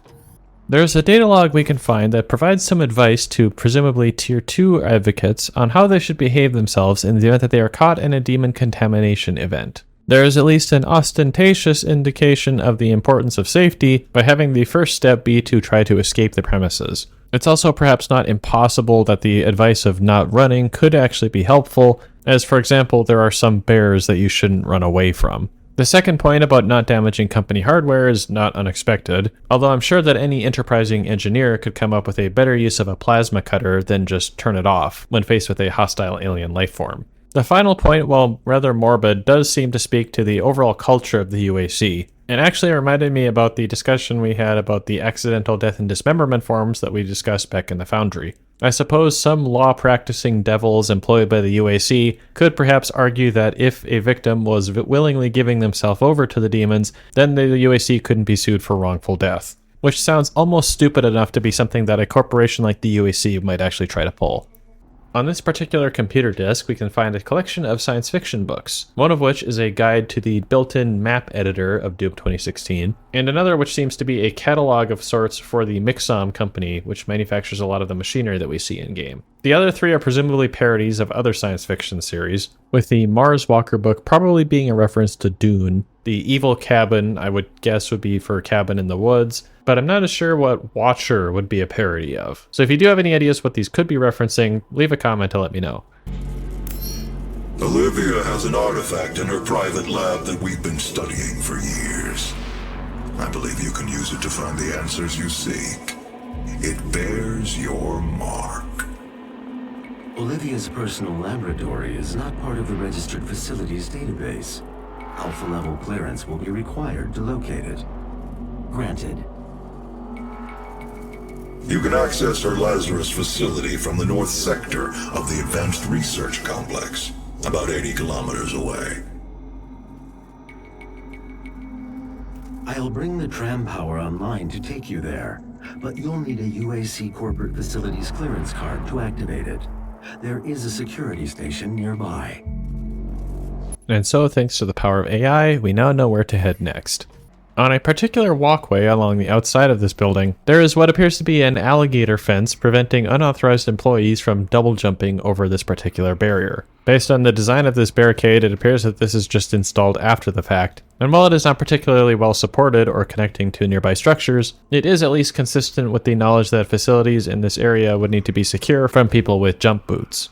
S1: There's a data log we can find that provides some advice to presumably Tier 2 advocates on how they should behave themselves in the event that they are caught in a demon contamination event. There is at least an ostentatious indication of the importance of safety by having the first step be to try to escape the premises. It's also perhaps not impossible that the advice of not running could actually be helpful, as for example, there are some bears that you shouldn't run away from. The second point about not damaging company hardware is not unexpected, although I'm sure that any enterprising engineer could come up with a better use of a plasma cutter than just turn it off when faced with a hostile alien lifeform. The final point, while rather morbid, does seem to speak to the overall culture of the UAC. It actually reminded me about the discussion we had about the accidental death and dismemberment forms that we discussed back in the Foundry. I suppose some law-practicing devils employed by the UAC could perhaps argue that if a victim was willingly giving themselves over to the demons, then the UAC couldn't be sued for wrongful death. Which sounds almost stupid enough to be something that a corporation like the UAC might actually try to pull. On this particular computer disk, we can find a collection of science fiction books, one of which is a guide to the built-in map editor of Doom 2016, and another which seems to be a catalog of sorts for the Mixom company, which manufactures a lot of the machinery that we see in-game. The other three are presumably parodies of other science fiction series, with the Mars Walker book probably being a reference to Dune. The Evil Cabin, I would guess, would be for Cabin in the Woods, but I'm not as sure what Watcher would be a parody of. So if you do have any ideas what these could be referencing, leave a comment to let me know.
S3: Olivia has an artifact in her private lab that we've been studying for years. I believe you can use it to find the answers you seek. It bears your mark.
S6: Olivia's personal laboratory is not part of the registered facilities database. Alpha-level clearance will be required to locate it. Granted.
S3: You can access her Lazarus facility from the north sector of the Advanced Research Complex, about 80 kilometers away.
S6: I'll bring the tram power online to take you there, but you'll need a UAC corporate facilities clearance card to activate it. There is a security station nearby.
S1: And so, thanks to the power of AI, we now know where to head next. On a particular walkway along the outside of this building, there is what appears to be an alligator fence preventing unauthorized employees from double jumping over this particular barrier. Based on the design of this barricade, it appears that this is just installed after the fact, and while it is not particularly well supported or connecting to nearby structures, it is at least consistent with the knowledge that facilities in this area would need to be secure from people with jump boots.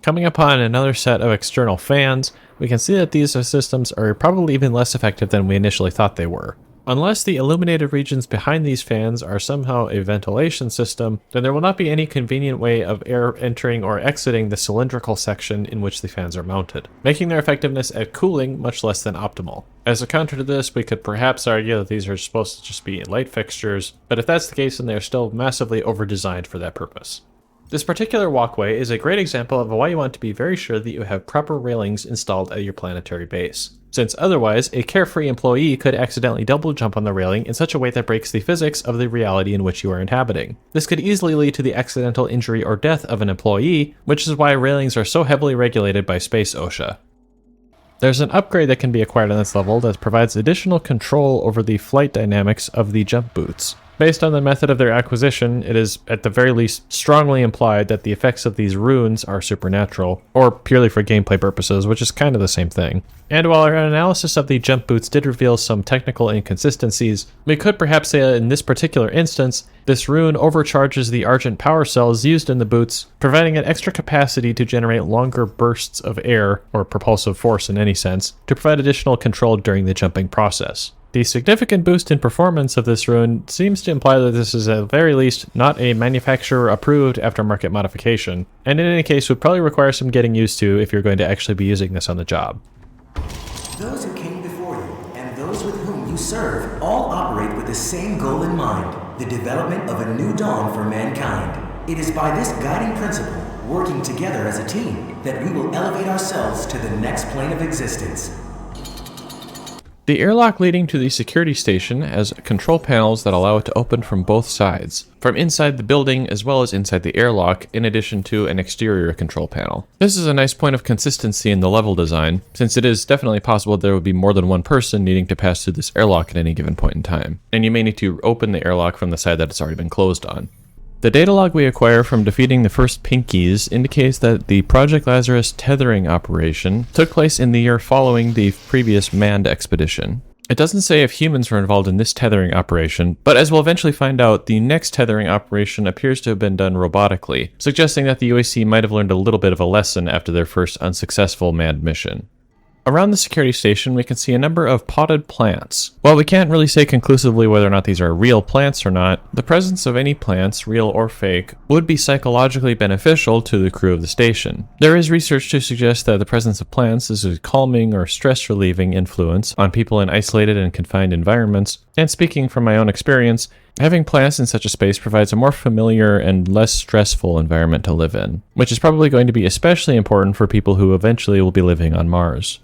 S1: Coming upon another set of external fans, we can see that these systems are probably even less effective than we initially thought they were. Unless the illuminated regions behind these fans are somehow a ventilation system, then there will not be any convenient way of air entering or exiting the cylindrical section in which the fans are mounted, making their effectiveness at cooling much less than optimal. As a counter to this, we could perhaps argue that these are supposed to just be light fixtures, but if that's the case, then they are still massively over-designed for that purpose. This particular walkway is a great example of why you want to be very sure that you have proper railings installed at your planetary base, since otherwise a carefree employee could accidentally double jump on the railing in such a way that breaks the physics of the reality in which you are inhabiting. This could easily lead to the accidental injury or death of an employee, which is why railings are so heavily regulated by Space OSHA. There's an upgrade that can be acquired on this level that provides additional control over the flight dynamics of the jump boots. Based on the method of their acquisition, it is at the very least strongly implied that the effects of these runes are supernatural, or purely for gameplay purposes, which is kind of the same thing. And while our analysis of the jump boots did reveal some technical inconsistencies, we could perhaps say that in this particular instance, this rune overcharges the Argent power cells used in the boots, providing an extra capacity to generate longer bursts of air, or propulsive force in any sense, to provide additional control during the jumping process. The significant boost in performance of this rune seems to imply that this is at the very least not a manufacturer-approved aftermarket modification, and in any case would probably require some getting used to if you're going to actually be using this on the job.
S5: Those who came before you and those those with whom you serve all operate with the same goal in mind, the development of a new dawn for mankind. It is by this guiding principle, working together as a team, that we will elevate ourselves to the next plane of existence.
S1: The airlock leading to the security station has control panels that allow it to open from both sides, from inside the building as well as inside the airlock, in addition to an exterior control panel. This is a nice point of consistency in the level design, since it is definitely possible there would be more than one person needing to pass through this airlock at any given point in time, and you may need to open the airlock from the side that it's already been closed on. The data log we acquire from defeating the first Pinkies indicates that the Project Lazarus tethering operation took place in the year following the previous manned expedition. It doesn't say if humans were involved in this tethering operation, but as we'll eventually find out, the next tethering operation appears to have been done robotically, suggesting that the UAC might have learned a little bit of a lesson after their first unsuccessful manned mission. Around the security station, we can see a number of potted plants. While we can't really say conclusively whether or not these are real plants or not, the presence of any plants, real or fake, would be psychologically beneficial to the crew of the station. There is research to suggest that the presence of plants is a calming or stress-relieving influence on people in isolated and confined environments, and speaking from my own experience, having plants in such a space provides a more familiar and less stressful environment to live in, which is probably going to be especially important for people who eventually will be living on Mars.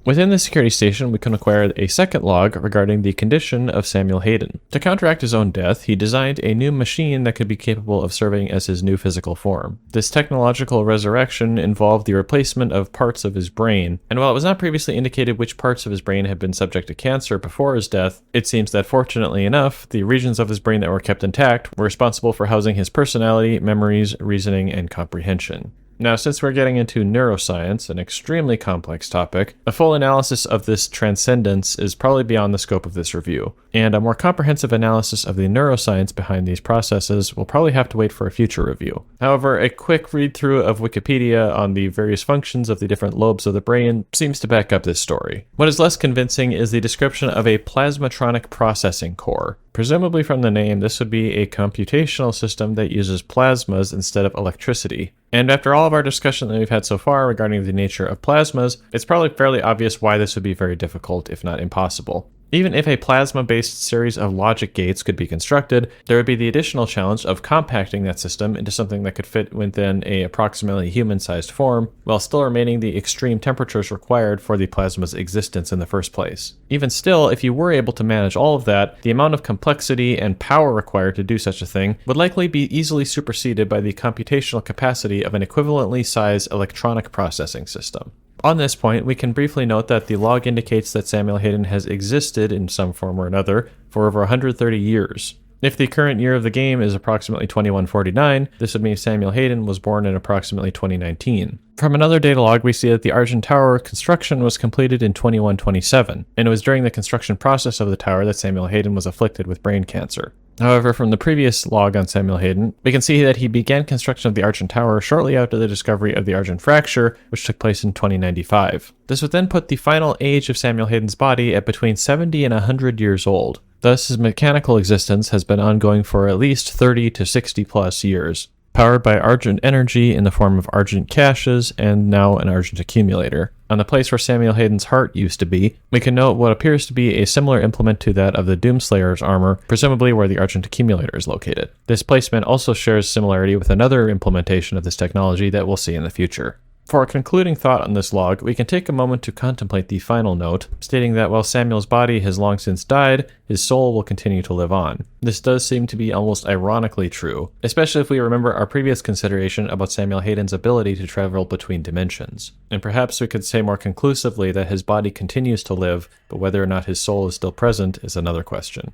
S1: Within the security station, we can acquire a second log regarding the condition of Samuel Hayden. To counteract his own death, he designed a new machine that could be capable of serving as his new physical form. This technological resurrection involved the replacement of parts of his brain, and while it was not previously indicated which parts of his brain had been subject to cancer before his death, it seems that fortunately enough, the regions of his brain that were kept intact were responsible for housing his personality, memories, reasoning, and comprehension. Now, since we're getting into neuroscience, an extremely complex topic, a full analysis of this transcendence is probably beyond the scope of this review, and a more comprehensive analysis of the neuroscience behind these processes will probably have to wait for a future review. However, a quick read-through of Wikipedia on the various functions of the different lobes of the brain seems to back up this story. What is less convincing is the description of a plasmatronic processing core. Presumably from the name, this would be a computational system that uses plasmas instead of electricity. And after all of our discussion that we've had so far regarding the nature of plasmas, it's probably fairly obvious why this would be very difficult, if not impossible. Even if a plasma-based series of logic gates could be constructed, there would be the additional challenge of compacting that system into something that could fit within a approximately human-sized form, while still remaining the extreme temperatures required for the plasma's existence in the first place. Even still, if you were able to manage all of that, the amount of complexity and power required to do such a thing would likely be easily superseded by the computational capacity of an equivalently sized electronic processing system. On this point, we can briefly note that the log indicates that Samuel Hayden has existed in some form or another for over 130 years. If the current year of the game is approximately 2149, this would mean Samuel Hayden was born in approximately 2019. From another data log, we see that the Argent Tower construction was completed in 2127, and it was during the construction process of the tower that Samuel Hayden was afflicted with brain cancer. However, from the previous log on Samuel Hayden, we can see that he began construction of the Argent Tower shortly after the discovery of the Argent Fracture, which took place in 2095. This would then put the final age of Samuel Hayden's body at between 70 and 100 years old. Thus, his mechanical existence has been ongoing for at least 30 to 60 plus years, powered by Argent energy in the form of Argent caches and now an Argent accumulator. On the place where Samuel Hayden's heart used to be, we can note what appears to be a similar implement to that of the Doomslayer's armor, presumably where the Argent accumulator is located. This placement also shares similarity with another implementation of this technology that we'll see in the future. For a concluding thought on this log, we can take a moment to contemplate the final note, stating that while Samuel's body has long since died, his soul will continue to live on. This does seem to be almost ironically true, especially if we remember our previous consideration about Samuel Hayden's ability to travel between dimensions. And perhaps we could say more conclusively that his body continues to live, but whether or not his soul is still present is another question.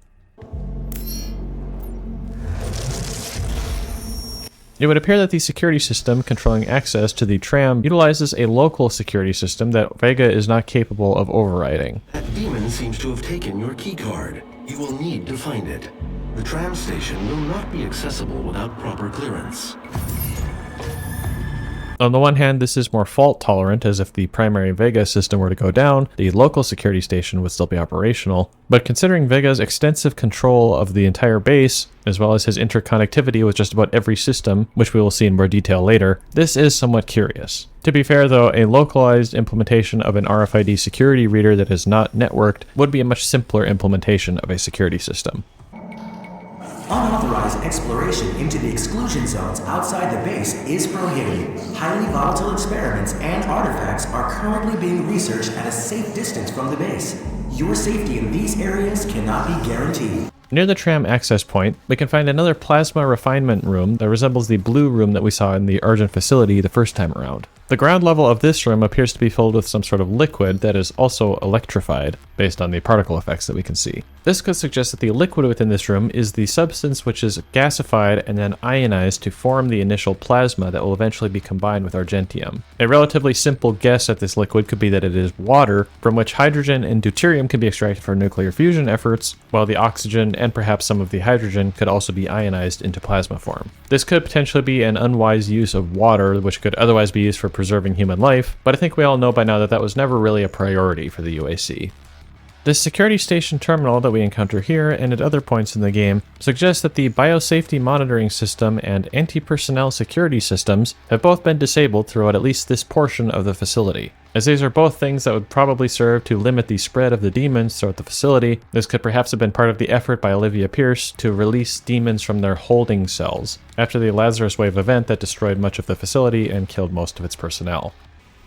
S1: It would appear that the security system controlling access to the tram utilizes a local security system that VEGA is not capable of overriding.
S6: That demon seems to have taken your keycard. You will need to find it. The tram station will not be accessible without proper clearance.
S1: On the one hand, this is more fault tolerant, as if the primary VEGA system were to go down, the local security station would still be operational. But considering VEGA's extensive control of the entire base, as well as his interconnectivity with just about every system, which we will see in more detail later, this is somewhat curious. To be fair though, a localized implementation of an RFID security reader that is not networked would be a much simpler implementation of a security system.
S5: Unauthorized exploration into the exclusion zones outside the base is prohibited. Highly volatile experiments and artifacts are currently being researched at a safe distance from the base. Your safety in these areas cannot be guaranteed.
S1: Near the tram access point, we can find another plasma refinement room that resembles the blue room that we saw in the Argent facility the first time around. The ground level of this room appears to be filled with some sort of liquid that is also electrified, based on the particle effects that we can see. This could suggest that the liquid within this room is the substance which is gasified and then ionized to form the initial plasma that will eventually be combined with argentium. A relatively simple guess at this liquid could be that it is water, from which hydrogen and deuterium can be extracted for nuclear fusion efforts, while the oxygen and perhaps some of the hydrogen could also be ionized into plasma form. This could potentially be an unwise use of water, which could otherwise be used for preserving human life, but I think we all know by now that that was never really a priority for the UAC. This security station terminal that we encounter here and at other points in the game suggests that the biosafety monitoring system and anti-personnel security systems have both been disabled throughout at least this portion of the facility. As these are both things that would probably serve to limit the spread of the demons throughout the facility, this could perhaps have been part of the effort by Olivia Pierce to release demons from their holding cells after the Lazarus wave event that destroyed much of the facility and killed most of its personnel.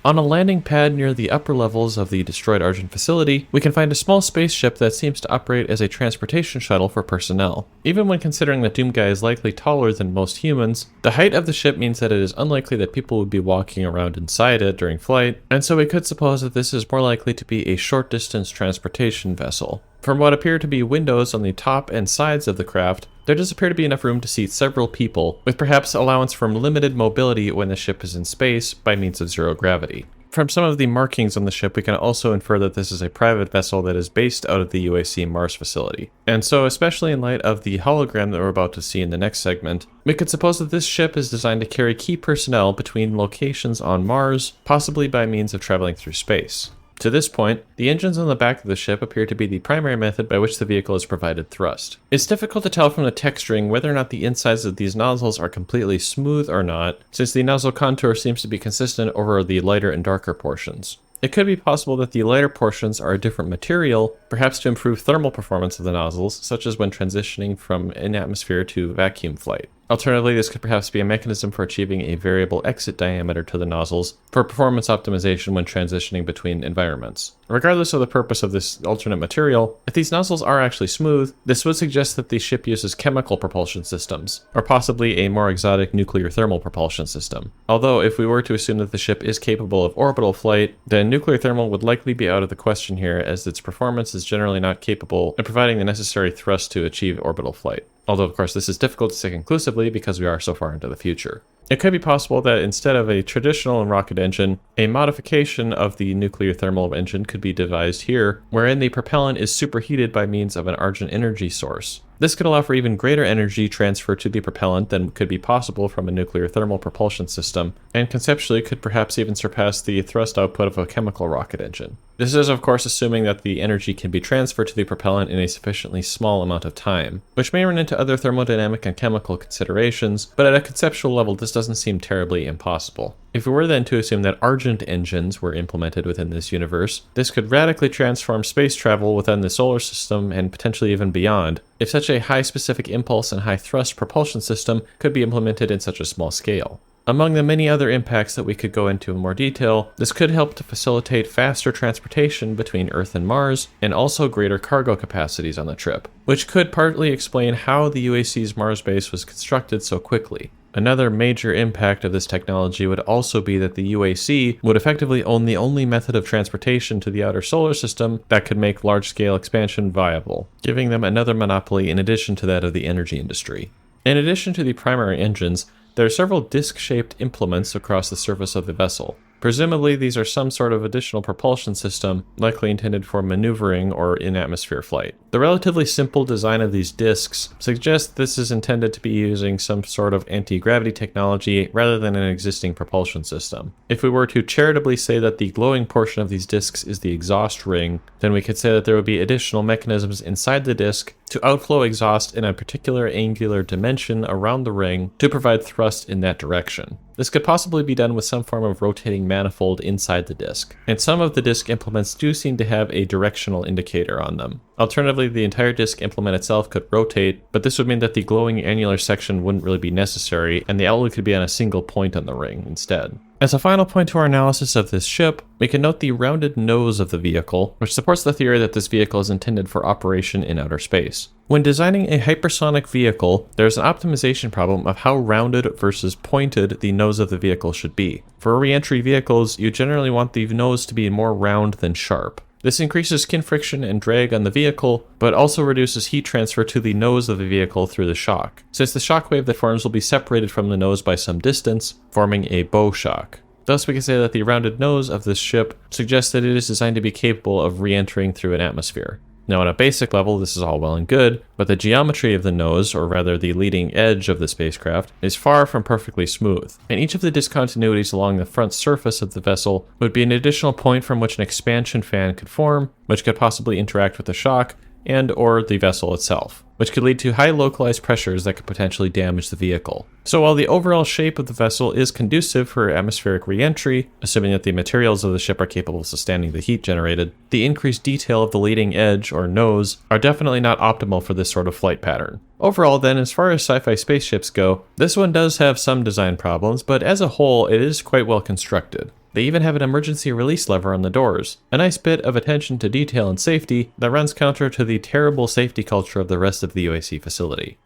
S1: On a landing pad near the upper levels of the destroyed Argent facility, we can find a small spaceship that seems to operate as a transportation shuttle for personnel. Even when considering that Doomguy is likely taller than most humans, the height of the ship means that it is unlikely that people would be walking around inside it during flight, and so we could suppose that this is more likely to be a short-distance transportation vessel. From what appear to be windows on the top and sides of the craft, there does appear to be enough room to seat several people, with perhaps allowance for limited mobility when the ship is in space by means of zero gravity. From some of the markings on the ship, we can also infer that this is a private vessel that is based out of the UAC Mars facility. And so, especially in light of the hologram that we're about to see in the next segment, we could suppose that this ship is designed to carry key personnel between locations on Mars, possibly by means of traveling through space. To this point, the engines on the back of the ship appear to be the primary method by which the vehicle is provided thrust. It's difficult to tell from the texturing whether or not the insides of these nozzles are completely smooth or not, since the nozzle contour seems to be consistent over the lighter and darker portions. It could be possible that the lighter portions are a different material, perhaps to improve thermal performance of the nozzles, such as when transitioning from in-atmosphere to vacuum flight. Alternatively, this could perhaps be a mechanism for achieving a variable exit diameter to the nozzles for performance optimization when transitioning between environments. Regardless of the purpose of this alternate material, if these nozzles are actually smooth, this would suggest that the ship uses chemical propulsion systems, or possibly a more exotic nuclear thermal propulsion system. Although, if we were to assume that the ship is capable of orbital flight, then nuclear thermal would likely be out of the question here, as its performance is generally not capable of providing the necessary thrust to achieve orbital flight. Although, of course, this is difficult to say conclusively because we are so far into the future. It could be possible that instead of a traditional rocket engine, a modification of the nuclear thermal engine could be devised here, wherein the propellant is superheated by means of an Argent energy source. This could allow for even greater energy transfer to the propellant than could be possible from a nuclear thermal propulsion system, and conceptually could perhaps even surpass the thrust output of a chemical rocket engine. This is, of course, assuming that the energy can be transferred to the propellant in a sufficiently small amount of time, which may run into other thermodynamic and chemical considerations, but at a conceptual level this doesn't seem terribly impossible. If we were then to assume that Argent engines were implemented within this universe, this could radically transform space travel within the solar system and potentially even beyond, if such a high specific impulse and high thrust propulsion system could be implemented in such a small scale. Among the many other impacts that we could go into in more detail, this could help to facilitate faster transportation between Earth and Mars, and also greater cargo capacities on the trip, which could partly explain how the UAC's Mars base was constructed so quickly. Another major impact of this technology would also be that the UAC would effectively own the only method of transportation to the outer solar system that could make large-scale expansion viable, giving them another monopoly in addition to that of the energy industry. In addition to the primary engines, there are several disc-shaped implements across the surface of the vessel. Presumably these are some sort of additional propulsion system, likely intended for maneuvering or in-atmosphere flight. The relatively simple design of these discs suggests this is intended to be using some sort of anti-gravity technology rather than an existing propulsion system. If we were to charitably say that the glowing portion of these discs is the exhaust ring, then we could say that there would be additional mechanisms inside the disc to outflow exhaust in a particular angular dimension around the ring to provide thrust in that direction. This could possibly be done with some form of rotating manifold inside the disc, and some of the disc implements do seem to have a directional indicator on them. Alternatively, the entire disc implement itself could rotate, but this would mean that the glowing annular section wouldn't really be necessary, and the outlet could be on a single point on the ring instead. As a final point to our analysis of this ship, we can note the rounded nose of the vehicle, which supports the theory that this vehicle is intended for operation in outer space. When designing a hypersonic vehicle, there's an optimization problem of how rounded versus pointed the nose of the vehicle should be. For re-entry vehicles, you generally want the nose to be more round than sharp. This increases skin friction and drag on the vehicle, but also reduces heat transfer to the nose of the vehicle through the shock, since the shock wave that forms will be separated from the nose by some distance, forming a bow shock. Thus, we can say that the rounded nose of this ship suggests that it is designed to be capable of re-entering through an atmosphere. Now, on a basic level, this is all well and good, but the geometry of the nose, or rather the leading edge of the spacecraft, is far from perfectly smooth, and each of the discontinuities along the front surface of the vessel would be an additional point from which an expansion fan could form, which could possibly interact with the shock and or the vessel itself, which could lead to high localized pressures that could potentially damage the vehicle. So while the overall shape of the vessel is conducive for atmospheric re-entry, assuming that the materials of the ship are capable of sustaining the heat generated, the increased detail of the leading edge, or nose, are definitely not optimal for this sort of flight pattern. Overall then, as far as sci-fi spaceships go, this one does have some design problems, but as a whole it is quite well constructed. They even have an emergency release lever on the doors, a nice bit of attention to detail and safety that runs counter to the terrible safety culture of the rest of the UAC facility.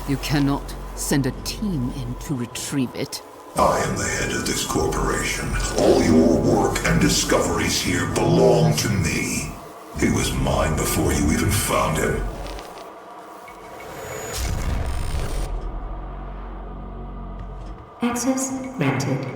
S9: You cannot send a team in to retrieve it.
S3: I am the head of this corporation. All your work and discoveries here belong to me. He was mine before you even found him.
S4: Access granted.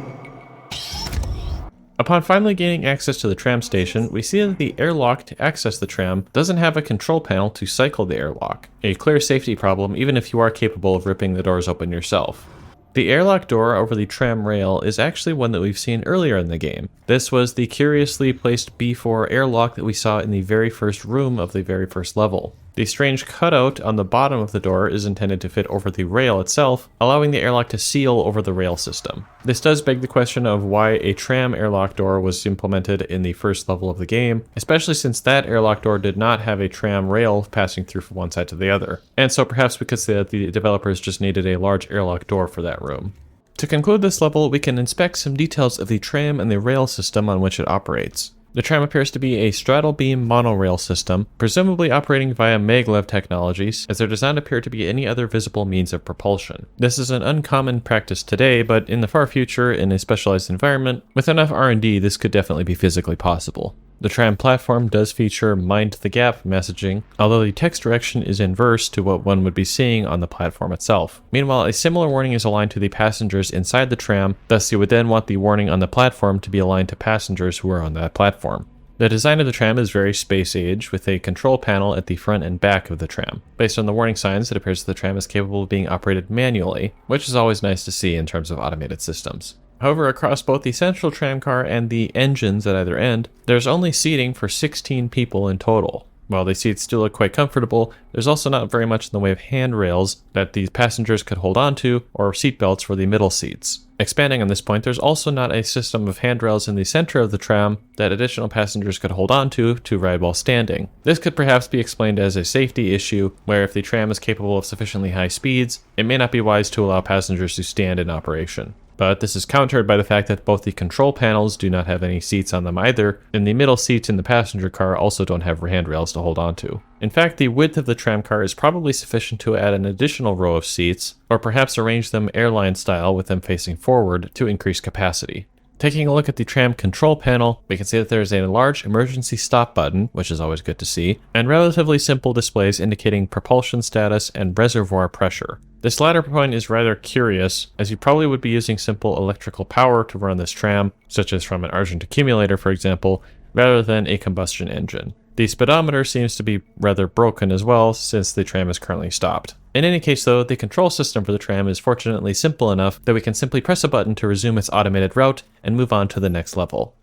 S1: Upon finally gaining access to the tram station, we see that the airlock to access the tram doesn't have a control panel to cycle the airlock, a clear safety problem even if you are capable of ripping the doors open yourself. The airlock door over the tram rail is actually one that we've seen earlier in the game. This was the curiously placed B4 airlock that we saw in the very first room of the very first level. The strange cutout on the bottom of the door is intended to fit over the rail itself, allowing the airlock to seal over the rail system. This does beg the question of why a tram airlock door was implemented in the first level of the game, especially since that airlock door did not have a tram rail passing through from one side to the other. And so perhaps we could say that the developers just needed a large airlock door for that room. To conclude this level, we can inspect some details of the tram and the rail system on which it operates. The tram appears to be a straddle beam monorail system, presumably operating via maglev technologies, as there does not appear to be any other visible means of propulsion. This is an uncommon practice today, but in the far future, in a specialized environment, with enough R&D, this could definitely be physically possible. The tram platform does feature mind the gap messaging, although the text direction is inverse to what one would be seeing on the platform itself. Meanwhile, a similar warning is aligned to the passengers inside the tram, thus you would then want the warning on the platform to be aligned to passengers who are on that platform. The design of the tram is very space age, with a control panel at the front and back of the tram. Based on the warning signs, it appears that the tram is capable of being operated manually, which is always nice to see in terms of automated systems. However, across both the central tram car and the engines at either end, there's only seating for 16 people in total. While the seats still look quite comfortable, there's also not very much in the way of handrails that the passengers could hold onto, or seatbelts for the middle seats. Expanding on this point, there's also not a system of handrails in the center of the tram that additional passengers could hold onto to ride while standing. This could perhaps be explained as a safety issue, where if the tram is capable of sufficiently high speeds, it may not be wise to allow passengers to stand in operation. But this is countered by the fact that both the control panels do not have any seats on them either, and the middle seats in the passenger car also don't have handrails to hold onto. In fact, the width of the tram car is probably sufficient to add an additional row of seats, or perhaps arrange them airline style with them facing forward to increase capacity. Taking a look at the tram control panel, we can see that there is a large emergency stop button, which is always good to see, and relatively simple displays indicating propulsion status and reservoir pressure. This latter point is rather curious, as you probably would be using simple electrical power to run this tram, such as from an Argent accumulator for example, rather than a combustion engine. The speedometer seems to be rather broken as well, since the tram is currently stopped. In any case though, the control system for the tram is fortunately simple enough that we can simply press a button to resume its automated route and move on to the next level.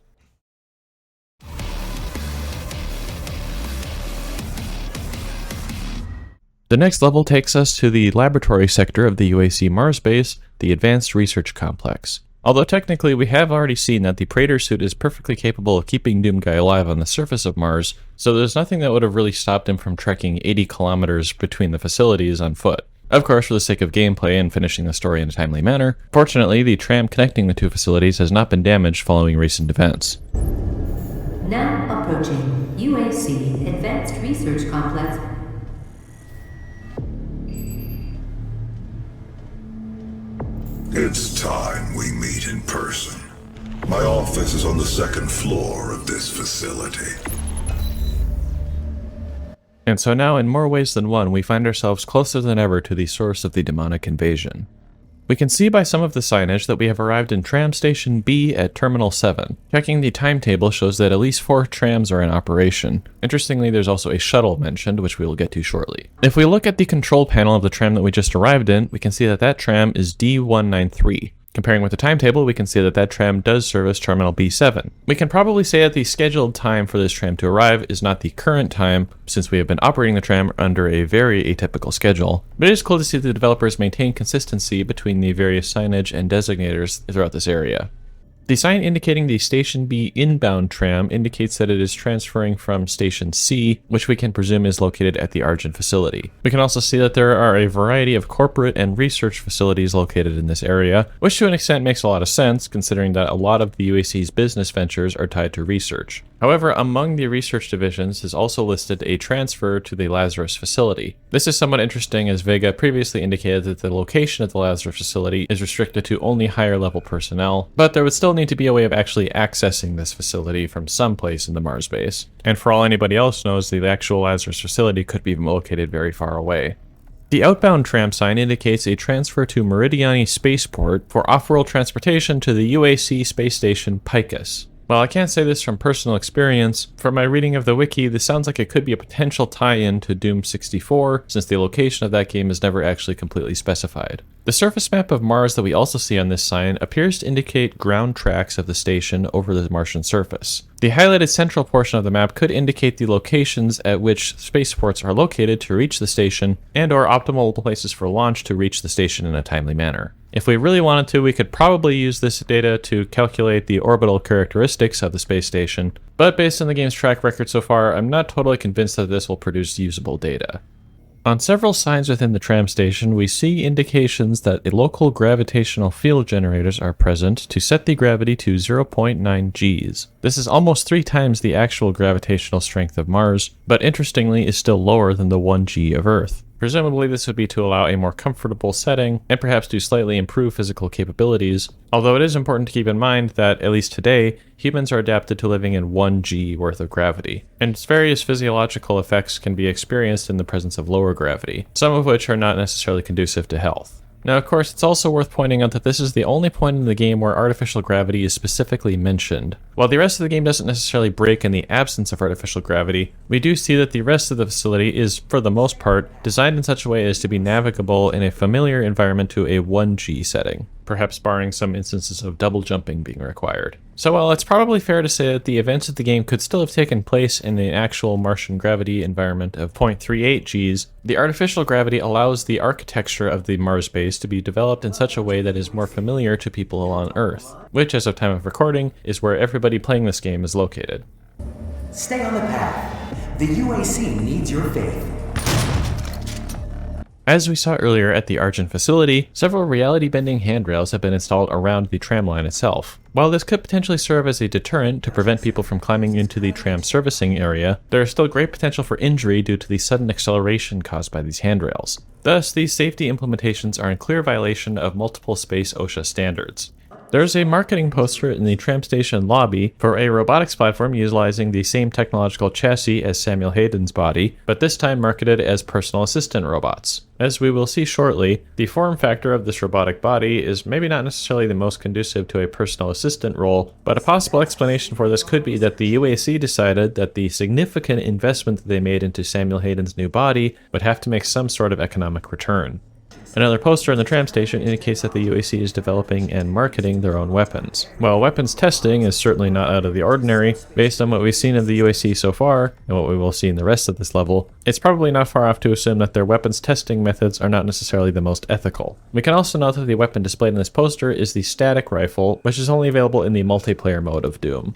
S1: The next level takes us to the laboratory sector of the UAC Mars base, the Advanced Research Complex. Although technically we have already seen that the Praetor suit is perfectly capable of keeping Doomguy alive on the surface of Mars, so there's nothing that would have really stopped him from trekking 80 kilometers between the facilities on foot. Of course, for the sake of gameplay and finishing the story in a timely manner, fortunately the tram connecting the two facilities has not been damaged following recent events.
S4: Now approaching UAC Advanced Research Complex.
S3: It's time we meet in person. My office is on the second floor of this facility.
S1: And so now, in more ways than one, we find ourselves closer than ever to the source of the demonic invasion. We can see by some of the signage that we have arrived in Tram Station B at Terminal 7. Checking the timetable shows that at least 4 trams are in operation. Interestingly, there's also a shuttle mentioned, which we will get to shortly. If we look at the control panel of the tram that we just arrived in, we can see that that tram is D193. Comparing with the timetable, we can see that that tram does service Terminal B7. We can probably say that the scheduled time for this tram to arrive is not the current time, since we have been operating the tram under a very atypical schedule, but it is cool to see the developers maintain consistency between the various signage and designators throughout this area. The sign indicating the Station B inbound tram indicates that it is transferring from Station C, which we can presume is located at the Argent facility. We can also see that there are a variety of corporate and research facilities located in this area, which to an extent makes a lot of sense considering that a lot of the UAC's business ventures are tied to research. However, among the research divisions is also listed a transfer to the Lazarus facility. This is somewhat interesting as VEGA previously indicated that the location of the Lazarus facility is restricted to only higher level personnel, but there would still need to be a way of actually accessing this facility from someplace in the Mars base. And for all anybody else knows, the actual Lazarus facility could be located very far away. The outbound tram sign indicates a transfer to Meridiani Spaceport for off-world transportation to the UAC space station Picus. While I can't say this from personal experience, from my reading of the wiki, this sounds like it could be a potential tie-in to Doom 64, since the location of that game is never actually completely specified. The surface map of Mars that we also see on this sign appears to indicate ground tracks of the station over the Martian surface. The highlighted central portion of the map could indicate the locations at which spaceports are located to reach the station, and/or optimal places for launch to reach the station in a timely manner. If we really wanted to, we could probably use this data to calculate the orbital characteristics of the space station, but based on the game's track record so far, I'm not totally convinced that this will produce usable data. On several signs within the tram station, we see indications that local gravitational field generators are present to set the gravity to 0.9 Gs. This is almost 3 times the actual gravitational strength of Mars, but interestingly is still lower than the 1 G of Earth. Presumably this would be to allow a more comfortable setting, and perhaps to slightly improve physical capabilities, although it is important to keep in mind that, at least today, humans are adapted to living in 1 G worth of gravity, and various physiological effects can be experienced in the presence of lower gravity, some of which are not necessarily conducive to health. Now, of course, it's also worth pointing out that this is the only point in the game where artificial gravity is specifically mentioned. While the rest of the game doesn't necessarily break in the absence of artificial gravity, we do see that the rest of the facility is, for the most part, designed in such a way as to be navigable in a familiar environment to a 1G setting, perhaps barring some instances of double jumping being required. So while it's probably fair to say that the events of the game could still have taken place in an actual Martian gravity environment of 0.38 Gs, the artificial gravity allows the architecture of the Mars base to be developed in such a way that is more familiar to people on Earth, which, as of time of recording, is where everybody playing this game is located.
S5: Stay on the path. The UAC needs your faith.
S1: As we saw earlier at the Argent facility, several reality-bending handrails have been installed around the tram line itself. While this could potentially serve as a deterrent to prevent people from climbing into the tram servicing area, there is still great potential for injury due to the sudden acceleration caused by these handrails. Thus, these safety implementations are in clear violation of multiple space OSHA standards. There's a marketing poster in the tram station lobby for a robotics platform utilizing the same technological chassis as Samuel Hayden's body, but this time marketed as personal assistant robots. As we will see shortly, the form factor of this robotic body is maybe not necessarily the most conducive to a personal assistant role, but a possible explanation for this could be that the UAC decided that the significant investment that they made into Samuel Hayden's new body would have to make some sort of economic return. Another poster in the tram station indicates that the UAC is developing and marketing their own weapons. While weapons testing is certainly not out of the ordinary, based on what we've seen of the UAC so far, and what we will see in the rest of this level, it's probably not far off to assume that their weapons testing methods are not necessarily the most ethical. We can also note that the weapon displayed in this poster is the static rifle, which is only available in the multiplayer mode of Doom.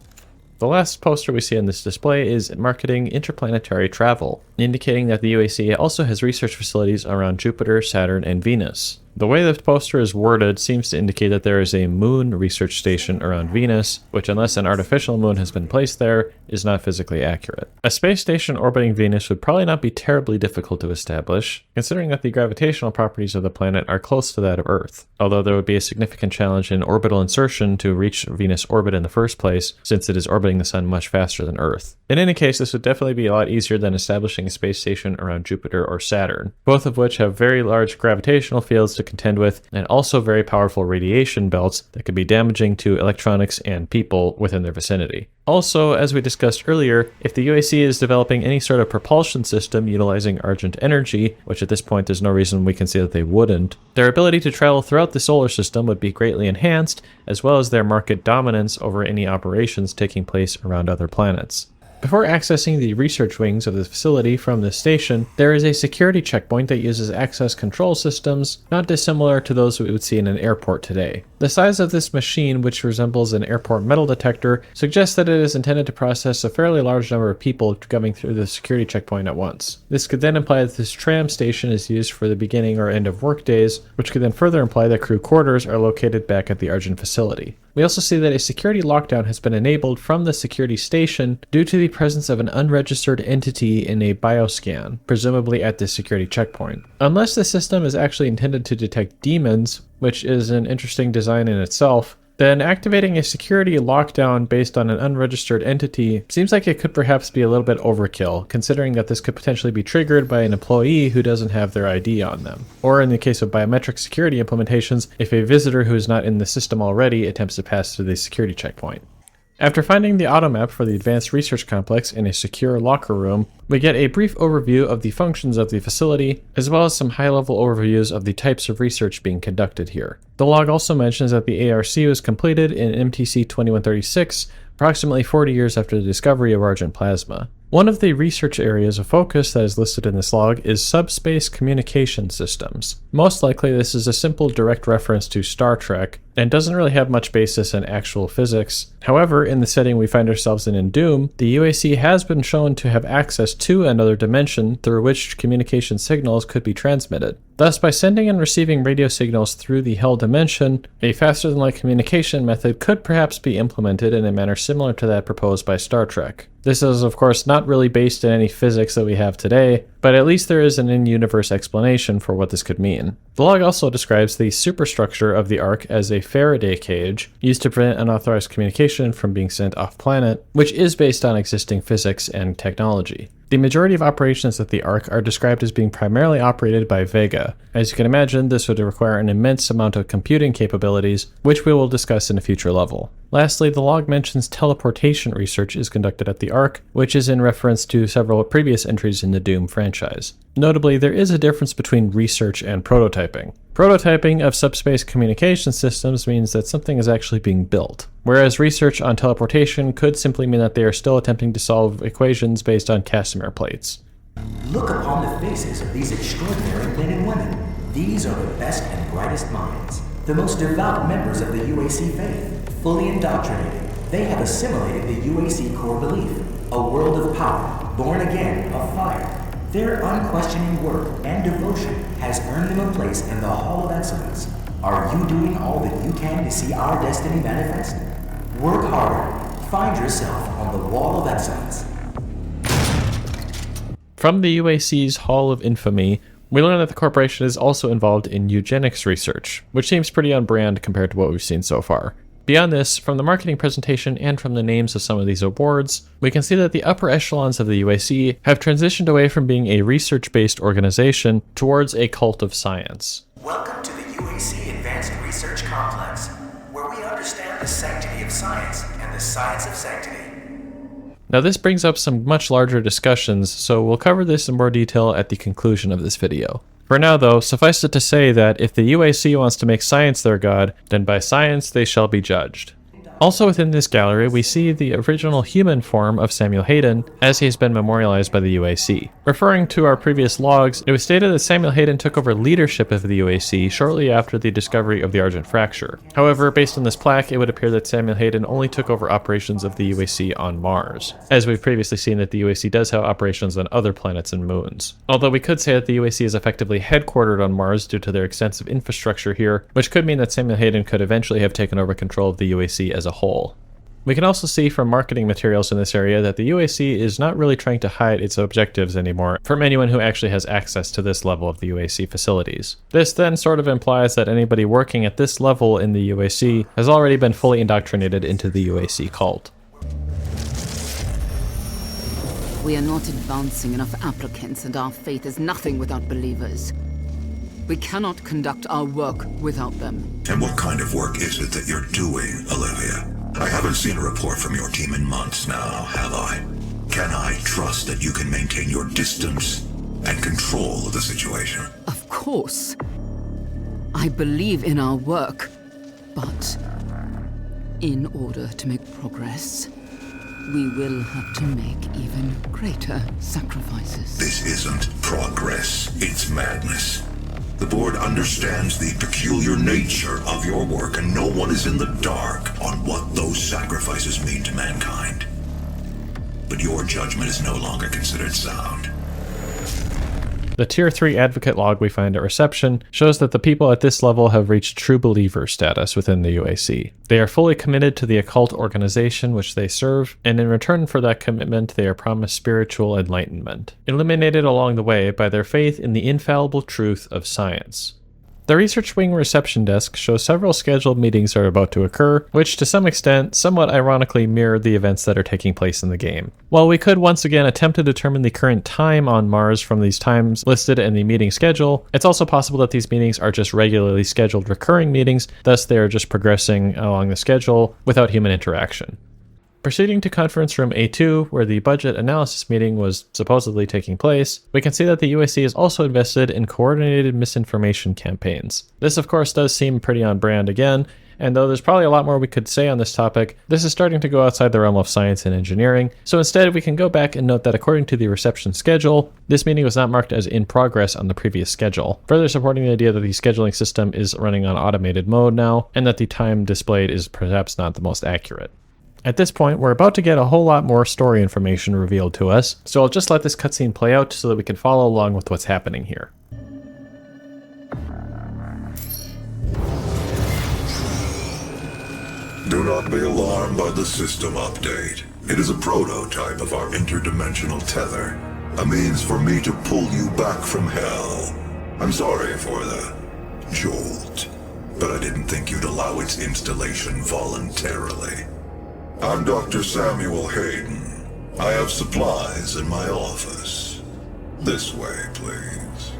S1: The last poster we see on this display is marketing interplanetary travel, indicating that the UAC also has research facilities around Jupiter, Saturn, and Venus. The way the poster is worded seems to indicate that there is a moon research station around Venus, which, unless an artificial moon has been placed there, is not physically accurate. A space station orbiting Venus would probably not be terribly difficult to establish, considering that the gravitational properties of the planet are close to that of Earth, although there would be a significant challenge in orbital insertion to reach Venus orbit in the first place, since it is orbiting the Sun much faster than Earth. In any case, this would definitely be a lot easier than establishing a space station around Jupiter or Saturn, both of which have very large gravitational fields to contend with, and also very powerful radiation belts that could be damaging to electronics and people within their vicinity. Also, as we discussed earlier, if the UAC is developing any sort of propulsion system utilizing Argent energy, which at this point there's no reason we can say that they wouldn't, their ability to travel throughout the solar system would be greatly enhanced, as well as their market dominance over any operations taking place around other planets. Before accessing the research wings of the facility from this station, there is a security checkpoint that uses access control systems, not dissimilar to those we would see in an airport today. The size of this machine, which resembles an airport metal detector, suggests that it is intended to process a fairly large number of people coming through the security checkpoint at once. This could then imply that this tram station is used for the beginning or end of work days, which could then further imply that crew quarters are located back at the Argent facility. We also see that a security lockdown has been enabled from the security station due to the presence of an unregistered entity in a bioscan, presumably at this security checkpoint. Unless the system is actually intended to detect demons, which is an interesting design in itself, then activating a security lockdown based on an unregistered entity seems like it could perhaps be a little bit overkill, considering that this could potentially be triggered by an employee who doesn't have their ID on them. Or in the case of biometric security implementations, if a visitor who is not in the system already attempts to pass through the security checkpoint. After finding the automap for the Advanced Research Complex in a secure locker room, we get a brief overview of the functions of the facility, as well as some high-level overviews of the types of research being conducted here. The log also mentions that the ARC was completed in MTC 2136, approximately 40 years after the discovery of Argent plasma. One of the research areas of focus that is listed in this log is subspace communication systems. Most likely this is a simple direct reference to Star Trek, and doesn't really have much basis in actual physics. However, in the setting we find ourselves in Doom, the UAC has been shown to have access to another dimension through which communication signals could be transmitted. Thus, by sending and receiving radio signals through the Hell dimension, a faster-than-light communication method could perhaps be implemented in a manner similar to that proposed by Star Trek. This is, of course, not really based in any physics that we have today, but at least there is an in-universe explanation for what this could mean. The log also describes the superstructure of the Ark as a Faraday cage, used to prevent unauthorized communication from being sent off-planet, which is based on existing physics and technology. The majority of operations at the Ark are described as being primarily operated by VEGA. As you can imagine, this would require an immense amount of computing capabilities, which we will discuss in a future level. Lastly, the log mentions teleportation research is conducted at the Ark, which is in reference to several previous entries in the Doom franchise. Notably, there is a difference between research and prototyping. Prototyping of subspace communication systems means that something is actually being built, whereas research on teleportation could simply mean that they are still attempting to solve equations based on Casimir plates.
S5: Look upon the faces of these extraordinary men and women. These are the best and brightest minds, the most devout members of the UAC faith, fully indoctrinated. They have assimilated the UAC core belief, a world of power, born again of fire. Their unquestioning work and devotion has earned them a place in the Hall of Excellence. Are you doing all that you can to see our destiny manifest? Work harder. Find yourself on the Wall of Excellence.
S1: From the UAC's Hall of Infamy, we learn that the corporation is also involved in eugenics research, which seems pretty on brand compared to what we've seen so far. Beyond this, from the marketing presentation and from the names of some of these awards, we can see that the upper echelons of the UAC have transitioned away from being a research-based organization towards a cult of science.
S5: Welcome to the UAC Advanced Research Complex, where we understand the sanctity of science and the science of sanctity.
S1: Now this brings up some much larger discussions, so we'll cover this in more detail at the conclusion of this video. For now though, suffice it to say that if the UAC wants to make science their god, then by science they shall be judged. Also within this gallery, we see the original human form of Samuel Hayden, as he has been memorialized by the UAC. Referring to our previous logs, it was stated that Samuel Hayden took over leadership of the UAC shortly after the discovery of the Argent fracture. However, based on this plaque, it would appear that Samuel Hayden only took over operations of the UAC on Mars, as we've previously seen that the UAC does have operations on other planets and moons. Although we could say that the UAC is effectively headquartered on Mars due to their extensive infrastructure here, which could mean that Samuel Hayden could eventually have taken over control of the UAC as a whole. We can also see from marketing materials in this area that the UAC is not really trying to hide its objectives anymore from anyone who actually has access to this level of the UAC facilities. This then sort of implies that anybody working at this level in the UAC has already been fully indoctrinated into the UAC cult.
S9: We are not advancing enough applicants, and our faith is nothing without believers. We cannot conduct our work without them.
S3: And what kind of work is it that you're doing, Olivia? I haven't seen a report from your team in months now, have I? Can I trust that you can maintain your distance and control of the situation?
S9: Of course. I believe in our work, but in order to make progress, we will have to make even greater sacrifices.
S3: This isn't progress, it's madness. The board understands the peculiar nature of your work, and no one is in the dark on what those sacrifices mean to mankind. But your judgment is no longer considered sound.
S1: The Tier 3 Advocate log we find at reception shows that the people at this level have reached true believer status within the UAC. They are fully committed to the occult organization which they serve, and in return for that commitment they are promised spiritual enlightenment, illuminated along the way by their faith in the infallible truth of science. The Research Wing reception desk shows several scheduled meetings are about to occur, which to some extent, somewhat ironically mirror the events that are taking place in the game. While we could once again attempt to determine the current time on Mars from these times listed in the meeting schedule, it's also possible that these meetings are just regularly scheduled recurring meetings, thus they are just progressing along the schedule without human interaction. Proceeding to conference room A2, where the budget analysis meeting was supposedly taking place, we can see that the UAC is also invested in coordinated misinformation campaigns. This of course does seem pretty on brand again, and though there's probably a lot more we could say on this topic, this is starting to go outside the realm of science and engineering, so instead we can go back and note that according to the reception schedule, this meeting was not marked as in progress on the previous schedule, further supporting the idea that the scheduling system is running on automated mode now, and that the time displayed is perhaps not the most accurate. At this point, we're about to get a whole lot more story information revealed to us, so I'll just let this cutscene play out so that we can follow along with what's happening here.
S3: Do not be alarmed by the system update. It is a prototype of our interdimensional tether, a means for me to pull you back from hell. I'm sorry for the jolt, but I didn't think you'd allow its installation voluntarily. I'm Dr. Samuel Hayden. I have supplies in my office. This way, please.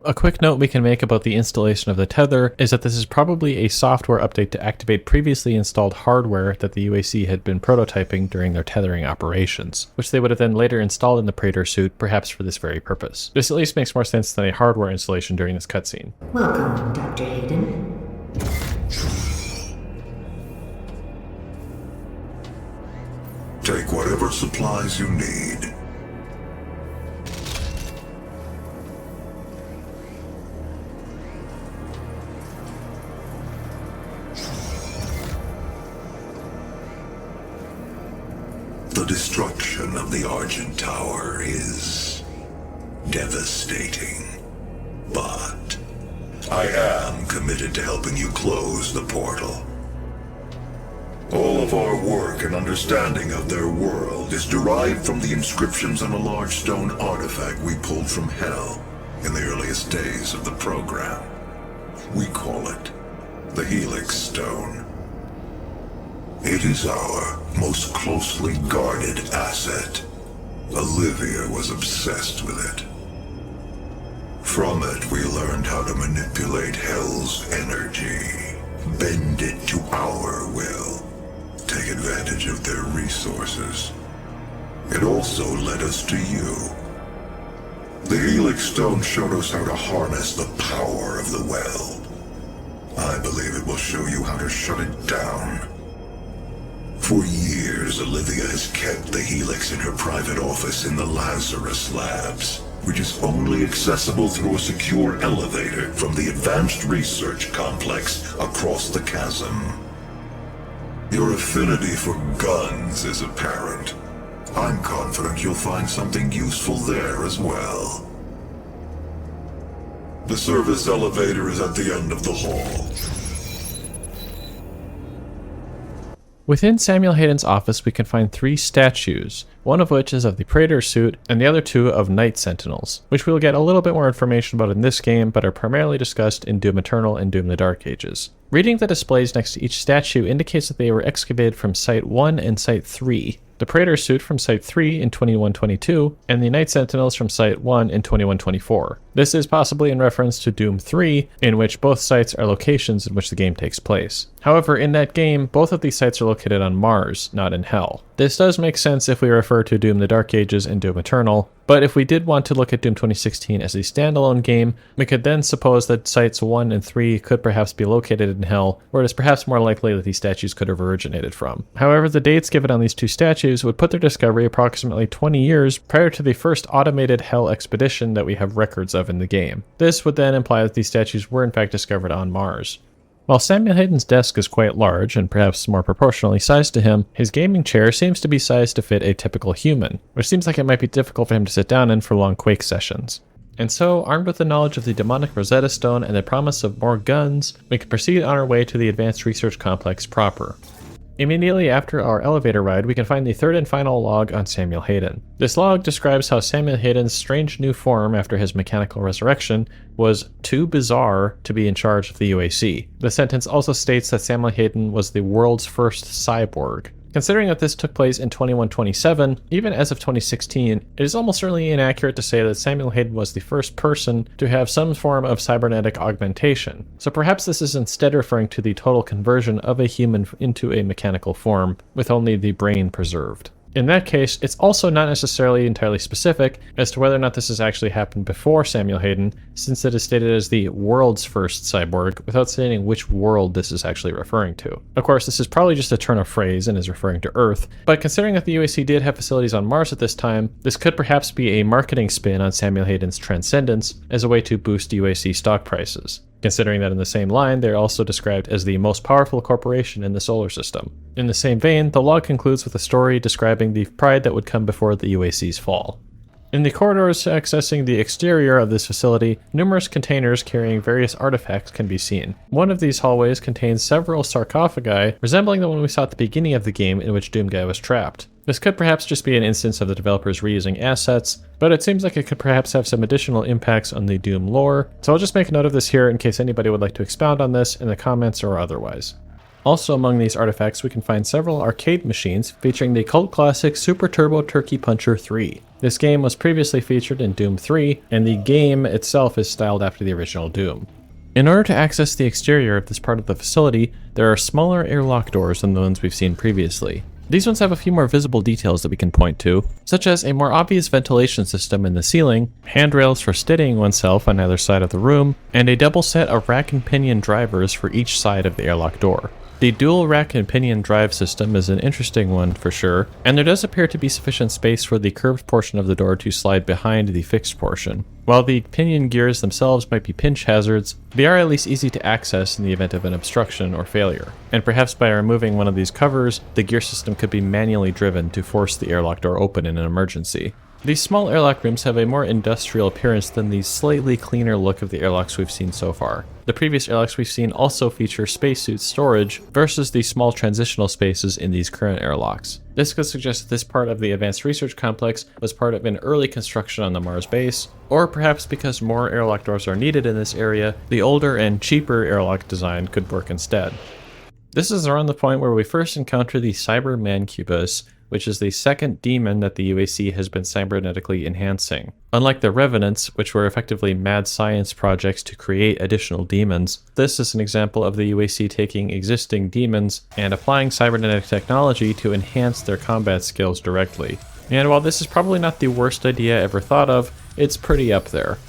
S1: A quick note we can make about the installation of the tether is that this is probably a software update to activate previously installed hardware that the UAC had been prototyping during their tethering operations, which they would have then later installed in the Praetor suit, perhaps for this very purpose. This at least makes more sense than a hardware installation during this cutscene.
S4: Welcome, Dr. Hayden.
S3: Take whatever supplies you need. The destruction of the Argent Tower is devastating, but I am committed to helping you close the portal. All of our work and understanding of their world is derived from the inscriptions on a large stone artifact we pulled from Hell in the earliest days of the program. We call it the Helix Stone. It is our most closely guarded asset. Olivia was obsessed with it. From it, we learned how to manipulate Hell's energy, bend it to our will, take advantage of their resources. It also led us to you. The Helix Stone showed us how to harness the power of the well. I believe it will show you how to shut it down. For years, Olivia has kept the Helix in her private office in the Lazarus labs, which is only accessible through a secure elevator from the Advanced Research Complex across the chasm. Your affinity for guns is apparent. I'm confident you'll find something useful there as well. The service elevator is at the end of the hall.
S1: Within Samuel Hayden's office, we can find 3 statues, one of which is of the Praetor suit, and the other 2 of Night Sentinels, which we will get a little bit more information about in this game, but are primarily discussed in Doom Eternal and Doom the Dark Ages. Reading the displays next to each statue indicates that they were excavated from Site 1 and Site 3. The Praetor suit from Site 3 in 2122, and the Night Sentinels from Site 1 in 2124. This is possibly in reference to Doom 3, in which both sites are locations in which the game takes place. However, in that game, both of these sites are located on Mars, not in Hell. This does make sense if we refer to Doom the Dark Ages and Doom Eternal, but if we did want to look at Doom 2016 as a standalone game, we could then suppose that Sites 1 and 3 could perhaps be located in Hell, where it is perhaps more likely that these statues could have originated from. However, the dates given on these 2 statues would put their discovery approximately 20 years prior to the first automated Hell expedition that we have records of in the game. This would then imply that these statues were in fact discovered on Mars. While Samuel Hayden's desk is quite large, and perhaps more proportionally sized to him, his gaming chair seems to be sized to fit a typical human, which seems like it might be difficult for him to sit down in for long Quake sessions. And so, armed with the knowledge of the demonic Rosetta Stone and the promise of more guns, we can proceed on our way to the Advanced Research Complex proper. Immediately after our elevator ride, we can find the 3rd and final log on Samuel Hayden. This log describes how Samuel Hayden's strange new form after his mechanical resurrection was too bizarre to be in charge of the UAC. The sentence also states that Samuel Hayden was the world's first cyborg. Considering that this took place in 2127, even as of 2016, it is almost certainly inaccurate to say that Samuel Hayden was the first person to have some form of cybernetic augmentation. So perhaps this is instead referring to the total conversion of a human into a mechanical form, with only the brain preserved. In that case, it's also not necessarily entirely specific as to whether or not this has actually happened before Samuel Hayden, since it is stated as the world's first cyborg, without stating which world this is actually referring to. Of course, this is probably just a turn of phrase and is referring to Earth, but considering that the UAC did have facilities on Mars at this time, this could perhaps be a marketing spin on Samuel Hayden's transcendence as a way to boost UAC stock prices. Considering that in the same line, they're also described as the most powerful corporation in the solar system. In the same vein, the log concludes with a story describing the pride that would come before the UAC's fall. In the corridors accessing the exterior of this facility, numerous containers carrying various artifacts can be seen. One of these hallways contains several sarcophagi, resembling the one we saw at the beginning of the game in which Doom Guy was trapped. This could perhaps just be an instance of the developers reusing assets, but it seems like it could perhaps have some additional impacts on the Doom lore, so I'll just make a note of this here in case anybody would like to expound on this in the comments or otherwise. Also among these artifacts we can find several arcade machines featuring the cult classic Super Turbo Turkey Puncher 3. This game was previously featured in Doom 3, and the game itself is styled after the original Doom. In order to access the exterior of this part of the facility, there are smaller airlock doors than the ones we've seen previously. These ones have a few more visible details that we can point to, such as a more obvious ventilation system in the ceiling, handrails for steadying oneself on either side of the room, and a double set of rack and pinion drivers for each side of the airlock door. The dual rack and pinion drive system is an interesting one for sure, and there does appear to be sufficient space for the curved portion of the door to slide behind the fixed portion. While the pinion gears themselves might be pinch hazards, they are at least easy to access in the event of an obstruction or failure. And perhaps by removing one of these covers, the gear system could be manually driven to force the airlock door open in an emergency. These small airlock rooms have a more industrial appearance than the slightly cleaner look of the airlocks we've seen so far. The previous airlocks we've seen also feature spacesuit storage versus the small transitional spaces in these current airlocks. This could suggest that this part of the Advanced Research Complex was part of an early construction on the Mars base, or perhaps because more airlock doors are needed in this area, the older and cheaper airlock design could work instead. This is around the point where we first encounter the Cyber Mancubus, which is the second demon that the UAC has been cybernetically enhancing. Unlike the Revenants, which were effectively mad science projects to create additional demons, this is an example of the UAC taking existing demons and applying cybernetic technology to enhance their combat skills directly. And while this is probably not the worst idea ever thought of, it's pretty up there.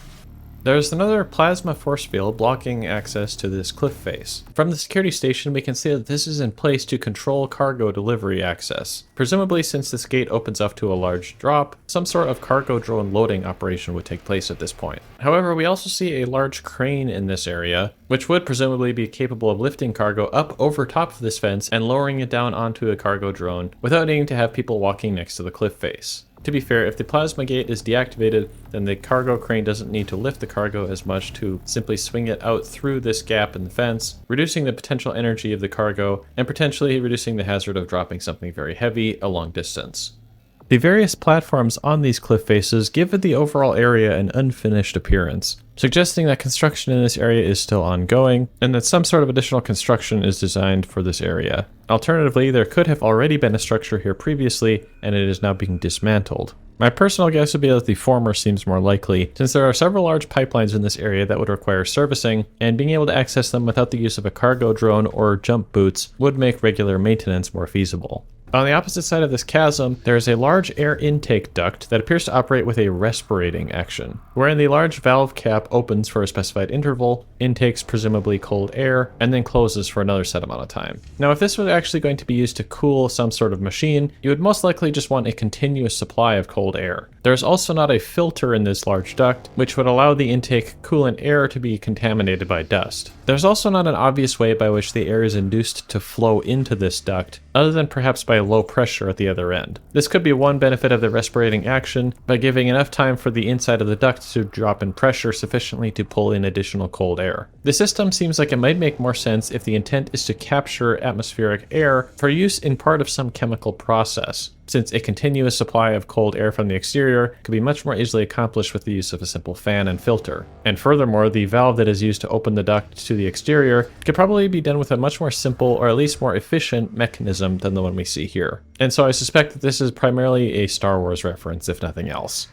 S1: There's another plasma force field blocking access to this cliff face. From the security station, we can see that this is in place to control cargo delivery access. Presumably, since this gate opens up to a large drop, some sort of cargo drone loading operation would take place at this point. However, we also see a large crane in this area, which would presumably be capable of lifting cargo up over top of this fence and lowering it down onto a cargo drone without needing to have people walking next to the cliff face. To be fair, if the plasma gate is deactivated, then the cargo crane doesn't need to lift the cargo as much to simply swing it out through this gap in the fence, reducing the potential energy of the cargo and potentially reducing the hazard of dropping something very heavy a long distance. The various platforms on these cliff faces give the overall area an unfinished appearance, suggesting that construction in this area is still ongoing, and that some sort of additional construction is designed for this area. Alternatively, there could have already been a structure here previously, and it is now being dismantled. My personal guess would be that the former seems more likely, since there are several large pipelines in this area that would require servicing, and being able to access them without the use of a cargo drone or jump boots would make regular maintenance more feasible. On the opposite side of this chasm, there is a large air intake duct that appears to operate with a respirating action, wherein the large valve cap opens for a specified interval, intakes presumably cold air, and then closes for another set amount of time. Now, if this was actually going to be used to cool some sort of machine, you would most likely just want a continuous supply of cold air. There is also not a filter in this large duct, which would allow the intake coolant air to be contaminated by dust. There's also not an obvious way by which the air is induced to flow into this duct, other than perhaps by low pressure at the other end. This could be one benefit of the respirating action, by giving enough time for the inside of the duct to drop in pressure sufficiently to pull in additional cold air. The system seems like it might make more sense if the intent is to capture atmospheric air for use in part of some chemical process, since a continuous supply of cold air from the exterior could be much more easily accomplished with the use of a simple fan and filter. And furthermore, the valve that is used to open the duct to the exterior could probably be done with a much more simple, or at least more efficient, mechanism than the one we see here. And so I suspect that this is primarily a Star Wars reference, if nothing else.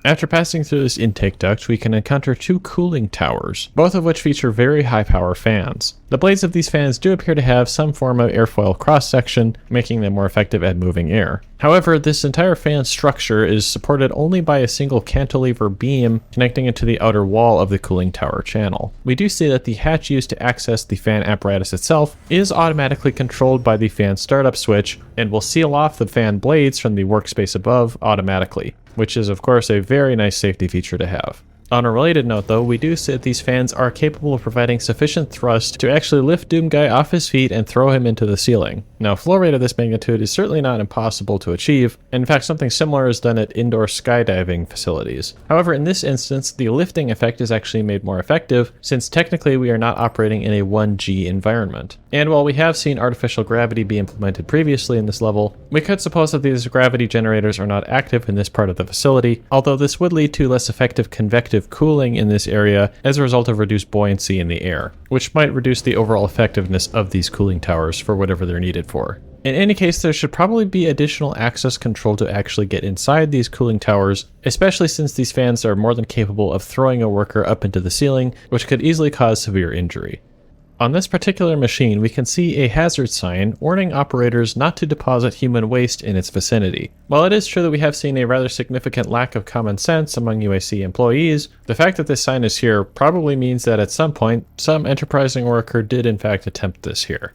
S1: After passing through this intake duct, we can encounter two cooling towers, both of which feature very high-power fans. The blades of these fans do appear to have some form of airfoil cross-section, making them more effective at moving air. However, this entire fan structure is supported only by a single cantilever beam connecting it to the outer wall of the cooling tower channel. We do see that the hatch used to access the fan apparatus itself is automatically controlled by the fan startup switch, and will seal off the fan blades from the workspace above automatically, which is of course a very nice safety feature to have. On a related note though, we do see that these fans are capable of providing sufficient thrust to actually lift Doomguy off his feet and throw him into the ceiling. Now, flow rate of this magnitude is certainly not impossible to achieve, and in fact something similar is done at indoor skydiving facilities. However, in this instance, the lifting effect is actually made more effective, since technically we are not operating in a 1G environment. And while we have seen artificial gravity be implemented previously in this level, we could suppose that these gravity generators are not active in this part of the facility, although this would lead to less effective convective cooling in this area as a result of reduced buoyancy in the air, which might reduce the overall effectiveness of these cooling towers for whatever they're needed for. In any case, there should probably be additional access control to actually get inside these cooling towers, especially since these fans are more than capable of throwing a worker up into the ceiling, which could easily cause severe injury. On this particular machine, we can see a hazard sign warning operators not to deposit human waste in its vicinity. While it is true that we have seen a rather significant lack of common sense among UAC employees, the fact that this sign is here probably means that at some point, some enterprising worker did in fact attempt this here.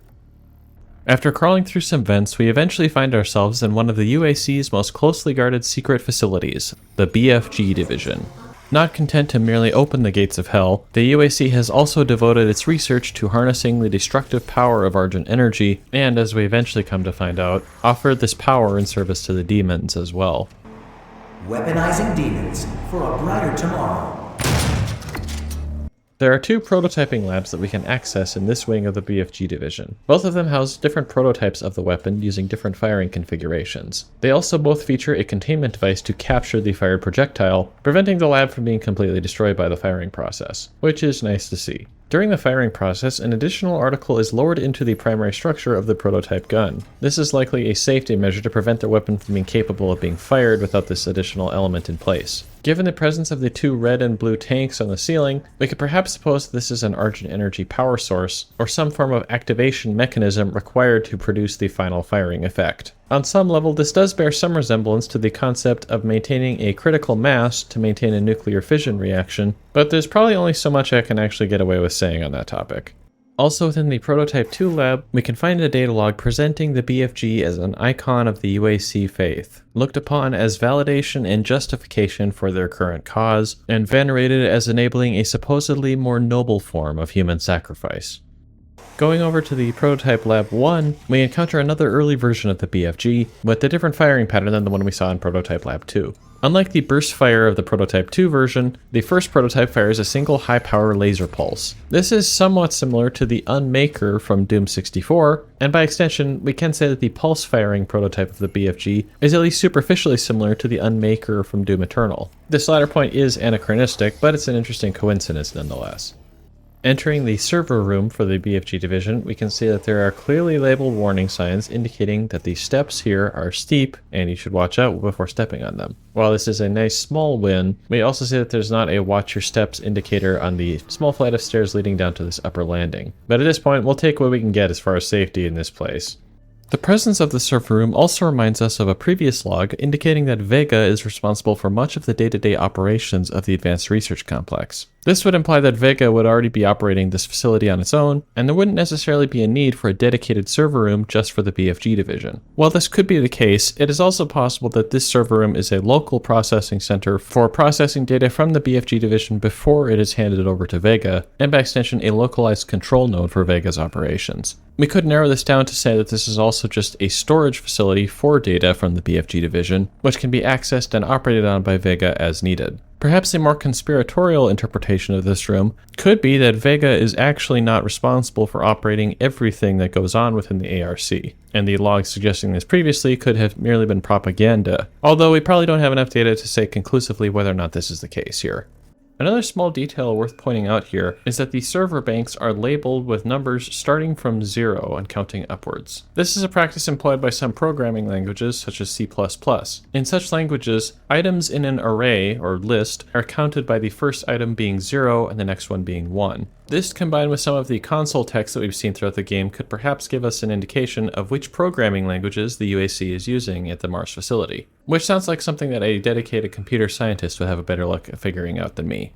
S1: After crawling through some vents, we eventually find ourselves in one of the UAC's most closely guarded secret facilities, the BFG division. Not content to merely open the gates of hell, the UAC has also devoted its research to harnessing the destructive power of Argent energy, and as we eventually come to find out, offered this power in service to the demons as well.
S5: Weaponizing demons for a brighter tomorrow.
S1: There are two prototyping labs that we can access in this wing of the BFG division. Both of them house different prototypes of the weapon using different firing configurations. They also both feature a containment device to capture the fired projectile, preventing the lab from being completely destroyed by the firing process, which is nice to see. During the firing process, an additional article is lowered into the primary structure of the prototype gun. This is likely a safety measure to prevent the weapon from being capable of being fired without this additional element in place. Given the presence of the two red and blue tanks on the ceiling, we could perhaps suppose this is an Argent energy power source, or some form of activation mechanism required to produce the final firing effect. On some level, this does bear some resemblance to the concept of maintaining a critical mass to maintain a nuclear fission reaction, but there's probably only so much I can actually get away with saying on that topic. Also within the Prototype 2 lab, we can find a data log presenting the BFG as an icon of the UAC faith, looked upon as validation and justification for their current cause, and venerated as enabling a supposedly more noble form of human sacrifice. Going over to the Prototype Lab 1, we encounter another early version of the BFG, with a different firing pattern than the one we saw in Prototype Lab 2. Unlike the burst fire of the Prototype 2 version, the first prototype fires a single high-power laser pulse. This is somewhat similar to the Unmaker from Doom 64, and by extension, we can say that the pulse-firing prototype of the BFG is at least superficially similar to the Unmaker from Doom Eternal. This latter point is anachronistic, but it's an interesting coincidence nonetheless. Entering the server room for the BFG division, we can see that there are clearly labeled warning signs indicating that the steps here are steep and you should watch out before stepping on them. While this is a nice small win, we also see that there's not a watch your steps indicator on the small flight of stairs leading down to this upper landing. But at this point, we'll take what we can get as far as safety in this place. The presence of the server room also reminds us of a previous log indicating that VEGA is responsible for much of the day-to-day operations of the Advanced Research Complex. This would imply that VEGA would already be operating this facility on its own, and there wouldn't necessarily be a need for a dedicated server room just for the BFG division. While this could be the case, it is also possible that this server room is a local processing center for processing data from the BFG division before it is handed over to VEGA, and by extension a localized control node for VEGA's operations. We could narrow this down to say that this is also just a storage facility for data from the BFG division, which can be accessed and operated on by VEGA as needed. Perhaps a more conspiratorial interpretation of this room could be that VEGA is actually not responsible for operating everything that goes on within the ARC, and the logs suggesting this previously could have merely been propaganda, although we probably don't have enough data to say conclusively whether or not this is the case here. Another small detail worth pointing out here is that the server banks are labeled with numbers starting from 0 and counting upwards. This is a practice employed by some programming languages such as C++. In such languages, items in an array or list are counted by the first item being 0 and the next one being 1. This, combined with some of the console text that we've seen throughout the game, could perhaps give us an indication of which programming languages the UAC is using at the Mars facility, which sounds like something that a dedicated computer scientist would have a better luck at figuring out than me.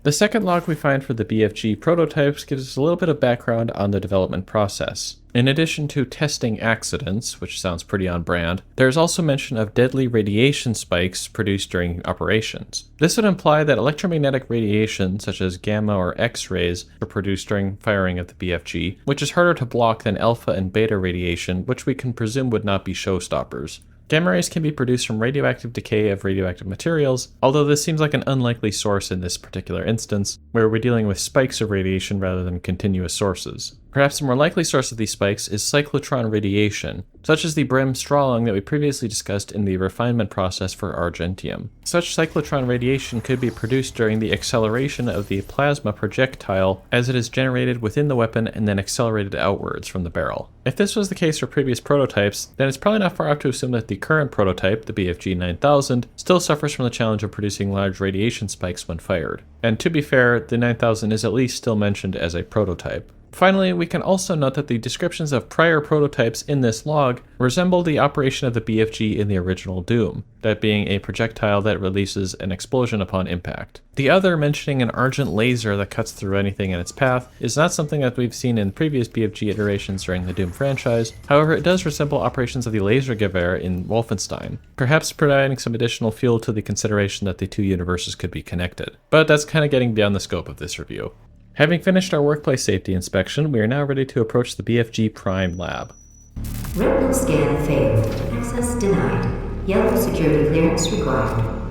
S1: The second log we find for the BFG prototypes gives us a little bit of background on the development process. In addition to testing accidents, which sounds pretty on brand, there is also mention of deadly radiation spikes produced during operations. This would imply that electromagnetic radiation, such as gamma or X-rays, are produced during firing of the BFG, which is harder to block than alpha and beta radiation, which we can presume would not be showstoppers. Gamma rays can be produced from radioactive decay of radioactive materials, although this seems like an unlikely source in this particular instance, where we're dealing with spikes of radiation rather than continuous sources. Perhaps a more likely source of these spikes is cyclotron radiation, such as the Brem Strawlung that we previously discussed in the refinement process for Argentium. Such cyclotron radiation could be produced during the acceleration of the plasma projectile as it is generated within the weapon and then accelerated outwards from the barrel. If this was the case for previous prototypes, then it's probably not far off to assume that the current prototype, the BFG 9000, still suffers from the challenge of producing large radiation spikes when fired. And to be fair, the 9000 is at least still mentioned as a prototype. Finally, we can also note that the descriptions of prior prototypes in this log resemble the operation of the BFG in the original Doom, that being a projectile that releases an explosion upon impact. The other, mentioning an Argent laser that cuts through anything in its path, is not something that we've seen in previous BFG iterations during the Doom franchise. However, it does resemble operations of the Lasergewehr in Wolfenstein, perhaps providing some additional fuel to the consideration that the two universes could be connected. But that's kind of getting beyond the scope of this review. Having finished our workplace safety inspection, we are now ready to approach the BFG Prime Lab.
S4: Retinal scan failed. Access denied. Yellow security clearance required.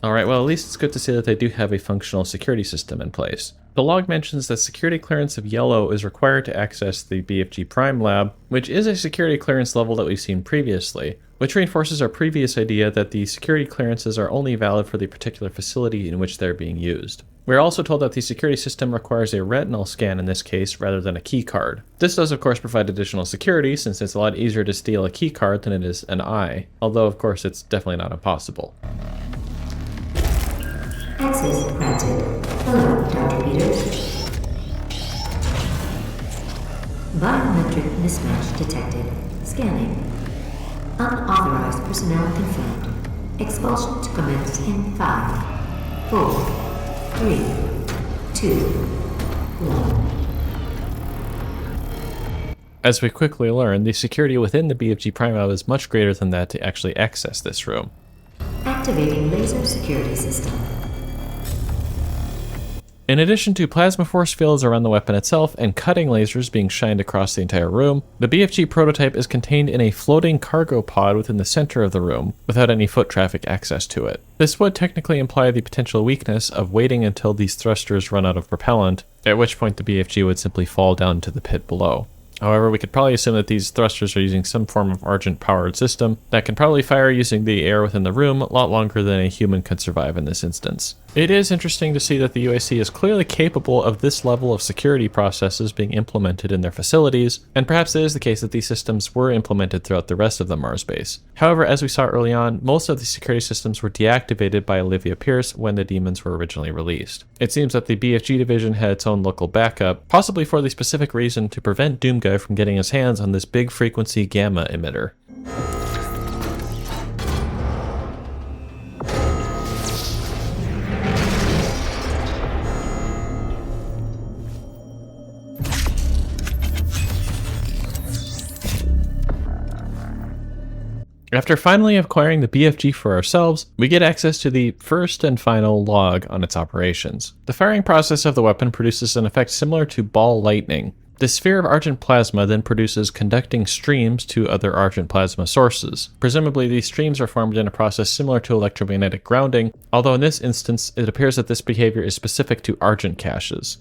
S1: Alright, well at least it's good to see that they do have a functional security system in place. The log mentions that security clearance of yellow is required to access the BFG Prime Lab, which is a security clearance level that we've seen previously, which reinforces our previous idea that the security clearances are only valid for the particular facility in which they're being used. We're also told that the security system requires a retinal scan in this case rather than a key card. This does of course provide additional security since it's a lot easier to steal a key card than it is an eye, although of course it's definitely not impossible.
S4: Access granted. Hello, Dr. Peters. Biometric mismatch detected. Scanning. Unauthorized personnel confirmed. Expulsion to commence in 5, 4, 3, 2, 1.
S1: As we quickly learn, the security within the BFG Primo is much greater than that to actually access this room.
S4: Activating laser security system.
S1: In addition to plasma force fields around the weapon itself and cutting lasers being shined across the entire room, the BFG prototype is contained in a floating cargo pod within the center of the room, without any foot traffic access to it. This would technically imply the potential weakness of waiting until these thrusters run out of propellant, at which point the BFG would simply fall down to the pit below. However, we could probably assume that these thrusters are using some form of Argent-powered system that can probably fire using the air within the room a lot longer than a human could survive in this instance. It is interesting to see that the UAC is clearly capable of this level of security processes being implemented in their facilities, and perhaps it is the case that these systems were implemented throughout the rest of the Mars base. However, as we saw early on, most of the security systems were deactivated by Olivia Pierce when the demons were originally released. It seems that the BFG division had its own local backup, possibly for the specific reason to prevent Doomguy from getting his hands on this big frequency gamma emitter. After finally acquiring the BFG for ourselves, we get access to the first and final log on its operations. The firing process of the weapon produces an effect similar to ball lightning. The sphere of Argent plasma then produces conducting streams to other Argent plasma sources. Presumably these streams are formed in a process similar to electromagnetic grounding, although in this instance it appears that this behavior is specific to Argent caches.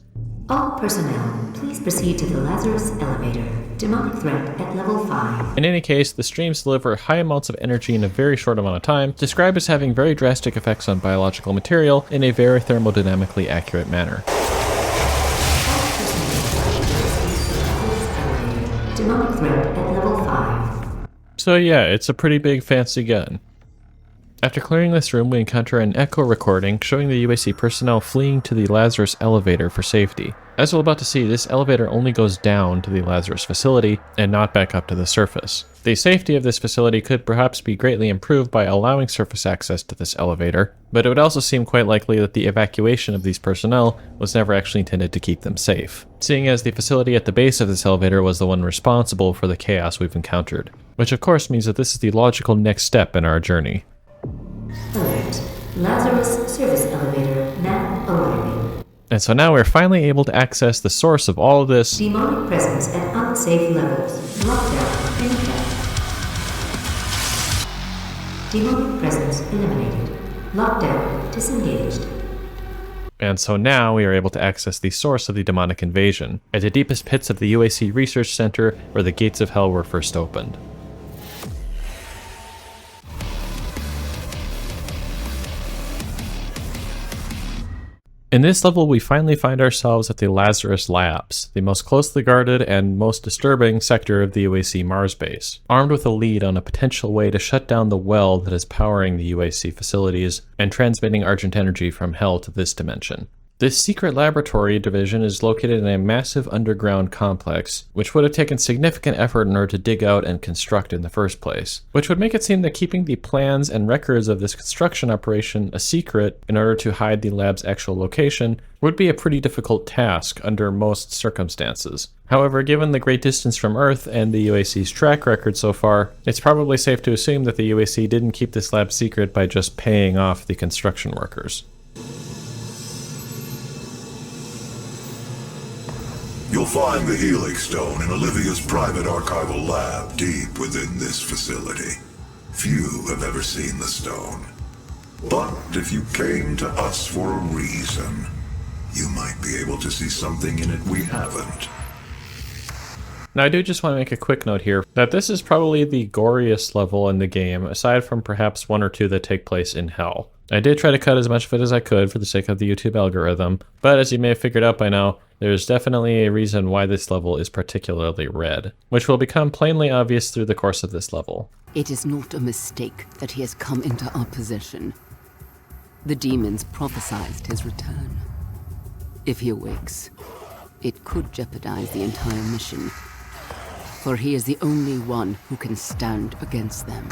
S4: All personnel, please proceed to the Lazarus elevator. Demonic threat at level 5.
S1: In any case, the streams deliver high amounts of energy in a very short amount of time, described as having very drastic effects on biological material in a very thermodynamically accurate manner.
S4: Demonic threat at level 5.
S1: So yeah, it's a pretty big fancy gun. After clearing this room, we encounter an echo recording showing the UAC personnel fleeing to the Lazarus elevator for safety. As we're about to see, this elevator only goes down to the Lazarus facility and not back up to the surface. The safety of this facility could perhaps be greatly improved by allowing surface access to this elevator, but it would also seem quite likely that the evacuation of these personnel was never actually intended to keep them safe, seeing as the facility at the base of this elevator was the one responsible for the chaos we've encountered, which of course means that this is the logical next step in our journey.
S4: Alert. Lazarus service elevator now arriving.
S1: And so now we're finally able to access the source of all of this.
S4: Demonic presence at unsafe levels. Lockdown in effect. Demonic presence eliminated. Lockdown disengaged.
S1: And so now we are able to access the source of the demonic invasion, at the deepest pits of the UAC Research Center where the gates of hell were first opened. In this level, we finally find ourselves at the Lazarus Labs, the most closely guarded and most disturbing sector of the UAC Mars base, armed with a lead on a potential way to shut down the well that is powering the UAC facilities and transmitting Argent energy from hell to this dimension. This secret laboratory division is located in a massive underground complex, which would have taken significant effort in order to dig out and construct in the first place, which would make it seem that keeping the plans and records of this construction operation a secret in order to hide the lab's actual location would be a pretty difficult task under most circumstances. However, given the great distance from Earth and the UAC's track record so far, it's probably safe to assume that the UAC didn't keep this lab secret by just paying off the construction workers.
S3: You'll find the Helix Stone in Olivia's private archival lab deep within this facility. Few have ever seen the stone. But if you came to us for a reason, you might be able to see something in it we haven't.
S1: Now I do just want to make a quick note here that this is probably the goriest level in the game, aside from perhaps one or two that take place in Hell. I did try to cut as much of it as I could for the sake of the YouTube algorithm, but as you may have figured out by now, there's definitely a reason why this level is particularly red, which will become plainly obvious through the course of this level.
S9: It is not a mistake that he has come into our possession. The demons prophesied his return. If he awakes, it could jeopardize the entire mission, for he is the only one who can stand against them.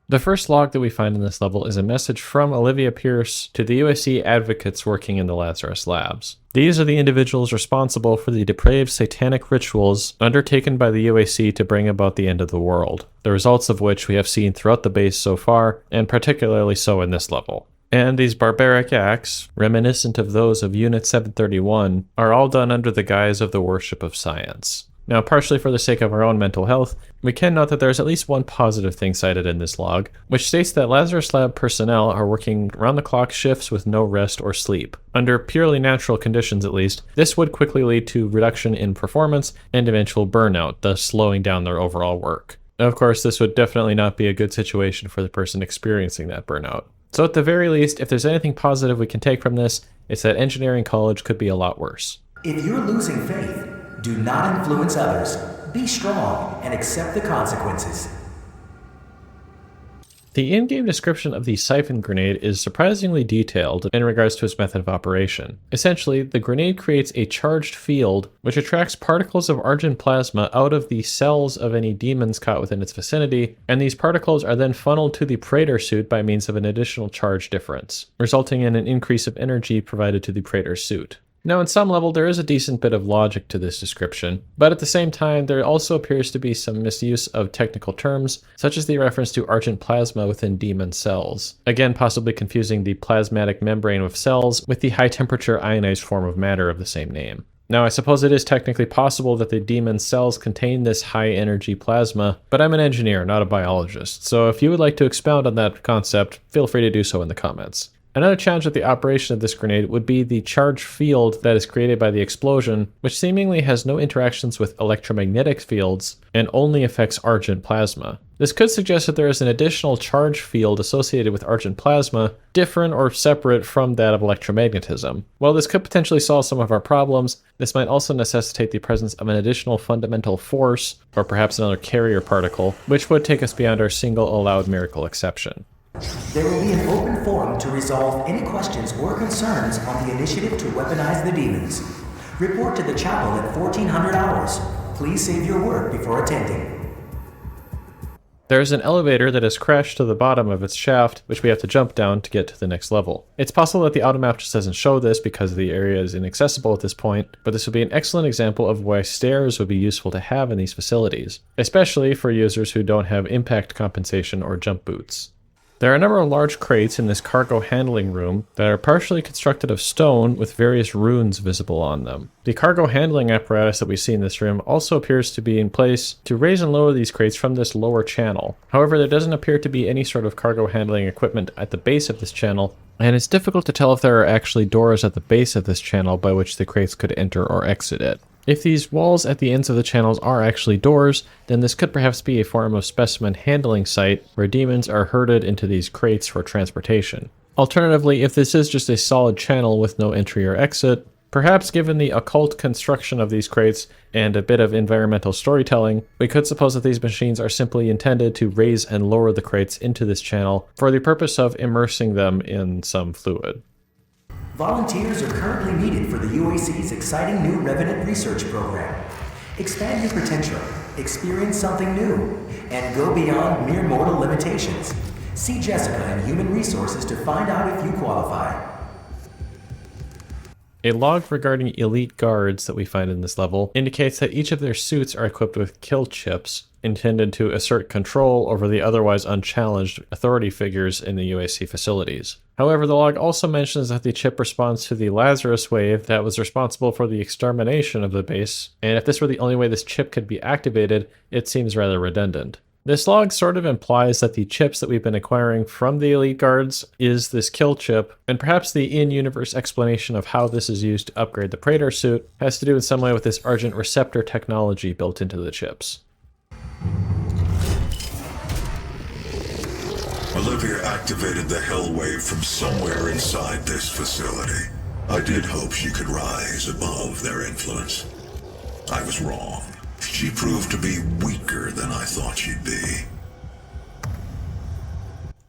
S1: The first log that we find in this level is a message from Olivia Pierce to the UAC advocates working in the Lazarus labs. These are the individuals responsible for the depraved satanic rituals undertaken by the UAC to bring about the end of the world, the results of which we have seen throughout the base so far, and particularly so in this level. And these barbaric acts, reminiscent of those of Unit 731, are all done under the guise of the worship of science. Now, partially for the sake of our own mental health, we can note that there is at least one positive thing cited in this log, which states that Lazarus Lab personnel are working round-the-clock shifts with no rest or sleep. Under purely natural conditions at least, this would quickly lead to reduction in performance and eventual burnout, thus slowing down their overall work. Of course, this would definitely not be a good situation for the person experiencing that burnout. So at the very least, if there's anything positive we can take from this, it's that engineering college could be a lot worse.
S5: If you're losing faith, do not influence others. Be strong and accept the consequences.
S1: The in-game description of the siphon grenade is surprisingly detailed in regards to its method of operation. Essentially, the grenade creates a charged field which attracts particles of Argent plasma out of the cells of any demons caught within its vicinity, and these particles are then funneled to the Praetor suit by means of an additional charge difference, resulting in an increase of energy provided to the Praetor suit. Now, in some level, there is a decent bit of logic to this description, but at the same time, there also appears to be some misuse of technical terms, such as the reference to Argent plasma within demon cells, again possibly confusing the plasmatic membrane of cells with the high-temperature ionized form of matter of the same name. Now, I suppose it is technically possible that the demon cells contain this high-energy plasma, but I'm an engineer, not a biologist, so if you would like to expound on that concept, feel free to do so in the comments. Another challenge with the operation of this grenade would be the charge field that is created by the explosion, which seemingly has no interactions with electromagnetic fields and only affects Argent plasma. This could suggest that there is an additional charge field associated with Argent plasma, different or separate from that of electromagnetism. While this could potentially solve some of our problems, this might also necessitate the presence of an additional fundamental force, or perhaps another carrier particle, which would take us beyond our single allowed miracle exception.
S5: There will be an open forum to resolve any questions or concerns on the initiative to weaponize the demons. Report to the chapel at 1400 hours. Please save your work before attending.
S1: There is an elevator that has crashed to the bottom of its shaft, which we have to jump down to get to the next level. It's possible that the automap just doesn't show this because the area is inaccessible at this point, but this would be an excellent example of why stairs would be useful to have in these facilities, especially for users who don't have impact compensation or jump boots. There are a number of large crates in this cargo handling room that are partially constructed of stone with various runes visible on them. The cargo handling apparatus that we see in this room also appears to be in place to raise and lower these crates from this lower channel. However, there doesn't appear to be any sort of cargo handling equipment at the base of this channel, and it's difficult to tell if there are actually doors at the base of this channel by which the crates could enter or exit it. If these walls at the ends of the channels are actually doors, then this could perhaps be a form of specimen handling site where demons are herded into these crates for transportation. Alternatively, if this is just a solid channel with no entry or exit, perhaps given the occult construction of these crates and a bit of environmental storytelling, we could suppose that these machines are simply intended to raise and lower the crates into this channel for the purpose of immersing them in some fluid.
S5: Volunteers are currently needed for the UAC's exciting new Revenant research program. Expand your potential, experience something new, and go beyond mere mortal limitations. See Jessica in Human Resources to find out if you qualify.
S1: A log regarding elite guards that we find in this level indicates that each of their suits are equipped with kill chips, intended to assert control over the otherwise unchallenged authority figures in the UAC facilities. However, the log also mentions that the chip responds to the Lazarus wave that was responsible for the extermination of the base, and if this were the only way this chip could be activated, it seems rather redundant. This log sort of implies that the chips that we've been acquiring from the elite guards is this kill chip, and perhaps the in-universe explanation of how this is used to upgrade the Praetor suit has to do in some way with this Argent receptor technology built into the chips.
S3: Olivia activated the hell wave from somewhere inside this facility. I did hope she could rise above their influence. I was wrong. She proved to be weaker than I thought she'd be.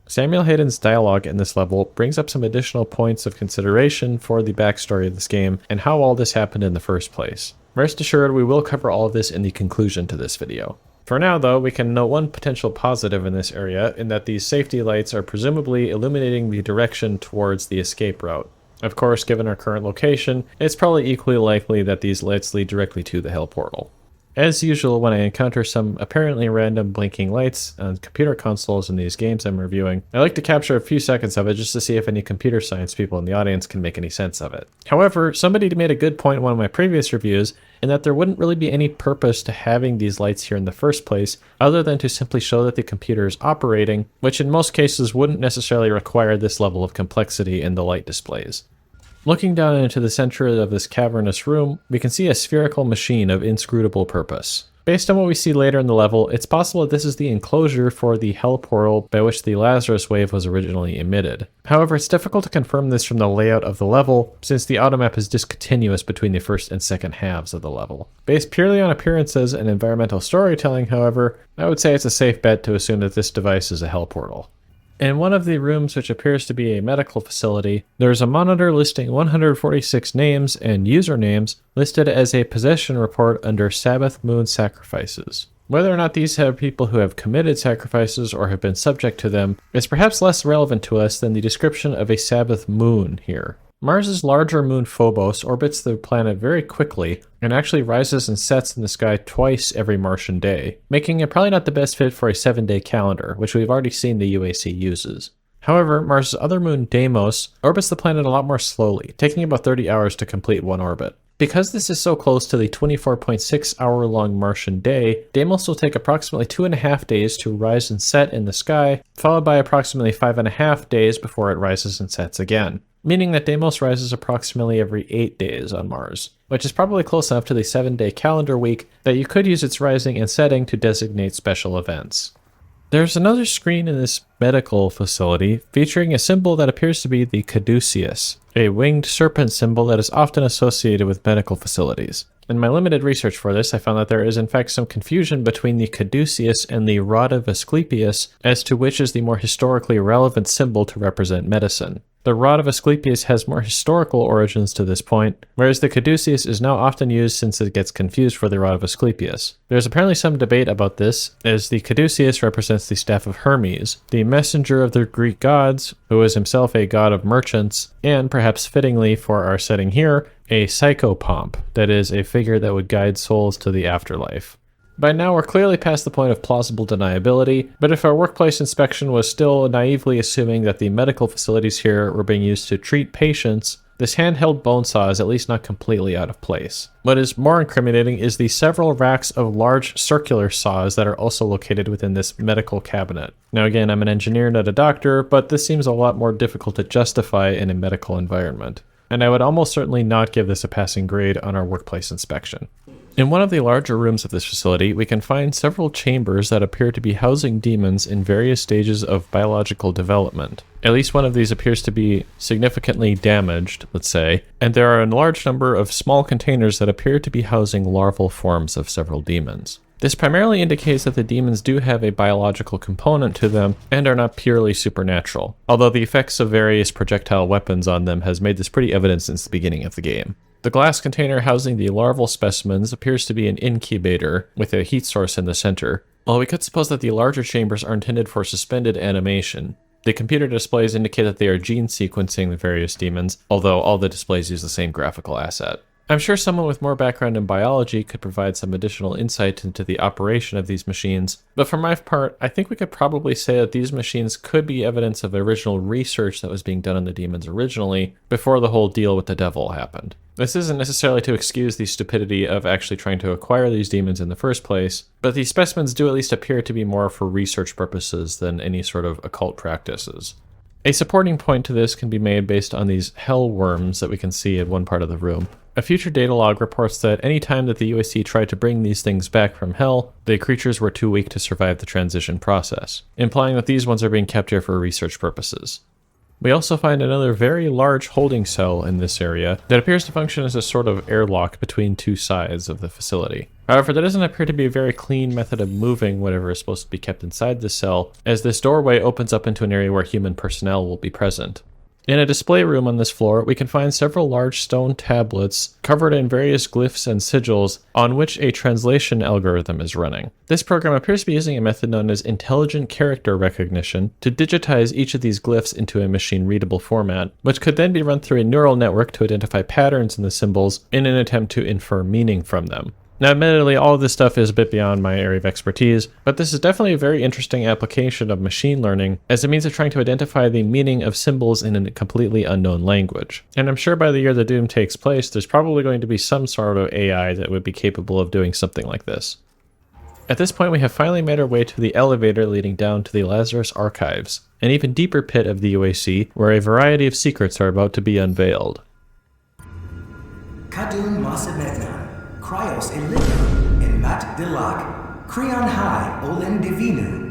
S1: Samuel Hayden's dialogue in this level brings up some additional points of consideration for the backstory of this game and how all this happened in the first place. Rest assured, we will cover all of this in the conclusion to this video. For now though, we can note one potential positive in this area in that these safety lights are presumably illuminating the direction towards the escape route. Of course, given our current location, it's probably equally likely that these lights lead directly to the Hell Portal. As usual, when I encounter some apparently random blinking lights on computer consoles in these games I'm reviewing, I like to capture a few seconds of it just to see if any computer science people in the audience can make any sense of it. However, somebody made a good point in one of my previous reviews in that there wouldn't really be any purpose to having these lights here in the first place other than to simply show that the computer is operating, which in most cases wouldn't necessarily require this level of complexity in the light displays. Looking down into the center of this cavernous room, we can see a spherical machine of inscrutable purpose. Based on what we see later in the level, it's possible that this is the enclosure for the Hell Portal by which the Lazarus wave was originally emitted. However, it's difficult to confirm this from the layout of the level, since the automap is discontinuous between the first and second halves of the level. Based purely on appearances and environmental storytelling, however, I would say it's a safe bet to assume that this device is a Hell Portal. In one of the rooms, which appears to be a medical facility, there's a monitor listing 146 names and usernames listed as a possession report under Sabbath Moon sacrifices. Whether or not these have people who have committed sacrifices or have been subject to them is perhaps less relevant to us than the description of a Sabbath moon here. Mars's larger moon Phobos orbits the planet very quickly and actually rises and sets in the sky twice every Martian day, making it probably not the best fit for a 7-day calendar, which we've already seen the UAC uses. However, Mars's other moon Deimos orbits the planet a lot more slowly, taking about 30 hours to complete one orbit. Because this is so close to the 24.6-hour-long Martian day, Deimos will take approximately 2.5 days to rise and set in the sky, followed by approximately 5.5 days before it rises and sets again, meaning that Deimos rises approximately every 8 days on Mars, which is probably close enough to the 7-day calendar week that you could use its rising and setting to designate special events. There's another screen in this medical facility featuring a symbol that appears to be the Caduceus, a winged serpent symbol that is often associated with medical facilities. In my limited research for this, I found that there is in fact some confusion between the Caduceus and the Rod of Asclepius as to which is the more historically relevant symbol to represent medicine. The Rod of Asclepius has more historical origins to this point, whereas the Caduceus is now often used since it gets confused for the Rod of Asclepius. There's apparently some debate about this, as the Caduceus represents the staff of Hermes, the messenger of the Greek gods, who is himself a god of merchants, and perhaps fittingly for our setting here, a psychopomp, that is, a figure that would guide souls to the afterlife. By now we're clearly past the point of plausible deniability, but if our workplace inspection was still naively assuming that the medical facilities here were being used to treat patients, this handheld bone saw is at least not completely out of place. What is more incriminating is the several racks of large circular saws that are also located within this medical cabinet. Now again, I'm an engineer, not a doctor, but this seems a lot more difficult to justify in a medical environment, and I would almost certainly not give this a passing grade on our workplace inspection. In one of the larger rooms of this facility, we can find several chambers that appear to be housing demons in various stages of biological development. At least one of these appears to be significantly damaged, let's say, and there are a large number of small containers that appear to be housing larval forms of several demons. This primarily indicates that the demons do have a biological component to them and are not purely supernatural, although the effects of various projectile weapons on them has made this pretty evident since the beginning of the game. The glass container housing the larval specimens appears to be an incubator with a heat source in the center, while we could suppose that the larger chambers are intended for suspended animation. The computer displays indicate that they are gene sequencing the various demons, although all the displays use the same graphical asset. I'm sure someone with more background in biology could provide some additional insight into the operation of these machines, but for my part, I think we could probably say that these machines could be evidence of original research that was being done on the demons originally, before the whole deal with the devil happened. This isn't necessarily to excuse the stupidity of actually trying to acquire these demons in the first place, but these specimens do at least appear to be more for research purposes than any sort of occult practices. A supporting point to this can be made based on these hell worms that we can see in one part of the room. A future data log reports that any time that the UAC tried to bring these things back from Hell, the creatures were too weak to survive the transition process, implying that these ones are being kept here for research purposes. We also find another very large holding cell in this area that appears to function as a sort of airlock between two sides of the facility. However, there doesn't appear to be a very clean method of moving whatever is supposed to be kept inside the cell, as this doorway opens up into an area where human personnel will be present. In a display room on this floor, we can find several large stone tablets covered in various glyphs and sigils on which a translation algorithm is running. This program appears to be using a method known as intelligent character recognition to digitize each of these glyphs into a machine-readable format, which could then be run through a neural network to identify patterns in the symbols in an attempt to infer meaning from them. Now, admittedly, all of this stuff is a bit beyond my area of expertise, but this is definitely a very interesting application of machine learning as a means of trying to identify the meaning of symbols in a completely unknown language. And I'm sure by the year the Doom takes place, there's probably going to be some sort of AI that would be capable of doing something like this. At this point, we have finally made our way to the elevator leading down to the Lazarus archives, an even deeper pit of the UAC, where a variety of secrets are about to be unveiled.
S5: Kadun Masamegnan. Kryos Elinium, and Mat Dilak, Creon High, Olen Divinu.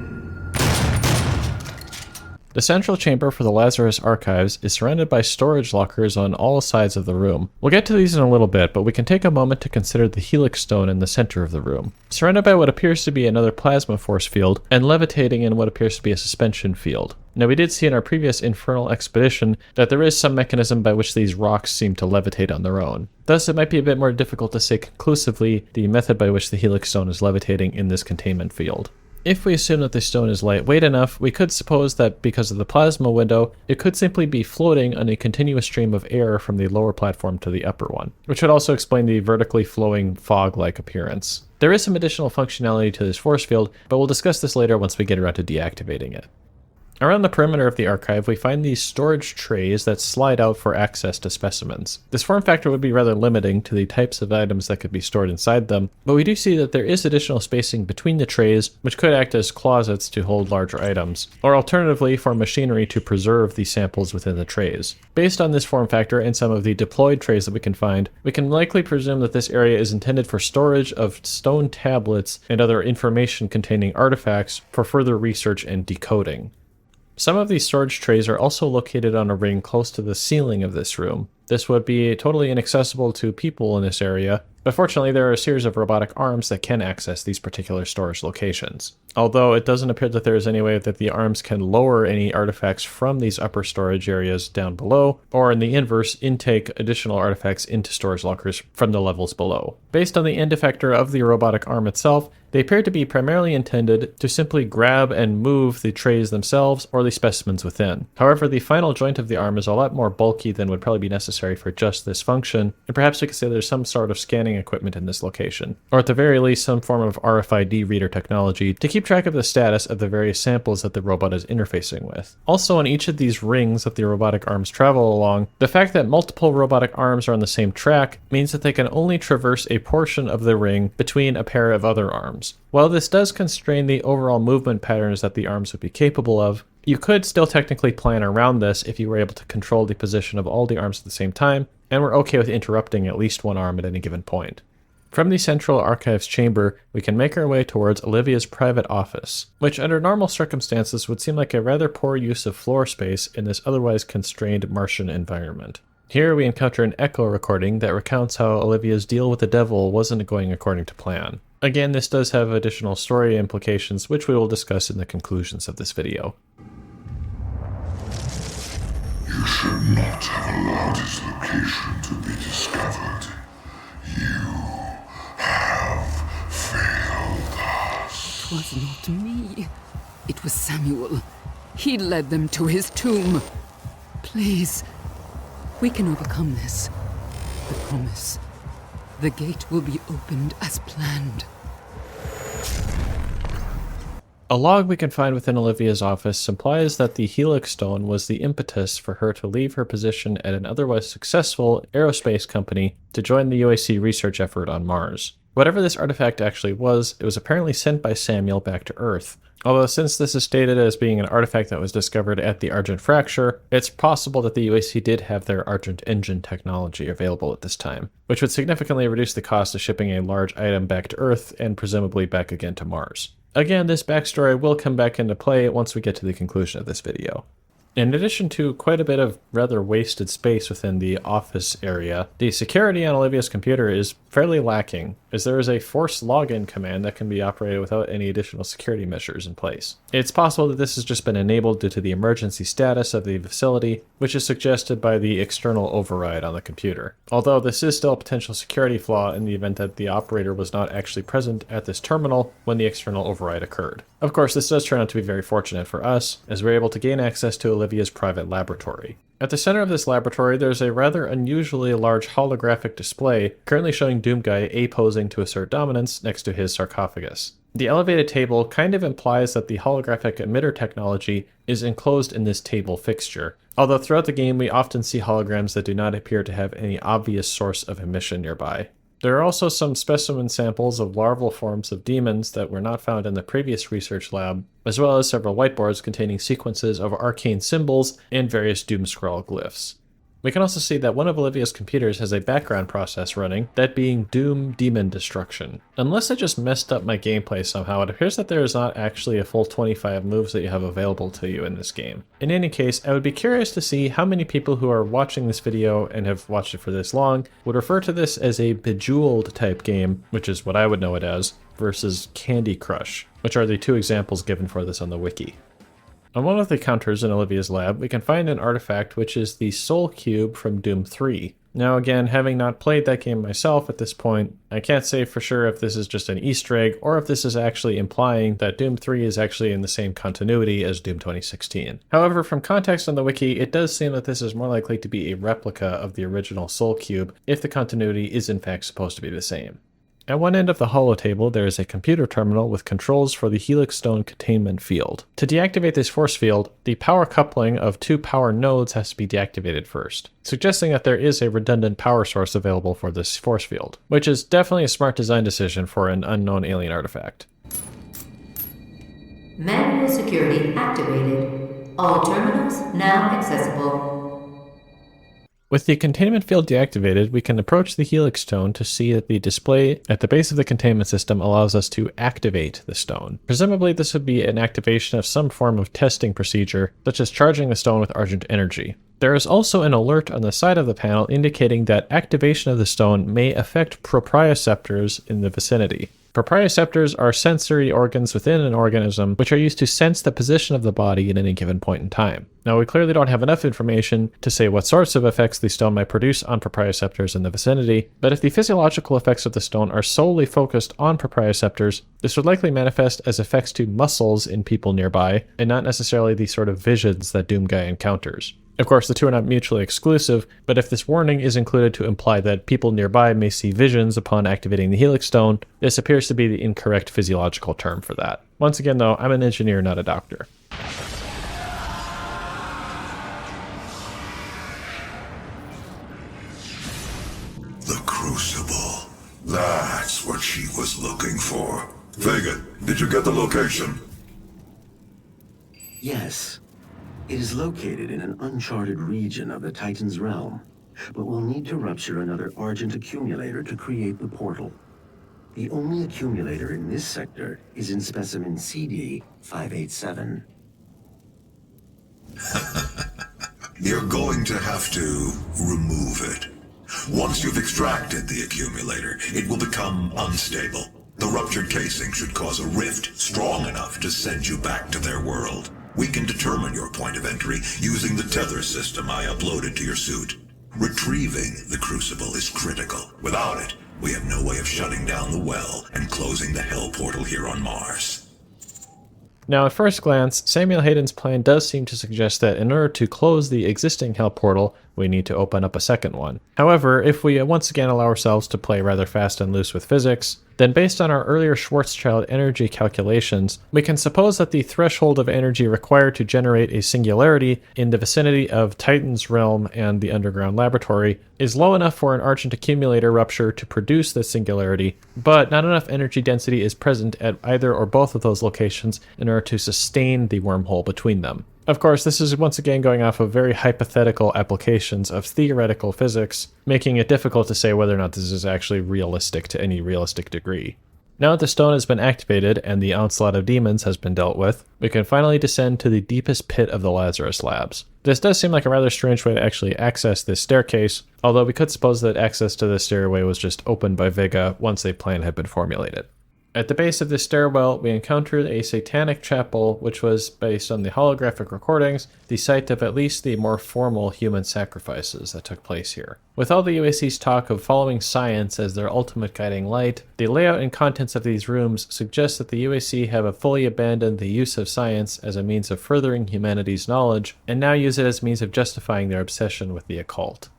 S1: The central chamber for the Lazarus archives is surrounded by storage lockers on all sides of the room. We'll get to these in a little bit, but we can take a moment to consider the helix stone in the center of the room. Surrounded by what appears to be another plasma force field, and levitating in what appears to be a suspension field. Now, we did see in our previous infernal expedition that there is some mechanism by which these rocks seem to levitate on their own. Thus, it might be a bit more difficult to say conclusively the method by which the helix stone is levitating in this containment field. If we assume that the stone is lightweight enough, we could suppose that because of the plasma window, it could simply be floating on a continuous stream of air from the lower platform to the upper one, which would also explain the vertically flowing fog-like appearance. There is some additional functionality to this force field, but we'll discuss this later once we get around to deactivating it. Around the perimeter of the archive, we find these storage trays that slide out for access to specimens. This form factor would be rather limiting to the types of items that could be stored inside them, but we do see that there is additional spacing between the trays, which could act as closets to hold larger items, or alternatively for machinery to preserve the samples within the trays. Based on this form factor and some of the deployed trays that we can find, we can likely presume that this area is intended for storage of stone tablets and other information-containing artifacts for further research and decoding. Some of these storage trays are also located on a ring close to the ceiling of this room. This would be totally inaccessible to people in this area, but fortunately there are a series of robotic arms that can access these particular storage locations. Although it doesn't appear that there is any way that the arms can lower any artifacts from these upper storage areas down below, or in the inverse, intake additional artifacts into storage lockers from the levels below. Based on the end effector of the robotic arm itself, they appear to be primarily intended to simply grab and move the trays themselves or the specimens within. However, the final joint of the arm is a lot more bulky than would probably be necessary for just this function, and perhaps we could say there's some sort of scanning equipment in this location, or at the very least some form of RFID reader technology to keep track of the status of the various samples that the robot is interfacing with. Also, on each of these rings that the robotic arms travel along, the fact that multiple robotic arms are on the same track means that they can only traverse a portion of the ring between a pair of other arms. While this does constrain the overall movement patterns that the arms would be capable of, you could still technically plan around this if you were able to control the position of all the arms at the same time, and were okay with interrupting at least one arm at any given point. From the central archives chamber, we can make our way towards Olivia's private office, which under normal circumstances would seem like a rather poor use of floor space in this otherwise constrained Martian environment. Here we encounter an echo recording that recounts how Olivia's deal with the devil wasn't going according to plan. Again, this does have additional story implications, which we will discuss in the conclusions of this video.
S3: You should not have allowed his location to be discovered. You have failed us.
S9: It was not me. It was Samuel. He led them to his tomb. Please, we can overcome this. I promise. The gate will be opened as planned.
S1: A log we can find within Olivia's office implies that the Helix Stone was the impetus for her to leave her position at an otherwise successful aerospace company to join the UAC research effort on Mars. Whatever this artifact actually was, it was apparently sent by Samuel back to Earth. Although since this is stated as being an artifact that was discovered at the Argent fracture, it's possible that the UAC did have their Argent engine technology available at this time, which would significantly reduce the cost of shipping a large item back to Earth and presumably back again to Mars. Again, this backstory will come back into play once we get to the conclusion of this video. In addition to quite a bit of rather wasted space within the office area, the security on Olivia's computer is fairly lacking, as there is a forced login command that can be operated without any additional security measures in place. It's possible that this has just been enabled due to the emergency status of the facility, which is suggested by the external override on the computer. Although this is still a potential security flaw in the event that the operator was not actually present at this terminal when the external override occurred. Of course, this does turn out to be very fortunate for us, as we're able to gain access to Olivia's private laboratory. At the center of this laboratory, there's a rather unusually large holographic display currently showing Doomguy A-posing to assert dominance next to his sarcophagus. The elevated table kind of implies that the holographic emitter technology is enclosed in this table fixture, although throughout the game we often see holograms that do not appear to have any obvious source of emission nearby. There are also some specimen samples of larval forms of demons that were not found in the previous research lab, as well as several whiteboards containing sequences of arcane symbols and various Doomscroll glyphs. We can also see that one of Olivia's computers has a background process running, that being Doom Demon Destruction. Unless I just messed up my gameplay somehow, it appears that there is not actually a full 25 moves that you have available to you in this game. In any case, I would be curious to see how many people who are watching this video and have watched it for this long would refer to this as a Bejeweled type game, which is what I would know it as, versus Candy Crush, which are the two examples given for this on the wiki. On one of the counters in Olivia's lab, we can find an artifact which is the Soul Cube from Doom 3. Now again, having not played that game myself at this point, I can't say for sure if this is just an Easter egg or if this is actually implying that Doom 3 is actually in the same continuity as Doom 2016. However, from context on the wiki, it does seem that this is more likely to be a replica of the original Soul Cube if the continuity is in fact supposed to be the same. At one end of the holotable, there is a computer terminal with controls for the Helix Stone containment field. To deactivate this force field, the power coupling of two power nodes has to be deactivated first, suggesting that there is a redundant power source available for this force field, which is definitely a smart design decision for an unknown alien artifact.
S4: Manual security activated. All terminals now accessible.
S1: With the containment field deactivated, we can approach the Helix Stone to see that the display at the base of the containment system allows us to activate the stone. Presumably this would be an activation of some form of testing procedure, such as charging the stone with Argent energy. There is also an alert on the side of the panel indicating that activation of the stone may affect proprioceptors in the vicinity. Proprioceptors are sensory organs within an organism which are used to sense the position of the body at any given point in time. Now, we clearly don't have enough information to say what sorts of effects the stone might produce on proprioceptors in the vicinity, but if the physiological effects of the stone are solely focused on proprioceptors, this would likely manifest as effects to muscles in people nearby, and not necessarily the sort of visions that Doomguy encounters. Of course, the two are not mutually exclusive, but if this warning is included to imply that people nearby may see visions upon activating the Helix Stone, this appears to be the incorrect physiological term for that. Once again though, I'm an engineer, not a doctor.
S3: The Crucible. That's what she was looking for. Vega, did you get the location?
S6: Yes. It is located in an uncharted region of the Titan's realm, but we'll need to rupture another Argent accumulator to create the portal. The only accumulator in this sector is in specimen CD-587.
S3: You're going to have to remove it. Once you've extracted the accumulator, it will become unstable. The ruptured casing should cause a rift strong enough to send you back to their world. We can determine your point of entry using the tether system I uploaded to your suit. Retrieving the Crucible is critical. Without it, we have no way of shutting down the well and closing the Hell portal here on Mars.
S1: Now, at first glance, Samuel Hayden's plan does seem to suggest that in order to close the existing Hell portal, we need to open up a second one. However, if we once again allow ourselves to play rather fast and loose with physics, then based on our earlier Schwarzschild energy calculations, we can suppose that the threshold of energy required to generate a singularity in the vicinity of Titan's realm and the underground laboratory is low enough for an Argent accumulator rupture to produce the singularity, but not enough energy density is present at either or both of those locations in order to sustain the wormhole between them. Of course, this is once again going off of very hypothetical applications of theoretical physics, making it difficult to say whether or not this is actually realistic to any realistic degree. Now that the stone has been activated and the onslaught of demons has been dealt with, we can finally descend to the deepest pit of the Lazarus labs. This does seem like a rather strange way to actually access this staircase, although we could suppose that access to the stairway was just opened by VEGA once a plan had been formulated. At the base of this stairwell, we encountered a satanic chapel, which was, based on the holographic recordings, the site of at least the more formal human sacrifices that took place here. With all the UAC's talk of following science as their ultimate guiding light, the layout and contents of these rooms suggest that the UAC have fully abandoned the use of science as a means of furthering humanity's knowledge, and now use it as a means of justifying their obsession with the occult.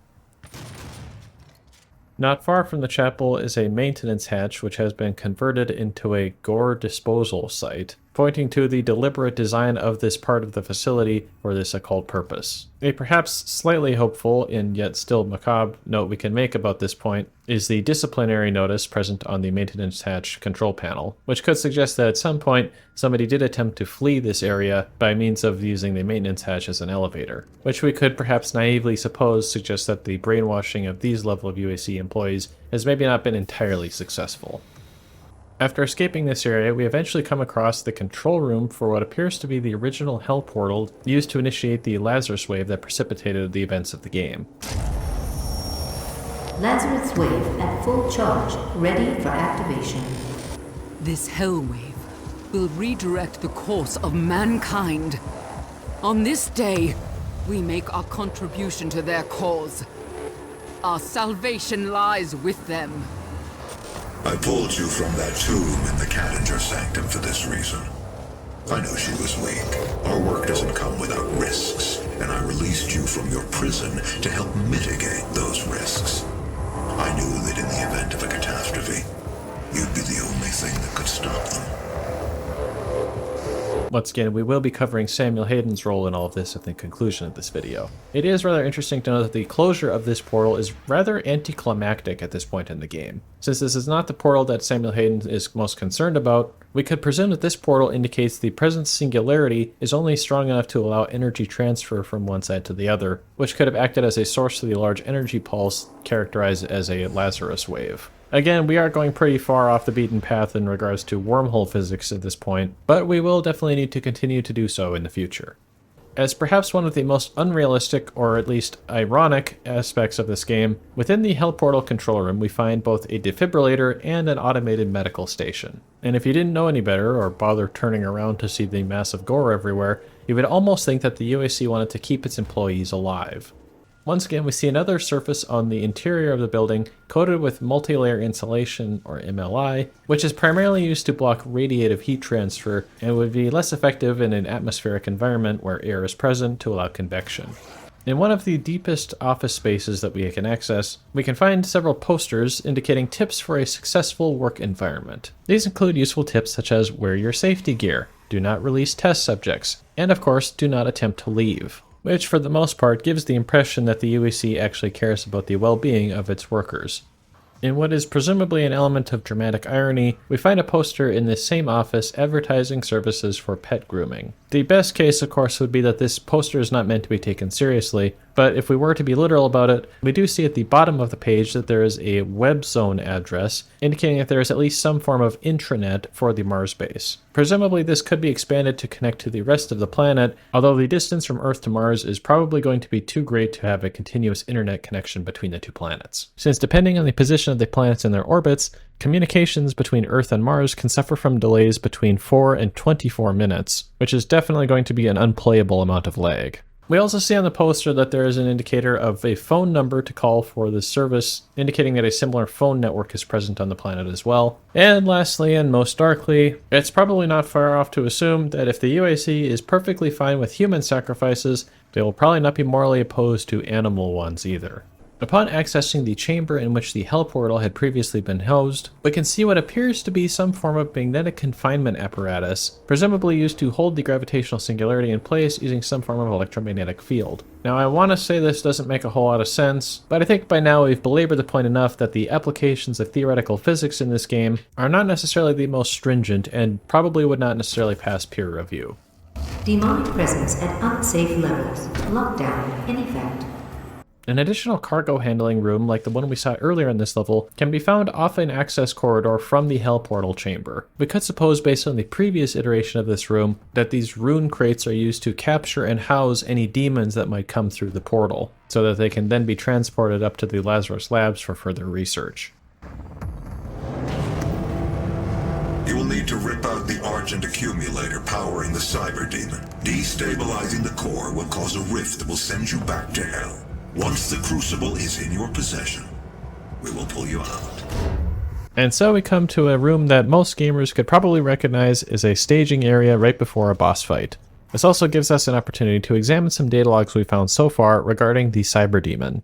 S1: Not far from the chapel is a maintenance hatch which has been converted into a gore disposal site, pointing to the deliberate design of this part of the facility for this occult purpose. A perhaps slightly hopeful and yet still macabre note we can make about this point is the disciplinary notice present on the maintenance hatch control panel, which could suggest that at some point somebody did attempt to flee this area by means of using the maintenance hatch as an elevator, which we could perhaps naively suppose suggests that the brainwashing of these level of UAC employees has maybe not been entirely successful. After escaping this area, we eventually come across the control room for what appears to be the original hell portal used to initiate the Lazarus wave that precipitated the events of the game.
S4: Lazarus wave at full charge, ready for activation.
S9: This hell wave will redirect the course of mankind. On this day, we make our contribution to their cause. Our salvation lies with them.
S3: I pulled you from that tomb in the Kadingir Sanctum for this reason. I know she was weak. Our work doesn't come without risks, and I released you from your prison to help mitigate those risks. I knew that in the event of a catastrophe, you'd be the only thing that could stop them.
S1: Once again, we will be covering Samuel Hayden's role in all of this at the conclusion of this video. It is rather interesting to know that the closure of this portal is rather anticlimactic at this point in the game. Since this is not the portal that Samuel Hayden is most concerned about, we could presume that this portal indicates the present singularity is only strong enough to allow energy transfer from one side to the other, which could have acted as a source to the large energy pulse characterized as a Lazarus wave. Again, we are going pretty far off the beaten path in regards to wormhole physics at this point, but we will definitely need to continue to do so in the future. As perhaps one of the most unrealistic, or at least ironic, aspects of this game, within the Hell Portal control room we find both a defibrillator and an automated medical station. And if you didn't know any better, or bother turning around to see the massive gore everywhere, you would almost think that the UAC wanted to keep its employees alive. Once again, we see another surface on the interior of the building coated with multi-layer insulation, or MLI, which is primarily used to block radiative heat transfer and would be less effective in an atmospheric environment where air is present to allow convection. In one of the deepest office spaces that we can access, we can find several posters indicating tips for a successful work environment. These include useful tips such as wear your safety gear, do not release test subjects, and of course, do not attempt to leave, which for the most part gives the impression that the UAC actually cares about the well-being of its workers. In what is presumably an element of dramatic irony, we find a poster in this same office advertising services for pet grooming. The best case, of course, would be that this poster is not meant to be taken seriously, but if we were to be literal about it, we do see at the bottom of the page that there is a web zone address, indicating that there is at least some form of intranet for the Mars base. Presumably this could be expanded to connect to the rest of the planet, although the distance from Earth to Mars is probably going to be too great to have a continuous internet connection between the two planets. Since depending on the position of the planets in their orbits, communications between Earth and Mars can suffer from delays between 4 and 24 minutes, which is definitely going to be an unplayable amount of lag. We also see on the poster that there is an indicator of a phone number to call for this service, indicating that a similar phone network is present on the planet as well. And lastly, and most darkly, it's probably not far off to assume that if the UAC is perfectly fine with human sacrifices, they will probably not be morally opposed to animal ones either. Upon accessing the chamber in which the Hell Portal had previously been housed, we can see what appears to be some form of magnetic confinement apparatus, presumably used to hold the gravitational singularity in place using some form of electromagnetic field. Now, I want to say this doesn't make a whole lot of sense, but I think by now we've belabored the point enough that the applications of theoretical physics in this game are not necessarily the most stringent and probably would not necessarily pass peer review.
S4: Demonic presence at unsafe levels. Lockdown in effect.
S1: An additional cargo handling room like the one we saw earlier in this level can be found off an access corridor from the Hell Portal chamber. We could suppose based on the previous iteration of this room that these rune crates are used to capture and house any demons that might come through the portal, so that they can then be transported up to the Lazarus labs for further research.
S3: You will need to rip out the Argent accumulator powering the cyber demon. Destabilizing the core will cause a rift that will send you back to Hell. Once the crucible is in your possession, we will pull you out.
S1: And so we come to a room that most gamers could probably recognize as a staging area right before a boss fight. This also gives us an opportunity to examine some data logs we found so far regarding the cyber demon.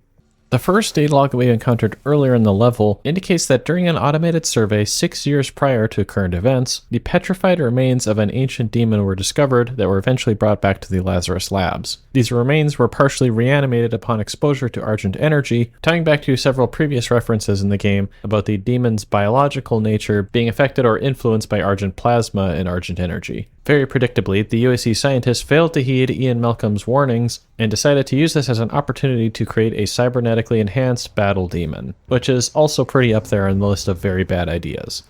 S1: The first data log that we encountered earlier in the level indicates that during an automated survey 6 years prior to current events, the petrified remains of an ancient demon were discovered that were eventually brought back to the Lazarus labs. These remains were partially reanimated upon exposure to Argent energy, tying back to several previous references in the game about the demon's biological nature being affected or influenced by Argent plasma and Argent energy. Very predictably, the UAC scientists failed to heed Ian Malcolm's warnings and decided to use this as an opportunity to create a cybernetically enhanced battle demon, which is also pretty up there on the list of very bad ideas.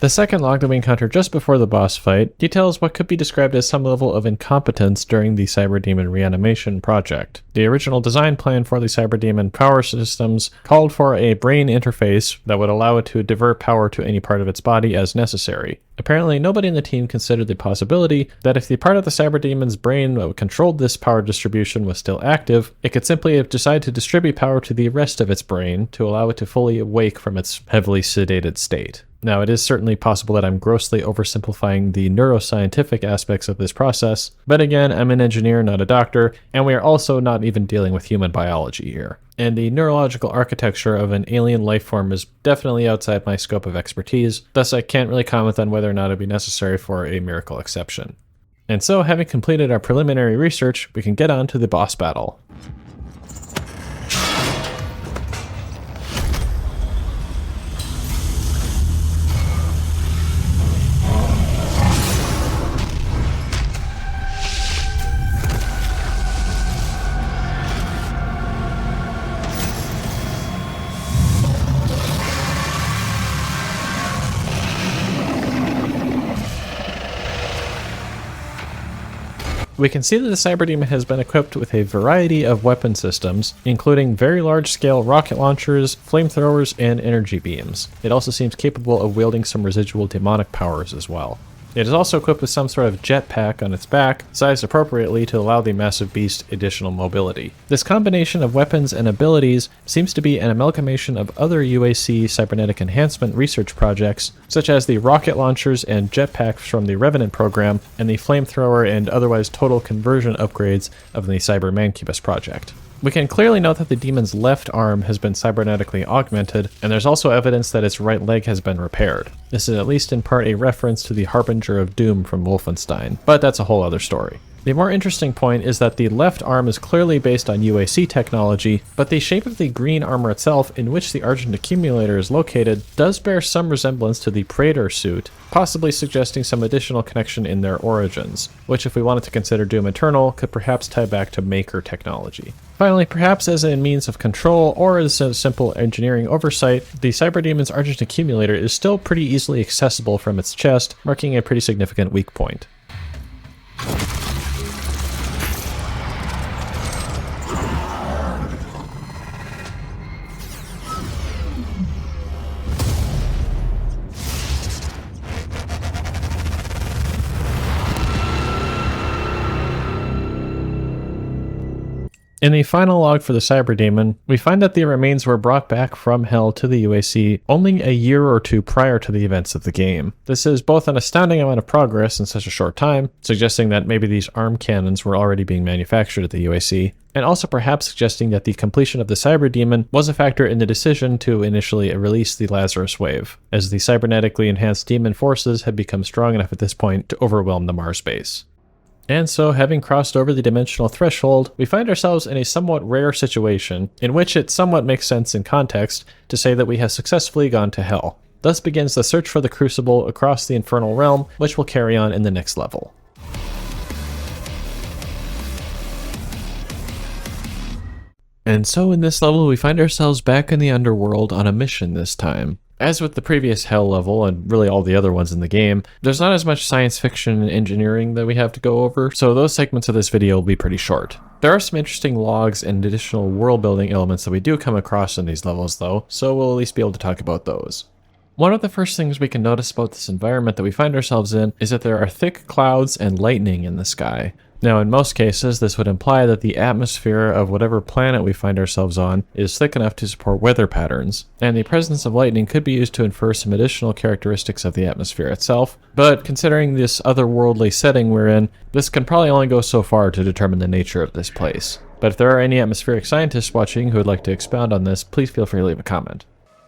S1: The second log that we encountered just before the boss fight details what could be described as some level of incompetence during the Cyber Demon reanimation project. The original design plan for the Cyber Demon power systems called for a brain interface that would allow it to divert power to any part of its body as necessary. Apparently, nobody in the team considered the possibility that if the part of the Cyber Demon's brain that controlled this power distribution was still active, it could simply decide to distribute power to the rest of its brain to allow it to fully awake from its heavily sedated state. Now, it is certainly possible that I'm grossly oversimplifying the neuroscientific aspects of this process, but again, I'm an engineer, not a doctor, and we are also not even dealing with human biology here. And the neurological architecture of an alien life form is definitely outside my scope of expertise, thus I can't really comment on whether or not it would be necessary for a miracle exception. And so, having completed our preliminary research, we can get on to the boss battle. We can see that the Cyber Demon has been equipped with a variety of weapon systems, including very large-scale rocket launchers, flamethrowers, and energy beams. It also seems capable of wielding some residual demonic powers as well. It is also equipped with some sort of jetpack on its back, sized appropriately to allow the massive beast additional mobility. This combination of weapons and abilities seems to be an amalgamation of other UAC cybernetic enhancement research projects, such as the rocket launchers and jetpacks from the Revenant program, and the flamethrower and otherwise total conversion upgrades of the Cyber Mancubus project. We can clearly note that the demon's left arm has been cybernetically augmented, and there's also evidence that its right leg has been repaired. This is at least in part a reference to the Harbinger of Doom from Wolfenstein, but that's a whole other story. The more interesting point is that the left arm is clearly based on UAC technology, but the shape of the green armor itself, in which the Argent accumulator is located, does bear some resemblance to the Praetor suit, possibly suggesting some additional connection in their origins, which if we wanted to consider Doom Eternal, could perhaps tie back to Maker technology. Finally, perhaps as a means of control or as a simple engineering oversight, the Cyber Demon's Argent accumulator is still pretty easily accessible from its chest, marking a pretty significant weak point. In the final log for the Cyber Demon, we find that the remains were brought back from Hell to the UAC only a year or two prior to the events of the game. This is both an astounding amount of progress in such a short time, suggesting that maybe these arm cannons were already being manufactured at the UAC, and also perhaps suggesting that the completion of the cyber demon was a factor in the decision to initially release the Lazarus wave, as the cybernetically enhanced demon forces had become strong enough at this point to overwhelm the Mars base. And so, having crossed over the dimensional threshold, we find ourselves in a somewhat rare situation, in which it somewhat makes sense in context to say that we have successfully gone to Hell. Thus begins the search for the Crucible across the Infernal Realm, which will carry on in the next level. And so in this level, we find ourselves back in the underworld on a mission this time. As with the previous Hell level, and really all the other ones in the game, there's not as much science fiction and engineering that we have to go over, so those segments of this video will be pretty short. There are some interesting logs and additional world building elements that we do come across in these levels though, so we'll at least be able to talk about those. One of the first things we can notice about this environment that we find ourselves in is that there are thick clouds and lightning in the sky. Now, in most cases, this would imply that the atmosphere of whatever planet we find ourselves on is thick enough to support weather patterns, and the presence of lightning could be used to infer some additional characteristics of the atmosphere itself, but considering this otherworldly setting we're in, this can probably only go so far to determine the nature of this place. But if there are any atmospheric scientists watching who would like to expound on this, please feel free to leave a comment.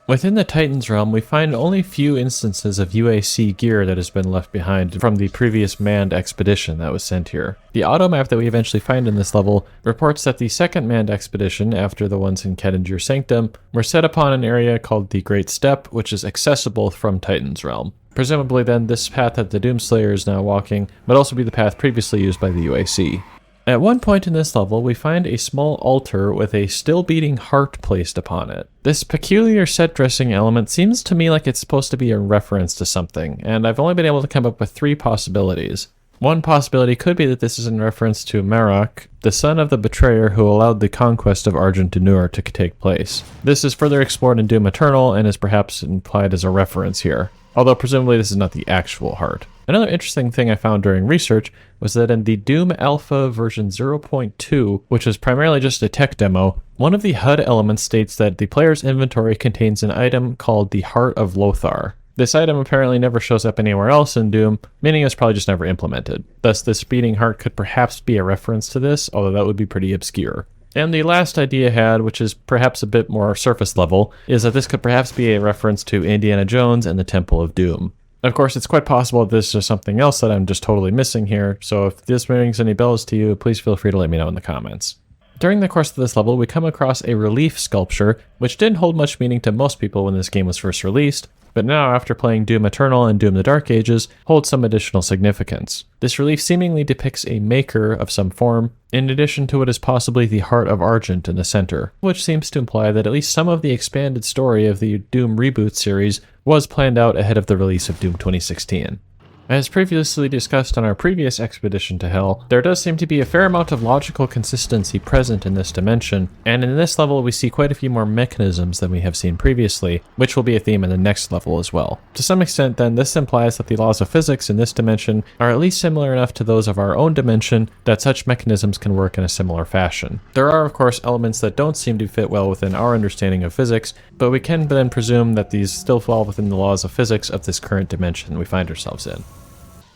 S1: Within the Titan's realm, we find only few instances of UAC gear that has been left behind from the previous manned expedition that was sent here. The automap that we eventually find in this level reports that the second manned expedition, after the ones in Kadingir Sanctum, were set upon an area called the Great Steppe, which is accessible from Titan's realm. Presumably then, this path that the Doomslayer is now walking would also be the path previously used by the UAC. At one point in this level, we find a small altar with a still-beating heart placed upon it. This peculiar set-dressing element seems to me like it's supposed to be a reference to something, and I've only been able to come up with 3 possibilities. One possibility could be that this is in reference to Marok, the son of the betrayer who allowed the conquest of Argent to take place. This is further explored in Doom Eternal and is perhaps implied as a reference here, although presumably this is not the actual heart. Another interesting thing I found during research was that in the Doom Alpha version 0.2, which is primarily just a tech demo, one of the HUD elements states that the player's inventory contains an item called the Heart of Lothar. This item apparently never shows up anywhere else in Doom, meaning it's probably just never implemented. Thus, this beating heart could perhaps be a reference to this, although that would be pretty obscure. And the last idea I had, which is perhaps a bit more surface level, is that this could perhaps be a reference to Indiana Jones and the Temple of Doom. Of course, it's quite possible that this is something else that I'm just totally missing here, so if this rings any bells to you, please feel free to let me know in the comments. During the course of this level, we come across a relief sculpture, which didn't hold much meaning to most people when this game was first released, but now, after playing Doom Eternal and Doom the Dark Ages, holds some additional significance. This relief seemingly depicts a maker of some form, in addition to what is possibly the heart of Argent in the center, which seems to imply that at least some of the expanded story of the Doom reboot series was planned out ahead of the release of Doom 2016. As previously discussed on our previous expedition to Hell, there does seem to be a fair amount of logical consistency present in this dimension, and in this level we see quite a few more mechanisms than we have seen previously, which will be a theme in the next level as well. To some extent then, this implies that the laws of physics in this dimension are at least similar enough to those of our own dimension that such mechanisms can work in a similar fashion. There are of course elements that don't seem to fit well within our understanding of physics, but we can then presume that these still fall within the laws of physics of this current dimension we find ourselves in.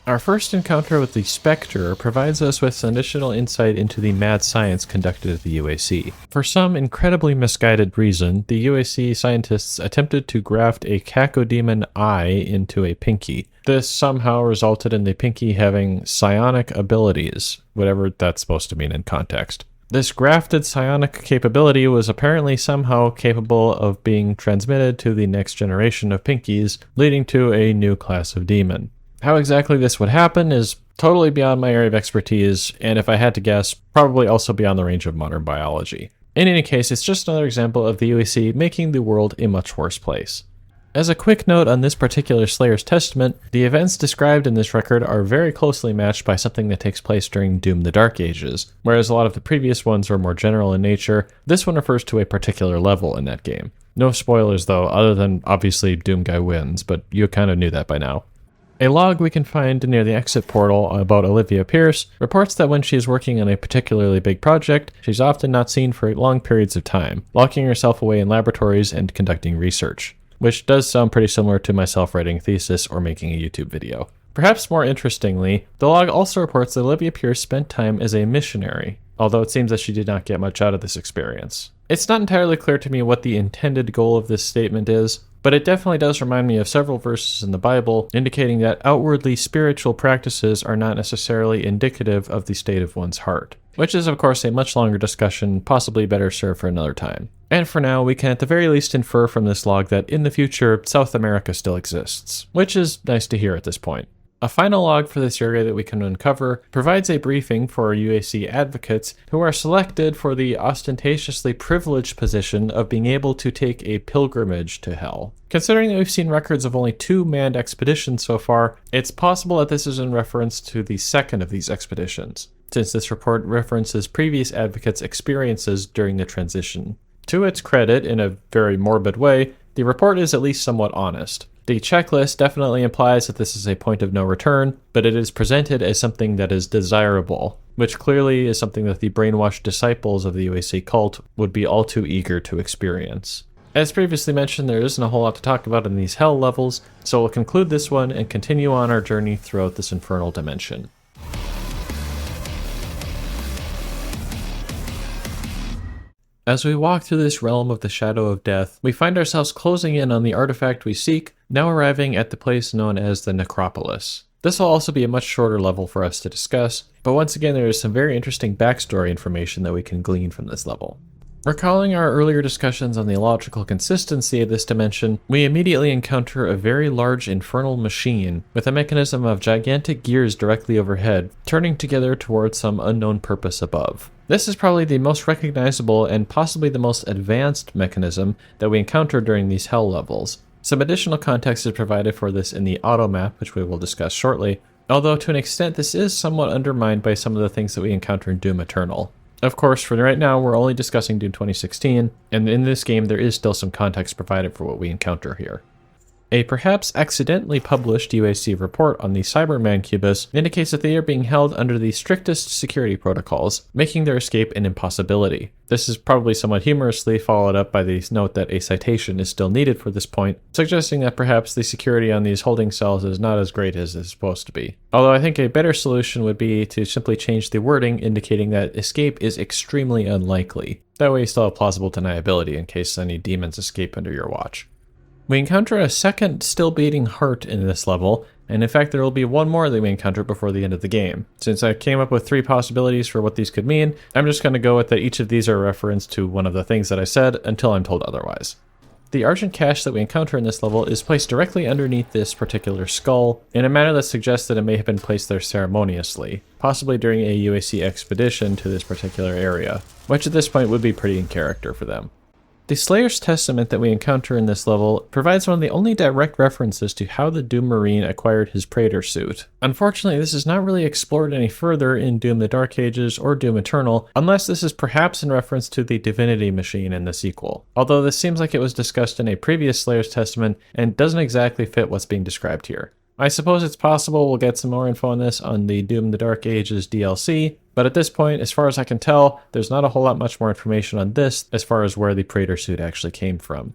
S1: Our first encounter with the Spectre provides us with some additional insight into the mad science conducted at the UAC. For some incredibly misguided reason, the UAC scientists attempted to graft a cacodemon eye into a pinky. This somehow resulted in the pinky having psionic abilities, whatever that's supposed to mean in context. This grafted psionic capability was apparently somehow capable of being transmitted to the next generation of pinkies, leading to a new class of demon. How exactly this would happen is totally beyond my area of expertise, and if I had to guess, probably also beyond the range of modern biology. In any case, it's just another example of the UAC making the world a much worse place. As a quick note on this particular Slayer's Testament, the events described in this record are very closely matched by something that takes place during Doom the Dark Ages. Whereas a lot of the previous ones were more general in nature, this one refers to a particular level in that game. No spoilers though, other than obviously Doom Guy wins, but you kind of knew that by now. A log we can find near the exit portal about Olivia Pierce reports that when she is working on a particularly big project, she's often not seen for long periods of time, locking herself away in laboratories and conducting research, which does sound pretty similar to myself writing a thesis or making a YouTube video. Perhaps more interestingly, the log also reports that Olivia Pierce spent time as a missionary. although it seems that she did not get much out of this experience. It's not entirely clear to me what the intended goal of this statement is, but it definitely does remind me of several verses in the Bible indicating that outwardly spiritual practices are not necessarily indicative of the state of one's heart, which is of course a much longer discussion, possibly better served for another time. And for now, we can at the very least infer from this log that in the future, South America still exists, which is nice to hear at this point. A final log for this area that we can uncover provides a briefing for UAC advocates who are selected for the ostentatiously privileged position of being able to take a pilgrimage to Hell. Considering that we've seen records of only 2 manned expeditions so far, it's possible that this is in reference to the second of these expeditions, since this report references previous advocates' experiences during the transition. To its credit, in a very morbid way, the report is at least somewhat honest. The checklist definitely implies that this is a point of no return, but it is presented as something that is desirable, which clearly is something that the brainwashed disciples of the UAC cult would be all too eager to experience. As previously mentioned, there isn't a whole lot to talk about in these hell levels, so we'll conclude this one and continue on our journey throughout this infernal dimension. As we walk through this realm of the shadow of death, we find ourselves closing in on the artifact we seek, now arriving at the place known as the Necropolis. This will also be a much shorter level for us to discuss, but once again there is some very interesting backstory information that we can glean from this level. Recalling our earlier discussions on the illogical consistency of this dimension, we immediately encounter a very large infernal machine with a mechanism of gigantic gears directly overhead, turning together towards some unknown purpose above. This is probably the most recognizable and possibly the most advanced mechanism that we encounter during these hell levels. Some additional context is provided for this in the auto map, which we will discuss shortly, although to an extent this is somewhat undermined by some of the things that we encounter in Doom Eternal. Of course, for right now, we're only discussing Doom 2016, and in this game there is still some context provided for what we encounter here. A perhaps accidentally published UAC report on the Cyberman Cubus indicates that they are being held under the strictest security protocols, making their escape an impossibility. This is probably somewhat humorously followed up by the note that a citation is still needed for this point, suggesting that perhaps the security on these holding cells is not as great as it's supposed to be. Although I think a better solution would be to simply change the wording indicating that escape is extremely unlikely. That way you still have plausible deniability in case any demons escape under your watch. We encounter a second still beating heart in this level, and in fact there will be one more that we encounter before the end of the game. Since I came up with 3 possibilities for what these could mean, I'm just going to go with that each of these are a reference to one of the things that I said until I'm told otherwise. The Argent cache that we encounter in this level is placed directly underneath this particular skull, in a manner that suggests that it may have been placed there ceremoniously, possibly during a UAC expedition to this particular area, which at this point would be pretty in character for them. The Slayer's Testament that we encounter in this level provides one of the only direct references to how the Doom Marine acquired his Praetor suit. Unfortunately, this is not really explored any further in Doom the Dark Ages or Doom Eternal, unless this is perhaps in reference to the Divinity Machine in the sequel, although this seems like it was discussed in a previous Slayer's Testament and doesn't exactly fit what's being described here. I suppose it's possible we'll get some more info on this on the Doom the Dark Ages DLC, but at this point, as far as I can tell, there's not a whole lot much more information on this as far as where the Praetor suit actually came from.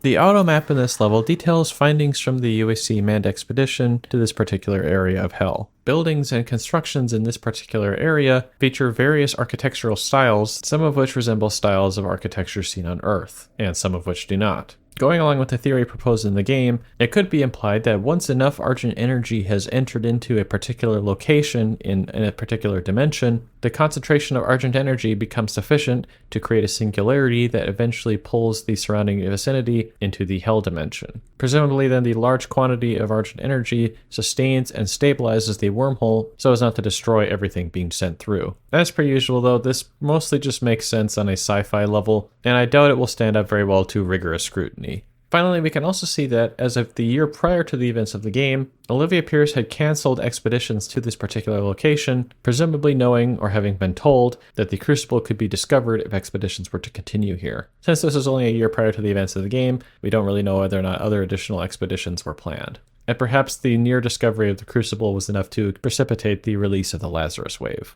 S1: The auto map in this level details findings from the UAC manned expedition to this particular area of Hell. Buildings and constructions in this particular area feature various architectural styles, some of which resemble styles of architecture seen on Earth, and some of which do not. Going along with the theory proposed in the game, it could be implied that once enough Argent energy has entered into a particular location in a particular dimension, the concentration of Argent energy becomes sufficient to create a singularity that eventually pulls the surrounding vicinity into the Hell dimension. Presumably then the large quantity of Argent energy sustains and stabilizes the wormhole so as not to destroy everything being sent through. As per usual though, this mostly just makes sense on a sci-fi level, and I doubt it will stand up very well to rigorous scrutiny. Finally, we can also see that, as of the year prior to the events of the game, Olivia Pierce had cancelled expeditions to this particular location, presumably knowing or having been told that the Crucible could be discovered if expeditions were to continue here. Since this was only a year prior to the events of the game, we don't really know whether or not other additional expeditions were planned. And perhaps the near discovery of the Crucible was enough to precipitate the release of the Lazarus wave.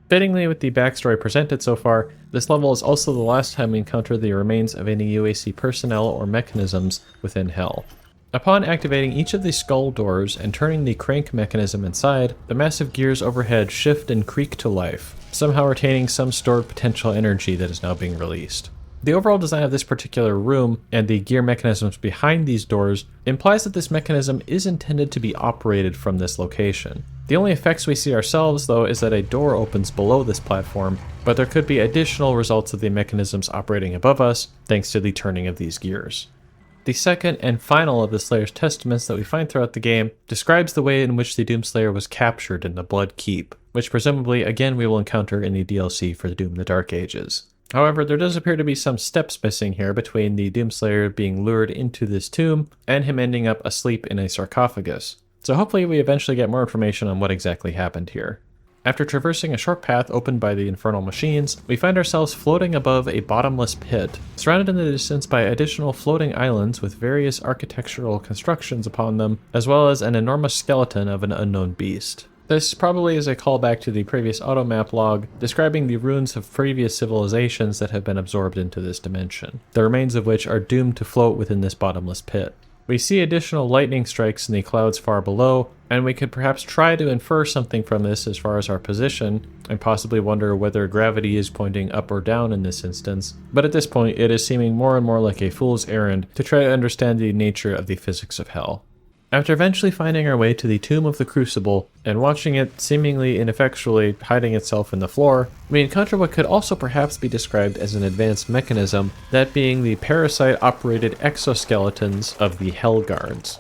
S1: Fittingly with the backstory presented so far, this level is also the last time we encounter the remains of any UAC personnel or mechanisms within Hell. Upon activating each of the skull doors and turning the crank mechanism inside, the massive gears overhead shift and creak to life, somehow retaining some stored potential energy that is now being released. The overall design of this particular room and the gear mechanisms behind these doors implies that this mechanism is intended to be operated from this location. The only effects we see ourselves, though, is that a door opens below this platform, but there could be additional results of the mechanisms operating above us thanks to the turning of these gears. The second and final of the Slayer's testaments that we find throughout the game describes the way in which the Doomslayer was captured in the Blood Keep, which presumably again we will encounter in the DLC for Doom the Dark Ages. However, there does appear to be some steps missing here between the Doomslayer being lured into this tomb and him ending up asleep in a sarcophagus. So hopefully we eventually get more information on what exactly happened here. After traversing a short path opened by the infernal machines, we find ourselves floating above a bottomless pit, surrounded in the distance by additional floating islands with various architectural constructions upon them, as well as an enormous skeleton of an unknown beast. This probably is a callback to the previous automap log, describing the ruins of previous civilizations that have been absorbed into this dimension, the remains of which are doomed to float within this bottomless pit. We see additional lightning strikes in the clouds far below, and we could perhaps try to infer something from this as far as our position, and possibly wonder whether gravity is pointing up or down in this instance, but at this point it is seeming more and more like a fool's errand to try to understand the nature of the physics of hell. After eventually finding our way to the Tomb of the Crucible, and watching it seemingly ineffectually hiding itself in the floor, we encounter what could also perhaps be described as an advanced mechanism, that being the parasite-operated exoskeletons of the Hell Guards.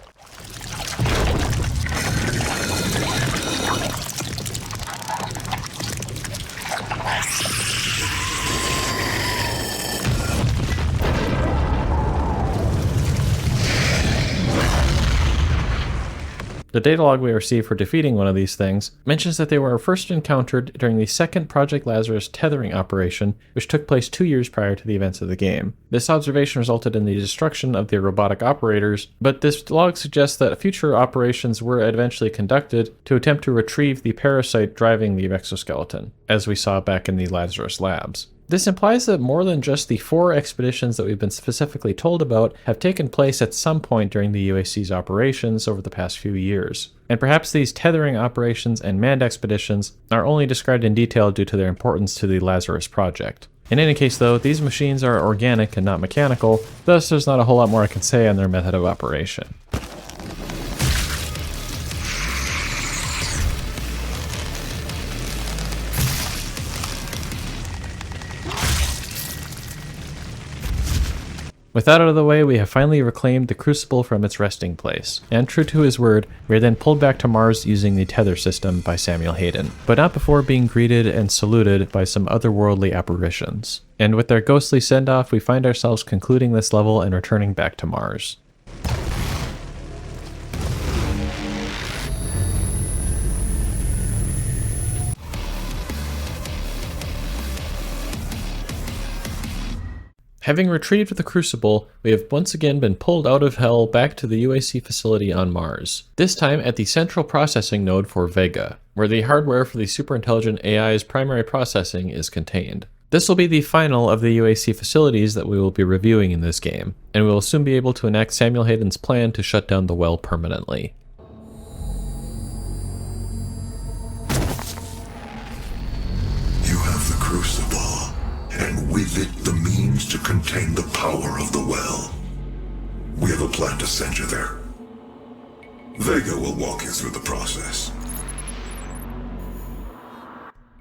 S1: The data log we received for defeating one of these things mentions that they were first encountered during the second Project Lazarus tethering operation, which took place 2 years prior to the events of the game. This observation resulted in the destruction of the robotic operators, but this log suggests that future operations were eventually conducted to attempt to retrieve the parasite driving the exoskeleton, as we saw back in the Lazarus labs. This implies that more than just the 4 expeditions that we've been specifically told about have taken place at some point during the UAC's operations over the past few years. And perhaps these tethering operations and manned expeditions are only described in detail due to their importance to the Lazarus project. In any case though, these machines are organic and not mechanical, thus there's not a whole lot more I can say on their method of operation. With that out of the way, we have finally reclaimed the Crucible from its resting place, and true to his word, we are then pulled back to Mars using the tether system by Samuel Hayden, but not before being greeted and saluted by some otherworldly apparitions. And with their ghostly send-off, we find ourselves concluding this level and returning back to Mars. Having retrieved the Crucible, we have once again been pulled out of Hell back to the UAC facility on Mars, this time at the central processing node for VEGA, where the hardware for the superintelligent AI's primary processing is contained. This will be the final of the UAC facilities that we will be reviewing in this game, and we will soon be able to enact Samuel Hayden's plan to shut down the well permanently.
S3: You have the Crucible, and with it the means to contain the power of the well. We have a plan to send you there. VEGA will walk you through the process.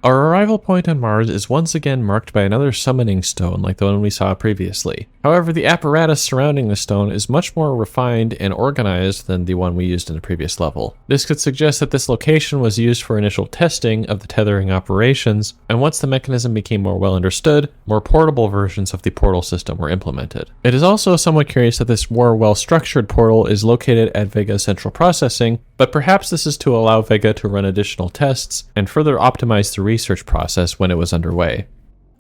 S1: Our arrival point on Mars is once again marked by another summoning stone like the one we saw previously. However, the apparatus surrounding the stone is much more refined and organized than the one we used in the previous level. This could suggest that this location was used for initial testing of the tethering operations, and once the mechanism became more well understood, more portable versions of the portal system were implemented. It is also somewhat curious that this more well-structured portal is located at VEGA's central processing, but perhaps this is to allow VEGA to run additional tests and further optimize the research process when it was underway.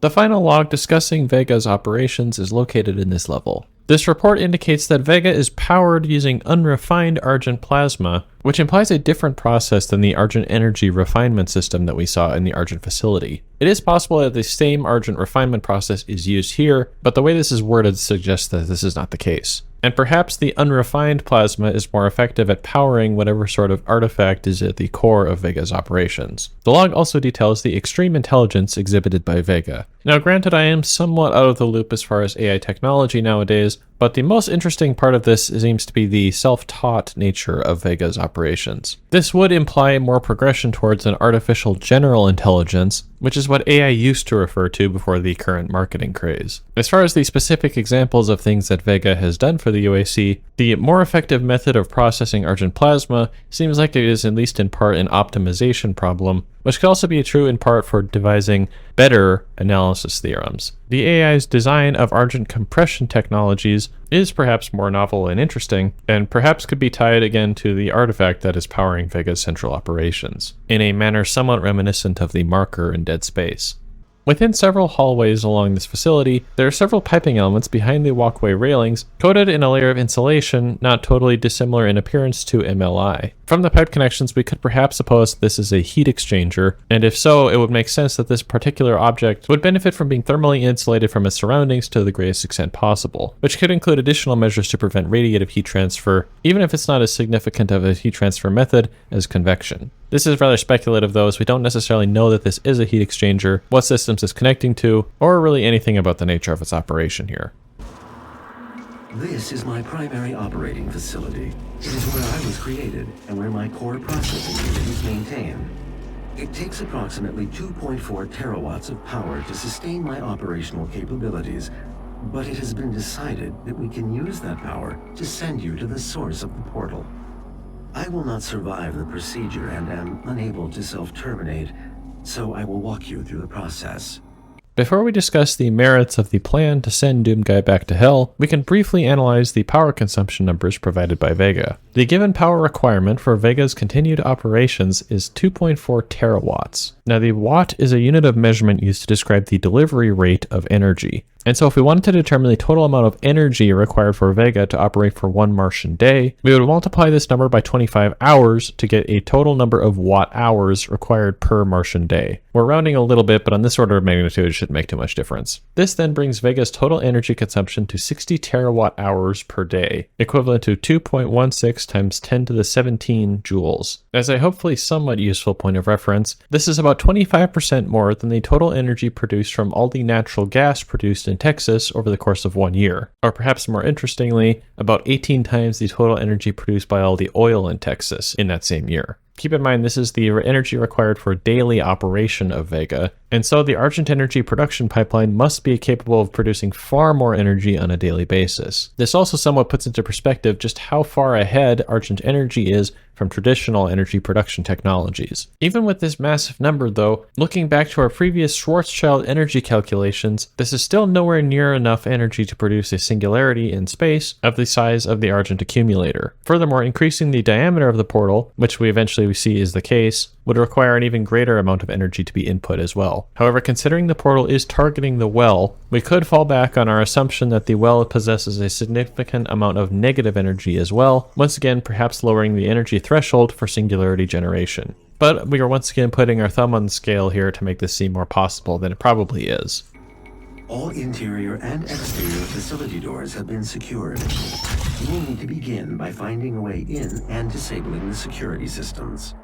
S1: The final log discussing VEGA's operations is located in this level. This report indicates that VEGA is powered using unrefined Argent plasma, which implies a different process than the Argent energy refinement system that we saw in the Argent facility. It is possible that the same Argent refinement process is used here, but the way this is worded suggests that this is not the case. And perhaps the unrefined plasma is more effective at powering whatever sort of artifact is at the core of VEGA's operations. The log also details the extreme intelligence exhibited by VEGA. Now granted, I am somewhat out of the loop as far as AI technology nowadays, but the most interesting part of this seems to be the self-taught nature of VEGA's operations. This would imply more progression towards an artificial general intelligence, which is what AI used to refer to before the current marketing craze. As far as the specific examples of things that VEGA has done for the UAC, the more effective method of processing Argent plasma seems like it is at least in part an optimization problem, which could also be true in part for devising better analysis theorems. The AI's design of Argent compression technologies is perhaps more novel and interesting, and perhaps could be tied again to the artifact that is powering VEGA's central operations, in a manner somewhat reminiscent of the marker in Dead Space. Within several hallways along this facility, there are several piping elements behind the walkway railings, coated in a layer of insulation not totally dissimilar in appearance to MLI. From the pipe connections, we could perhaps suppose this is a heat exchanger, and if so, it would make sense that this particular object would benefit from being thermally insulated from its surroundings to the greatest extent possible, which could include additional measures to prevent radiative heat transfer, even if it's not as significant of a heat transfer method as convection. This is rather speculative though, as we don't necessarily know that this is a heat exchanger, what systems it's connecting to, or really anything about the nature of its operation here.
S6: This is my primary operating facility. It is where I was created and where my core processing unit is maintained. It takes approximately 2.4 terawatts of power to sustain my operational capabilities, but it has been decided that we can use that power to send you to the source of the portal. I will not survive the procedure and am unable to self-terminate, so I will walk you through the process.
S1: Before we discuss the merits of the plan to send Doomguy back to Hell, we can briefly analyze the power consumption numbers provided by VEGA. The given power requirement for VEGA's continued operations is 2.4 terawatts. Now the watt is a unit of measurement used to describe the delivery rate of energy. And so if we wanted to determine the total amount of energy required for VEGA to operate for one Martian day, we would multiply this number by 25 hours to get a total number of watt hours required per Martian day. We're rounding a little bit, but on this order of magnitude it shouldn't make too much difference. This then brings VEGA's total energy consumption to 60 terawatt hours per day, equivalent to 2.16 times 10 to the 17 joules. As a hopefully somewhat useful point of reference, this is about 25% more than the total energy produced from all the natural gas produced in Texas over the course of 1 year. Or perhaps more interestingly, about 18 times the total energy produced by all the oil in Texas in that same year. Keep in mind, this is the energy required for daily operation of VEGA, and so the Argent energy production pipeline must be capable of producing far more energy on a daily basis. This also somewhat puts into perspective just how far ahead Argent energy is from traditional energy production technologies. Even with this massive number though, looking back to our previous Schwarzschild energy calculations, this is still nowhere near enough energy to produce a singularity in space of the size of the Argent accumulator. Furthermore, increasing the diameter of the portal, which we eventually see is the case, would require an even greater amount of energy to be input as well. However, considering the portal is targeting the well, we could fall back on our assumption that the well possesses a significant amount of negative energy as well, once again perhaps lowering the energy threshold for singularity generation. But we are once again putting our thumb on the scale here to make this seem more possible than it probably is.
S6: All interior and exterior facility doors have been secured. You will need to begin by finding a way in and disabling the security systems.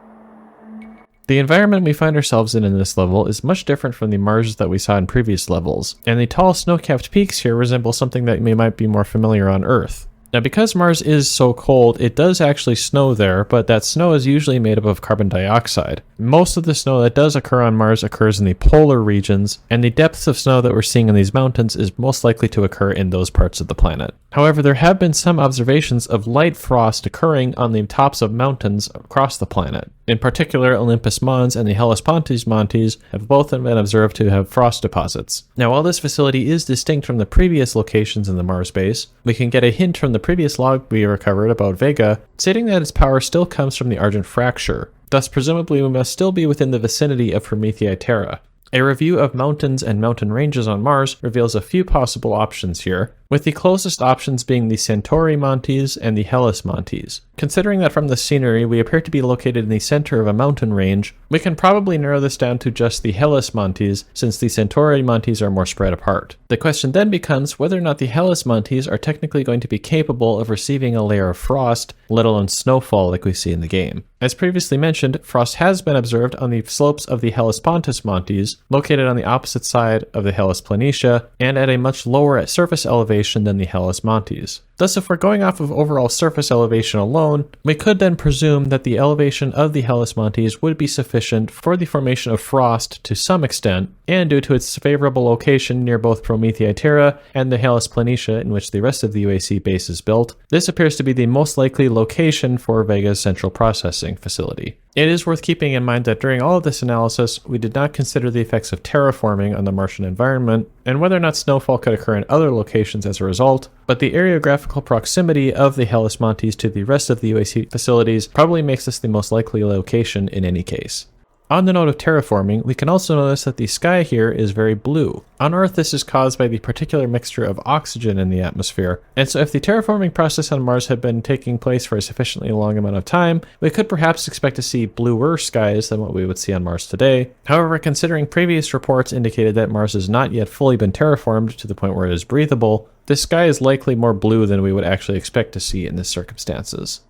S1: The environment we find ourselves in this level is much different from the Marses that we saw in previous levels, and the tall snow-capped peaks here resemble something that might be more familiar on Earth. Now, because Mars is so cold, it does actually snow there, but that snow is usually made up of carbon dioxide. Most of the snow that does occur on Mars occurs in the polar regions, and the depths of snow that we're seeing in these mountains is most likely to occur in those parts of the planet. However, there have been some observations of light frost occurring on the tops of mountains across the planet. In particular, Olympus Mons and the Hellespontes Montes have both been observed to have frost deposits. Now, while this facility is distinct from the previous locations in the Mars base, we can get a hint from the previous log we recovered about VEGA, stating that its power still comes from the Argent fracture. Thus, presumably we must still be within the vicinity of Promethei Terra. A review of mountains and mountain ranges on Mars reveals a few possible options here, with the closest options being the Centauri Montes and the Hellas Montes. Considering that from the scenery we appear to be located in the center of a mountain range, we can probably narrow this down to just the Hellas Montes, since the Centauri Montes are more spread apart. The question then becomes whether or not the Hellas Montes are technically going to be capable of receiving a layer of frost, let alone snowfall like we see in the game. As previously mentioned, frost has been observed on the slopes of the Hellespontus Montes, located on the opposite side of the Hellas Planitia, and at a much lower surface elevation than the Hellas Montes. Thus, if we're going off of overall surface elevation alone, we could then presume that the elevation of the Hellas Montes would be sufficient for the formation of frost to some extent, and due to its favorable location near both Promethei Terra and the Hellas Planitia in which the rest of the UAC base is built, this appears to be the most likely location for VEGA's central processing facility. It is worth keeping in mind that during all of this analysis, we did not consider the effects of terraforming on the Martian environment, and whether or not snowfall could occur in other locations as a result, but the areographical proximity of the Hellas Montes to the rest of the UAC facilities probably makes this the most likely location in any case. On the note of terraforming, we can also notice that the sky here is very blue. On Earth, this is caused by the particular mixture of oxygen in the atmosphere, and so if the terraforming process on Mars had been taking place for a sufficiently long amount of time, we could perhaps expect to see bluer skies than what we would see on Mars today. However, considering previous reports indicated that Mars has not yet fully been terraformed to the point where it is breathable, the sky is likely more blue than we would actually expect to see in these circumstances.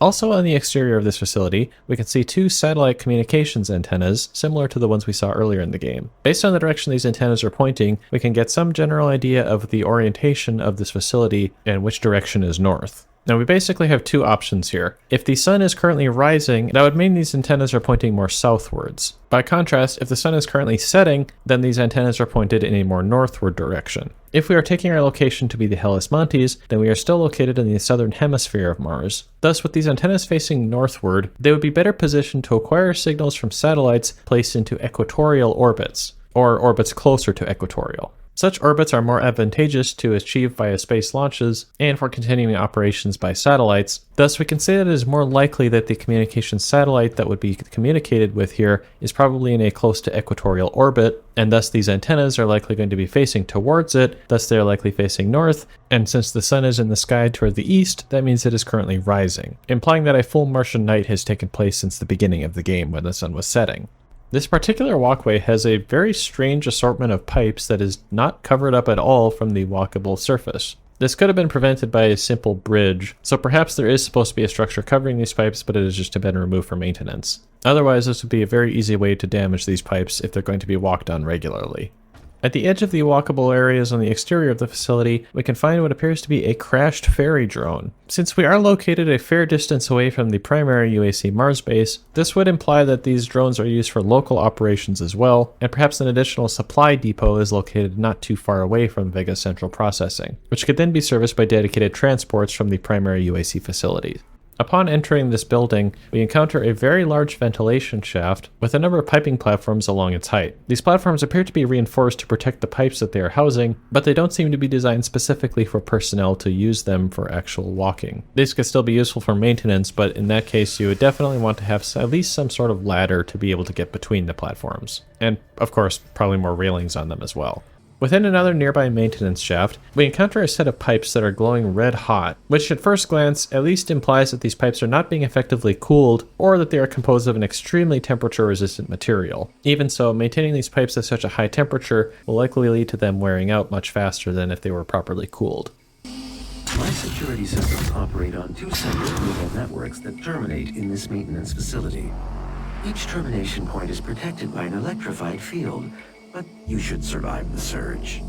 S1: Also on the exterior of this facility, we can see two satellite communications antennas, similar to the ones we saw earlier in the game. Based on the direction these antennas are pointing, we can get some general idea of the orientation of this facility and which direction is north. Now we basically have two options here. If the sun is currently rising, that would mean these antennas are pointing more southwards. By contrast, if the sun is currently setting, then these antennas are pointed in a more northward direction. If we are taking our location to be the Hellas Montes, then we are still located in the southern hemisphere of Mars. Thus, with these antennas facing northward, they would be better positioned to acquire signals from satellites placed into equatorial orbits, or orbits closer to equatorial. Such orbits are more advantageous to achieve via space launches and for continuing operations by satellites. Thus, we can say that it is more likely that the communication satellite that would be communicated with here is probably in a close to equatorial orbit, and thus these antennas are likely going to be facing towards it, thus they are likely facing north, and since the sun is in the sky toward the east, that means it is currently rising, implying that a full Martian night has taken place since the beginning of the game when the sun was setting. This particular walkway has a very strange assortment of pipes that is not covered up at all from the walkable surface. This could have been prevented by a simple bridge, so perhaps there is supposed to be a structure covering these pipes, but it has just been removed for maintenance. Otherwise, this would be a very easy way to damage these pipes if they're going to be walked on regularly. At the edge of the walkable areas on the exterior of the facility, we can find what appears to be a crashed ferry drone. Since we are located a fair distance away from the primary UAC Mars base, this would imply that these drones are used for local operations as well, and perhaps an additional supply depot is located not too far away from VEGA's central processing, which could then be serviced by dedicated transports from the primary UAC facility. Upon entering this building, we encounter a very large ventilation shaft with a number of piping platforms along its height. These platforms appear to be reinforced to protect the pipes that they are housing, but they don't seem to be designed specifically for personnel to use them for actual walking. These could still be useful for maintenance, but in that case you would definitely want to have at least some sort of ladder to be able to get between the platforms. And of course, probably more railings on them as well. Within another nearby maintenance shaft, we encounter a set of pipes that are glowing red hot, which at first glance at least implies that these pipes are not being effectively cooled, or that they are composed of an extremely temperature-resistant material. Even so, maintaining these pipes at such a high temperature will likely lead to them wearing out much faster than if they were properly cooled.
S6: My security systems operate on two separate neural networks that terminate in this maintenance facility. Each termination point is protected by an electrified field, but you should survive the surge.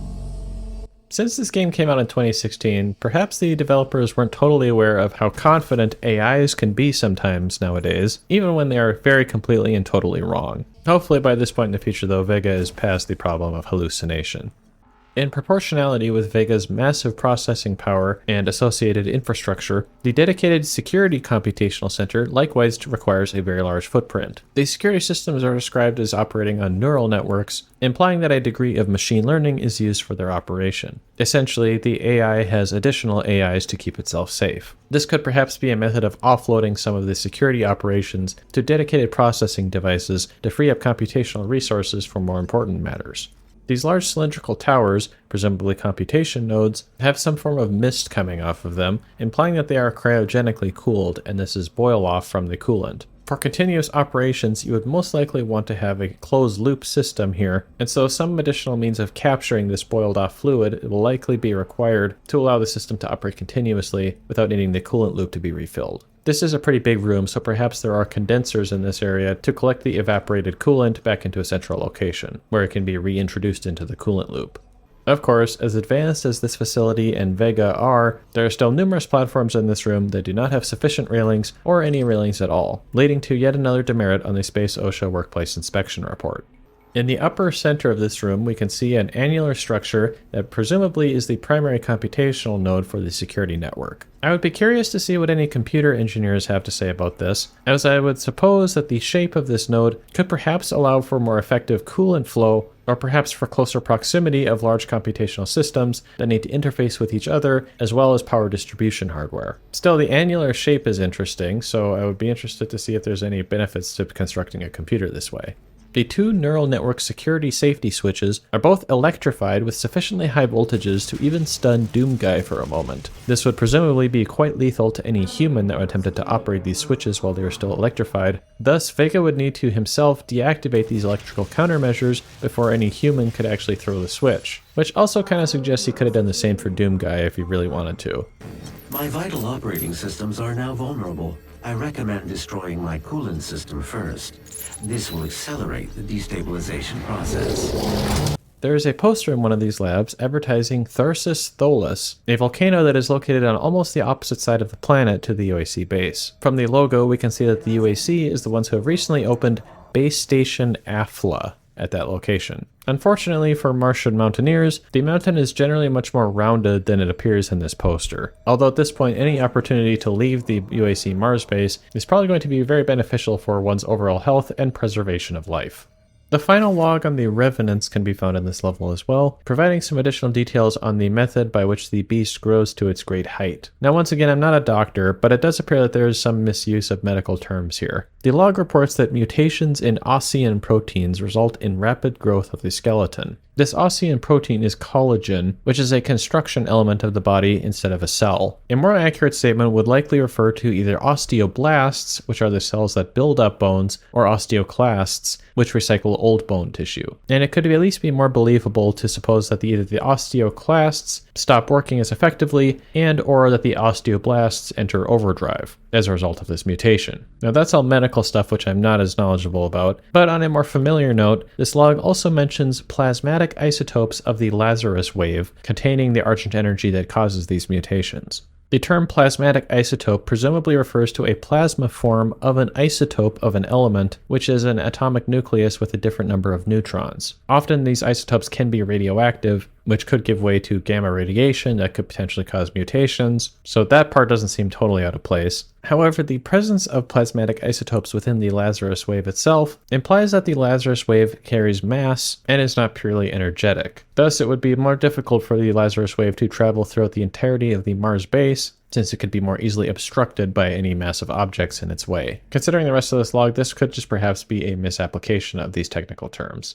S1: Since this game came out in 2016, perhaps the developers weren't totally aware of how confident AIs can be sometimes nowadays, even when they are very completely and totally wrong. Hopefully by this point in the future though, VEGA is past the problem of hallucination. In proportionality with VEGA's massive processing power and associated infrastructure, the dedicated Security Computational Center likewise requires a very large footprint. These security systems are described as operating on neural networks, implying that a degree of machine learning is used for their operation. Essentially, the AI has additional AIs to keep itself safe. This could perhaps be a method of offloading some of the security operations to dedicated processing devices to free up computational resources for more important matters. These large cylindrical towers, presumably computation nodes, have some form of mist coming off of them, implying that they are cryogenically cooled, and this is boil off from the coolant. For continuous operations, you would most likely want to have a closed-loop system here, and so some additional means of capturing this boiled-off fluid will likely be required to allow the system to operate continuously without needing the coolant loop to be refilled. This is a pretty big room, so perhaps there are condensers in this area to collect the evaporated coolant back into a central location, where it can be reintroduced into the coolant loop. Of course, as advanced as this facility and VEGA are, there are still numerous platforms in this room that do not have sufficient railings or any railings at all, leading to yet another demerit on the Space OSHA Workplace Inspection Report. In the upper center of this room, we can see an annular structure that presumably is the primary computational node for the security network. I would be curious to see what any computer engineers have to say about this, as I would suppose that the shape of this node could perhaps allow for more effective coolant flow, or perhaps for closer proximity of large computational systems that need to interface with each other, as well as power distribution hardware. Still, the annular shape is interesting, so I would be interested to see if there's any benefits to constructing a computer this way. The two neural network security safety switches are both electrified with sufficiently high voltages to even stun Doomguy for a moment. This would presumably be quite lethal to any human that attempted to operate these switches while they were still electrified. Thus, VEGA would need to himself deactivate these electrical countermeasures before any human could actually throw the switch, which also kind of suggests he could have done the same for Doomguy if he really wanted to.
S6: My vital operating systems are now vulnerable. I recommend destroying my coolant system first. This will accelerate the destabilization process.
S1: There is a poster in one of these labs advertising Tharsis Tholus, a volcano that is located on almost the opposite side of the planet to the UAC base. From the logo, we can see that the UAC is the ones who have recently opened Base Station Afla at that location. Unfortunately for Martian mountaineers, the mountain is generally much more rounded than it appears in this poster. Although at this point, any opportunity to leave the UAC Mars base is probably going to be very beneficial for one's overall health and preservation of life. The final log on the revenants can be found in this level as well, providing some additional details on the method by which the beast grows to its great height. Now once again, I'm not a doctor, but it does appear that there is some misuse of medical terms here. The log reports that mutations in Ossian proteins result in rapid growth of the skeleton. This Ossian protein is collagen, which is a construction element of the body instead of a cell. A more accurate statement would likely refer to either osteoblasts, which are the cells that build up bones, or osteoclasts, which recycle old bone tissue. And it could at least be more believable to suppose that either the osteoclasts stop working as effectively and or that the osteoblasts enter overdrive as a result of this mutation. Now that's all medical stuff which I'm not as knowledgeable about, but on a more familiar note, this log also mentions plasmatic isotopes of the Lazarus wave containing the Argent energy that causes these mutations. The term plasmatic isotope presumably refers to a plasma form of an isotope of an element, which is an atomic nucleus with a different number of neutrons. Often these isotopes can be radioactive, which could give way to gamma radiation that could potentially cause mutations, so that part doesn't seem totally out of place. However, the presence of plasmatic isotopes within the Lazarus wave itself implies that the Lazarus wave carries mass and is not purely energetic. Thus, it would be more difficult for the Lazarus wave to travel throughout the entirety of the Mars base, since it could be more easily obstructed by any massive objects in its way. Considering the rest of this log, this could just perhaps be a misapplication of these technical terms.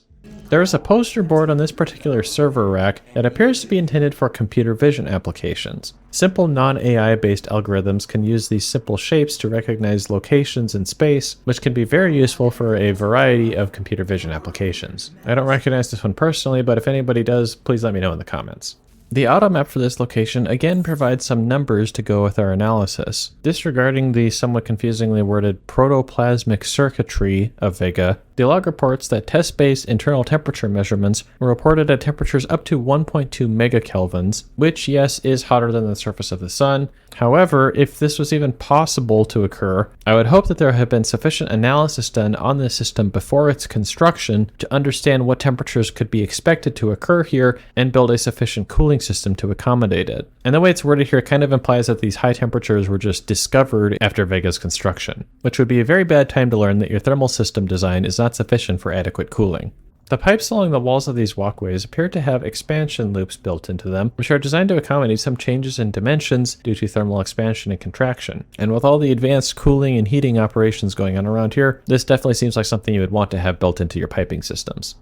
S1: There is a poster board on this particular server rack that appears to be intended for computer vision applications. Simple non-AI based algorithms can use these simple shapes to recognize locations in space, which can be very useful for a variety of computer vision applications. I don't recognize this one personally, but if anybody does, please let me know in the comments. The automap for this location again provides some numbers to go with our analysis. Disregarding the somewhat confusingly worded protoplasmic circuitry of VEGA, the log reports that test-based internal temperature measurements were reported at temperatures up to 1.2 megakelvins, which, yes, is hotter than the surface of the sun. However, if this was even possible to occur, I would hope that there had been sufficient analysis done on this system before its construction to understand what temperatures could be expected to occur here and build a sufficient cooling system to accommodate it. And the way it's worded here kind of implies that these high temperatures were just discovered after VEGA's construction, which would be a very bad time to learn that your thermal system design is not sufficient for adequate cooling. The pipes along the walls of these walkways appear to have expansion loops built into them, which are designed to accommodate some changes in dimensions due to thermal expansion and contraction. And with all the advanced cooling and heating operations going on around here, this definitely seems like something you would want to have built into your piping systems.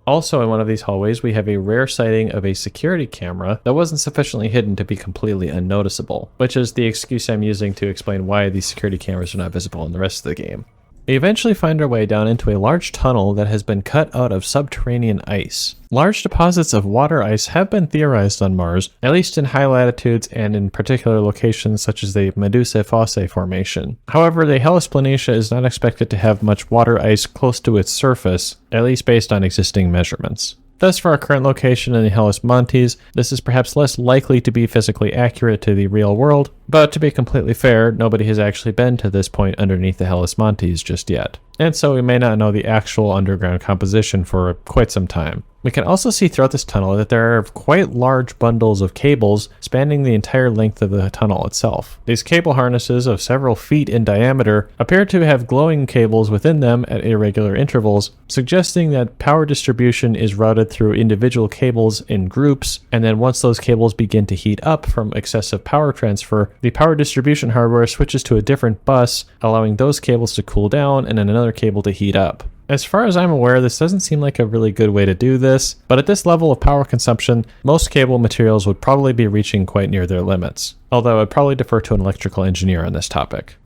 S1: Also in one of these hallways, we have a rare sighting of a security camera that wasn't sufficiently hidden to be completely unnoticeable, which is the excuse I'm using to explain why these security cameras are not visible in the rest of the game. We eventually find our way down into a large tunnel that has been cut out of subterranean ice. Large deposits of water ice have been theorized on Mars, at least in high latitudes and in particular locations such as the Medusae Fossae formation. However, the Hellas Planitia is not expected to have much water ice close to its surface, at least based on existing measurements. Thus, for our current location in the Hellas Montes, this is perhaps less likely to be physically accurate to the real world, but to be completely fair, nobody has actually been to this point underneath the Hellas Montes just yet, and so we may not know the actual underground composition for quite some time. We can also see throughout this tunnel that there are quite large bundles of cables spanning the entire length of the tunnel itself. These cable harnesses of several feet in diameter appear to have glowing cables within them at irregular intervals, suggesting that power distribution is routed through individual cables in groups, and then once those cables begin to heat up from excessive power transfer, the power distribution hardware switches to a different bus, allowing those cables to cool down and then another cable to heat up. As far as I'm aware, this doesn't seem like a really good way to do this, but at this level of power consumption, most cable materials would probably be reaching quite near their limits, although I'd probably defer to an electrical engineer on this topic.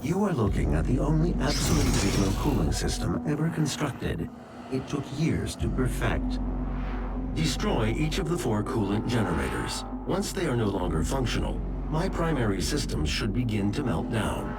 S6: You are looking at the only absolute zero cooling system ever constructed. It took years to perfect. Destroy each of the 4 coolant generators. Once they are no longer functional, my primary systems should begin to melt down.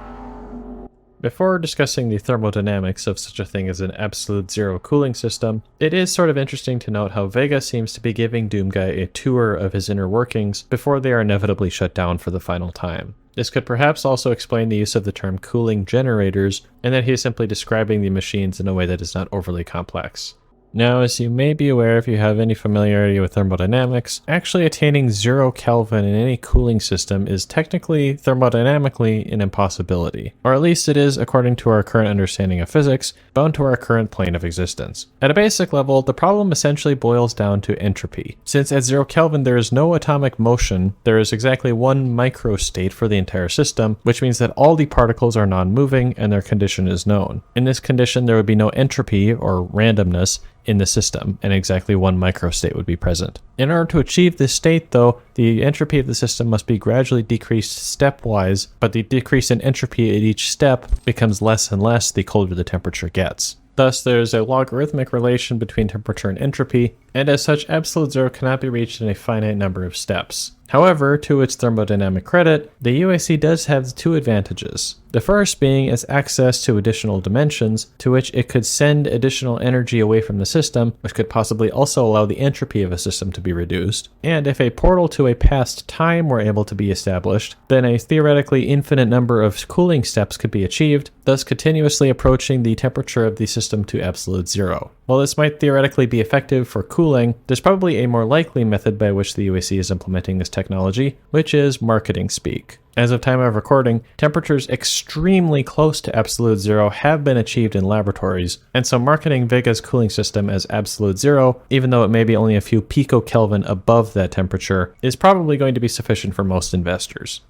S1: Before discussing the thermodynamics of such a thing as an absolute zero cooling system, it is sort of interesting to note how VEGA seems to be giving Doomguy a tour of his inner workings before they are inevitably shut down for the final time. This could perhaps also explain the use of the term cooling generators, and that he is simply describing the machines in a way that is not overly complex. Now, as you may be aware if you have any familiarity with thermodynamics, actually attaining 0 Kelvin in any cooling system is technically thermodynamically an impossibility, or at least it is, according to our current understanding of physics, bound to our current plane of existence. At a basic level, the problem essentially boils down to entropy. Since at 0 Kelvin there is no atomic motion, there is exactly 1 microstate for the entire system, which means that all the particles are non-moving and their condition is known. In this condition, there would be no entropy, or randomness, in the system, and exactly 1 microstate would be present. In order to achieve this state, though, the entropy of the system must be gradually decreased stepwise, but the decrease in entropy at each step becomes less and less the colder the temperature gets. Thus, there's a logarithmic relation between temperature and entropy, and as such, absolute zero cannot be reached in a finite number of steps. However, to its thermodynamic credit, the UAC does have 2 advantages. The first being its access to additional dimensions, to which it could send additional energy away from the system, which could possibly also allow the entropy of a system to be reduced. And if a portal to a past time were able to be established, then a theoretically infinite number of cooling steps could be achieved, thus continuously approaching the temperature of the system to absolute zero. While this might theoretically be effective for cooling, there's probably a more likely method by which the UAC is implementing this technology, which is marketing speak. As of time of recording, temperatures extremely close to absolute zero have been achieved in laboratories, and so marketing VEGA's cooling system as absolute zero, even though it may be only a few picokelvin above that temperature, is probably going to be sufficient for most investors.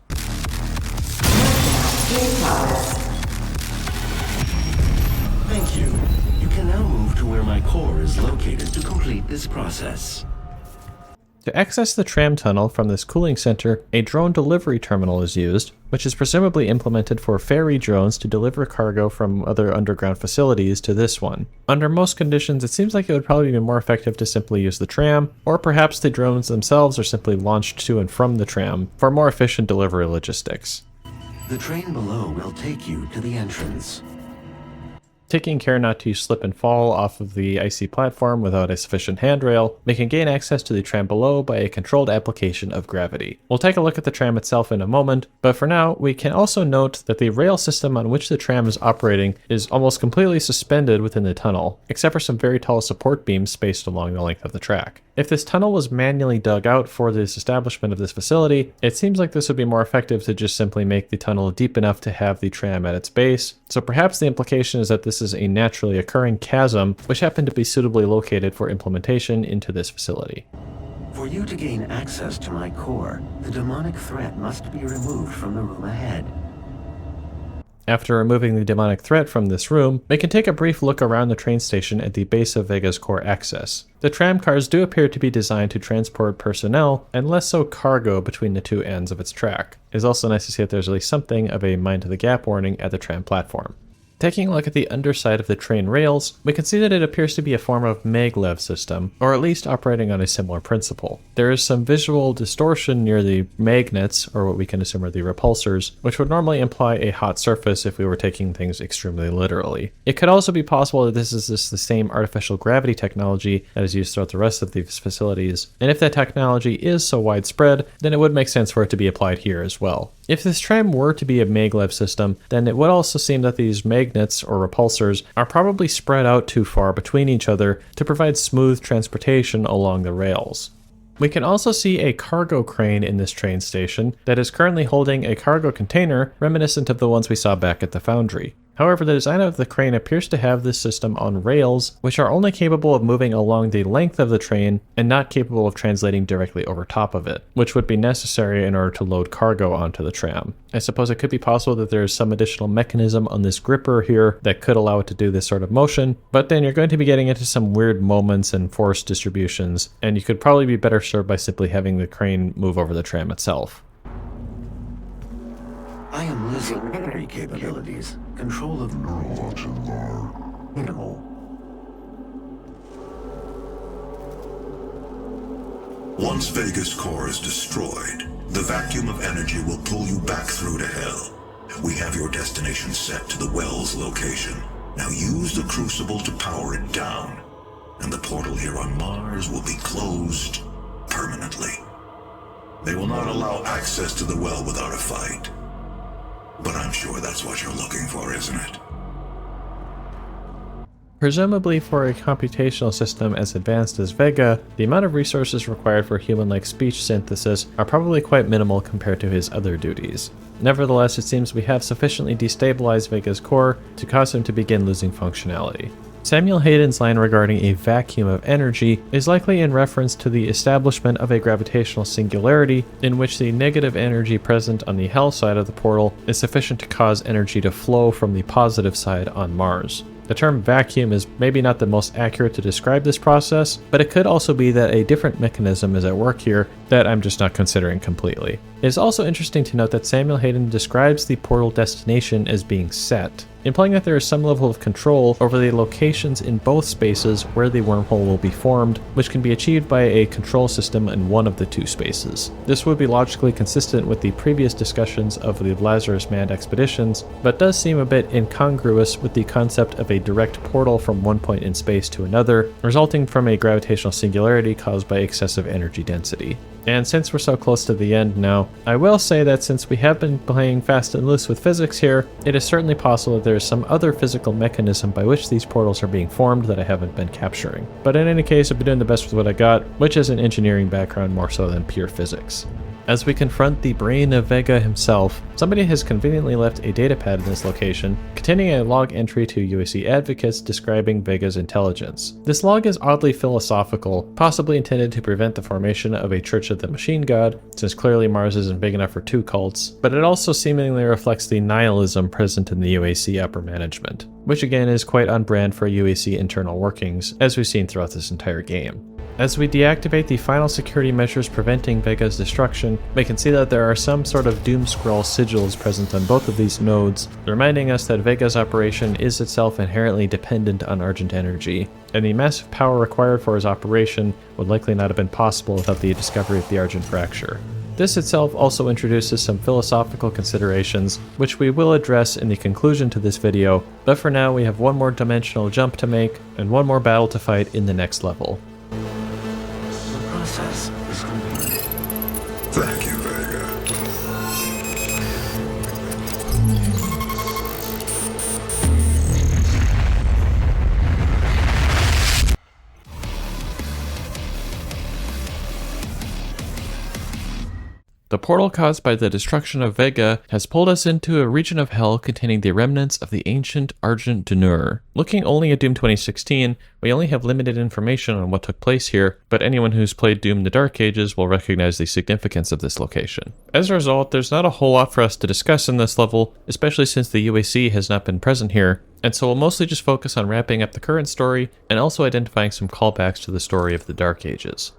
S6: Thank you. You can now move to where my core is located to complete this process.
S1: To access the tram tunnel from this cooling center, a drone delivery terminal is used, which is presumably implemented for ferry drones to deliver cargo from other underground facilities to this one. Under most conditions, it seems like it would probably be more effective to simply use the tram, or perhaps the drones themselves are simply launched to and from the tram for more efficient delivery logistics.
S6: The train below will take you to the entrance.
S1: Taking care not to slip and fall off of the icy platform without a sufficient handrail, we can gain access to the tram below by a controlled application of gravity. We'll take a look at the tram itself in a moment, but for now, we can also note that the rail system on which the tram is operating is almost completely suspended within the tunnel, except for some very tall support beams spaced along the length of the track. If this tunnel was manually dug out for this establishment of this facility, it seems like this would be more effective to just simply make the tunnel deep enough to have the tram at its base. So perhaps the implication is that this is a naturally occurring chasm, which happened to be suitably located for implementation into this facility.
S6: For you to gain access to my core, the demonic threat must be removed from the room ahead.
S1: After removing the demonic threat from this room, we can take a brief look around the train station at the base of VEGA's core access. The tram cars do appear to be designed to transport personnel and less so cargo between the two ends of its track. It is also nice to see that there's at least something of a mind to the gap warning at the tram platform. Taking a look at the underside of the train rails, we can see that it appears to be a form of maglev system, or at least operating on a similar principle. There is some visual distortion near the magnets, or what we can assume are the repulsors, which would normally imply a hot surface if we were taking things extremely literally. It could also be possible that this is just the same artificial gravity technology that is used throughout the rest of these facilities, and if that technology is so widespread, then it would make sense for it to be applied here as well. If this tram were to be a maglev system, then it would also seem that these magnets or repulsors are probably spread out too far between each other to provide smooth transportation along the rails. We can also see a cargo crane in this train station that is currently holding a cargo container reminiscent of the ones we saw back at the Foundry. However, the design of the crane appears to have this system on rails, which are only capable of moving along the length of the train and not capable of translating directly over top of it, which would be necessary in order to load cargo onto the tram. I suppose it could be possible that there is some additional mechanism on this gripper here that could allow it to do this sort of motion, but then you're going to be getting into some weird moments and force distributions, and you could probably be better served by simply having the crane move over the tram itself.
S6: I am losing memory capabilities. Control of neurological are minimal.
S3: Once Vega's core is destroyed, the vacuum of energy will pull you back through to hell. We have your destination set to the well's location. Now use the crucible to power it down, and the portal here on Mars will be closed permanently. They will not allow access to the well without a fight. But I'm sure that's what you're looking for, isn't it?
S1: Presumably for a computational system as advanced as VEGA, the amount of resources required for human-like speech synthesis are probably quite minimal compared to his other duties. Nevertheless, it seems we have sufficiently destabilized VEGA's core to cause him to begin losing functionality. Samuel Hayden's line regarding a vacuum of energy is likely in reference to the establishment of a gravitational singularity in which the negative energy present on the hell side of the portal is sufficient to cause energy to flow from the positive side on Mars. The term vacuum is maybe not the most accurate to describe this process, but it could also be that a different mechanism is at work here that I'm just not considering completely. It is also interesting to note that Samuel Hayden describes the portal destination as being set, implying that there is some level of control over the locations in both spaces where the wormhole will be formed, which can be achieved by a control system in one of the two spaces. This would be logically consistent with the previous discussions of the Lazarus manned expeditions, but does seem a bit incongruous with the concept of a direct portal from one point in space to another, resulting from a gravitational singularity caused by excessive energy density. And since we're so close to the end now, I will say that since we have been playing fast and loose with physics here, it is certainly possible that there is some other physical mechanism by which these portals are being formed that I haven't been capturing. But in any case, I've been doing the best with what I got, which is an engineering background more so than pure physics. As we confront the brain of VEGA himself, somebody has conveniently left a datapad in this location, containing a log entry to UAC advocates describing VEGA's intelligence. This log is oddly philosophical, possibly intended to prevent the formation of a Church of the Machine God, since clearly Mars isn't big enough for two cults, but it also seemingly reflects the nihilism present in the UAC upper management, which again is quite on brand for UAC internal workings, as we've seen throughout this entire game. As we deactivate the final security measures preventing VEGA's destruction, we can see that there are some sort of doom scroll sigils present on both of these nodes, reminding us that VEGA's operation is itself inherently dependent on Argent energy, and the massive power required for his operation would likely not have been possible without the discovery of the Argent fracture. This itself also introduces some philosophical considerations, which we will address in the conclusion to this video, but for now we have one more dimensional jump to make, and one more battle to fight in the next level.
S6: Process is complete.
S3: Thank you, Vega.
S1: The The portal caused by the destruction of VEGA has pulled us into a region of hell containing the remnants of the ancient Argent. Looking only at Doom 2016, we only have limited information on what took place here, but anyone who's played Doom the Dark Ages will recognize the significance of this location. As a result, there's not a whole lot for us to discuss in this level, especially since the UAC has not been present here, and so we'll mostly just focus on wrapping up the current story and also identifying some callbacks to the story of the Dark Ages.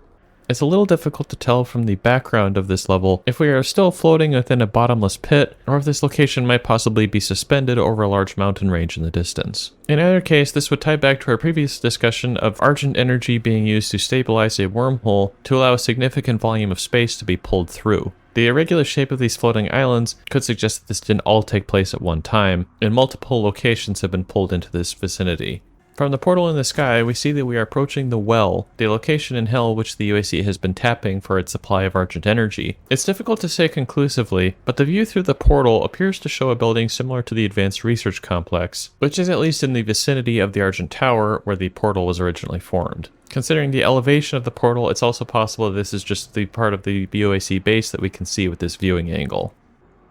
S1: It's a little difficult to tell from the background of this level if we are still floating within a bottomless pit, or if this location might possibly be suspended over a large mountain range in the distance. In either case, this would tie back to our previous discussion of Argent energy being used to stabilize a wormhole to allow a significant volume of space to be pulled through. The irregular shape of these floating islands could suggest that this didn't all take place at one time, and multiple locations have been pulled into this vicinity. From the portal in the sky, we see that we are approaching the Well, the location in Hell which the UAC has been tapping for its supply of Argent energy. It's difficult to say conclusively, but the view through the portal appears to show a building similar to the Advanced Research Complex, which is at least in the vicinity of the Argent Tower where the portal was originally formed. Considering the elevation of the portal, it's also possible that this is just the part of the UAC base that we can see with this viewing angle.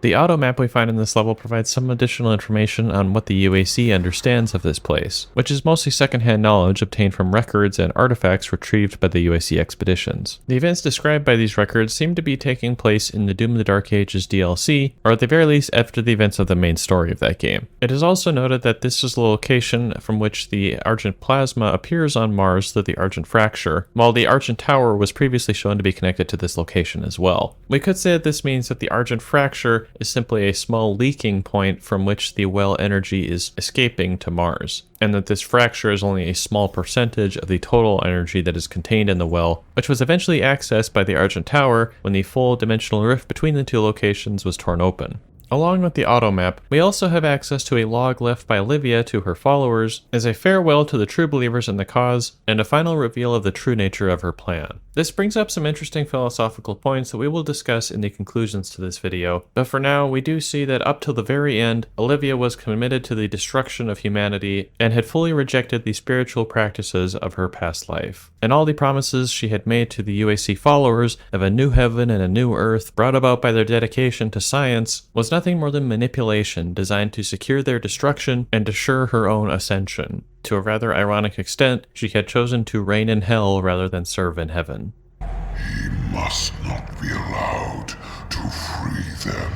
S1: The auto map we find in this level provides some additional information on what the UAC understands of this place, which is mostly secondhand knowledge obtained from records and artifacts retrieved by the UAC expeditions. The events described by these records seem to be taking place in the Doom of the Dark Ages DLC, or at the very least after the events of the main story of that game. It is also noted that this is the location from which the Argent plasma appears on Mars through the Argent fracture, while the Argent Tower was previously shown to be connected to this location as well. We could say that this means that the Argent fracture is simply a small leaking point from which the well energy is escaping to Mars, and that this fracture is only a small percentage of the total energy that is contained in the well, which was eventually accessed by the Argent Tower when the full dimensional rift between the two locations was torn open. Along with the auto map, we also have access to a log left by Olivia to her followers as a farewell to the true believers in the cause and a final reveal of the true nature of her plan. This brings up some interesting philosophical points that we will discuss in the conclusions to this video, but for now we do see that up till the very end, Olivia was committed to the destruction of humanity and had fully rejected the spiritual practices of her past life. And all the promises she had made to the UAC followers of a new heaven and a new earth brought about by their dedication to science was nothing more than manipulation designed to secure their destruction and assure her own ascension. To a rather ironic extent, she had chosen to reign in hell rather than serve in heaven.
S3: He must not be allowed to free them.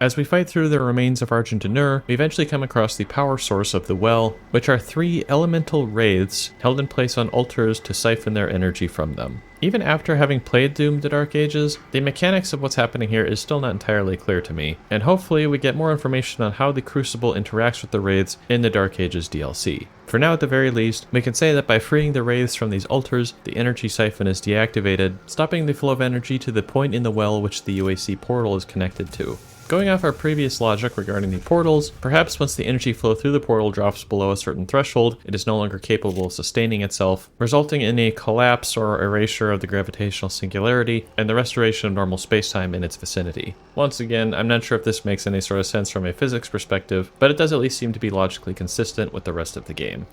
S1: As we fight through the remains of Argent, we eventually come across the power source of the well, which are 3 elemental wraiths held in place on altars to siphon their energy from them. Even after having played Doom the Dark Ages, the mechanics of what's happening here is still not entirely clear to me, and hopefully we get more information on how the Crucible interacts with the wraiths in the Dark Ages DLC. For now, at the very least, we can say that by freeing the wraiths from these altars, the energy siphon is deactivated, stopping the flow of energy to the point in the well which the UAC portal is connected to. Going off our previous logic regarding the portals, perhaps once the energy flow through the portal drops below a certain threshold, it is no longer capable of sustaining itself, resulting in a collapse or erasure of the gravitational singularity and the restoration of normal spacetime in its vicinity. Once again, I'm not sure if this makes any sort of sense from a physics perspective, but it does at least seem to be logically consistent with the rest of the game.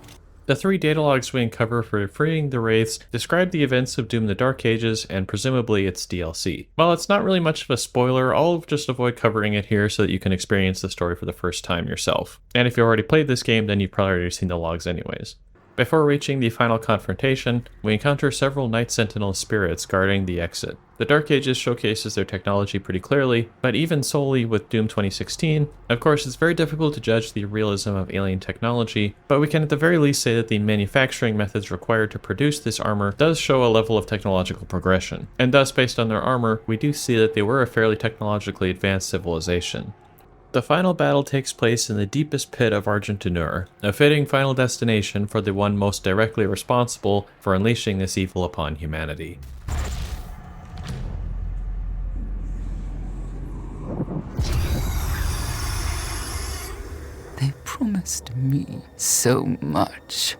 S1: The 3 datalogs we uncover for freeing the wraiths describe the events of Doom the Dark Ages and presumably its DLC. While it's not really much of a spoiler, I'll just avoid covering it here so that you can experience the story for the first time yourself. And if you already played this game, then you've probably already seen the logs anyways. Before reaching the final confrontation, we encounter several Night Sentinel spirits guarding the exit. The Dark Ages showcases their technology pretty clearly, but even solely with Doom 2016, of course it's very difficult to judge the realism of alien technology, but we can at the very least say that the manufacturing methods required to produce this armor does show a level of technological progression, and thus based on their armor, we do see that they were a fairly technologically advanced civilization. The final battle takes place in the deepest pit of Argent, a fitting final destination for the one most directly responsible for unleashing this evil upon humanity.
S9: They promised me so much.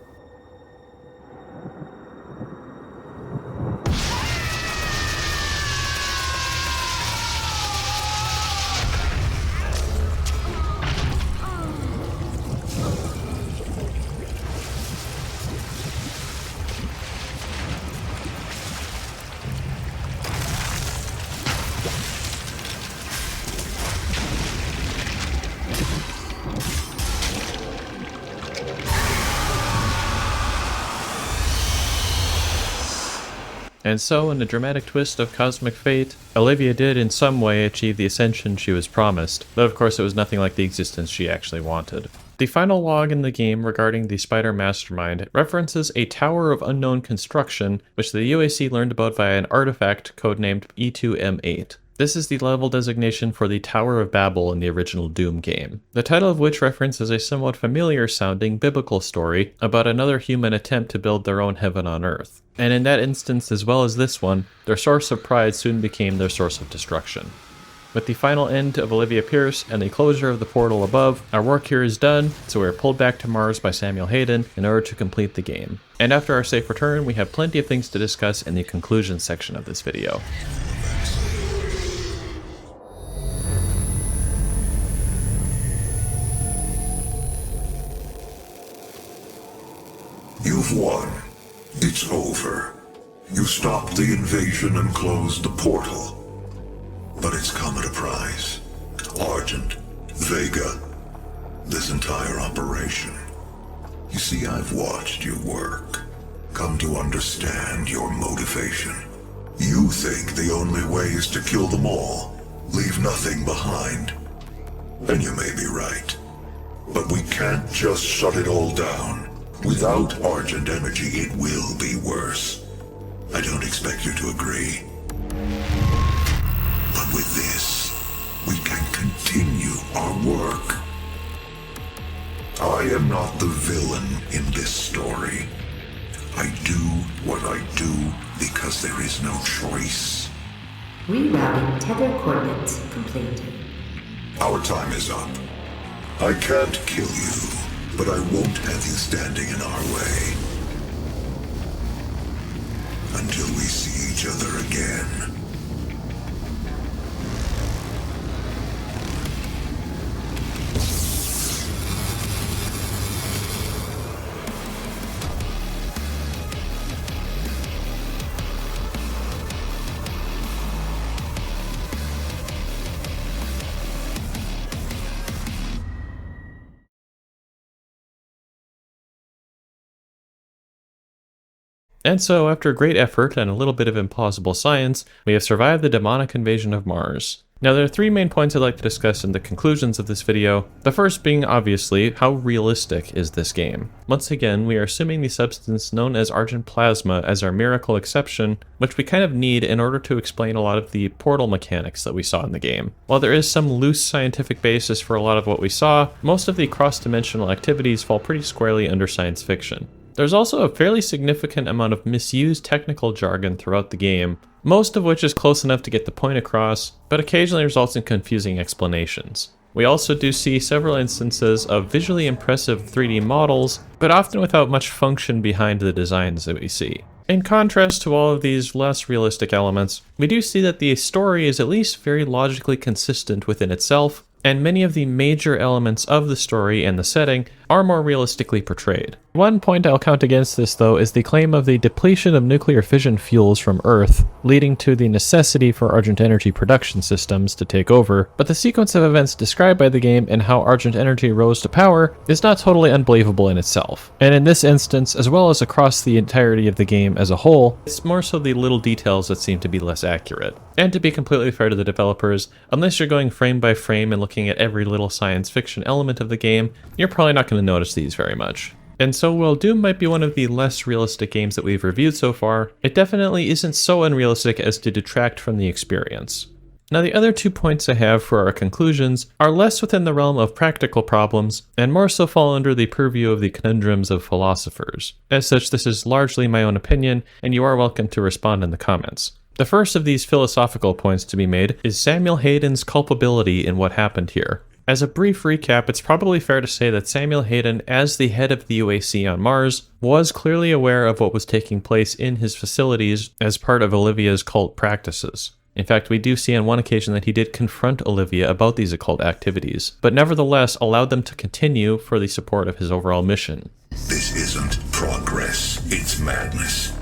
S1: And so, in a dramatic twist of cosmic fate, Olivia did in some way achieve the ascension she was promised, though of course it was nothing like the existence she actually wanted. The final log in the game regarding the Spider Mastermind references a Tower of Unknown construction, which the UAC learned about via an artifact codenamed E2M8. This is the level designation for the Tower of Babel in the original Doom game, the title of which references a somewhat familiar sounding biblical story about another human attempt to build their own heaven on earth. And in that instance, as well as this one, their source of pride soon became their source of destruction. With the final end of Olivia Pierce and the closure of the portal above, our work here is done, so we are pulled back to Mars by Samuel Hayden in order to complete the game. And after our safe return, we have plenty of things to discuss in the conclusion section of this video.
S3: You've won. It's over. You stopped the invasion and closed the portal. But it's come at a price. Argent, VEGA, this entire operation. You see, I've watched you work, come to understand your motivation. You think the only way is to kill them all, leave nothing behind. And you may be right. But we can't just shut it all down. Without Argent energy, it will be worse. I don't expect you to agree. But with this, we can continue our work. I am not the villain in this story. I do what I do because there is no choice.
S4: Rerouting tether coordinates complete.
S3: Our time is up. I can't kill you, but I won't have you standing in our way. Until we see each other again.
S1: And so, after great effort and a little bit of implausible science, we have survived the demonic invasion of Mars. Now, there are three main points I'd like to discuss in the conclusions of this video, the first being, obviously, how realistic is this game? Once again, we are assuming the substance known as Argent Plasma as our miracle exception, which we kind of need in order to explain a lot of the portal mechanics that we saw in the game. While there is some loose scientific basis for a lot of what we saw, most of the cross-dimensional activities fall pretty squarely under science fiction. There's also a fairly significant amount of misused technical jargon throughout the game, most of which is close enough to get the point across, but occasionally results in confusing explanations. We also do see several instances of visually impressive 3D models, but often without much function behind the designs that we see. In contrast to all of these less realistic elements, we do see that the story is at least very logically consistent within itself, and many of the major elements of the story and the setting are more realistically portrayed. One point I'll count against this, though, is the claim of the depletion of nuclear fission fuels from Earth, leading to the necessity for Argent energy production systems to take over, but the sequence of events described by the game and how Argent energy rose to power is not totally unbelievable in itself. And in this instance, as well as across the entirety of the game as a whole, it's more so the little details that seem to be less accurate. And to be completely fair to the developers, unless you're going frame by frame and looking at every little science fiction element of the game, you're probably not going to notice these very much. And so while Doom might be one of the less realistic games that we've reviewed so far, it definitely isn't so unrealistic as to detract from the experience. Now, the other 2 points I have for our conclusions are less within the realm of practical problems and more so fall under the purview of the conundrums of philosophers. As such, this is largely my own opinion, and you are welcome to respond in the comments. The first of these philosophical points to be made is Samuel Hayden's culpability in what happened here. As a brief recap, it's probably fair to say that Samuel Hayden, as the head of the UAC on Mars, was clearly aware of what was taking place in his facilities as part of Olivia's cult practices. In fact, we do see on one occasion that he did confront Olivia about these occult activities, but nevertheless allowed them to continue for the support of his overall mission.
S3: This isn't progress, it's madness.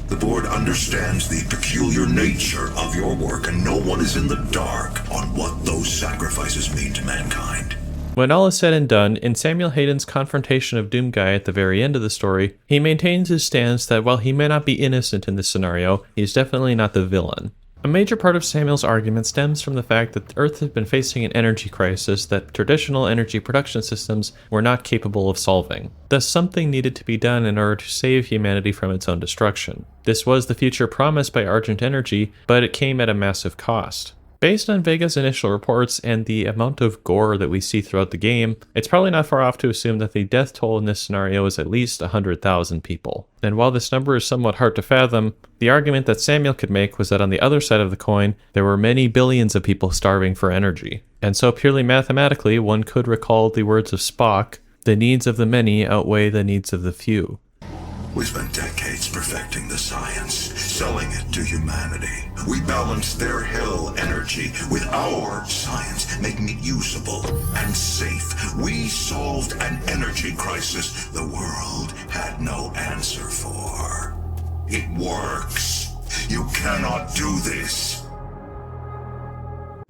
S3: The board understands the peculiar nature of your work, and no one is in the dark on what those sacrifices mean to mankind.
S1: When all is said and done, in Samuel Hayden's confrontation of Doomguy at the very end of the story, he maintains his stance that while he may not be innocent in this scenario, he's definitely not the villain. A major part of Samuel's argument stems from the fact that Earth has been facing an energy crisis that traditional energy production systems were not capable of solving. Thus, something needed to be done in order to save humanity from its own destruction. This was the future promised by Argent Energy, but it came at a massive cost. Based on VEGA's initial reports and the amount of gore that we see throughout the game, it's probably not far off to assume that the death toll in this scenario is at least 100,000 people. And while this number is somewhat hard to fathom, the argument that Samuel could make was that on the other side of the coin, there were many billions of people starving for energy. And so purely mathematically, one could recall the words of Spock, "The needs of the many outweigh the needs of the few."
S3: We spent decades perfecting the science, selling it to humanity. We balanced their hell energy with our science, making it usable and safe. We solved an energy crisis the world had no answer for. It works. You cannot do this.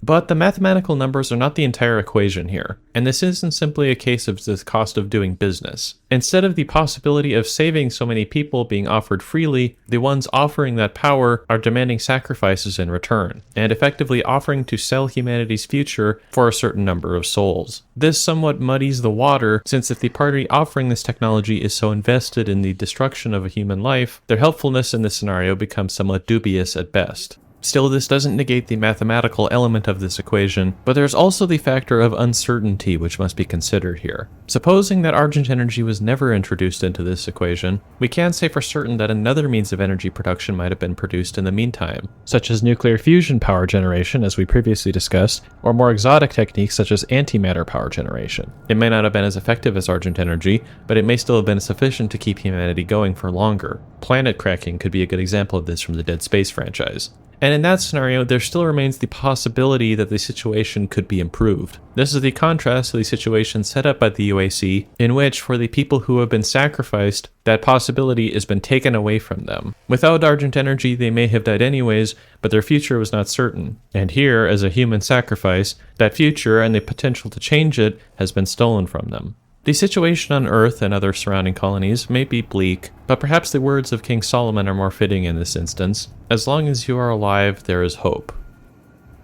S1: But the mathematical numbers are not the entire equation here, and this isn't simply a case of the cost of doing business. Instead of the possibility of saving so many people being offered freely, the ones offering that power are demanding sacrifices in return, and effectively offering to sell humanity's future for a certain number of souls. This somewhat muddies the water, since if the party offering this technology is so invested in the destruction of a human life, their helpfulness in this scenario becomes somewhat dubious at best. Still, this doesn't negate the mathematical element of this equation, but there's also the factor of uncertainty which must be considered here. Supposing that Argent Energy was never introduced into this equation, we can say for certain that another means of energy production might have been produced in the meantime, such as nuclear fusion power generation as we previously discussed, or more exotic techniques such as antimatter power generation. It may not have been as effective as Argent Energy, but it may still have been sufficient to keep humanity going for longer. Planet cracking could be a good example of this from the Dead Space franchise. And in that scenario, there still remains the possibility that the situation could be improved. This is the contrast to the situation set up by the UAC, in which, for the people who have been sacrificed, that possibility has been taken away from them. Without Argent Energy, they may have died anyways, but their future was not certain. And here, as a human sacrifice, that future and the potential to change it has been stolen from them. The situation on Earth and other surrounding colonies may be bleak, but perhaps the words of King Solomon are more fitting in this instance. As long as you are alive, there is hope.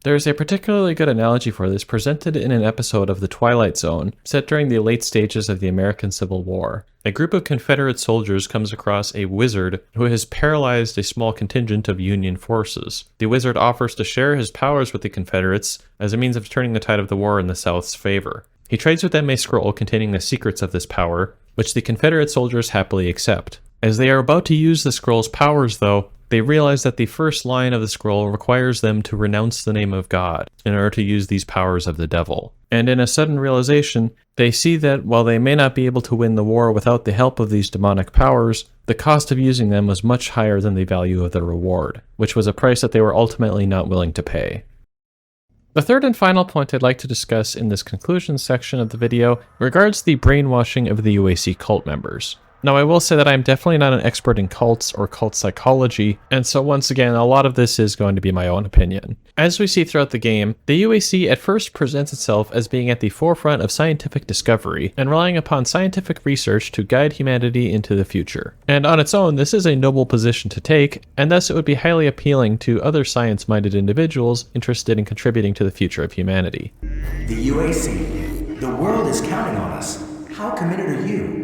S1: There is a particularly good analogy for this presented in an episode of The Twilight Zone, set during the late stages of the American Civil War. A group of Confederate soldiers comes across a wizard who has paralyzed a small contingent of Union forces. The wizard offers to share his powers with the Confederates as a means of turning the tide of the war in the South's favor. He trades with them a scroll containing the secrets of this power, which the Confederate soldiers happily accept. As they are about to use the scroll's powers, though, they realize that the first line of the scroll requires them to renounce the name of God in order to use these powers of the devil. And in a sudden realization, they see that while they may not be able to win the war without the help of these demonic powers, the cost of using them was much higher than the value of the reward, which was a price that they were ultimately not willing to pay. The third and final point I'd like to discuss in this conclusion section of the video regards the brainwashing of the UAC cult members. Now, I will say that I'm definitely not an expert in cults or cult psychology, and so once again, a lot of this is going to be my own opinion. As we see throughout the game, the UAC at first presents itself as being at the forefront of scientific discovery and relying upon scientific research to guide humanity into the future. And on its own, this is a noble position to take, and thus it would be highly appealing to other science-minded individuals interested in contributing to the future of humanity.
S5: The UAC, the world is counting on us. How committed are you?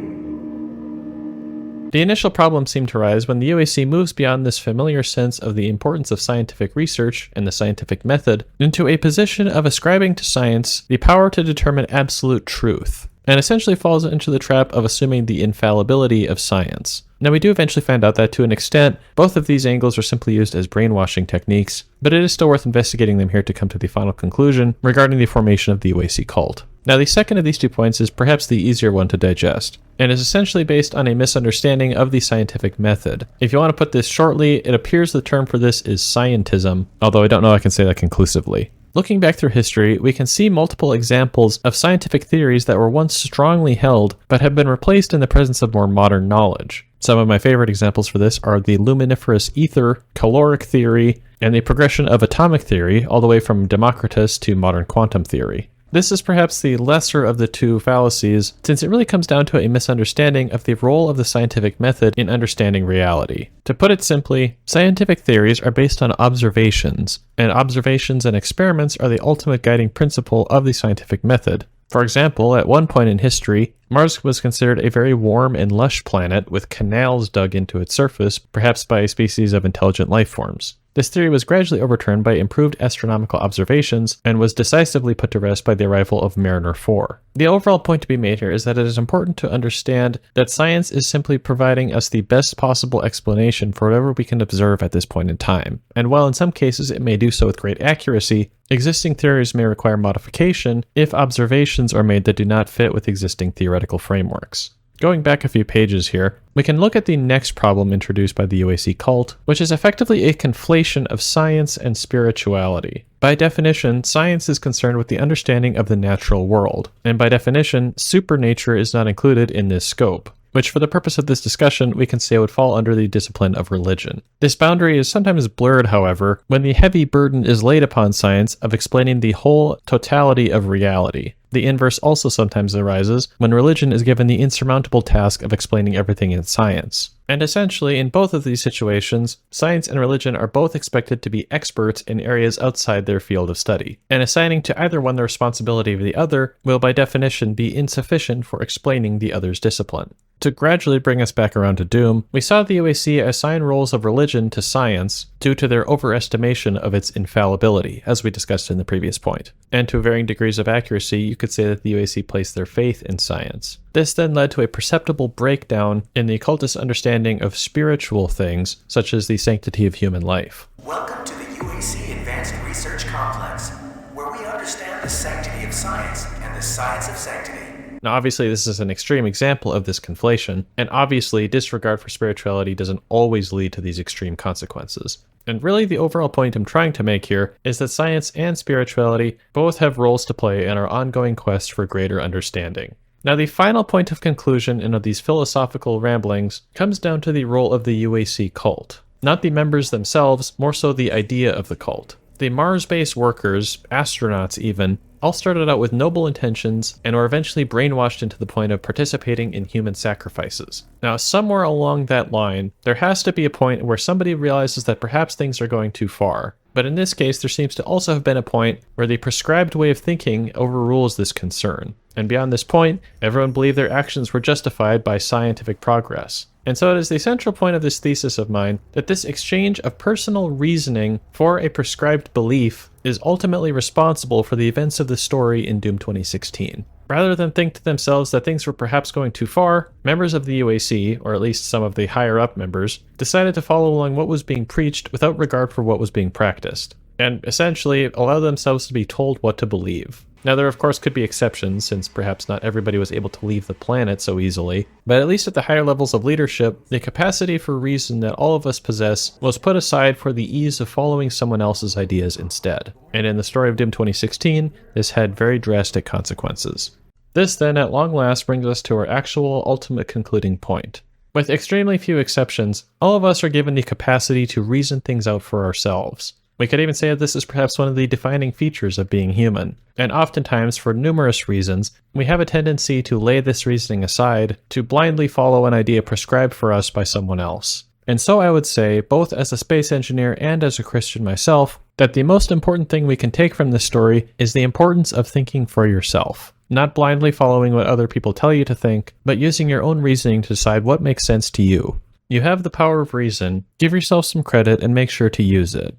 S1: The initial problems seem to arise when the UAC moves beyond this familiar sense of the importance of scientific research and the scientific method into a position of ascribing to science the power to determine absolute truth, and essentially falls into the trap of assuming the infallibility of science. Now, we do eventually find out that to an extent, both of these angles are simply used as brainwashing techniques, but it is still worth investigating them here to come to the final conclusion regarding the formation of the UAC cult. Now, the second of these 2 points is perhaps the easier one to digest, and is essentially based on a misunderstanding of the scientific method. If you want to put this shortly, it appears the term for this is scientism, although I don't know I can say that conclusively. Looking back through history, we can see multiple examples of scientific theories that were once strongly held, but have been replaced in the presence of more modern knowledge. Some of my favorite examples for this are the luminiferous ether, caloric theory, and the progression of atomic theory, all the way from Democritus to modern quantum theory. This is perhaps the lesser of the two fallacies, since it really comes down to a misunderstanding of the role of the scientific method in understanding reality. To put it simply, scientific theories are based on observations, and observations and experiments are the ultimate guiding principle of the scientific method. For example, at one point in history, Mars was considered a very warm and lush planet with canals dug into its surface, perhaps by a species of intelligent life forms. This theory was gradually overturned by improved astronomical observations and was decisively put to rest by the arrival of Mariner 4. The overall point to be made here is that it is important to understand that science is simply providing us the best possible explanation for whatever we can observe at this point in time. And while in some cases it may do so with great accuracy, existing theories may require modification if observations are made that do not fit with existing theoretical frameworks. Going back a few pages here, we can look at the next problem introduced by the UAC cult, which is effectively a conflation of science and spirituality. By definition, science is concerned with the understanding of the natural world, and by definition, supernature is not included in this scope, which for the purpose of this discussion we can say would fall under the discipline of religion. This boundary is sometimes blurred, however, when the heavy burden is laid upon science of explaining the whole totality of reality. The inverse also sometimes arises when religion is given the insurmountable task of explaining everything in science. And essentially, in both of these situations, science and religion are both expected to be experts in areas outside their field of study, and assigning to either one the responsibility of the other will by definition be insufficient for explaining the other's discipline. To gradually bring us back around to Doom, we saw the UAC assign roles of religion to science due to their overestimation of its infallibility, as we discussed in the previous point. And to varying degrees of accuracy, you could say that the UAC placed their faith in science. This then led to a perceptible breakdown in the occultist understanding of spiritual things, such as the sanctity of human life.
S5: Welcome to the UAC Advanced Research Complex, where we understand the sanctity of science and the science of sanctity.
S1: Now obviously this is an extreme example of this conflation, and obviously disregard for spirituality doesn't always lead to these extreme consequences. And really the overall point I'm trying to make here is that science and spirituality both have roles to play in our ongoing quest for greater understanding. Now the final point of conclusion in these philosophical ramblings comes down to the role of the UAC cult. Not the members themselves, more so the idea of the cult. The Mars-based workers, astronauts even, all started out with noble intentions and were eventually brainwashed into the point of participating in human sacrifices. Now, somewhere along that line, there has to be a point where somebody realizes that perhaps things are going too far. But in this case, there seems to also have been a point where the prescribed way of thinking overrules this concern. And beyond this point, everyone believed their actions were justified by scientific progress. And so it is the central point of this thesis of mine that this exchange of personal reasoning for a prescribed belief is ultimately responsible for the events of the story in Doom 2016. Rather than think to themselves that things were perhaps going too far, members of the UAC, or at least some of the higher-up members, decided to follow along what was being preached without regard for what was being practiced, and essentially allow themselves to be told what to believe. Now there of course could be exceptions, since perhaps not everybody was able to leave the planet so easily, but at least at the higher levels of leadership, the capacity for reason that all of us possess was put aside for the ease of following someone else's ideas instead. And in the story of Doom 2016, this had very drastic consequences. This then at long last brings us to our actual ultimate concluding point. With extremely few exceptions, all of us are given the capacity to reason things out for ourselves. We could even say that this is perhaps one of the defining features of being human, and oftentimes, for numerous reasons, we have a tendency to lay this reasoning aside to blindly follow an idea prescribed for us by someone else. And so I would say, both as a space engineer and as a Christian myself, that the most important thing we can take from this story is the importance of thinking for yourself. Not blindly following what other people tell you to think, but using your own reasoning to decide what makes sense to you. You have the power of reason, give yourself some credit and make sure to use it.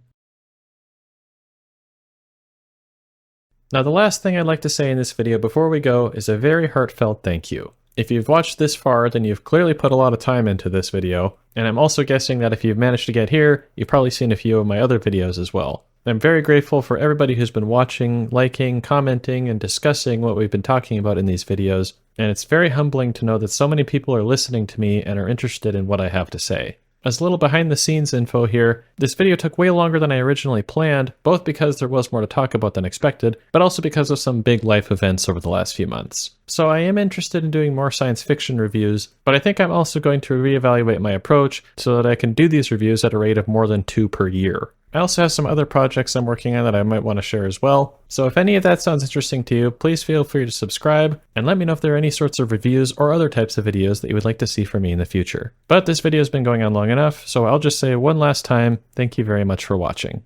S1: Now the last thing I'd like to say in this video before we go is a very heartfelt thank you. If you've watched this far, then you've clearly put a lot of time into this video, and I'm also guessing that if you've managed to get here, you've probably seen a few of my other videos as well. I'm very grateful for everybody who's been watching, liking, commenting, and discussing what we've been talking about in these videos, and it's very humbling to know that so many people are listening to me and are interested in what I have to say. As a little behind the scenes info here, this video took way longer than I originally planned, both because there was more to talk about than expected, but also because of some big life events over the last few months. So I am interested in doing more science fiction reviews, but I think I'm also going to reevaluate my approach so that I can do these reviews at a rate of more than 2 per year. I also have some other projects I'm working on that I might want to share as well. So if any of that sounds interesting to you, please feel free to subscribe and let me know if there are any sorts of reviews or other types of videos that you would like to see from me in the future. But this video has been going on long enough, so I'll just say one last time, thank you very much for watching.